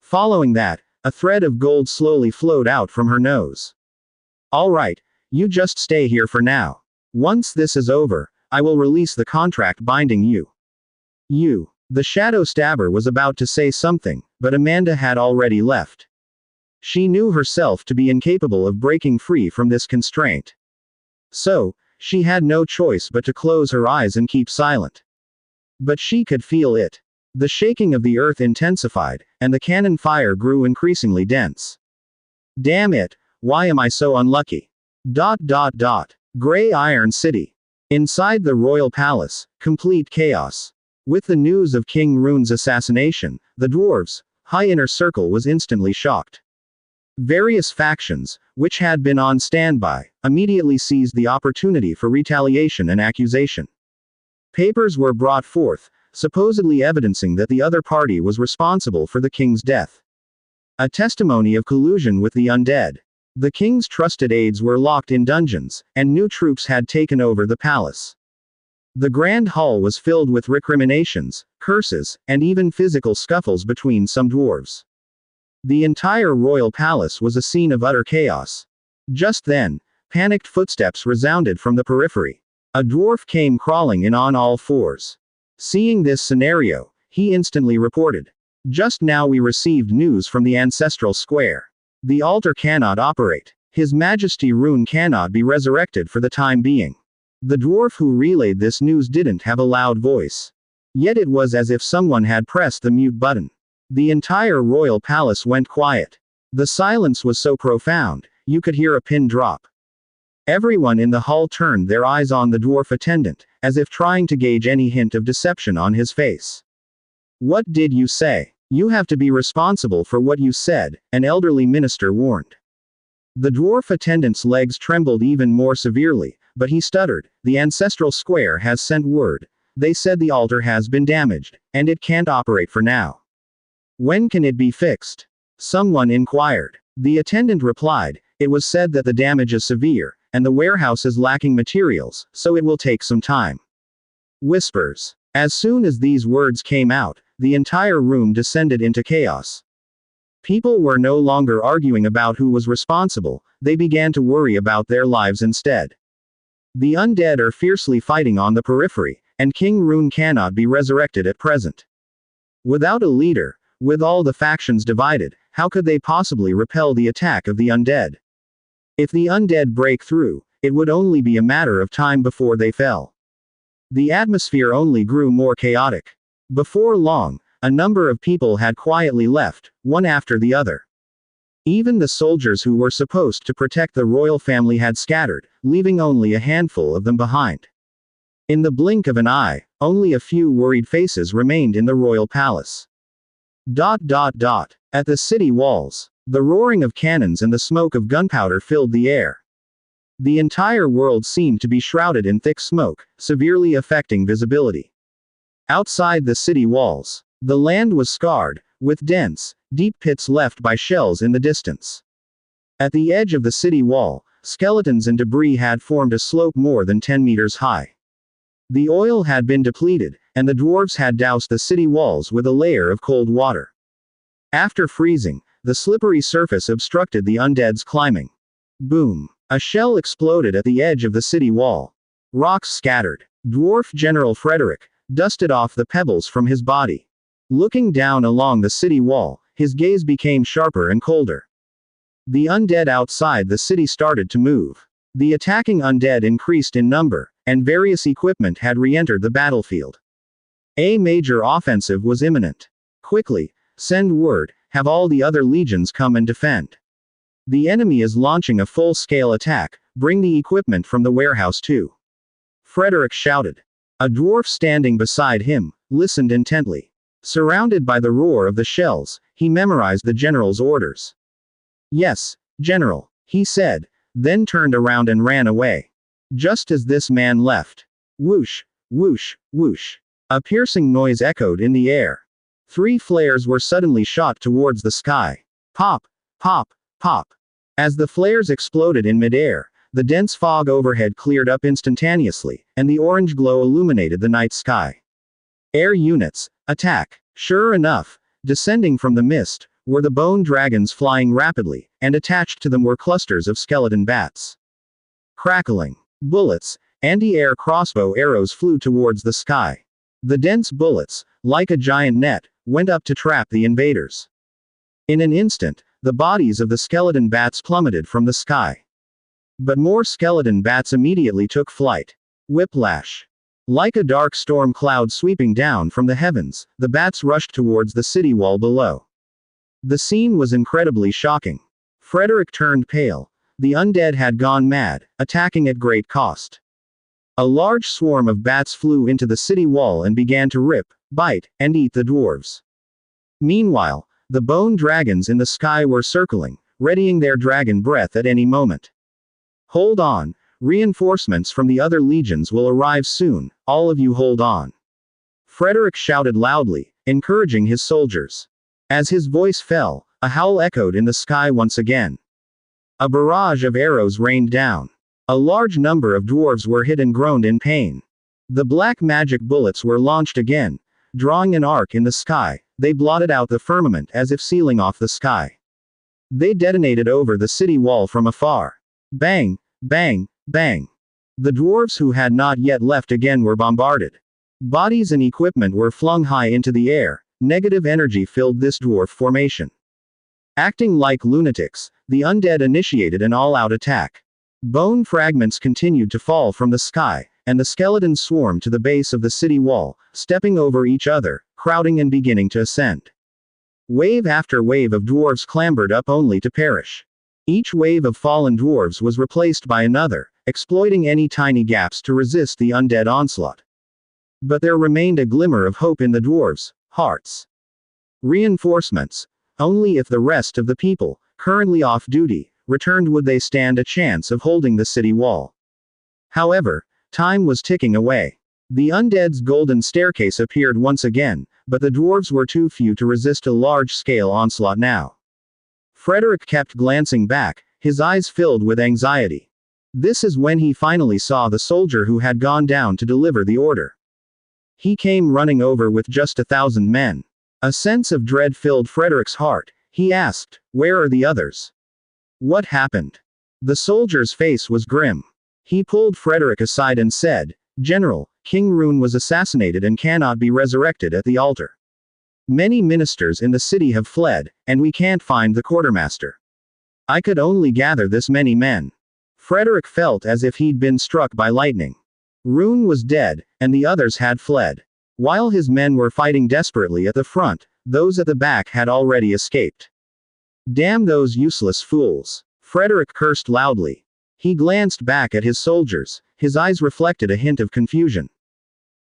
Following that, a thread of gold slowly flowed out from her nose. All right, you just stay here for now. Once this is over, I will release the contract binding you. The shadow stabber was about to say something, but Amanda had already left. She knew herself to be incapable of breaking free from this constraint. So, she had no choice but to close her eyes and keep silent. But she could feel it. The shaking of the earth intensified, and the cannon fire grew increasingly dense. Damn it, why am I so unlucky? Grey Iron City. Inside the royal palace, complete chaos. With the news of King Rune's assassination, the dwarves' high inner circle was instantly shocked. Various factions, which had been on standby, immediately seized the opportunity for retaliation and accusation. Papers were brought forth, supposedly evidencing that the other party was responsible for the king's death. A testimony of collusion with the undead. The king's trusted aides were locked in dungeons, and new troops had taken over the palace. The grand hall was filled with recriminations, curses, and even physical scuffles between some dwarves. The entire royal palace was a scene of utter chaos. Just then, panicked footsteps resounded from the periphery. A dwarf came crawling in on all fours. Seeing this scenario, he instantly reported. Just now we received news from the ancestral square. The altar cannot operate. His Majesty Rune cannot be resurrected for the time being. The dwarf who relayed this news didn't have a loud voice. Yet it was as if someone had pressed the mute button. The entire royal palace went quiet. The silence was so profound, you could hear a pin drop. Everyone in the hall turned their eyes on the dwarf attendant, as if trying to gauge any hint of deception on his face. What did you say? You have to be responsible for what you said, an elderly minister warned. The dwarf attendant's legs trembled even more severely, but he stuttered. The ancestral square has sent word. They said the altar has been damaged, and it can't operate for now. When can it be fixed? Someone inquired. The attendant replied, it was said that the damage is severe, and the warehouse is lacking materials, so it will take some time. Whispers. As soon as these words came out, the entire room descended into chaos. People were no longer arguing about who was responsible, they began to worry about their lives instead. The undead are fiercely fighting on the periphery, and King Rune cannot be resurrected at present. Without a leader, with all the factions divided, how could they possibly repel the attack of the undead? If the undead break through, it would only be a matter of time before they fell. The atmosphere only grew more chaotic. Before long, a number of people had quietly left, one after the other. Even the soldiers who were supposed to protect the royal family had scattered, leaving only a handful of them behind. In the blink of an eye, only a few worried faces remained in the royal palace. At the city walls, the roaring of cannons and the smoke of gunpowder filled the air. The entire world seemed to be shrouded in thick smoke, severely affecting visibility. Outside the city walls, the land was scarred, with dense, deep pits left by shells in the distance. At the edge of the city wall, skeletons and debris had formed a slope more than 10 meters high. The oil had been depleted, and the dwarves had doused the city walls with a layer of cold water. After freezing, the slippery surface obstructed the undead's climbing. Boom! A shell exploded at the edge of the city wall. Rocks scattered. Dwarf General Frederick dusted off the pebbles from his body. Looking down along the city wall, his gaze became sharper and colder. The undead outside the city started to move. The attacking undead increased in number, and various equipment had re-entered the battlefield. A major offensive was imminent. Quickly, send word, have all the other legions come and defend. The enemy is launching a full-scale attack, bring the equipment from the warehouse too. Frederick shouted. A dwarf standing beside him listened intently. Surrounded by the roar of the shells, he memorized the general's orders. Yes, General, he said, then turned around and ran away. Just as this man left. Whoosh, whoosh, whoosh. A piercing noise echoed in the air. 3 flares were suddenly shot towards the sky. Pop, pop, pop. As the flares exploded in midair, the dense fog overhead cleared up instantaneously, and the orange glow illuminated the night sky. Air units, attack. Sure enough, descending from the mist, were the bone dragons flying rapidly, and attached to them were clusters of skeleton bats. Crackling. Bullets, anti-air crossbow arrows flew towards the sky. The dense bullets, like a giant net, went up to trap the invaders. In an instant, the bodies of the skeleton bats plummeted from the sky. But more skeleton bats immediately took flight. Whiplash. Like a dark storm cloud sweeping down from the heavens, the bats rushed towards the city wall below. The scene was incredibly shocking. Frederick turned pale. The undead had gone mad, attacking at great cost. A large swarm of bats flew into the city wall and began to rip, bite, and eat the dwarves. Meanwhile, the bone dragons in the sky were circling, readying their dragon breath at any moment. Hold on, reinforcements from the other legions will arrive soon, all of you hold on. Frederick shouted loudly, encouraging his soldiers. As his voice fell, a howl echoed in the sky once again. A barrage of arrows rained down. A large number of dwarves were hit and groaned in pain. The black magic bullets were launched again. Drawing an arc in the sky, they blotted out the firmament as if sealing off the sky. They detonated over the city wall from afar. Bang, bang, bang. The dwarves who had not yet left again were bombarded. Bodies and equipment were flung high into the air. Negative energy filled this dwarf formation. Acting like lunatics, the undead initiated an all-out attack. Bone fragments continued to fall from the sky, and the skeletons swarmed to the base of the city wall, stepping over each other, crowding and beginning to ascend. Wave after wave of dwarves clambered up only to perish. Each wave of fallen dwarves was replaced by another, exploiting any tiny gaps to resist the undead onslaught. But there remained a glimmer of hope in the dwarves' hearts. Reinforcements. Only if the rest of the people, currently off duty, returned would they stand a chance of holding the city wall. However, time was ticking away. The undead's golden staircase appeared once again, but the dwarves were too few to resist a large-scale onslaught now. Frederick kept glancing back, his eyes filled with anxiety. This is when he finally saw the soldier who had gone down to deliver the order. He came running over with just 1,000 men. A sense of dread filled Frederick's heart. He asked, "Where are the others? What happened?" The soldier's face was grim. He pulled Frederick aside and said, "General, King Rune was assassinated and cannot be resurrected at the altar. Many ministers in the city have fled, and we can't find the quartermaster. I could only gather this many men." Frederick felt as if he'd been struck by lightning. Rune was dead, and the others had fled. While his men were fighting desperately at the front, those at the back had already escaped. Damn those useless fools. Frederick cursed loudly. He glanced back at his soldiers, his eyes reflected a hint of confusion.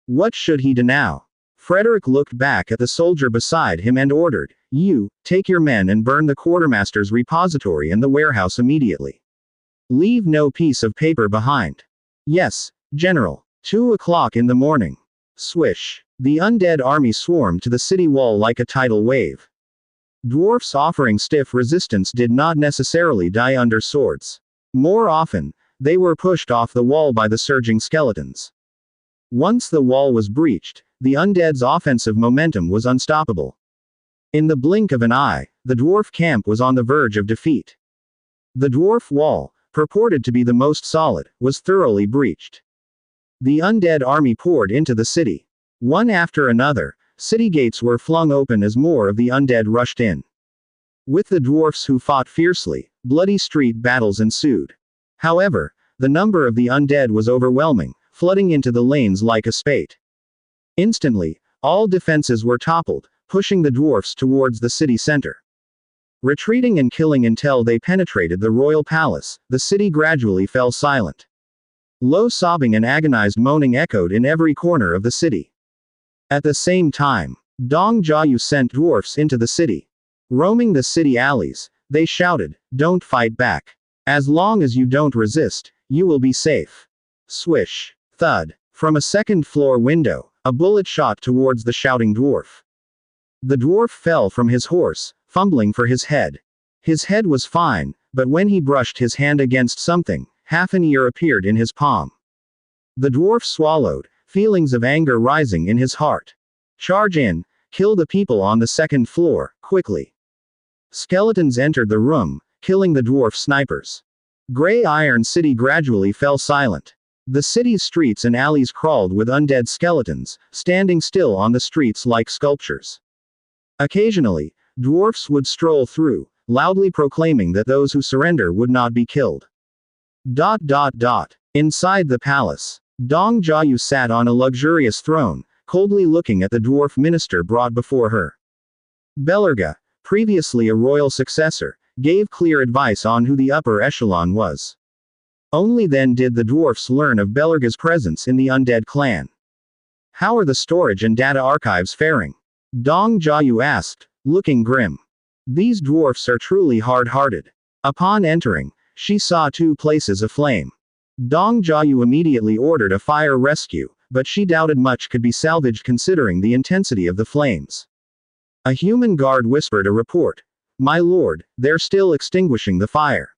What should he do now? Frederick looked back at the soldier beside him and ordered, "You, take your men and burn the quartermaster's repository and the warehouse immediately. Leave no piece of paper behind." "Yes, General." 2 o'clock in the morning. Swish. The undead army swarmed to the city wall like a tidal wave. Dwarfs offering stiff resistance did not necessarily die under swords. More often, they were pushed off the wall by the surging skeletons. Once the wall was breached, the undead's offensive momentum was unstoppable. In the blink of an eye, the dwarf camp was on the verge of defeat. The dwarf wall, purported to be the most solid, was thoroughly breached. The undead army poured into the city. One after another, city gates were flung open as more of the undead rushed in. With the dwarfs who fought fiercely, bloody street battles ensued. However, the number of the undead was overwhelming, flooding into the lanes like a spate. Instantly, all defenses were toppled, pushing the dwarfs towards the city center. Retreating and killing until they penetrated the royal palace, the city gradually fell silent. Low sobbing and agonized moaning echoed in every corner of the city. At the same time, Dong Jiayu sent dwarfs into the city. Roaming the city alleys, they shouted, "Don't fight back. As long as you don't resist, you will be safe. Swish. Thud. From a second-floor window, a bullet shot towards the shouting dwarf. The dwarf fell from his horse, fumbling for his head. His head was fine, but when he brushed his hand against something, half an ear appeared in his palm. The dwarf swallowed, feelings of anger rising in his heart. Charge in, kill the people on the second floor, quickly. Skeletons entered the room, killing the dwarf snipers. Gray Iron City gradually fell silent. The city's streets and alleys crawled with undead skeletons, standing still on the streets like sculptures. Occasionally, dwarfs would stroll through, loudly proclaiming that those who surrender would not be killed. Inside the palace, Dong Jiayu sat on a luxurious throne, coldly looking at the dwarf minister brought before her. Belerga, previously a royal successor, gave clear advice on who the upper echelon was. Only then did the dwarfs learn of Belerga's presence in the Undead clan. How are the storage and data archives faring? Dong Jiayu asked, looking grim. These dwarfs are truly hard-hearted. Upon entering, she saw 2 places aflame. Dong Jiayu immediately ordered a fire rescue, but she doubted much could be salvaged considering the intensity of the flames. A human guard whispered a report. My lord, they're still extinguishing the fire.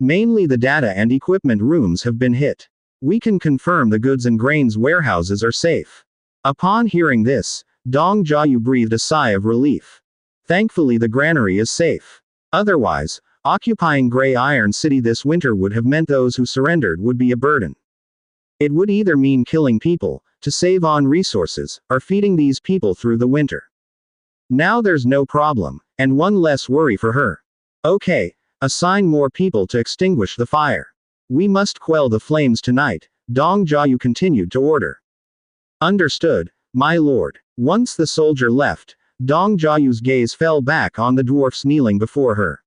Mainly the data and equipment rooms have been hit. We can confirm the goods and grains warehouses are safe. Upon hearing this, Dong Jiayu breathed a sigh of relief. Thankfully the granary is safe. Otherwise, occupying Gray Iron City this winter would have meant those who surrendered would be a burden. It would either mean killing people, to save on resources, or feeding these people through the winter. Now there's no problem, and one less worry for her. Okay, assign more people to extinguish the fire. We must quell the flames tonight, Dong Jiayu continued to order. Understood, my lord. Once the soldier left, Dong Jiayu's gaze fell back on the dwarfs kneeling before her.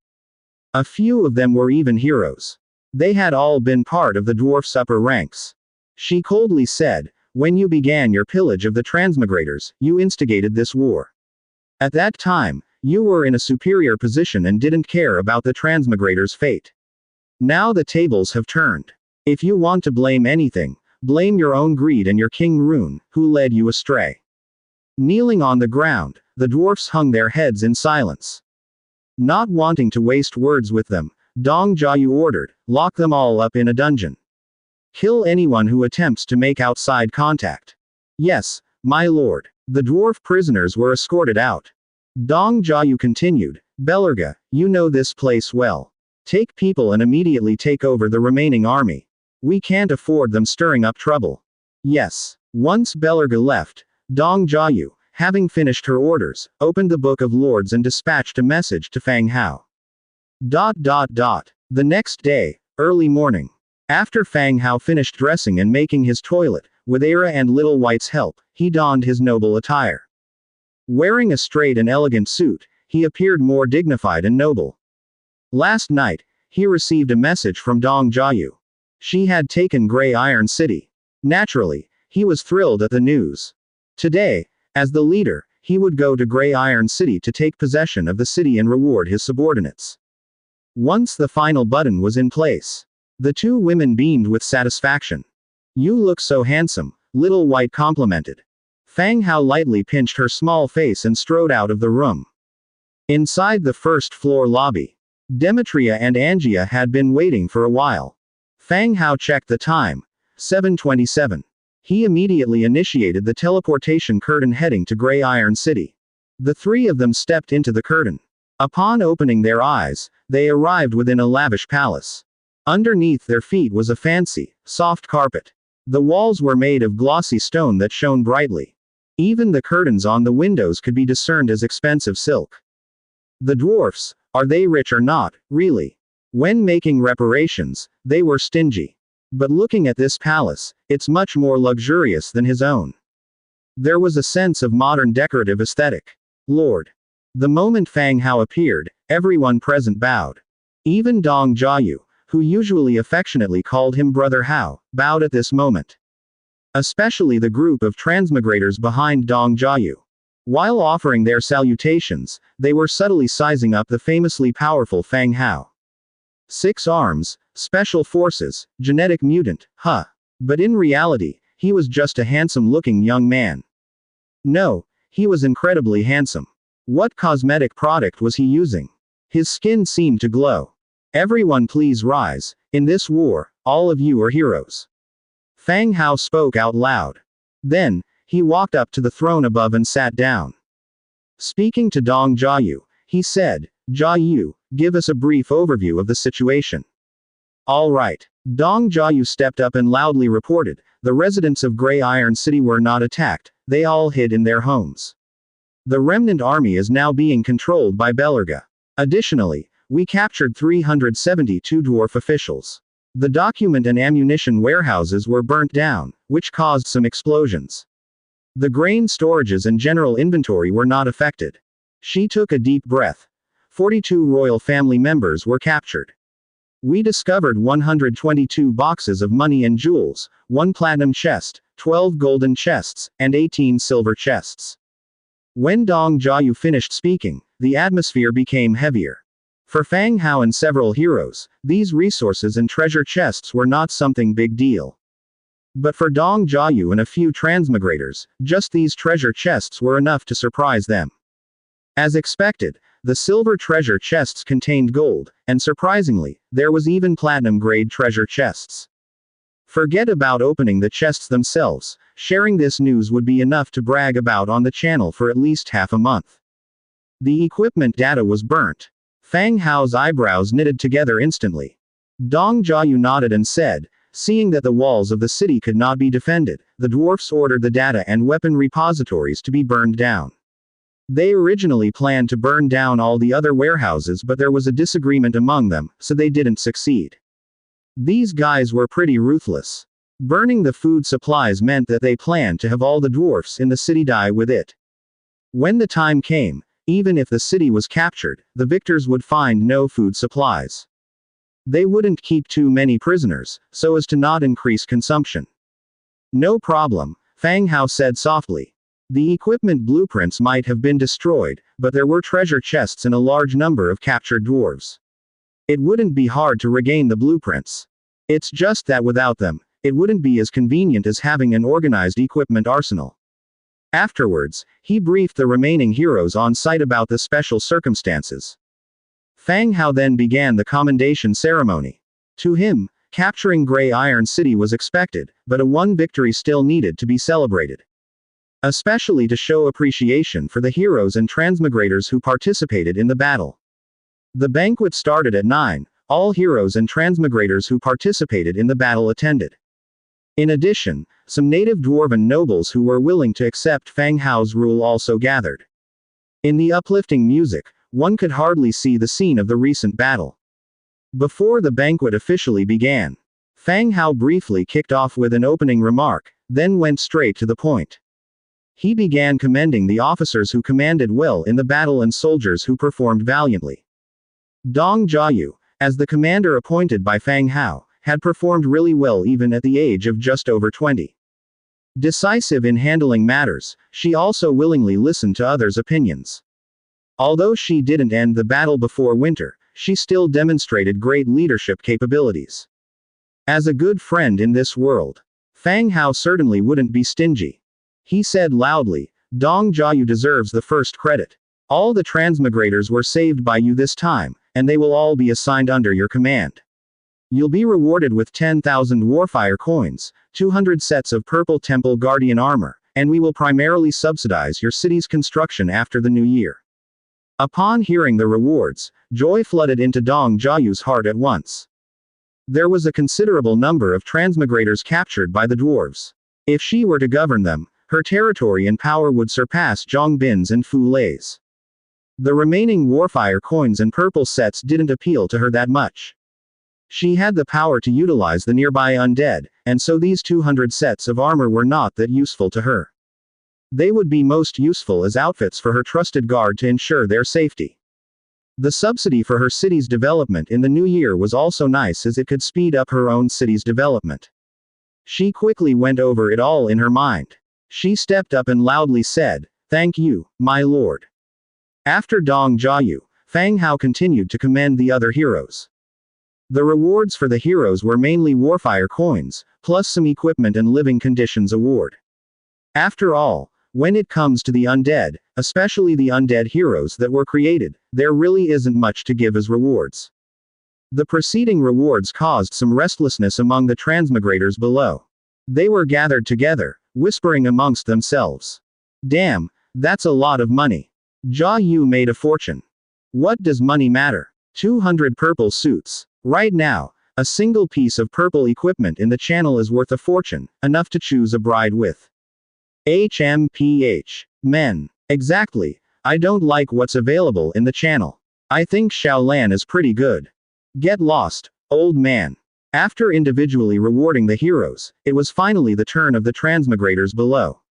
A few of them were even heroes. They had all been part of the dwarfs' upper ranks. She coldly said, when you began your pillage of the transmigrators, you instigated this war. At that time, you were in a superior position and didn't care about the transmigrators' fate. Now the tables have turned. If you want to blame anything, blame your own greed and your King Rune, who led you astray. Kneeling on the ground, the dwarfs hung their heads in silence. Not wanting to waste words with them, Dong Jiayu ordered, lock them all up in a dungeon. Kill anyone who attempts to make outside contact. Yes, my lord. The dwarf prisoners were escorted out. Dong Jiayu continued, Belerga, you know this place well. Take people and immediately take over the remaining army. We can't afford them stirring up trouble. Yes. Once Belerga left, Dong Jiayu, having finished her orders, opened the Book of Lords and dispatched a message to Fang Hao. The next day, early morning. After Fang Hao finished dressing and making his toilet, with Era and Little White's help, he donned his noble attire. Wearing a straight and elegant suit, he appeared more dignified and noble. Last night, he received a message from Dong Jiayu. She had taken Gray Iron City. Naturally, he was thrilled at the news. Today, as the leader, he would go to Gray Iron City to take possession of the city and reward his subordinates. Once the final button was in place, the 2 women beamed with satisfaction. You look so handsome, Little White complimented. Fang Hao lightly pinched her small face and strode out of the room. Inside the first-floor lobby, Demetria and Angia had been waiting for a while. Fang Hao checked the time. 7:27. He immediately initiated the teleportation curtain heading to Gray Iron City. The 3 of them stepped into the curtain. Upon opening their eyes, they arrived within a lavish palace. Underneath their feet was a fancy, soft carpet. The walls were made of glossy stone that shone brightly. Even the curtains on the windows could be discerned as expensive silk. The dwarfs, are they rich or not, really? When making reparations, they were stingy. But looking at this palace, it's much more luxurious than his own. There was a sense of modern decorative aesthetic. Lord. The moment Fang Hao appeared, everyone present bowed. Even Dong Jiayu, who usually affectionately called him Brother Hao, bowed at this moment. Especially the group of transmigrators behind Dong Jiayu. While offering their salutations, they were subtly sizing up the famously powerful Fang Hao. 6 arms, special forces, genetic mutant, huh. But in reality, he was just a handsome-looking young man. No, he was incredibly handsome. What cosmetic product was he using? His skin seemed to glow. Everyone please rise. In this war, all of you are heroes. Fang Hao spoke out loud. Then, he walked up to the throne above and sat down. Speaking to Dong Jiayu, he said, Jiayu, give us a brief overview of the situation. All right. Dong Jiayu stepped up and loudly reported, the residents of Grey Iron City were not attacked, they all hid in their homes. The remnant army is now being controlled by Belerga. Additionally, we captured 372 dwarf officials. The document and ammunition warehouses were burnt down, which caused some explosions. The grain storages and general inventory were not affected. She took a deep breath. 42 royal family members were captured. We discovered 122 boxes of money and jewels, 1 platinum chest, 12 golden chests, and 18 silver chests. When Dong Jiayu finished speaking, the atmosphere became heavier. For Fang Hao and several heroes, these resources and treasure chests were not something big deal. But for Dong Jiayu and a few transmigrators, just these treasure chests were enough to surprise them. As expected, the silver treasure chests contained gold, and surprisingly, there was even platinum-grade treasure chests. Forget about opening the chests themselves, sharing this news would be enough to brag about on the channel for at least half a month. The equipment data was burnt. Fang Hao's eyebrows knitted together instantly. Dong Jiayu nodded and said, seeing that the walls of the city could not be defended, the dwarfs ordered the data and weapon repositories to be burned down. They originally planned to burn down all the other warehouses, but there was a disagreement among them, so they didn't succeed. These guys were pretty ruthless. Burning the food supplies meant that they planned to have all the dwarfs in the city die with it. When the time came, even if the city was captured, the victors would find no food supplies. They wouldn't keep too many prisoners, so as to not increase consumption. No problem, Fang Hao said softly. The equipment blueprints might have been destroyed, but there were treasure chests and a large number of captured dwarves. It wouldn't be hard to regain the blueprints. It's just that without them, it wouldn't be as convenient as having an organized equipment arsenal. Afterwards, he briefed the remaining heroes on site about the special circumstances. Fang Hao then began the commendation ceremony. To him, capturing Grey Iron City was expected, but a one victory still needed to be celebrated. Especially to show appreciation for the heroes and transmigrators who participated in the battle. The banquet started at 9, all heroes and transmigrators who participated in the battle attended. In addition, some native dwarven nobles who were willing to accept Fang Hao's rule also gathered. In the uplifting music, one could hardly see the scene of the recent battle. Before the banquet officially began, Fang Hao briefly kicked off with an opening remark, then went straight to the point. He began commending the officers who commanded well in the battle and soldiers who performed valiantly. Dong Jiayu, as the commander appointed by Fang Hao, had performed really well even at the age of just over 20. Decisive in handling matters, she also willingly listened to others' opinions. Although she didn't end the battle before winter, she still demonstrated great leadership capabilities. As a good friend in this world, Fang Hao certainly wouldn't be stingy. He said loudly, Dong Jiayu deserves the first credit. All the transmigrators were saved by you this time, and they will all be assigned under your command. You'll be rewarded with 10,000 Warfire coins, 200 sets of purple temple guardian armor, and we will primarily subsidize your city's construction after the new year. Upon hearing the rewards, joy flooded into Dong Jiayu's heart at once. There was a considerable number of transmigrators captured by the dwarves. If she were to govern them, her territory and power would surpass Zhongbin's and Fu Lei's. The remaining Warfire coins and purple sets didn't appeal to her that much. She had the power to utilize the nearby undead, and so these 200 sets of armor were not that useful to her. They would be most useful as outfits for her trusted guard to ensure their safety. The subsidy for her city's development in the new year was also nice as it could speed up her own city's development. She quickly went over it all in her mind. She stepped up and loudly said, "Thank you, my lord." After Dong Jiayu, Fang Hao continued to commend the other heroes. The rewards for the heroes were mainly warfire coins, plus some equipment and living conditions award. After all, when it comes to the undead, especially the undead heroes that were created, there really isn't much to give as rewards. The preceding rewards caused some restlessness among the transmigrators below. They were gathered together, whispering amongst themselves. Damn, that's a lot of money. Jia Yu made a fortune. What does money matter? 200 purple suits. Right now, a single piece of purple equipment in the channel is worth a fortune, enough to choose a bride with. HMPH. Men. Exactly. I don't like what's available in the channel. I think Xiaolan is pretty good. Get lost, old man. After individually rewarding the heroes, it was finally the turn of the transmigrators below.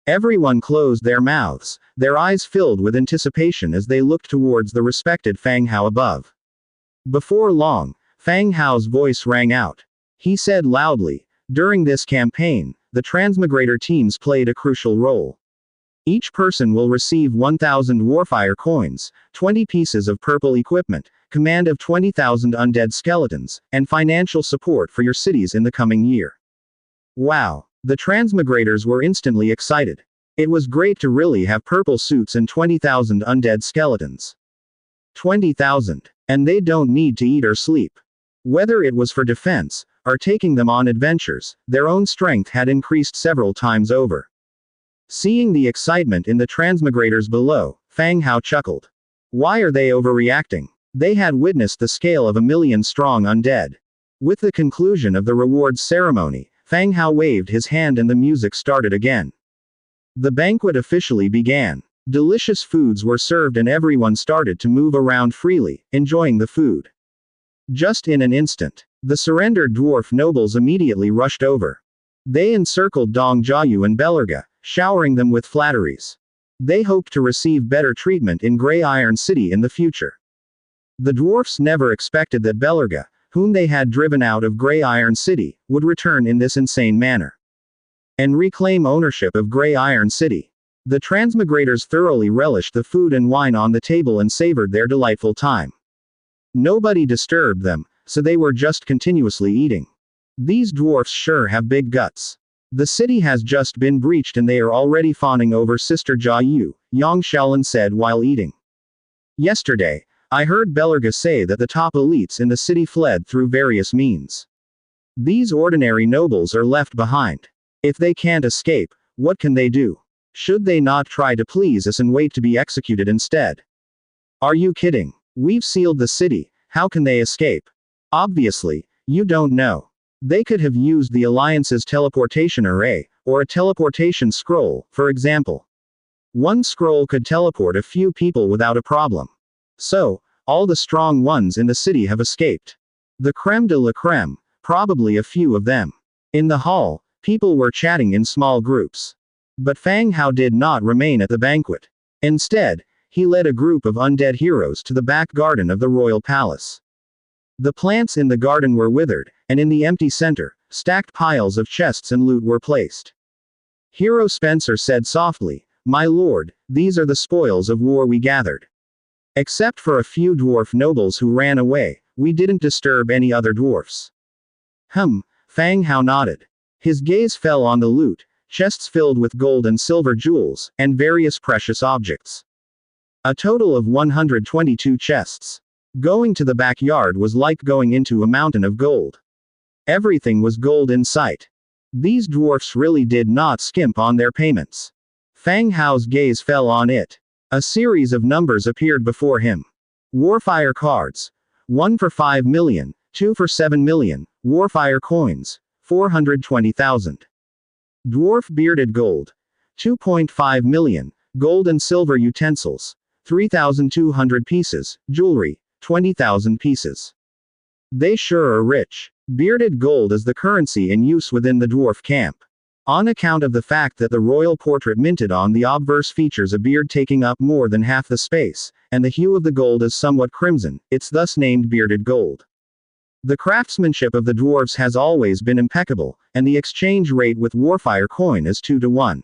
Everyone closed their mouths, their eyes filled with anticipation as they looked towards the respected Fang Hao above. Before long, Fang Hao's voice rang out. He said loudly, "During this campaign, the transmigrator teams played a crucial role. Each person will receive 1,000 warfire coins, 20 pieces of purple equipment, command of 20,000 undead skeletons, and financial support for your cities in the coming year." Wow. The transmigrators were instantly excited. It was great to really have purple suits and 20,000 undead skeletons. 20,000. And they don't need to eat or sleep. Whether it was for defense, or taking them on adventures, their own strength had increased several times over. Seeing the excitement in the transmigrators below, Fang Hao chuckled. Why are they overreacting? They had witnessed the scale of 1,000,000-strong undead. With the conclusion of the rewards ceremony, Fang Hao waved his hand and the music started again. The banquet officially began. Delicious foods were served and everyone started to move around freely, enjoying the food. Just in an instant, the surrendered dwarf nobles immediately rushed over. They encircled Dong Jiayu and Belerga, showering them with flatteries. They hoped to receive better treatment in Grey Iron City in the future. The dwarfs never expected that Belerga, whom they had driven out of Grey Iron City, would return in this insane manner and reclaim ownership of Grey Iron City. The transmigrators thoroughly relished the food and wine on the table and savored their delightful time. Nobody disturbed them, so they were just continuously eating. These dwarfs sure have big guts. The city has just been breached and they are already fawning over Sister Jia Yu, Yang Xiaolan said while eating. Yesterday, I heard Belerga say that the top elites in the city fled through various means. These ordinary nobles are left behind. If they can't escape, what can they do? Should they not try to please us and wait to be executed instead? Are you kidding? We've sealed the city, how can they escape? Obviously, you don't know. They could have used the Alliance's teleportation array, or a teleportation scroll, for example. One scroll could teleport a few people without a problem. So, all the strong ones in the city have escaped. The creme de la creme, probably a few of them. In the hall, people were chatting in small groups. But Fang Hao did not remain at the banquet. Instead, he led a group of undead heroes to the back garden of the royal palace. The plants in the garden were withered, and in the empty center, stacked piles of chests and loot were placed. Hero Spencer said softly, "My lord, these are the spoils of war we gathered. Except for a few dwarf nobles who ran away, we didn't disturb any other dwarfs." Fang Hao nodded. His gaze fell on the loot, chests filled with gold and silver jewels, and various precious objects. A total of 122 chests. Going to the backyard was like going into a mountain of gold. Everything was gold in sight. These dwarfs really did not skimp on their payments. Fang Hao's gaze fell on it. A series of numbers appeared before him. Warfire cards. 1 for 5 million, 2 for 7 million, warfire coins, 420,000. Dwarf bearded gold. 2.5 million, gold and silver utensils, 3,200 pieces, jewelry, 20,000 pieces. They sure are rich. Bearded gold is the currency in use within the dwarf camp. On account of the fact that the royal portrait minted on the obverse features a beard taking up more than half the space, and the hue of the gold is somewhat crimson, it's thus named bearded gold. The craftsmanship of the dwarves has always been impeccable, and the exchange rate with warfire coin is 2 to 1.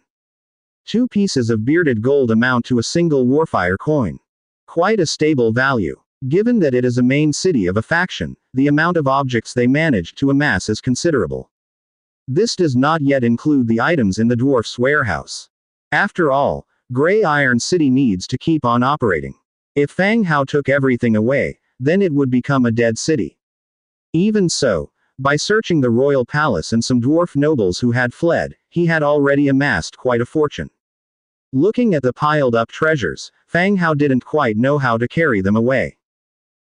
2 pieces of bearded gold amount to a single warfire coin. Quite a stable value. Given that it is a main city of a faction, the amount of objects they managed to amass is considerable. This does not yet include the items in the dwarf's warehouse. After all, Grey Iron City needs to keep on operating. If Fang Hao took everything away, then it would become a dead city. Even so, by searching the royal palace and some dwarf nobles who had fled, he had already amassed quite a fortune. Looking at the piled-up treasures, Fang Hao didn't quite know how to carry them away.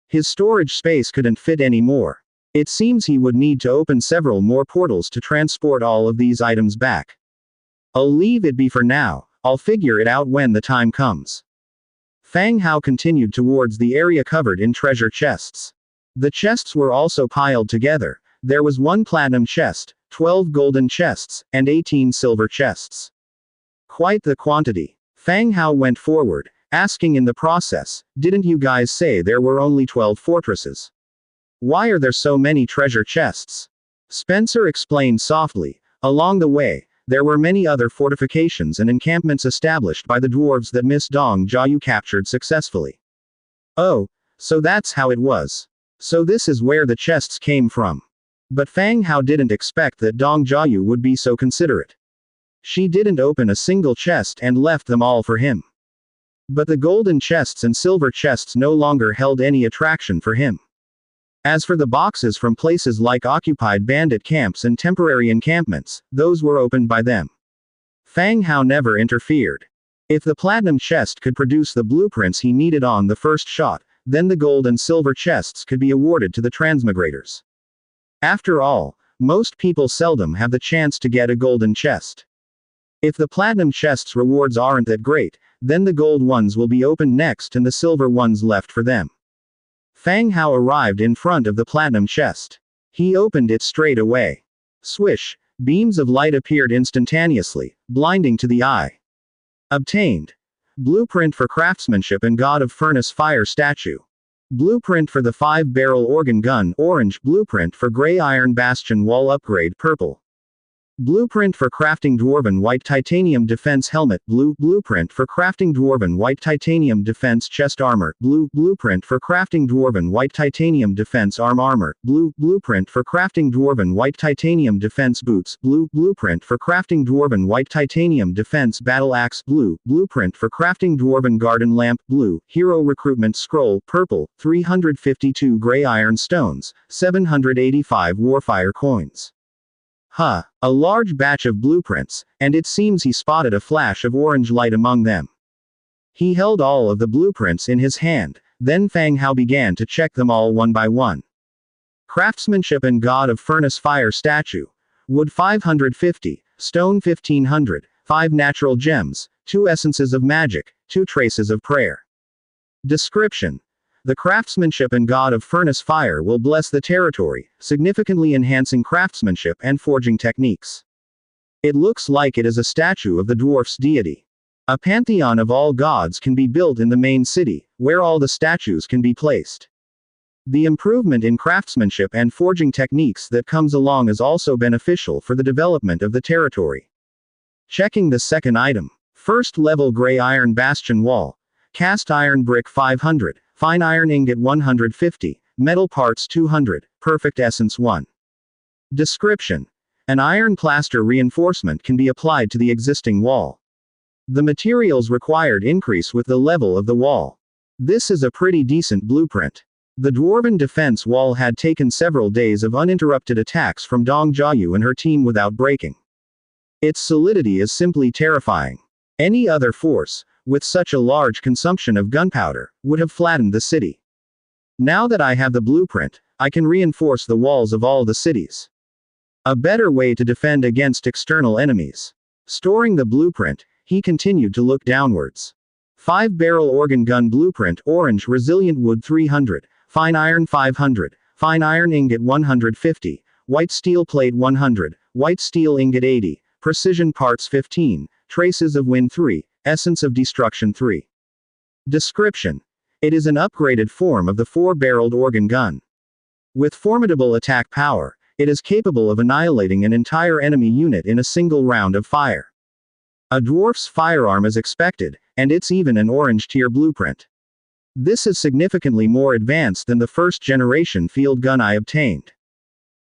His storage space couldn't fit any more. It seems he would need to open several more portals to transport all of these items back. I'll leave it be for now, I'll figure it out when the time comes. Fang Hao continued towards the area covered in treasure chests. The chests were also piled together. There was 1 platinum chest, 12 golden chests, and 18 silver chests. Quite the quantity. Fang Hao went forward, asking in the process, "Didn't you guys say there were only 12 fortresses? Why are there so many treasure chests?" Spencer explained softly. Along the way, there were many other fortifications and encampments established by the dwarves that Miss Dong Jiayu captured successfully. Oh, so that's how it was. So this is where the chests came from. But Fang Hao didn't expect that Dong Jiayu would be so considerate. She didn't open a single chest and left them all for him. But the golden chests and silver chests no longer held any attraction for him. As for the boxes from places like occupied bandit camps and temporary encampments, those were opened by them. Fang Hao never interfered. If the platinum chest could produce the blueprints he needed on the first shot, then the gold and silver chests could be awarded to the transmigrators. After all, most people seldom have the chance to get a golden chest. If the platinum chest's rewards aren't that great, then the gold ones will be opened next and the silver ones left for them. Fang Hao arrived in front of the platinum chest. He opened it straight away. Swish, beams of light appeared instantaneously, blinding to the eye. Obtained. Blueprint for craftsmanship and God of Furnace Fire statue. Blueprint for the 5-barrel organ gun orange. Blueprint for Grey Iron Bastion wall upgrade purple. Blueprint for crafting Dwarven White Titanium Defense Helmet blue. Blueprint for crafting Dwarven White Titanium Defense Chest Armor blue. Blueprint for crafting Dwarven White Titanium Defense Armor blue. Blueprint for crafting Dwarven White Titanium Defense Boots blue. Blueprint for crafting Dwarven White Titanium Defense Battle Axe blue. Blueprint for crafting Dwarven Garden Lamp blue. Hero Recruitment Scroll purple. 352 Grey Iron Stones, 785 Warfire Coins. A large batch of blueprints, and it seems he spotted a flash of orange light among them. He held all of the blueprints in his hand, then Fang Hao began to check them all one by one. Craftsmanship and God of Furnace Fire statue. Wood 550, stone 1500, 5 natural gems, 2 essences of magic, 2 traces of prayer. Description. The craftsmanship and God of Furnace Fire will bless the territory, significantly enhancing craftsmanship and forging techniques. It looks like it is a statue of the dwarf's deity. A pantheon of all gods can be built in the main city, where all the statues can be placed. The improvement in craftsmanship and forging techniques that comes along is also beneficial for the development of the territory. Checking the second item. First level Grey Iron Bastion Wall. Cast Iron Brick 500. Fine Iron Ingot 150, Metal Parts 200, Perfect Essence 1. Description. An iron plaster reinforcement can be applied to the existing wall. The materials required increase with the level of the wall. This is a pretty decent blueprint. The Dwarven defense wall had taken several days of uninterrupted attacks from Dong Jiayu and her team without breaking. Its solidity is simply terrifying. Any other force, with such a large consumption of gunpowder, would have flattened the city. Now that I have the blueprint, I can reinforce the walls of all the cities. A better way to defend against external enemies. Storing the blueprint, he continued to look downwards. 5-barrel organ gun blueprint orange resilient wood 300, fine iron 500, fine iron ingot 150, white steel plate 100, white steel ingot 80, precision parts 15, traces of wind 3, essence of destruction 3. Description. It is an upgraded form of the 4-barreled organ gun. With formidable attack power, it is capable of annihilating an entire enemy unit in a single round of fire. A dwarf's firearm is expected, and it's even an orange tier blueprint. This is significantly more advanced than the first generation field gun I obtained.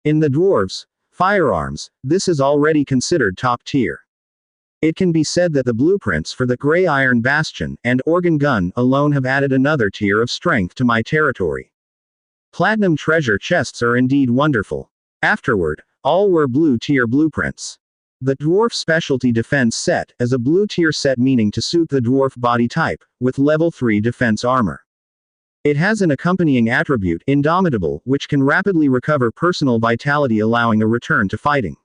In the dwarves' firearms, this is already considered top tier. It can be said that the blueprints for the Grey Iron Bastion and Organ Gun alone have added another tier of strength to my territory. Platinum treasure chests are indeed wonderful. Afterward, all were blue tier blueprints. The Dwarf Specialty Defense Set is a blue tier set meaning to suit the dwarf body type, with level 3 defense armor. It has an accompanying attribute, Indomitable, which can rapidly recover personal vitality allowing a return to fighting.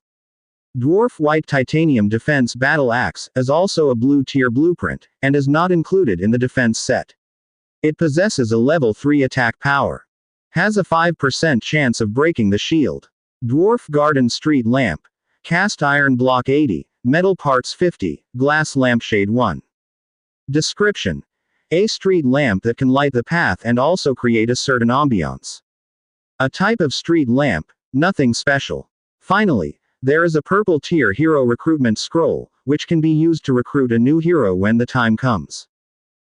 Dwarf White Titanium Defense Battle Axe is also a blue tier blueprint, and is not included in the defense set. It possesses a level 3 attack power. Has a 5% chance of breaking the shield. Dwarf Garden Street Lamp. Cast iron block 80, metal parts 50, glass lampshade 1. Description: a street lamp that can light the path and also create a certain ambiance. A type of street lamp, nothing special. Finally, there is a purple tier hero recruitment scroll, which can be used to recruit a new hero when the time comes.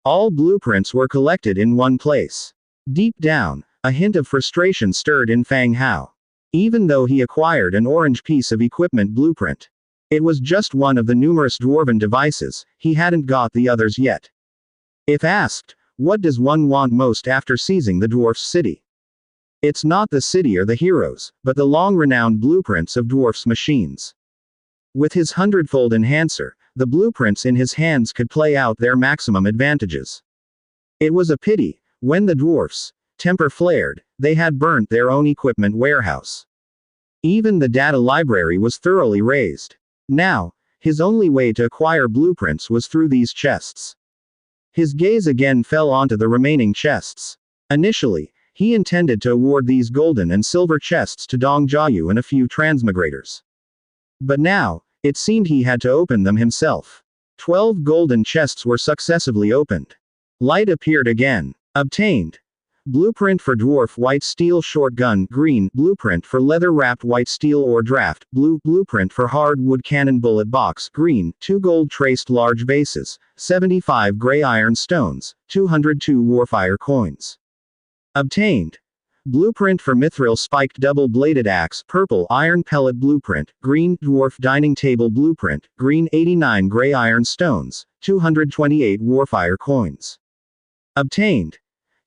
All blueprints were collected in one place. Deep down, a hint of frustration stirred in Fang Hao. Even though he acquired an orange piece of equipment blueprint, it was just one of the numerous dwarven devices, he hadn't got the others yet. If asked, what does one want most after seizing the dwarf's city? It's not the city or the heroes, but the long-renowned blueprints of dwarf's machines. With his hundredfold enhancer, the blueprints in his hands could play out their maximum advantages. It was a pity, when the dwarfs' temper flared, they had burnt their own equipment warehouse. Even the data library was thoroughly razed. Now, his only way to acquire blueprints was through these chests. His gaze again fell onto the remaining chests. Initially, he intended to award these golden and silver chests to Dong Jiayu and a few transmigrators. But now, it seemed he had to open them himself. 12 golden chests were successively opened. Light appeared again. Obtained. Blueprint for Dwarf White Steel Shotgun, green. Blueprint for Leather Wrapped White Steel Ore Draft, blue. Blueprint for Hardwood Cannon Bullet Box, green. 2 gold traced large vases, 75 gray iron stones, 202 Warfire coins. Obtained. Blueprint for Mithril Spiked Double-Bladed Axe, purple. Iron Pellet Blueprint, green. Dwarf Dining Table Blueprint, green. 89 gray iron stones, 228 Warfire coins. Obtained.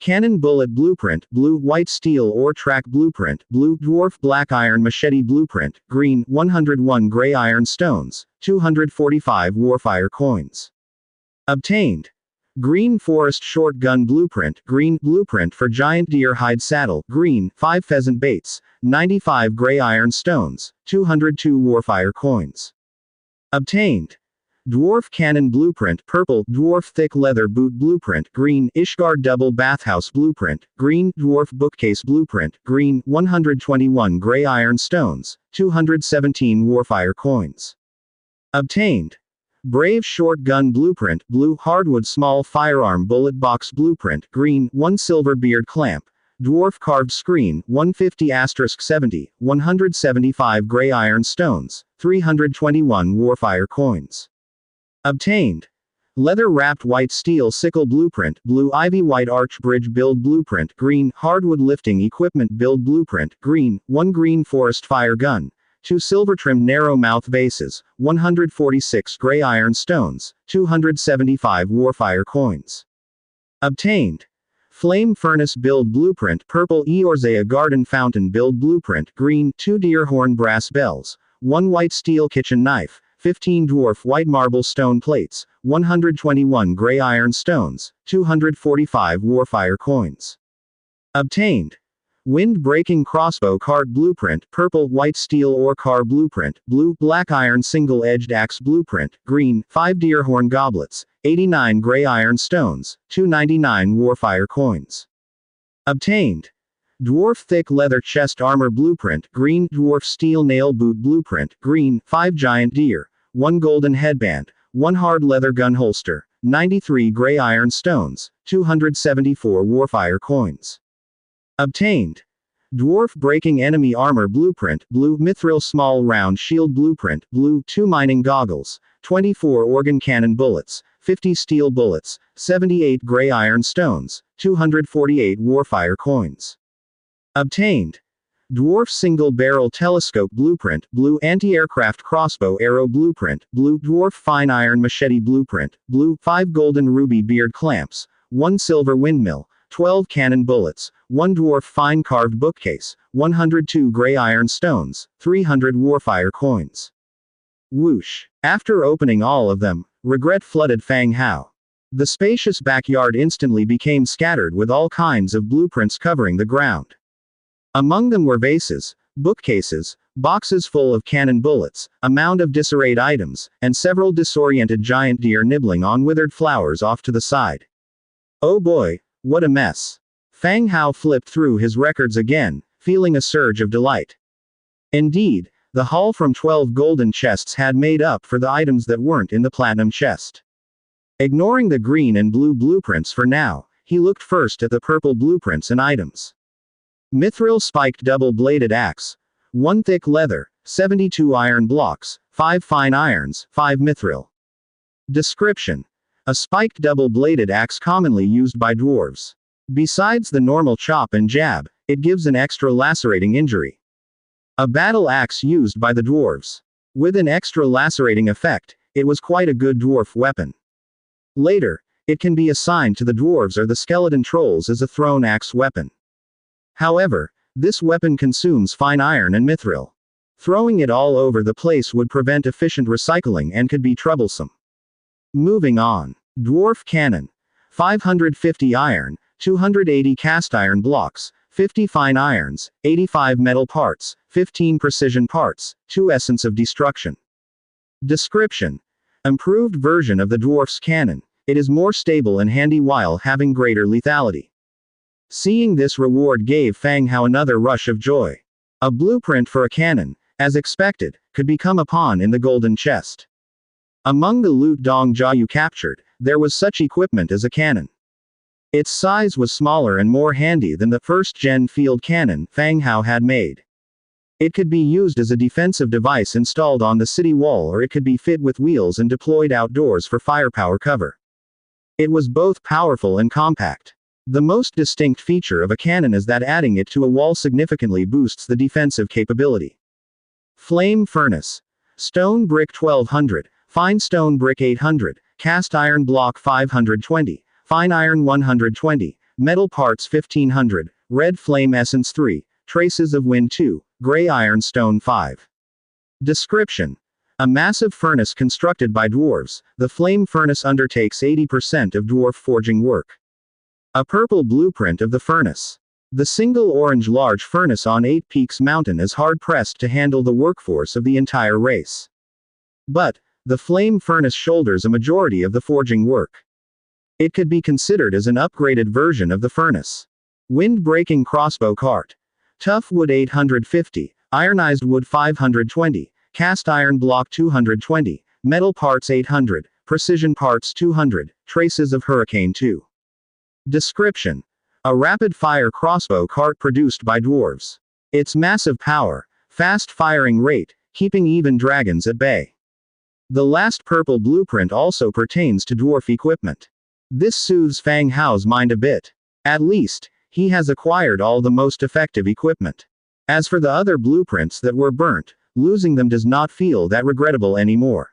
Cannon Bullet Blueprint, blue. White Steel Ore Track Blueprint, blue. Dwarf Black Iron Machete Blueprint, green. 101 gray iron stones, 245 Warfire coins. Obtained. Green Forest Shotgun Blueprint, green. Blueprint for Giant Deer Hide Saddle, green. 5 Pheasant Baits, 95 gray iron stones, 202 Warfire coins. Obtained. Dwarf Cannon Blueprint, purple. Dwarf Thick Leather Boot Blueprint, green. Ishgard Double Bathhouse Blueprint, green. Dwarf Bookcase Blueprint, green. 121 gray iron stones, 217 Warfire coins. Obtained. Brave Shotgun Blueprint, blue. Hardwood Small Firearm Bullet Box Blueprint, green. 1 Silver Beard Clamp. Dwarf Carved Screen, 150*70, 175 gray iron stones, 321 Warfire coins. Obtained. Leather Wrapped White Steel Sickle Blueprint, blue. Ivy White Arch Bridge Build Blueprint, green. Hardwood Lifting Equipment Build Blueprint, green. 1 Green Forest Fire Gun, 2 Silver Trimmed Narrow Mouth Vases, 146 gray iron stones, 275 Warfire coins. Obtained. Flame Furnace Build Blueprint, purple. Eorzea Garden Fountain Build Blueprint, green. 2 Deer Horn Brass Bells, 1 White Steel Kitchen Knife, 15 Dwarf White Marble Stone Plates, 121 gray iron stones, 245 Warfire coins. Obtained. Wind Breaking Crossbow Cart Blueprint, purple. White Steel Ore Car Blueprint, blue. Black Iron Single-Edged Axe Blueprint, green. 5 Deerhorn Goblets, 89 gray iron stones, 299 Warfire coins. Obtained. Dwarf Thick Leather Chest Armor Blueprint, green. Dwarf Steel Nail Boot Blueprint, green. 5 Giant Deer, 1 Golden Headband, 1 Hard Leather Gun Holster, 93 gray iron stones, 274 Warfire coins. Obtained. Dwarf Breaking Enemy Armor Blueprint, blue. Mithril Small Round Shield Blueprint, blue. 2 Mining Goggles, 24 Organ Cannon Bullets, 50 Steel Bullets, 78 gray iron stones, 248 Warfire coins. Obtained. Dwarf Single-Barrel Telescope Blueprint, Blue Anti-Aircraft Crossbow Arrow Blueprint, Blue Dwarf Fine Iron Machete Blueprint, Blue 5 Golden Ruby Beard Clamps, 1 Silver Windmill, 12 Cannon Bullets, 1 Dwarf Fine Carved Bookcase, 102 Gray Iron Stones, 300 Warfire coins. Whoosh. After opening all of them, regret flooded Fang Hao. The spacious backyard instantly became scattered with all kinds of blueprints covering the ground. Among them were vases, bookcases, boxes full of cannon bullets, a mound of disarrayed items, and several disoriented giant deer nibbling on withered flowers off to the side. Oh boy, what a mess. Fang Hao flipped through his records again, feeling a surge of delight. Indeed, the haul from 12 golden chests had made up for the items that weren't in the platinum chest. Ignoring the green and blue blueprints for now, he looked first at the purple blueprints and items. Mithril Spiked Double-Bladed Axe. 1 thick leather, 72 iron blocks, 5 fine irons, 5 mithril. Description. A spiked double-bladed axe commonly used by dwarves. Besides the normal chop and jab, it gives an extra lacerating injury. A battle axe used by the dwarves. With an extra lacerating effect, it was quite a good dwarf weapon. Later, it can be assigned to the dwarves or the skeleton trolls as a thrown axe weapon. However, this weapon consumes fine iron and mithril. Throwing it all over the place would prevent efficient recycling and could be troublesome. Moving on. Dwarf Cannon. 550 iron, 280 cast iron blocks, 50 fine irons, 85 metal parts, 15 precision parts, 2 Essence of Destruction. Description. Improved version of the dwarf's cannon. It is more stable and handy while having greater lethality. Seeing this reward gave Fang Hao another rush of joy. A blueprint for a cannon, as expected, could become a pawn in the golden chest. Among the loot Dong Jiayu captured, there was such equipment as a cannon. Its size was smaller and more handy than the first-gen field cannon Fang Hao had made. It could be used as a defensive device installed on the city wall, or it could be fit with wheels and deployed outdoors for firepower cover. It was both powerful and compact. The most distinct feature of a cannon is that adding it to a wall significantly boosts the defensive capability. Flame Furnace. Stone Brick 1200, Fine Stone Brick 800, Cast Iron Block 520, Fine Iron 120, Metal Parts 1500, Red Flame Essence 3, Traces of Wind 2, Gray Iron Stone 5. Description. A massive furnace constructed by dwarves, the flame furnace undertakes 80% of dwarf forging work. A purple blueprint of the furnace. The single orange large furnace on 8 Peaks Mountain is hard-pressed to handle the workforce of the entire race. But, the flame furnace shoulders a majority of the forging work. It could be considered as an upgraded version of the furnace. Wind-breaking crossbow cart. Tough wood 850, ironized wood 520, cast iron block 220, metal parts 800, precision parts 200, traces of hurricane 2. Description. A rapid-fire crossbow cart produced by dwarves. Its massive power, fast firing rate, keeping even dragons at bay. The last purple blueprint also pertains to dwarf equipment. This soothes Fang Hao's mind a bit. At least, he has acquired all the most effective equipment. As for the other blueprints that were burnt, losing them does not feel that regrettable anymore.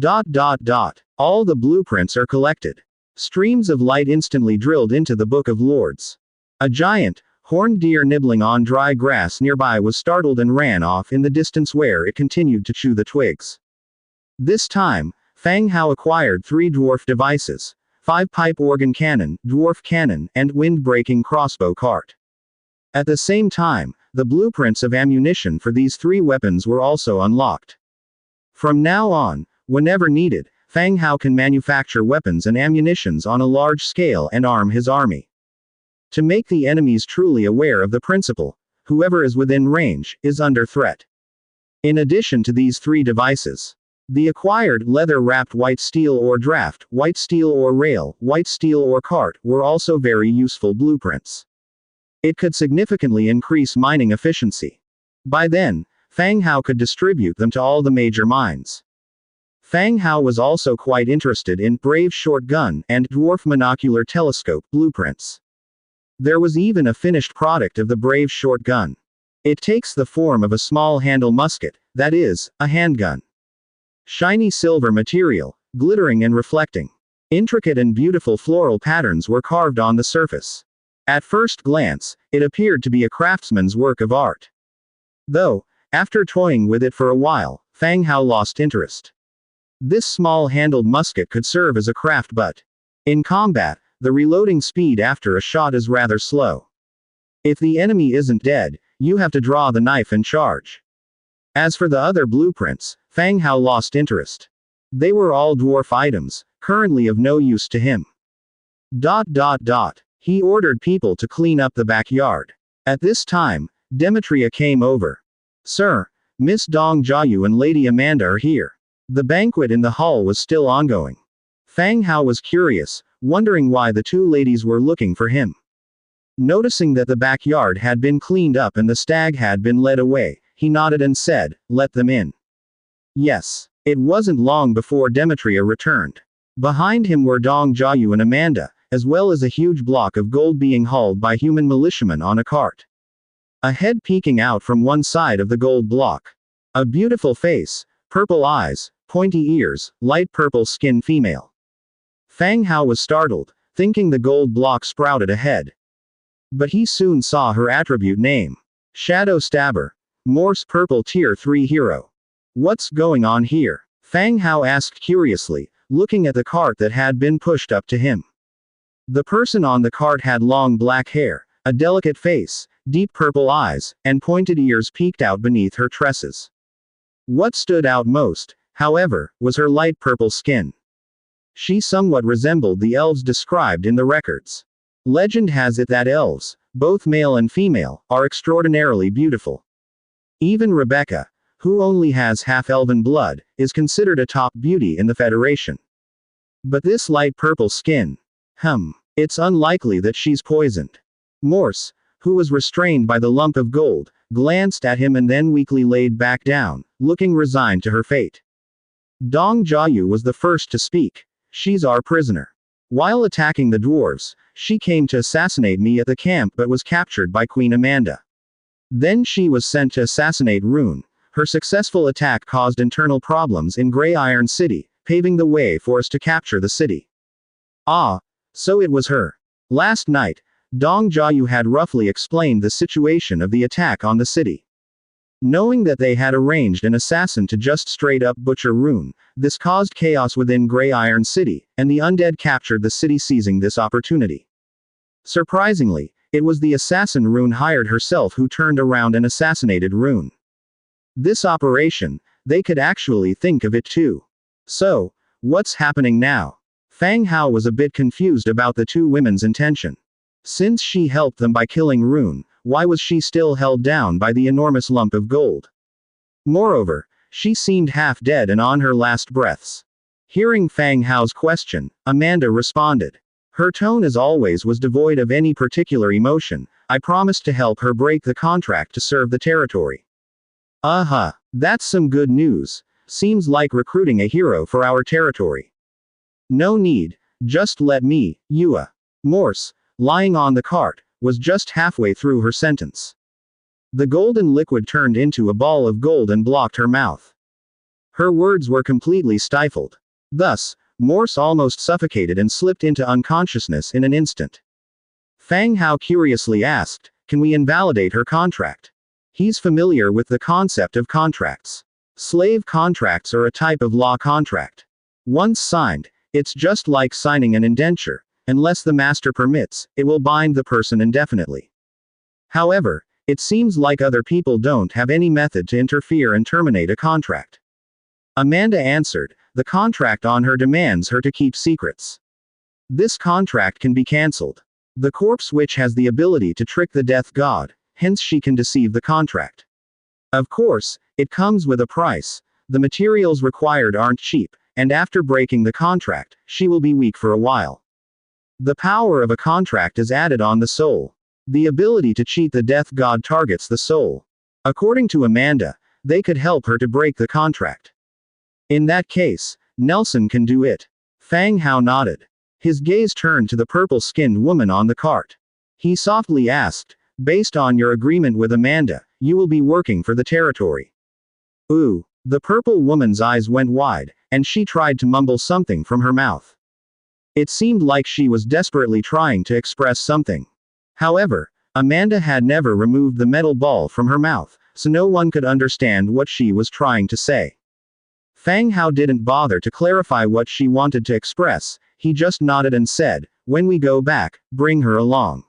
All the blueprints are collected. Streams of light instantly drilled into the Book of Lords. A giant, horned deer nibbling on dry grass nearby was startled and ran off in the distance where it continued to chew the twigs. This time, Fang Hao acquired 3 dwarf devices, 5-pipe organ cannon, dwarf cannon, and wind-breaking crossbow cart. At the same time, the blueprints of ammunition for these 3 weapons were also unlocked. From now on, whenever needed, Fang Hao can manufacture weapons and ammunitions on a large scale and arm his army. To make the enemies truly aware of the principle, whoever is within range, is under threat. In addition to these 3 devices, the acquired leather-wrapped white steel ore draft, white steel ore rail, white steel ore cart were also very useful blueprints. It could significantly increase mining efficiency. By then, Fang Hao could distribute them to all the major mines. Fang Hao was also quite interested in Brave short gun and dwarf monocular telescope blueprints. There was even a finished product of the Brave short gun. It takes the form of a small handle musket, that is, a handgun. Shiny silver material, glittering and reflecting. Intricate and beautiful floral patterns were carved on the surface. At first glance, it appeared to be a craftsman's work of art. Though, after toying with it for a while, Fang Hao lost interest. This small-handled musket could serve as a craft, but in combat, the reloading speed after a shot is rather slow. If the enemy isn't dead, you have to draw the knife and charge. As for the other blueprints, Fang Hao lost interest. They were all dwarf items, currently of no use to him. He ordered people to clean up the backyard. At this time, Demetria came over. Sir, Miss Dong Jiayu and Lady Amanda are here. The banquet in the hall was still ongoing. Fang Hao was curious, wondering why the two ladies were looking for him. Noticing that the backyard had been cleaned up and the stag had been led away, he nodded and said, "Let them in." Yes. It wasn't long before Demetria returned. Behind him were Dong Jiayu and Amanda, as well as a huge block of gold being hauled by human militiamen on a cart. A head peeking out from one side of the gold block. A beautiful face, purple eyes, pointy ears, light purple skin female. Fang Hao was startled, thinking the gold block sprouted a head. But he soon saw her attribute name. Shadow Stabber. Morse Purple Tier 3 Hero. What's going on here? Fang Hao asked curiously, looking at the cart that had been pushed up to him. The person on the cart had long black hair, a delicate face, deep purple eyes, and pointed ears peeked out beneath her tresses. What stood out most, however, was her light purple skin. She somewhat resembled the elves described in the records. Legend has it that elves, both male and female, are extraordinarily beautiful. Even Rebecca, who only has half-elven blood, is considered a top beauty in the Federation. But this light purple skin. It's unlikely that she's poisoned. Morse, who was restrained by the lump of gold, glanced at him and then weakly laid back down, looking resigned to her fate. Dong Jiayu was the first to speak. She's our prisoner. While attacking the dwarves, she came to assassinate me at the camp but was captured by Queen Amanda. Then she was sent to assassinate Rune. Her successful attack caused internal problems in Grey Iron City, paving the way for us to capture the city. Ah, so it was her. Last night, Dong Jiayu had roughly explained the situation of the attack on the city. Knowing that they had arranged an assassin to just straight up butcher Rune, this caused chaos within Grey Iron City, and the undead captured the city seizing this opportunity. Surprisingly, it was the assassin Rune hired herself who turned around and assassinated Rune. This operation, they could actually think of it too. So, what's happening now? Fang Hao was a bit confused about the two women's intention. Since she helped them by killing Rune, why was she still held down by the enormous lump of gold? Moreover, she seemed half dead and on her last breaths. Hearing Fang Hao's question, Amanda responded. Her tone as always was devoid of any particular emotion. I promised to help her break the contract to serve the territory. That's some good news. Seems like recruiting a hero for our territory. No need, just let me, Yua. Morse, lying on the cart, was just halfway through her sentence. The golden liquid turned into a ball of gold and blocked her mouth. Her words were completely stifled. Thus, Morse almost suffocated and slipped into unconsciousness in an instant. Fang Hao curiously asked, "Can we invalidate her contract?" He's familiar with the concept of contracts. Slave contracts are a type of law contract. Once signed, it's just like signing an indenture. Unless the master permits, it will bind the person indefinitely. However, it seems like other people don't have any method to interfere and terminate a contract. Amanda answered, the contract on her demands her to keep secrets. This contract can be cancelled. The corpse witch has the ability to trick the death god, hence she can deceive the contract. Of course, it comes with a price. The materials required aren't cheap, and after breaking the contract, she will be weak for a while. The power of a contract is added on the soul. The ability to cheat the death god targets the soul. According to Amanda, they could help her to break the contract. In that case, Nelson can do it. Fang Hao nodded. His gaze turned to the purple-skinned woman on the cart. He softly asked, based on your agreement with Amanda, you will be working for the territory. Ooh. The purple woman's eyes went wide, and she tried to mumble something from her mouth. It seemed like she was desperately trying to express something. However, Amanda had never removed the metal ball from her mouth, so no one could understand what she was trying to say. Fang Hao didn't bother to clarify what she wanted to express, he just nodded and said, when we go back, bring her along.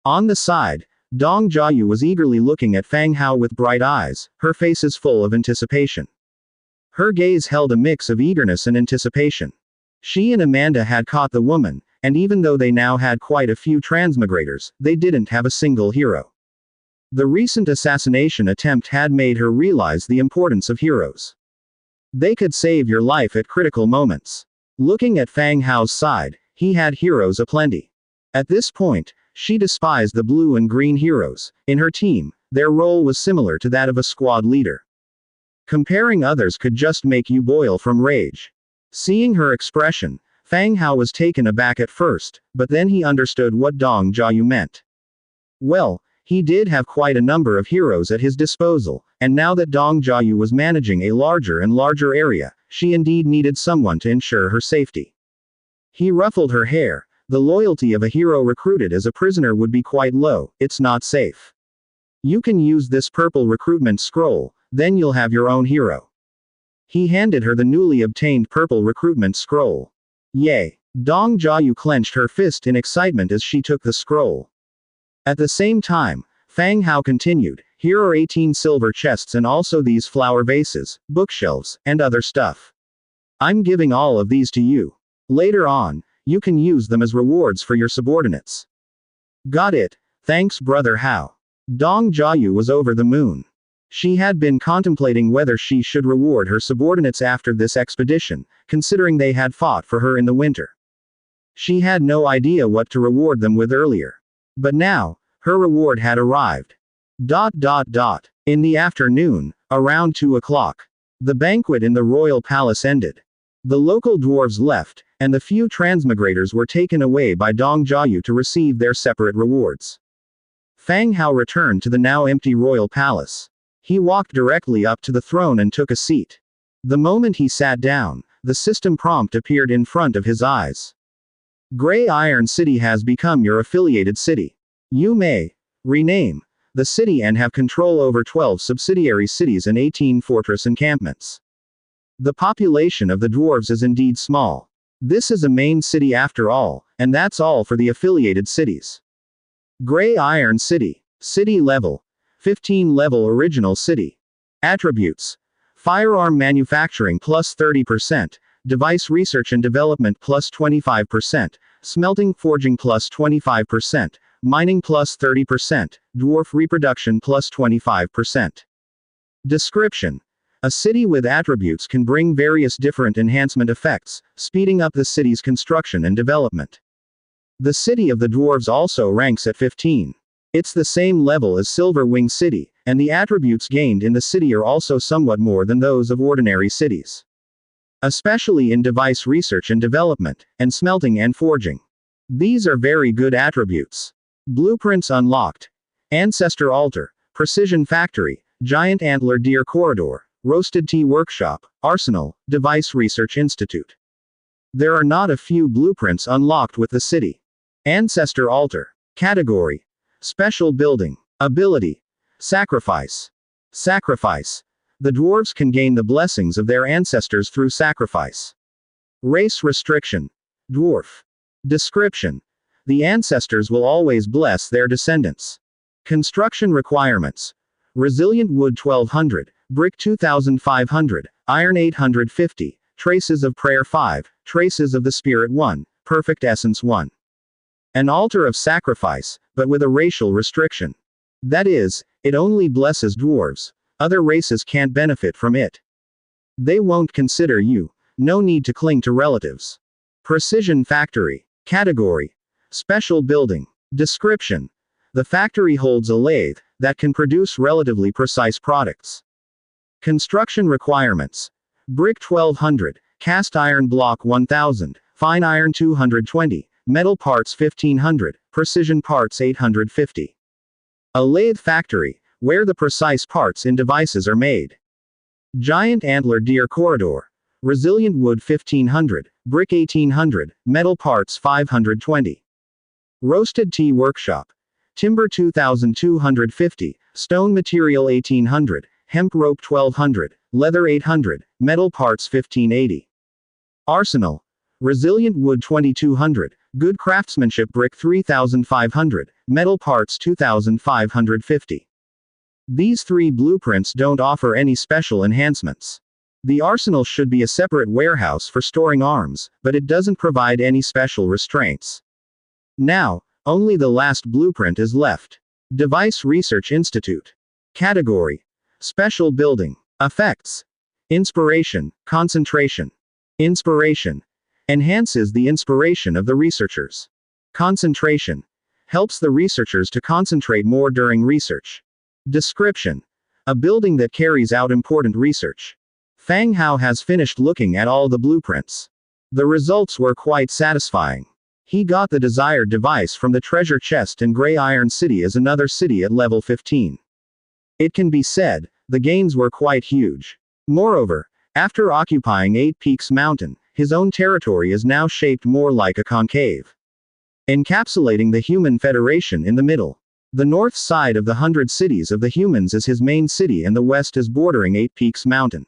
On the side, Dong Jiayu was eagerly looking at Fang Hao with bright eyes, her faces full of anticipation. Her gaze held a mix of eagerness and anticipation. She and Amanda had caught the woman, and even though they now had quite a few transmigrators, they didn't have a single hero. The recent assassination attempt had made her realize the importance of heroes. They could save your life at critical moments. Looking at Fang Hao's side, he had heroes aplenty. At this point, she despised the blue and green heroes. In her team, their role was similar to that of a squad leader. Comparing others could just make you boil from rage. Seeing her expression, Fang Hao was taken aback at first, but then he understood what Dong Jiayu meant. Well, he did have quite a number of heroes at his disposal, and now that Dong Jiayu was managing a larger and larger area, she indeed needed someone to ensure her safety. He ruffled her hair. The loyalty of a hero recruited as a prisoner would be quite low, it's not safe. You can use this purple recruitment scroll, then you'll have your own hero. He handed her the newly obtained purple recruitment scroll. Yay! Dong Jiayu clenched her fist in excitement as she took the scroll. At the same time, Fang Hao continued, here are 18 silver chests and also these flower vases, bookshelves, and other stuff. I'm giving all of these to you. Later on, you can use them as rewards for your subordinates. Got it, thanks brother Hao. Dong Jiayu was over the moon. She had been contemplating whether she should reward her subordinates after this expedition, considering they had fought for her in the winter. She had no idea what to reward them with earlier. But now, her reward had arrived. In the afternoon, around 2 o'clock. The banquet in the royal palace ended. The local dwarves left, and the few transmigrators were taken away by Dong Jiayu to receive their separate rewards. Fang Hao returned to the now empty royal palace. He walked directly up to the throne and took a seat. The moment he sat down, the system prompt appeared in front of his eyes. Gray Iron City has become your affiliated city. You may rename the city and have control over 12 subsidiary cities and 18 fortress encampments. The population of the dwarves is indeed small. This is a main city after all, and that's all for the affiliated cities. Gray Iron City. City level. 15 level original city. Attributes. Firearm manufacturing plus 30%, device research and development plus 25%, smelting forging plus 25%, mining plus 30%, dwarf reproduction plus 25%. Description. A city with attributes can bring various different enhancement effects, speeding up the city's construction and development. The city of the dwarves also ranks at 15. It's the same level as Silver Wing City, and the attributes gained in the city are also somewhat more than those of ordinary cities. Especially in device research and development, and smelting and forging. These are very good attributes. Blueprints unlocked. Ancestor Altar, Precision Factory, Giant Antler Deer Corridor, Roasted Tea Workshop, Arsenal, Device Research Institute. There are not a few blueprints unlocked with the city. Ancestor Altar. Category. Special Building. Ability. Sacrifice. Sacrifice. The dwarves can gain the blessings of their ancestors through sacrifice. Race restriction. Dwarf. Description. The ancestors will always bless their descendants. Construction requirements. Resilient wood 1200, brick 2500, iron 850, traces of prayer 5, traces of the spirit 1, perfect essence 1. An altar of sacrifice, but with a racial restriction. That is, it only blesses dwarves. Other races can't benefit from it. They won't consider you. No need to cling to relatives. Precision Factory. Category. Special Building. Description. The factory holds a lathe that can produce relatively precise products. Construction requirements. Brick 1200, cast iron block 1000, fine iron 220, metal parts 1500, precision parts 850. A lathe factory, where the precise parts in devices are made. Giant antler deer corridor. Resilient wood 1500, brick 1800, metal parts 520. Roasted tea workshop. Timber 2250, stone material 1800, hemp rope 1200, leather 800, metal parts 1580. Arsenal. Resilient wood 2200, good craftsmanship brick 3500, metal parts 2550. These three blueprints don't offer any special enhancements. The arsenal should be a separate warehouse for storing arms, but it doesn't provide any special restraints. Now, only the last blueprint is left. Device Research Institute. Category. Special Building. Effects. Inspiration, concentration. Inspiration. Enhances the inspiration of the researchers. Concentration. Helps the researchers to concentrate more during research. Description. A building that carries out important research. Fang Hao has finished looking at all the blueprints. The results were quite satisfying. He got the desired device from the treasure chest, and Gray Iron City is another city at level 15. It can be said, the gains were quite huge. Moreover, after occupying 8 Peaks Mountain, his own territory is now shaped more like a concave, encapsulating the Human Federation in the middle. The north side of the 100 cities of the humans is his main city, and the west is bordering 8 Peaks Mountain.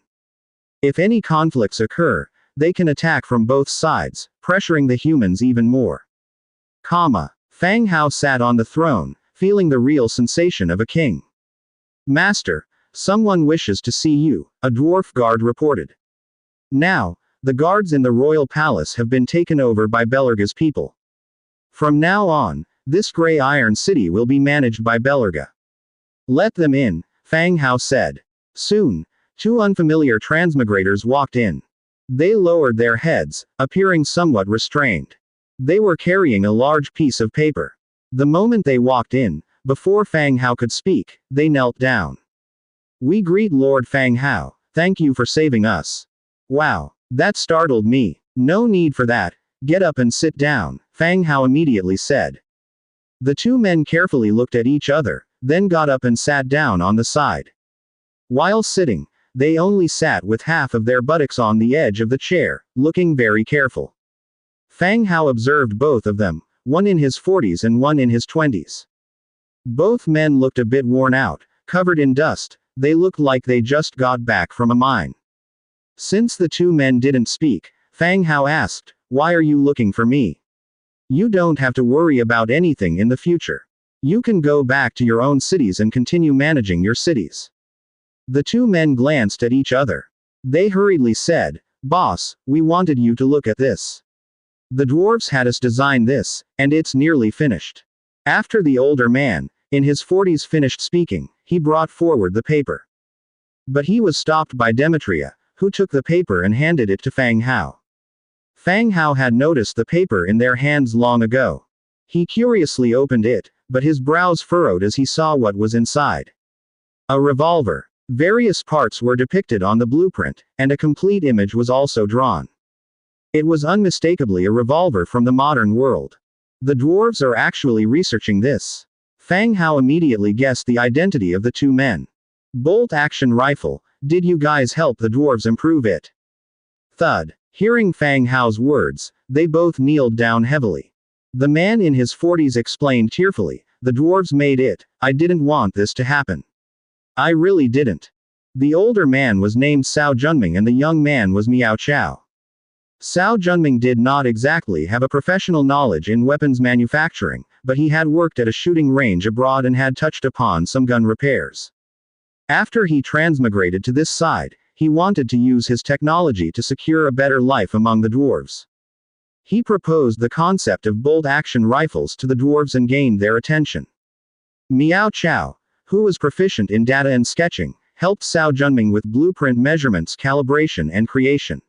If any conflicts occur, they can attack from both sides, pressuring the humans even more. Fang Hao sat on the throne, feeling the real sensation of a king. Master, someone wishes to see you, a dwarf guard reported. Now, the guards in the royal palace have been taken over by Belerga's people. From now on, this Gray Iron City will be managed by Belerga. Let them in, Fang Hao said. Soon, 2 unfamiliar transmigrators walked in. They lowered their heads, appearing somewhat restrained. They were carrying a large piece of paper. The moment they walked in, before Fang Hao could speak, they knelt down. We greet Lord Fang Hao, thank you for saving us. Wow, that startled me. No need for that, get up and sit down, Fang Hao immediately said. The 2 men carefully looked at each other, then got up and sat down on the side. While sitting, they only sat with half of their buttocks on the edge of the chair, looking very careful. Fang Hao observed both of them, one in his 40s and one in his 20s. Both men looked a bit worn out, covered in dust, they looked like they just got back from a mine. Since the 2 men didn't speak, Fang Hao asked, "Why are you looking for me? You don't have to worry about anything in the future. You can go back to your own cities and continue managing your cities." The 2 men glanced at each other. They hurriedly said, "Boss, we wanted you to look at this. The dwarves had us design this, and it's nearly finished." After the older man, in his 40s, finished speaking, he brought forward the paper. But he was stopped by Demetria, who took the paper and handed it to Fang Hao. Fang Hao had noticed the paper in their hands long ago. He curiously opened it, but his brows furrowed as he saw what was inside. A revolver. Various parts were depicted on the blueprint, and a complete image was also drawn. It was unmistakably a revolver from the modern world. The dwarves are actually researching this. Fang Hao immediately guessed the identity of the 2 men. Bolt-action rifle, did you guys help the dwarves improve it? Thud. Hearing Fang Hao's words, they both kneeled down heavily. The man in his 40s explained tearfully, "The dwarves made it, I didn't want this to happen. I really didn't." The older man was named Cao Junming and the young man was Miao Chao. Cao Junming did not exactly have a professional knowledge in weapons manufacturing, but he had worked at a shooting range abroad and had touched upon some gun repairs. After he transmigrated to this side, he wanted to use his technology to secure a better life among the dwarves. He proposed the concept of bolt-action rifles to the dwarves and gained their attention. Miao Chao, who was proficient in data and sketching, helped Cao Junming with blueprint measurements, calibration and creation.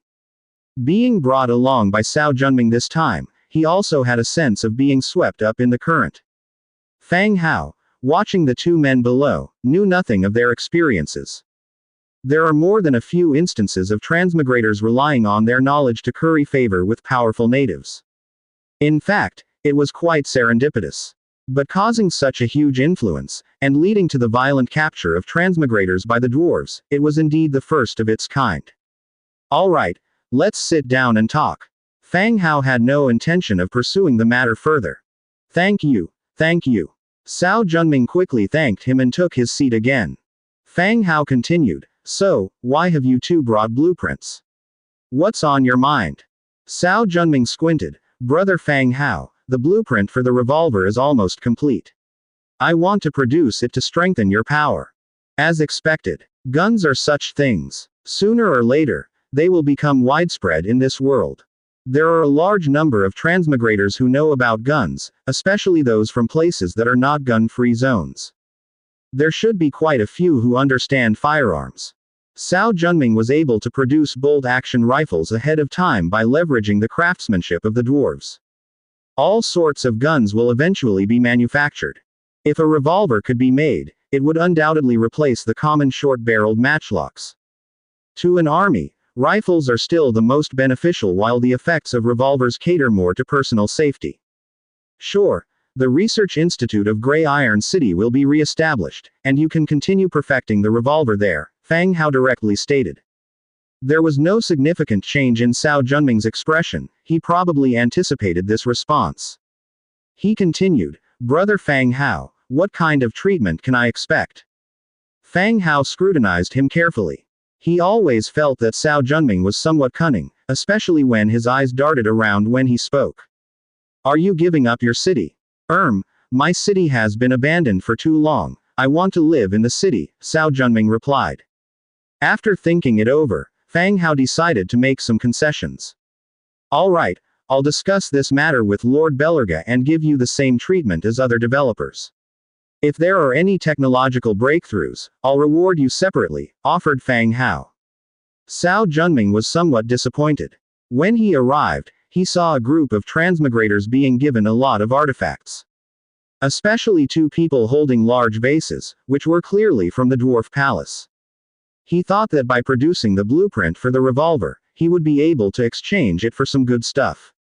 Being brought along by Cao Junming this time, he also had a sense of being swept up in the current. Fang Hao, watching the 2 men below, knew nothing of their experiences. There are more than a few instances of transmigrators relying on their knowledge to curry favor with powerful natives. In fact, it was quite serendipitous. But causing such a huge influence, and leading to the violent capture of transmigrators by the dwarves, it was indeed the first of its kind. Alright, let's sit down and talk. Fang Hao had no intention of pursuing the matter further. Thank you, thank you. Cao Junming quickly thanked him and took his seat again. Fang Hao continued, so, why have you two brought blueprints? What's on your mind? Cao Junming squinted, Brother Fang Hao, the blueprint for the revolver is almost complete. I want to produce it to strengthen your power. As expected, guns are such things. Sooner or later, they will become widespread in this world. There are a large number of transmigrators who know about guns, especially those from places that are not gun-free zones. There should be quite a few who understand firearms. Cao Junming was able to produce bolt-action rifles ahead of time by leveraging the craftsmanship of the dwarves. All sorts of guns will eventually be manufactured. If a revolver could be made, it would undoubtedly replace the common short-barreled matchlocks. To an army, rifles are still the most beneficial while the effects of revolvers cater more to personal safety. Sure, the Research Institute of Grey Iron City will be re-established, and you can continue perfecting the revolver there, Fang Hao directly stated. There was no significant change in Cao Junming's expression, he probably anticipated this response. He continued, Brother Fang Hao, what kind of treatment can I expect? Fang Hao scrutinized him carefully. He always felt that Cao Junming was somewhat cunning, especially when his eyes darted around when he spoke. Are you giving up your city? My city has been abandoned for too long, I want to live in the city, Cao Junming replied. After thinking it over, Fang Hao decided to make some concessions. Alright, I'll discuss this matter with Lord Belerga and give you the same treatment as other developers. If there are any technological breakthroughs, I'll reward you separately, offered Fang Hao. Cao Junming was somewhat disappointed. When he arrived, he saw a group of transmigrators being given a lot of artifacts. Especially two people holding large vases, which were clearly from the dwarf palace. He thought that by producing the blueprint for the revolver, he would be able to exchange it for some good stuff.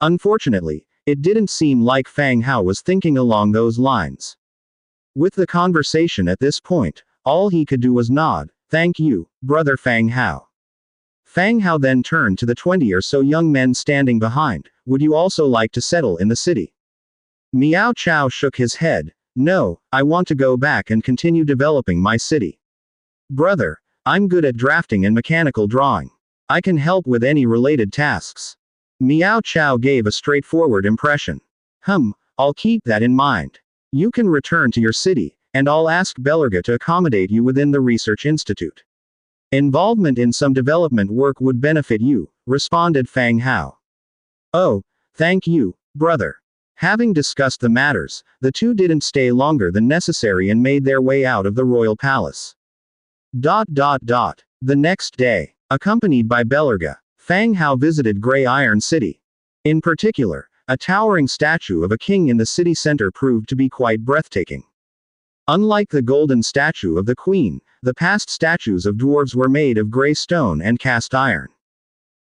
Unfortunately, it didn't seem like Fang Hao was thinking along those lines. With the conversation at this point, all he could do was nod, thank you, Brother Fang Hao. Fang Hao then turned to the 20 or so young men standing behind, would you also like to settle in the city? Miao Chao shook his head, no, I want to go back and continue developing my city. Brother, I'm good at drafting and mechanical drawing. I can help with any related tasks. Miao Chao gave a straightforward impression. I'll keep that in mind. You can return to your city, and I'll ask Belerga to accommodate you within the Research Institute. Involvement in some development work would benefit you, responded Fang Hao. Oh, thank you, brother. Having discussed the matters, the two didn't stay longer than necessary and made their way out of the royal palace. The next day, accompanied by Belerga, Fang Hao visited Grey Iron City. In particular, a towering statue of a king in the city center proved to be quite breathtaking. Unlike the golden statue of the queen, the past statues of dwarves were made of gray stone and cast iron.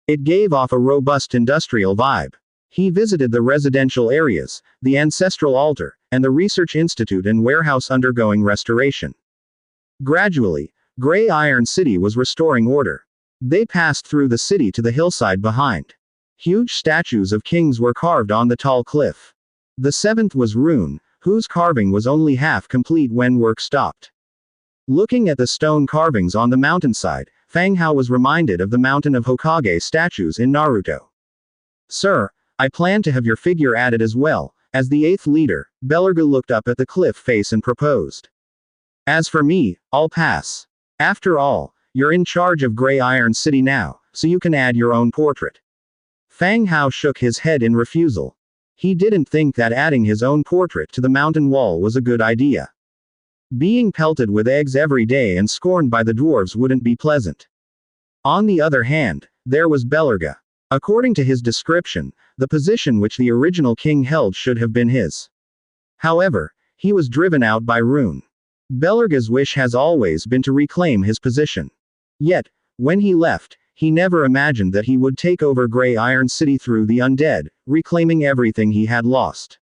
It gave off a robust industrial vibe. He visited the residential areas, the ancestral altar, and the research institute and warehouse undergoing restoration. Gradually, Grey Iron City was restoring order. They passed through the city to the hillside behind. Huge statues of kings were carved on the tall cliff. The seventh was Rune, whose carving was only half complete when work stopped. Looking at the stone carvings on the mountainside, Fang Hao was reminded of the Mountain of Hokage statues in Naruto. Sir, I plan to have your figure added as well. As the eighth leader, Belerga looked up at the cliff face and proposed. As for me, I'll pass. After all, you're in charge of Grey Iron City now, so you can add your own portrait. Fang Hao shook his head in refusal. He didn't think that adding his own portrait to the mountain wall was a good idea. Being pelted with eggs every day and scorned by the dwarves wouldn't be pleasant. On the other hand, there was Belerga. According to his description, the position which the original king held should have been his. However, he was driven out by Rune. Belerga's wish has always been to reclaim his position. Yet, when he left, he never imagined that he would take over Grey Iron City through the Undead, reclaiming everything he had lost.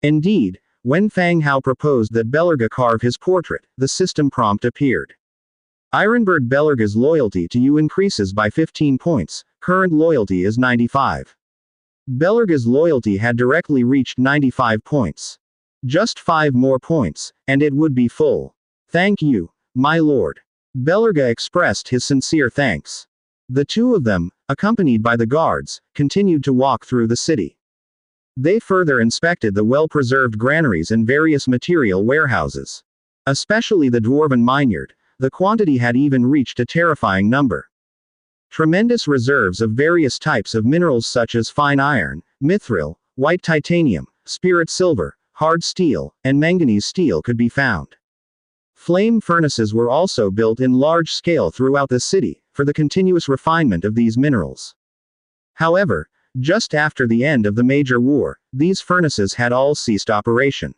Indeed, when Fang Hao proposed that Belerga carve his portrait, the system prompt appeared. Ironbird Belerga's loyalty to you increases by 15 points, current loyalty is 95. Belerga's loyalty had directly reached 95 points. Just 5 more points, and it would be full. Thank you, my lord. Belerga expressed his sincere thanks. The two of them, accompanied by the guards, continued to walk through the city. They further inspected the well-preserved granaries and various material warehouses. Especially the dwarven vineyard, the quantity had even reached a terrifying number. Tremendous reserves of various types of minerals such as fine iron, mithril, white titanium, spirit silver, hard steel, and manganese steel could be found. Flame furnaces were also built in large scale throughout the city, for the continuous refinement of these minerals. However, just after the end of the major war, these furnaces had all ceased operation.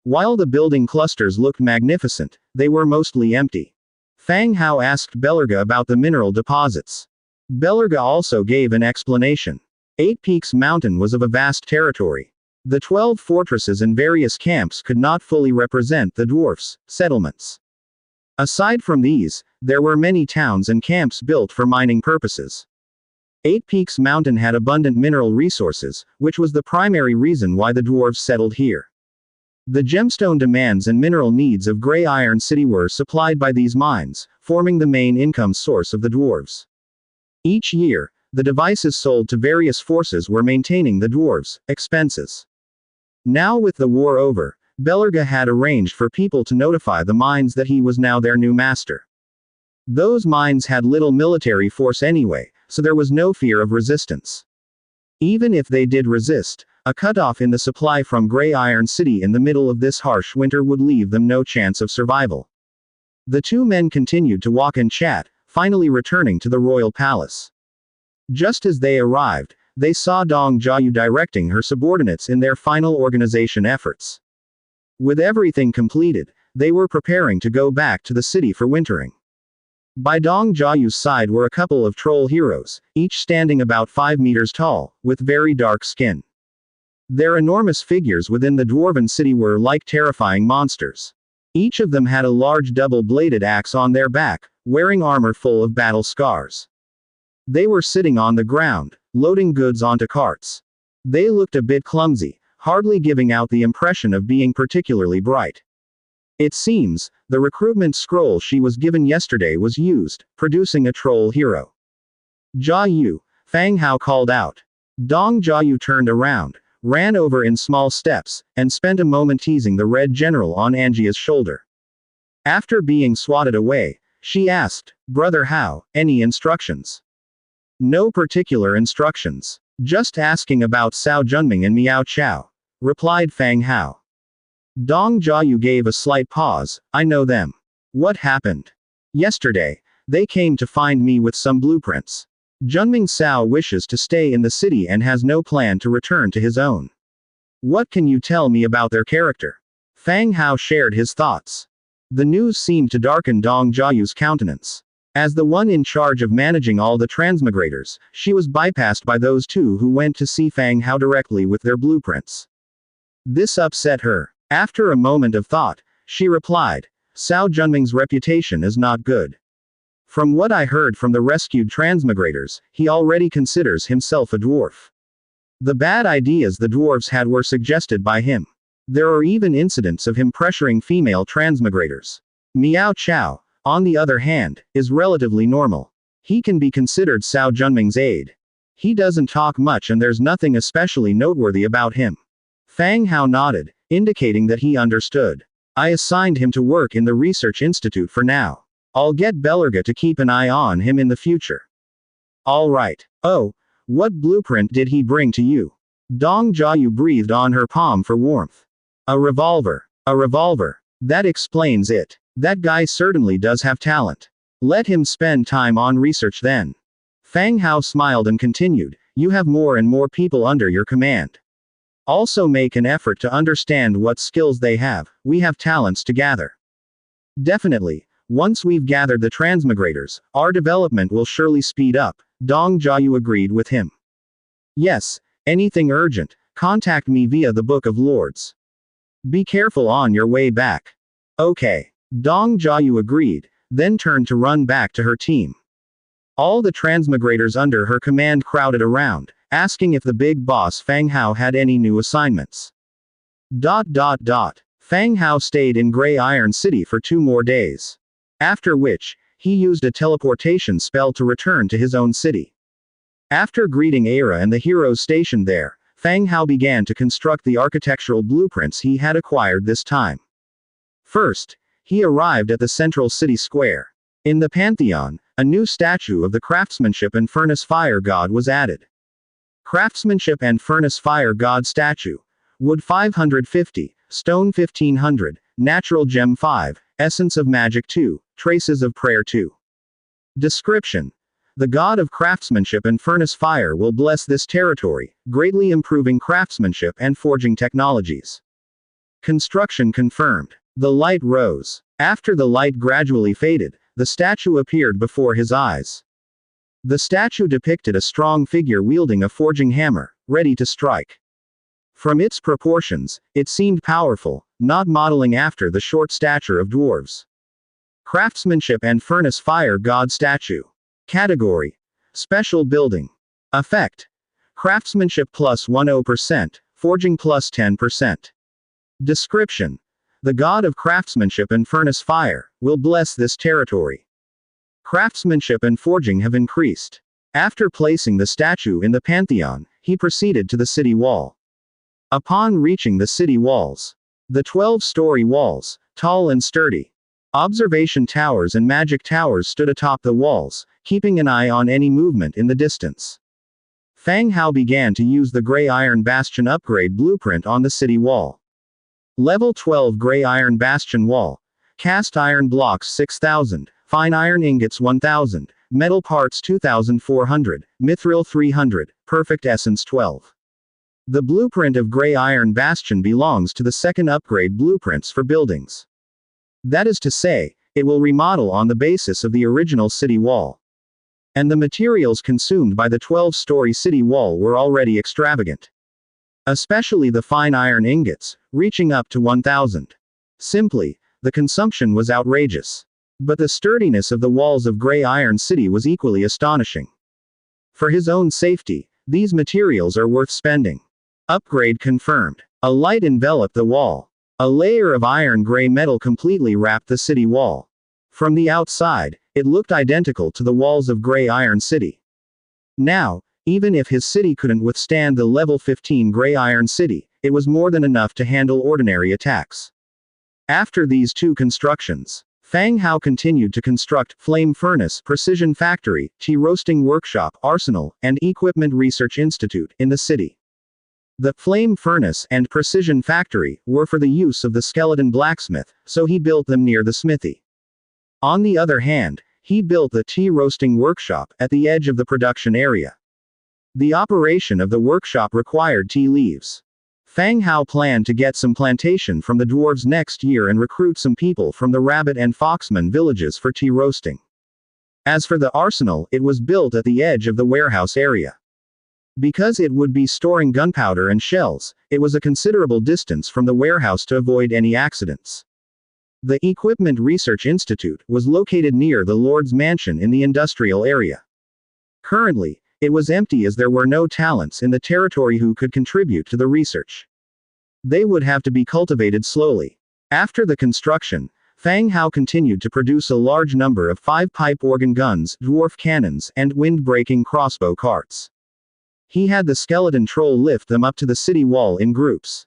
While the building clusters looked magnificent, they were mostly empty. Fang Hao asked Belerga about the mineral deposits. Belerga also gave an explanation. 8 Peaks Mountain was of a vast territory. The 12 fortresses and various camps could not fully represent the dwarfs' settlements. Aside from these, there were many towns and camps built for mining purposes. 8 Peaks Mountain had abundant mineral resources, which was the primary reason why the dwarves settled here. The gemstone demands and mineral needs of Grey Iron City were supplied by these mines, forming the main income source of the dwarves. Each year, the devices sold to various forces were maintaining the dwarves' expenses. Now with the war over, Belerga had arranged for people to notify the mines that he was now their new master. Those mines had little military force anyway, so there was no fear of resistance. Even if they did resist, a cutoff in the supply from Grey Iron City in the middle of this harsh winter would leave them no chance of survival. The two men continued to walk and chat, finally returning to the royal palace. Just as they arrived, they saw Dong Jiayu directing her subordinates in their final organization efforts. With everything completed, they were preparing to go back to the city for wintering. By Dong Jiayu's side were a couple of troll heroes, each standing about 5 meters tall, with very dark skin. Their enormous figures within the dwarven city were like terrifying monsters. Each of them had a large double-bladed axe on their back, wearing armor full of battle scars. They were sitting on the ground, loading goods onto carts. They looked a bit clumsy, hardly giving out the impression of being particularly bright. It seems, the recruitment scroll she was given yesterday was used, producing a troll hero. Jiayu, Fang Hao called out. Dong Jiayu turned around, ran over in small steps, and spent a moment teasing the Red General on Angia's shoulder. After being swatted away, she asked, "Brother Hao, any instructions?" "No particular instructions. Just asking about Cao Junming and Miao Chao," replied Fang Hao. Dong Jiayu gave a slight pause. "I know them." "What happened?" "Yesterday, they came to find me with some blueprints. Junming Cao wishes to stay in the city and has no plan to return to his own." "What can you tell me about their character?" Fang Hao shared his thoughts. The news seemed to darken Dong Jiayu's countenance. As the one in charge of managing all the transmigrators, she was bypassed by those two who went to see Fang Hao directly with their blueprints. This upset her. After a moment of thought, she replied, "Cao Junming's reputation is not good. From what I heard from the rescued transmigrators, he already considers himself a dwarf. The bad ideas the dwarves had were suggested by him. There are even incidents of him pressuring female transmigrators. Miao Chao, on the other hand, is relatively normal. He can be considered Cao Junming's aide. He doesn't talk much and there's nothing especially noteworthy about him." Fang Hao nodded, indicating that he understood. "I assigned him to work in the research institute for now. I'll get Belerga to keep an eye on him in the future." "All right. Oh, what blueprint did he bring to you?" Dong Jiayu breathed on her palm for warmth. "A revolver. A revolver. That explains it. That guy certainly does have talent. Let him spend time on research then." Fang Hao smiled and continued, "You have more and more people under your command. Also make an effort to understand what skills they have. We have talents to gather. Definitely. Once we've gathered the transmigrators, our development will surely speed up. Dong Jiayu agreed with him. Yes, anything urgent, contact me via the Book of Lords. Be careful on your way back. Okay. Dong Jiayu agreed, then turned to run back to her team. All the transmigrators under her command crowded around, asking if the big boss Fang Hao had any new assignments. Fang Hao stayed in Gray Iron City for 2 more days. After which, he used a teleportation spell to return to his own city. After greeting Aira and the heroes stationed there, Fang Hao began to construct the architectural blueprints he had acquired this time. First, he arrived at the central city square. In the Pantheon, a new statue of the Craftsmanship and Furnace Fire God was added. Craftsmanship and Furnace Fire God statue. Wood 550, Stone 1500, Natural Gem 5, Essence of Magic 2, Traces of Prayer 2. Description. The God of Craftsmanship and Furnace Fire will bless this territory, greatly improving craftsmanship and forging technologies. Construction confirmed. The light rose. After the light gradually faded, the statue appeared before his eyes. The statue depicted a strong figure wielding a forging hammer, ready to strike. From its proportions, it seemed powerful, not modeling after the short stature of dwarves. Craftsmanship and Furnace Fire God statue. Category. Special building. Effect. Craftsmanship plus 10%, forging plus 10%. Description. The God of Craftsmanship and Furnace Fire will bless this territory. Craftsmanship and forging have increased. After placing the statue in the Pantheon, he proceeded to the city wall. Upon reaching the city walls, the 12-story walls, tall and sturdy, observation towers and magic towers stood atop the walls, keeping an eye on any movement in the distance. Fang Hao began to use the Gray Iron Bastion upgrade blueprint on the city wall. Level 12 Gray Iron Bastion wall. Cast iron blocks 6,000, fine iron ingots 1,000, metal parts 2,400, mithril 300, perfect essence 12. The blueprint of Gray Iron Bastion belongs to the second upgrade blueprints for buildings. That is to say, it will remodel on the basis of the original city wall. And the materials consumed by the 12-story city wall were already extravagant. Especially the fine iron ingots, reaching up to 1,000. Simply, the consumption was outrageous. But the sturdiness of the walls of Gray Iron City was equally astonishing. For his own safety, these materials are worth spending. Upgrade confirmed. A light enveloped the wall. A layer of iron gray metal completely wrapped the city wall. From the outside, it looked identical to the walls of Gray Iron City. Now, even if his city couldn't withstand the level 15 Gray Iron City, it was more than enough to handle ordinary attacks. After these 2 constructions, Fang Hao continued to construct Flame Furnace, Precision Factory, Tea Roasting Workshop, Arsenal, and Equipment Research Institute in the city. The Flame Furnace and Precision Factory were for the use of the skeleton blacksmith, so he built them near the smithy. On the other hand, he built the tea roasting workshop at the edge of the production area. The operation of the workshop required tea leaves. Fang Hao planned to get some plantation from the dwarves next year and recruit some people from the rabbit and foxman villages for tea roasting. As for the arsenal, it was built at the edge of the warehouse area. Because it would be storing gunpowder and shells, it was a considerable distance from the warehouse to avoid any accidents. The Equipment Research Institute was located near the Lord's Mansion in the industrial area. Currently, it was empty as there were no talents in the territory who could contribute to the research. They would have to be cultivated slowly. After the construction, Fang Hao continued to produce a large number of 5-pipe organ guns, dwarf cannons, and wind-breaking crossbow carts. He had the skeleton troll lift them up to the city wall in groups.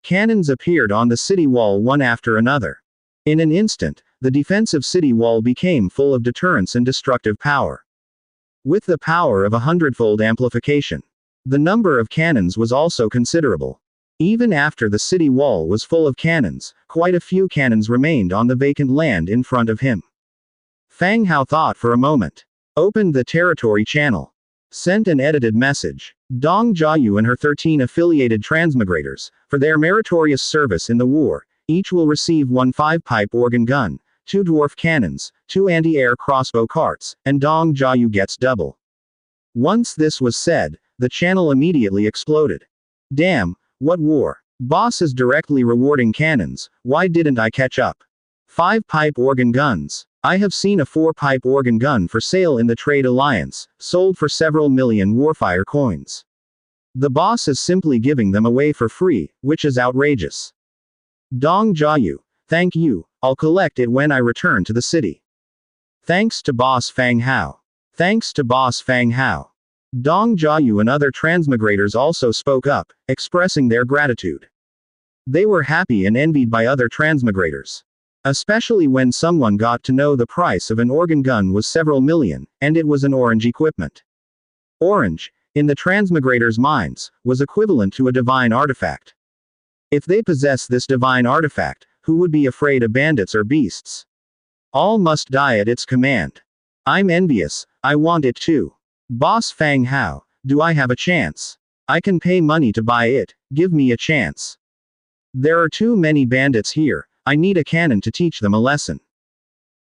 Cannons appeared on the city wall one after another. In an instant, the defensive city wall became full of deterrence and destructive power. With the power of a hundredfold amplification, the number of cannons was also considerable. Even after the city wall was full of cannons, quite a few cannons remained on the vacant land in front of him. Fang Hao thought for a moment. Opened the territory channel. Sent an edited message. Dong Jiayu and her 13 affiliated transmigrators, for their meritorious service in the war, each will receive 1 5-pipe organ gun, 2 dwarf cannons, 2 anti-air crossbow carts, and Dong Jiayu gets double. Once this was said, the channel immediately exploded. Damn, what war. Boss is directly rewarding cannons, why didn't I catch up? 5 pipe organ guns. I have seen a 4 pipe organ gun for sale in the Trade Alliance, sold for several million warfire coins. The boss is simply giving them away for free, which is outrageous. Dong Jiayu, thank you, I'll collect it when I return to the city. Thanks to Boss Fang Hao. Thanks to Boss Fang Hao. Dong Jiayu and other transmigrators also spoke up, expressing their gratitude. They were happy and envied by other transmigrators. Especially when someone got to know the price of an organ gun was several million, and it was an orange equipment. Orange, in the transmigrators' minds, was equivalent to a divine artifact. If they possess this divine artifact, who would be afraid of bandits or beasts? All must die at its command. I'm envious, I want it too. Boss Fang Hao, do I have a chance? I can pay money to buy it, give me a chance. There are too many bandits here, I need a cannon to teach them a lesson.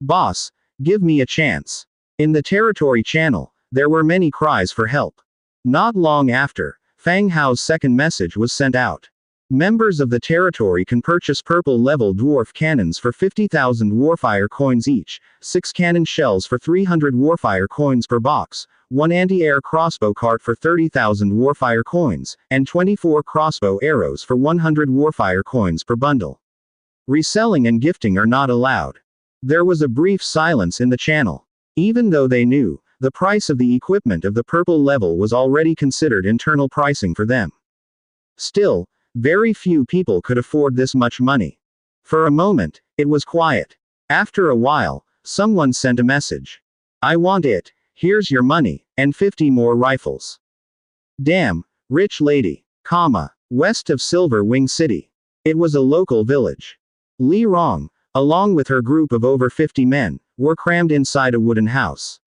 Boss, give me a chance. In the territory channel, there were many cries for help. Not long after, Fang Hao's second message was sent out. Members of the territory can purchase purple-level dwarf cannons for 50,000 warfire coins each, 6 cannon shells for 300 warfire coins per box, 1 anti-air crossbow cart for 30,000 warfire coins, and 24 crossbow arrows for 100 warfire coins per bundle. Reselling and gifting are not allowed. There was a brief silence in the channel. Even though they knew, the price of the equipment of the purple level was already considered internal pricing for them. Still, very few people could afford this much money. For a moment, it was quiet. After a while, someone sent a message. I want it, here's your money, and 50 more rifles. Damn, rich lady, west of Silver Wing City. It was a local village. Li Rong, along with her group of over 50 men, were crammed inside a wooden house.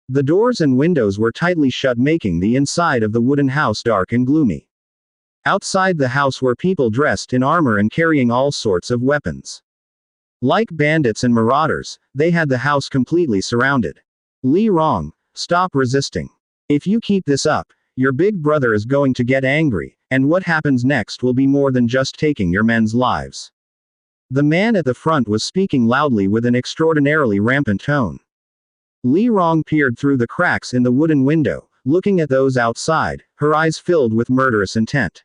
The doors and windows were tightly shut, making the inside of the wooden house dark and gloomy. Outside the house were people dressed in armor and carrying all sorts of weapons. Like bandits and marauders, they had the house completely surrounded. Li Rong, stop resisting. If you keep this up, your big brother is going to get angry, and what happens next will be more than just taking your men's lives. The man at the front was speaking loudly with an extraordinarily rampant tone. Li Rong peered through the cracks in the wooden window, looking at those outside, her eyes filled with murderous intent.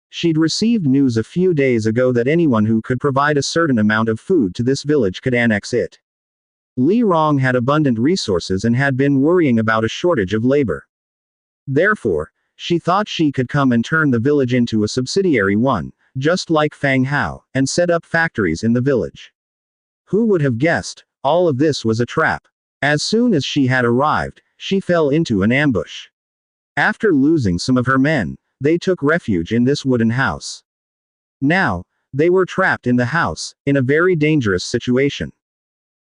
She'd received news a few days ago that anyone who could provide a certain amount of food to this village could annex it. Li Rong had abundant resources and had been worrying about a shortage of labor. Therefore, she thought she could come and turn the village into a subsidiary one, just like Fang Hao, and set up factories in the village. Who would have guessed, all of this was a trap? As soon as she had arrived, she fell into an ambush. After losing some of her men, they took refuge in this wooden house. Now, they were trapped in the house, in a very dangerous situation.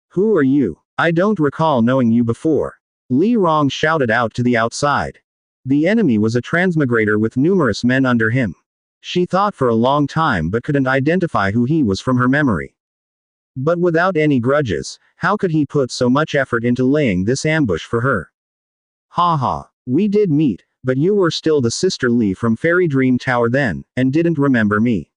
Who are you? I don't recall knowing you before. Li Rong shouted out to the outside. The enemy was a transmigrator with numerous men under him. She thought for a long time but couldn't identify who he was from her memory. But without any grudges, how could he put so much effort into laying this ambush for her? Haha, we did meet, but you were still the Sister Li from Fairy Dream Tower then, and didn't remember me.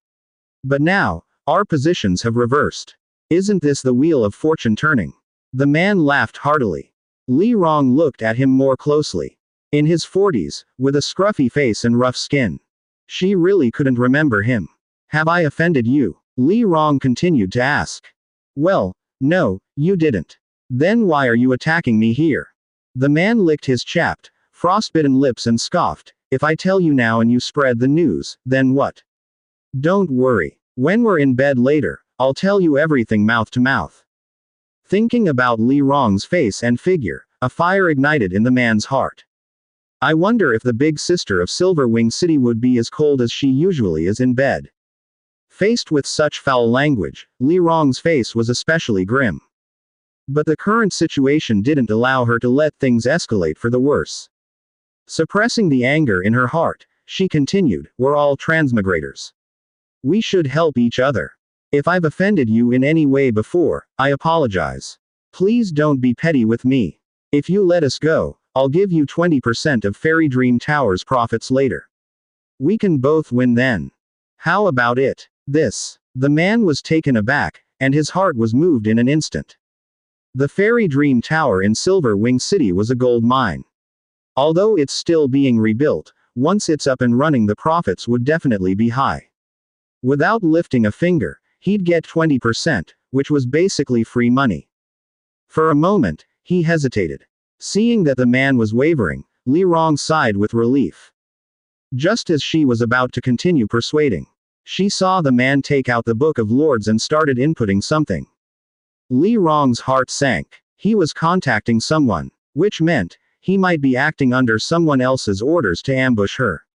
But now, our positions have reversed. Isn't this the wheel of fortune turning? The man laughed heartily. Li Rong looked at him more closely. In his 40s, with a scruffy face and rough skin. She really couldn't remember him. Have I offended you? Li Rong continued to ask. Well, no, you didn't. Then why are you attacking me here? The man licked his chapped, frostbitten lips and scoffed. If I tell you now and you spread the news, then what? Don't worry. When we're in bed later, I'll tell you everything mouth to mouth. Thinking about Li Rong's face and figure, a fire ignited in the man's heart. I wonder if the big sister of Silver Wing City would be as cold as she usually is in bed. Faced with such foul language, Li Rong's face was especially grim. But the current situation didn't allow her to let things escalate for the worse. Suppressing the anger in her heart, she continued, we're all transmigrators. We should help each other. If I've offended you in any way before, I apologize. Please don't be petty with me. If you let us go, I'll give you 20% of Fairy Dream Tower's profits later. We can both win then. How about it? The man was taken aback, and his heart was moved in an instant. The Fairy Dream Tower in Silver Wing City was a gold mine. Although it's still being rebuilt, once it's up and running the profits would definitely be high. Without lifting a finger, he'd get 20%, which was basically free money. For a moment, he hesitated. Seeing that the man was wavering, Li Rong sighed with relief. Just as she was about to continue persuading, she saw the man take out the Book of Lords and started inputting something. Li Rong's heart sank. He was contacting someone, which meant he might be acting under someone else's orders to ambush her.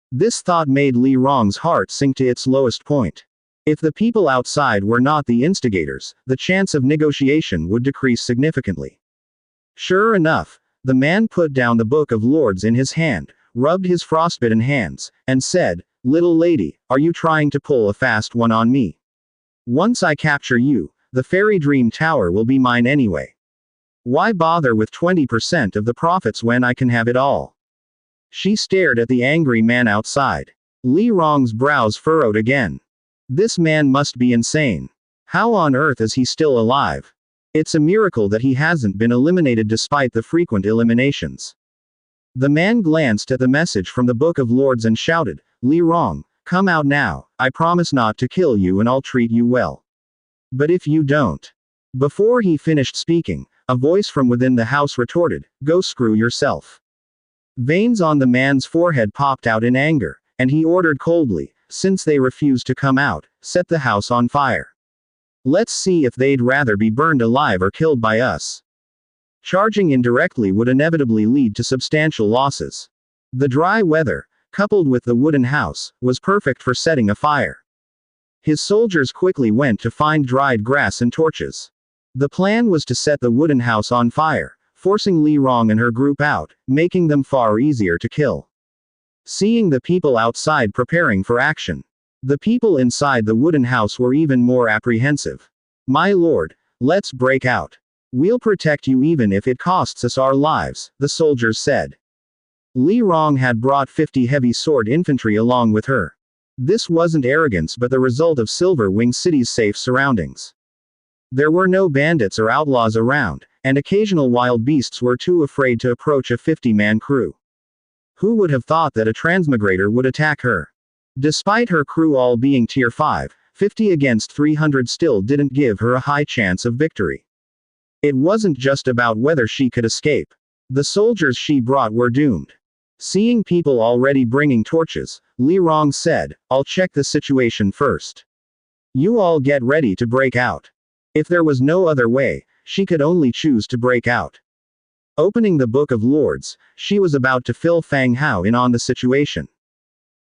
This thought made Li Rong's heart sink to its lowest point. If the people outside were not the instigators, the chance of negotiation would decrease significantly. Sure enough, the man put down the Book of Lords in his hand, rubbed his frostbitten hands, and said, "Little lady, are you trying to pull a fast one on me? Once I capture you, the Fairy Dream Tower will be mine anyway. Why bother with 20% of the profits when I can have it all?" She stared at the angry man outside. Li Rong's brows furrowed again. This man must be insane. How on earth is he still alive? It's a miracle that he hasn't been eliminated despite the frequent eliminations. The man glanced at the message from the Book of Lords and shouted, "Li Rong, come out now, I promise not to kill you and I'll treat you well. But if you don't." Before he finished speaking, a voice from within the house retorted, "Go screw yourself." Veins on the man's forehead popped out in anger, and he ordered coldly, "Since they refuse to come out, set the house on fire. Let's see if they'd rather be burned alive or killed by us." Charging indirectly would inevitably lead to substantial losses. The dry weather, coupled with the wooden house, was perfect for setting a fire. His soldiers quickly went to find dried grass and torches. The plan was to set the wooden house on fire, forcing Li Rong and her group out, making them far easier to kill. Seeing the people outside preparing for action, the people inside the wooden house were even more apprehensive. "My lord, let's break out. We'll protect you even if it costs us our lives," the soldiers said. Li Rong had brought 50 heavy sword infantry along with her. This wasn't arrogance but the result of Silver Wing City's safe surroundings. There were no bandits or outlaws around, and occasional wild beasts were too afraid to approach a 50-man crew. Who would have thought that a transmigrator would attack her? Despite her crew all being tier 5, 50 against 300 still didn't give her a high chance of victory. It wasn't just about whether she could escape. The soldiers she brought were doomed. Seeing people already bringing torches, Li Rong said, "I'll check the situation first. You all get ready to break out." If there was no other way, she could only choose to break out. Opening the Book of Lords, she was about to fill Fang Hao in on the situation.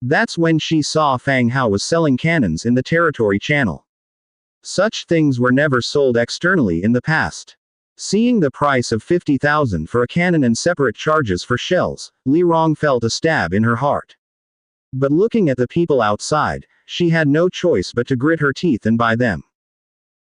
That's when she saw Fang Hao was selling cannons in the territory channel. Such things were never sold externally in the past. Seeing the price of 50,000 for a cannon and separate charges for shells, Li Rong felt a stab in her heart. But looking at the people outside, she had no choice but to grit her teeth and buy them.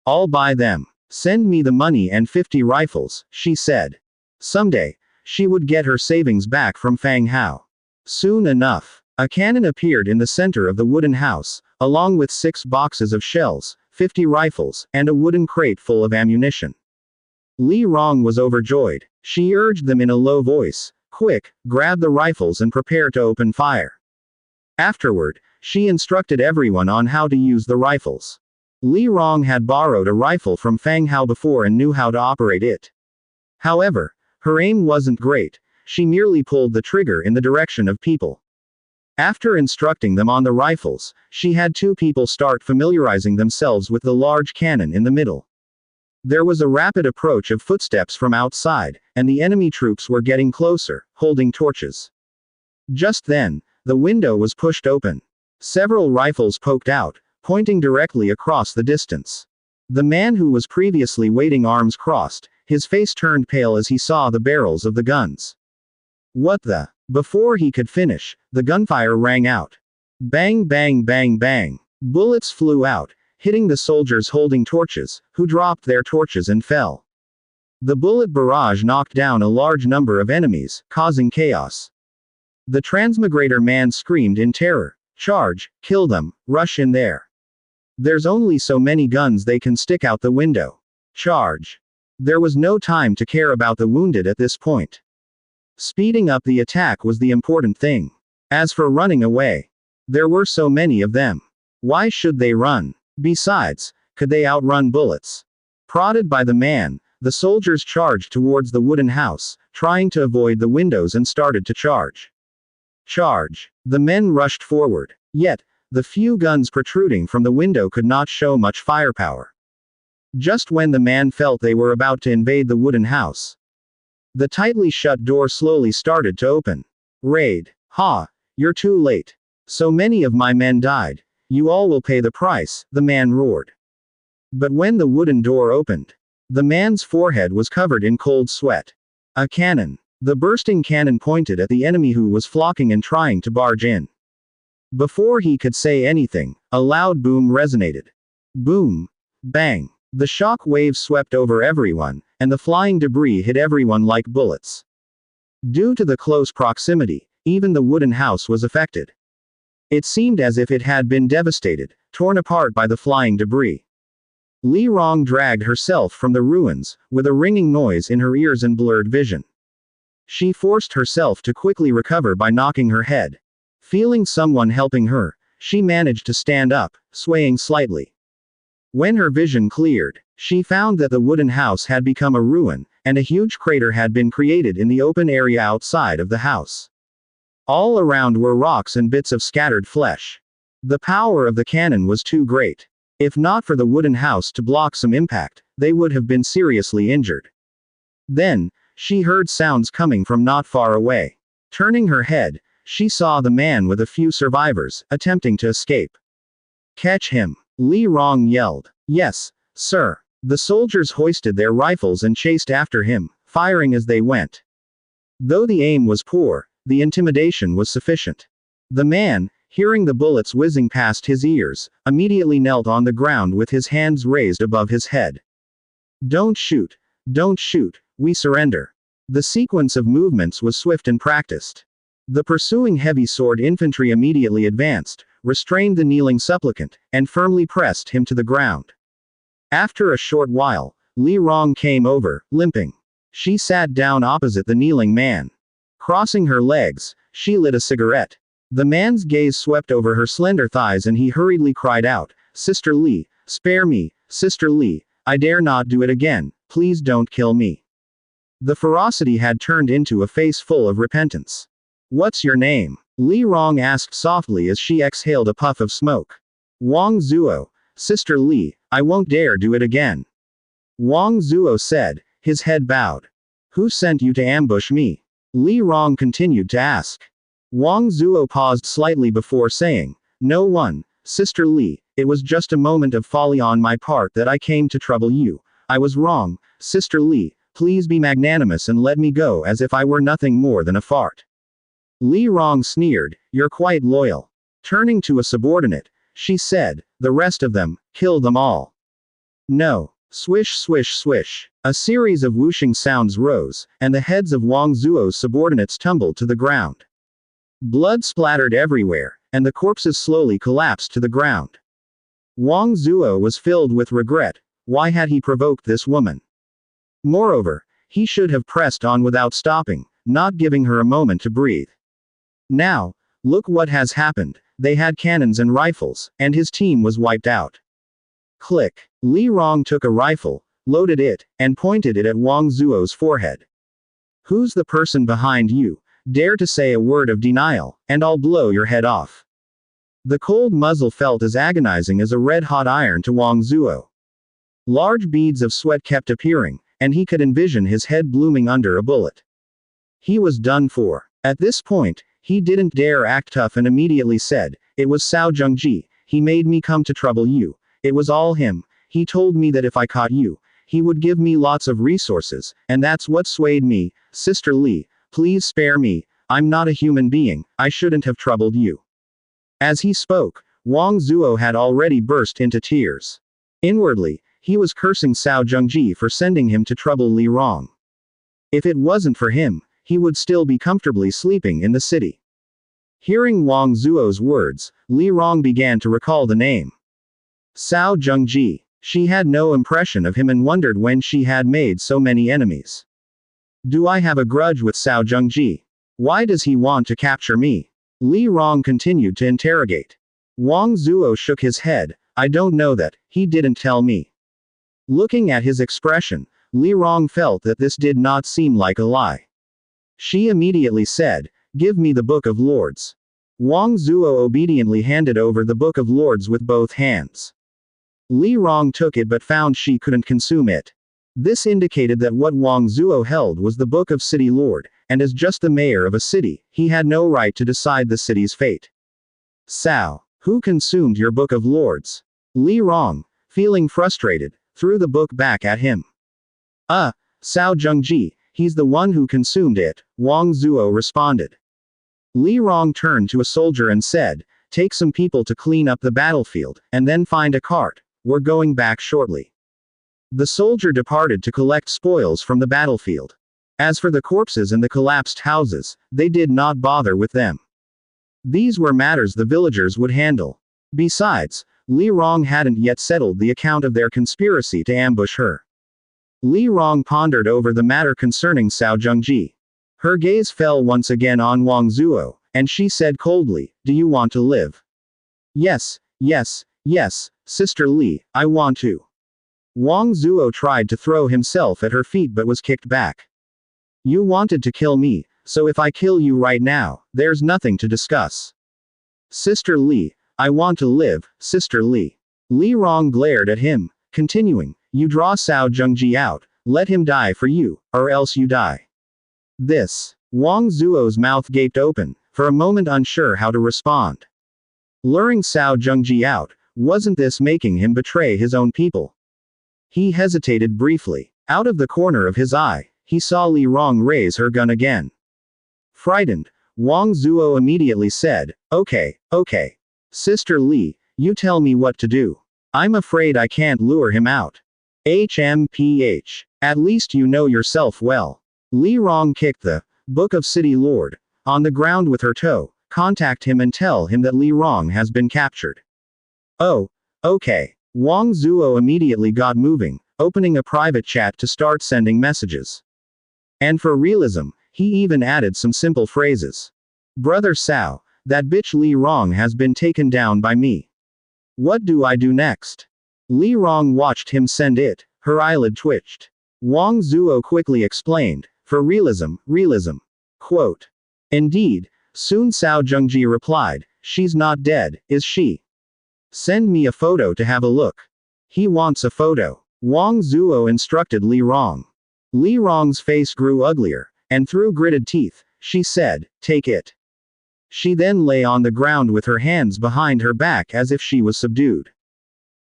"I'll buy them. Send me the money and 50 rifles," she said. Someday, she would get her savings back from Fang Hao. Soon enough, a cannon appeared in the center of the wooden house, along with 6 boxes of shells, 50 rifles, and a wooden crate full of ammunition. Li Rong was overjoyed. She urged them in a low voice, "Quick, grab the rifles and prepare to open fire." Afterward, she instructed everyone on how to use the rifles. Li Rong had borrowed a rifle from Fang Hao before and knew how to operate it. However, her aim wasn't great. She merely pulled the trigger in the direction of people. After instructing them on the rifles, she had 2 people start familiarizing themselves with the large cannon in the middle. There was a rapid approach of footsteps from outside, and the enemy troops were getting closer, holding torches. Just then, the window was pushed open. Several rifles poked out, pointing directly across the distance. The man who was previously waiting arms crossed, his face turned pale as he saw the barrels of the guns. "What the?" Before he could finish, the gunfire rang out. Bang bang bang bang. Bullets flew out, hitting the soldiers holding torches, who dropped their torches and fell. The bullet barrage knocked down a large number of enemies, causing chaos. The transmigrator man screamed in terror, "Charge, kill them, rush in there. There's only so many guns they can stick out the window. Charge." There was no time to care about the wounded at this point. Speeding up the attack was the important thing. As for running away, there were so many of them. Why should they run? Besides, could they outrun bullets? Prodded by the man, the soldiers charged towards the wooden house, trying to avoid the windows and started to charge. Charge. The men rushed forward. Yet, the few guns protruding from the window could not show much firepower. Just when the man felt they were about to invade the wooden house, the tightly shut door slowly started to open. Raid. Ha! You're too late. So many of my men died. You all will pay the price, the man roared. But when the wooden door opened, the man's forehead was covered in cold sweat. A cannon. The bursting cannon pointed at the enemy who was flocking and trying to barge in. Before he could say anything, a loud boom resonated. Boom. Bang. The shock waves swept over everyone, and the flying debris hit everyone like bullets. Due to the close proximity, even the wooden house was affected. It seemed as if it had been devastated, torn apart by the flying debris. Li Rong dragged herself from the ruins, with a ringing noise in her ears and blurred vision. She forced herself to quickly recover by knocking her head. Feeling someone helping her, she managed to stand up, swaying slightly. When her vision cleared, she found that the wooden house had become a ruin, and a huge crater had been created in the open area outside of the house. All around were rocks and bits of scattered flesh. The power of the cannon was too great. If not for the wooden house to block some impact, they would have been seriously injured. Then, she heard sounds coming from not far away. Turning her head, she saw the man with a few survivors, attempting to escape. "Catch him!" Li Rong yelled. "Yes, sir." The soldiers hoisted their rifles and chased after him, firing as they went. Though the aim was poor, the intimidation was sufficient. The man, hearing the bullets whizzing past his ears, immediately knelt on the ground with his hands raised above his head. "Don't shoot! Don't shoot! We surrender." The sequence of movements was swift and practiced. The pursuing heavy sword infantry immediately advanced, restrained the kneeling supplicant, and firmly pressed him to the ground. After a short while, Li Rong came over, limping. She sat down opposite the kneeling man. Crossing her legs, she lit a cigarette. The man's gaze swept over her slender thighs and he hurriedly cried out, "Sister Li, spare me, Sister Li, I dare not do it again, please don't kill me." The ferocity had turned into a face full of repentance. "What's your name?" Li Rong asked softly as she exhaled a puff of smoke. "Wang Zuo, Sister Li, I won't dare do it again." Wang Zuo said, his head bowed. "Who sent you to ambush me?" Li Rong continued to ask. Wang Zuo paused slightly before saying, "No one, Sister Li, it was just a moment of folly on my part that I came to trouble you. I was wrong, Sister Li, please be magnanimous and let me go as if I were nothing more than a fart." Li Rong sneered, "You're quite loyal." Turning to a subordinate, she said, "The rest of them, kill them all." "No." Swish swish swish. A series of whooshing sounds rose, and the heads of Wang Zuo's subordinates tumbled to the ground. Blood splattered everywhere, and the corpses slowly collapsed to the ground. Wang Zuo was filled with regret. Why had he provoked this woman? Moreover, he should have pressed on without stopping, not giving her a moment to breathe. Now, look what has happened. They had cannons and rifles, and his team was wiped out. Click. Li Rong took a rifle, loaded it, and pointed it at Wang Zuo's forehead. "Who's the person behind you? Dare to say a word of denial, and I'll blow your head off." The cold muzzle felt as agonizing as a red-hot iron to Wang Zuo. Large beads of sweat kept appearing, and he could envision his head blooming under a bullet. He was done for. At this point, he didn't dare act tough and immediately said, "It was Cao Zhengji, he made me come to trouble you. It was all him. He told me that if I caught you, he would give me lots of resources, and that's what swayed me. Sister Li, please spare me. I'm not a human being, I shouldn't have troubled you." As he spoke, Wang Zuo had already burst into tears. Inwardly, he was cursing Cao Zhengji for sending him to trouble Li Rong. If it wasn't for him, he would still be comfortably sleeping in the city. Hearing Wang Zuo's words, Li Rong began to recall the name. Cao Zhengji. She had no impression of him and wondered when she had made so many enemies. Do I have a grudge with Cao Zhengji? Why does he want to capture me? Li Rong continued to interrogate. Wang Zuo shook his head. I don't know that, he didn't tell me. Looking at his expression, Li Rong felt that this did not seem like a lie. She immediately said, give me the Book of Lords. Wang Zuo obediently handed over the Book of Lords with both hands. Li Rong took it but found she couldn't consume it. This indicated that what Wang Zuo held was the Book of City Lord, and as just the mayor of a city, he had no right to decide the city's fate. Cao, who consumed your Book of Lords? Li Rong, feeling frustrated, threw the book back at him. Cao Zhengji, he's the one who consumed it, Wang Zuo responded. Li Rong turned to a soldier and said, take some people to clean up the battlefield, and then find a cart, we're going back shortly. The soldier departed to collect spoils from the battlefield. As for the corpses and the collapsed houses, they did not bother with them. These were matters the villagers would handle. Besides, Li Rong hadn't yet settled the account of their conspiracy to ambush her. Li Rong pondered over the matter concerning Cao Zhengji. Her gaze fell once again on Wang Zuo, and she said coldly, do you want to live? Yes, yes, yes, Sister Li, I want to. Wang Zuo tried to throw himself at her feet but was kicked back. You wanted to kill me, so if I kill you right now, there's nothing to discuss. Sister Li, I want to live, Sister Li. Li Rong glared at him, continuing, you draw Cao Zhengji out, let him die for you, or else you die. This. Wang Zuo's mouth gaped open, for a moment unsure how to respond. Luring Cao Zhengji out, wasn't this making him betray his own people? He hesitated briefly. Out of the corner of his eye, he saw Li Rong raise her gun again. Frightened, Wang Zuo immediately said, okay, okay. Sister Li, you tell me what to do. I'm afraid I can't lure him out. HMPH. At least you know yourself well. Li Rong kicked the Book of City Lord on the ground with her toe. Contact him and tell him that Li Rong has been captured. Oh, okay. Wang Zuo immediately got moving, opening a private chat to start sending messages. And for realism, he even added some simple phrases. Brother Cao, that bitch Li Rong has been taken down by me. What do I do next? Li Rong watched him send it, her eyelid twitched. Wang Zuo quickly explained, for realism. Quote. Indeed, soon Cao Zhengji replied, she's not dead, is she? Send me a photo to have a look. He wants a photo. Wang Zuo instructed Li Rong. Li Rong's face grew uglier, and through gritted teeth, she said, take it. She then lay on the ground with her hands behind her back as if she was subdued.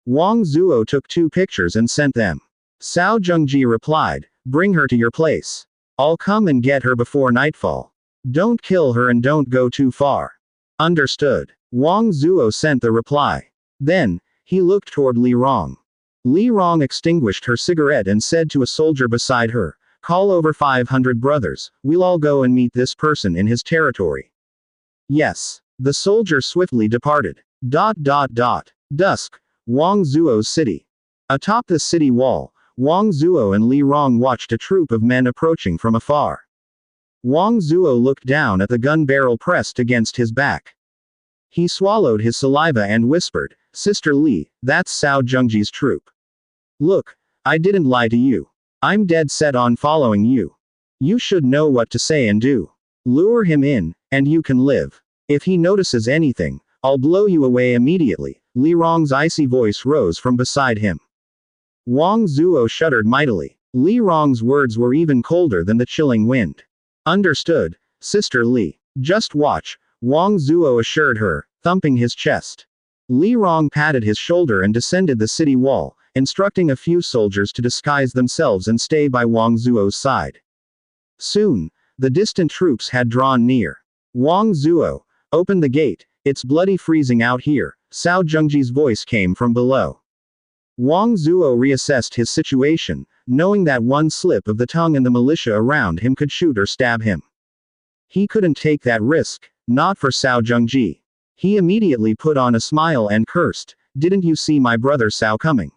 Wang Zuo took 2 pictures and sent them. Cao Zhengji replied, bring her to your place. I'll come and get her before nightfall. Don't kill her and don't go too far. Understood. Wang Zuo sent the reply. Then, he looked toward Li Rong. Li Rong extinguished her cigarette and said to a soldier beside her, call over 500 brothers, we'll all go and meet this person in his territory. Yes. The soldier swiftly departed. Dusk. Wang Zuo's city. Atop the city wall, Wang Zuo and Li Rong watched a troop of men approaching from afar. Wang Zuo looked down at the gun barrel pressed against his back. He swallowed his saliva and whispered, Sister Li, that's Cao Zhengji's troop. Look, I didn't lie to you. I'm dead set on following you. You should know what to say and do. Lure him in, and you can live. If he notices anything, I'll blow you away immediately. Li Rong's icy voice rose from beside him. Wang Zuo shuddered mightily. Li Rong's words were even colder than the chilling wind. Understood, Sister Li. Just watch, Wang Zuo assured her, thumping his chest. Li Rong patted his shoulder and descended the city wall, instructing a few soldiers to disguise themselves and stay by Wang Zuo's side. Soon, the distant troops had drawn near. Wang Zuo, open the gate, it's bloody freezing out here, Cao Zhengji's voice came from below. Wang Zuo reassessed his situation, knowing that one slip of the tongue and the militia around him could shoot or stab him. He couldn't take that risk, not for Cao Zhengji. He immediately put on a smile and cursed, "Didn't you see my brother Cao coming?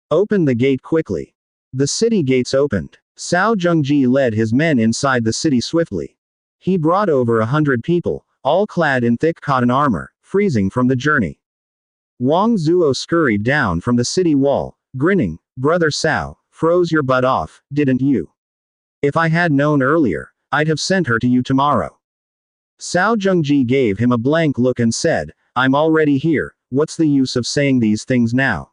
Open the gate quickly." The city gates opened. Cao Zhengji led his men inside the city swiftly. He brought over 100 people, all clad in thick cotton armor, freezing from the journey. Wang Zuo scurried down from the city wall, grinning, "Brother Cao, froze your butt off, didn't you? If I had known earlier, I'd have sent her to you tomorrow." Cao Zhengji gave him a blank look and said, "I'm already here, what's the use of saying these things now?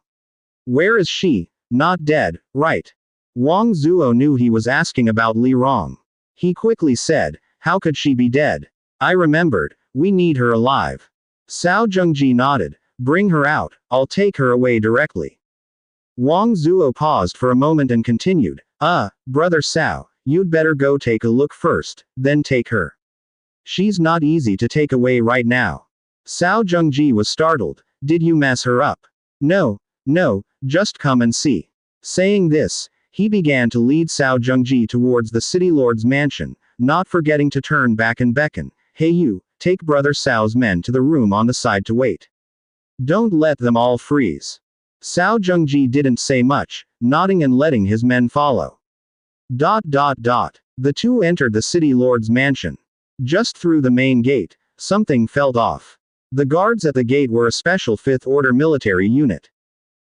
Where is she? Not dead, right?" Wang Zuo knew he was asking about Li Rong. He quickly said, "How could she be dead? I remembered, we need her alive." Cao Zhengji nodded, "Bring her out, I'll take her away directly." Wang Zuo paused for a moment and continued, Brother Cao, you'd better go take a look first, then take her. She's not easy to take away right now." Cao Zhengji was startled. "Did you mess her up?" No, just come and see." Saying this, he began to lead Cao Zhengji towards the city lord's mansion, not forgetting to turn back and beckon, "Hey you, take Brother Cao's men to the room on the side to wait. Don't let them all freeze." Cao Zhengji didn't say much, nodding and letting his men follow. The two entered the city lord's mansion. Just through the main gate, something felt off. The guards at the gate were a special 5th Order military unit.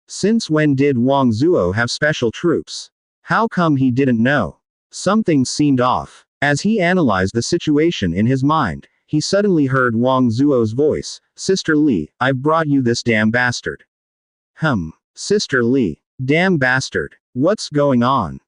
Since when did Wang Zuo have special troops? How come he didn't know? Something seemed off. As he analyzed the situation in his mind, he suddenly heard Wang Zuo's voice, "Sister Li, I've brought you this damn bastard." Sister Li. Damn bastard. What's going on?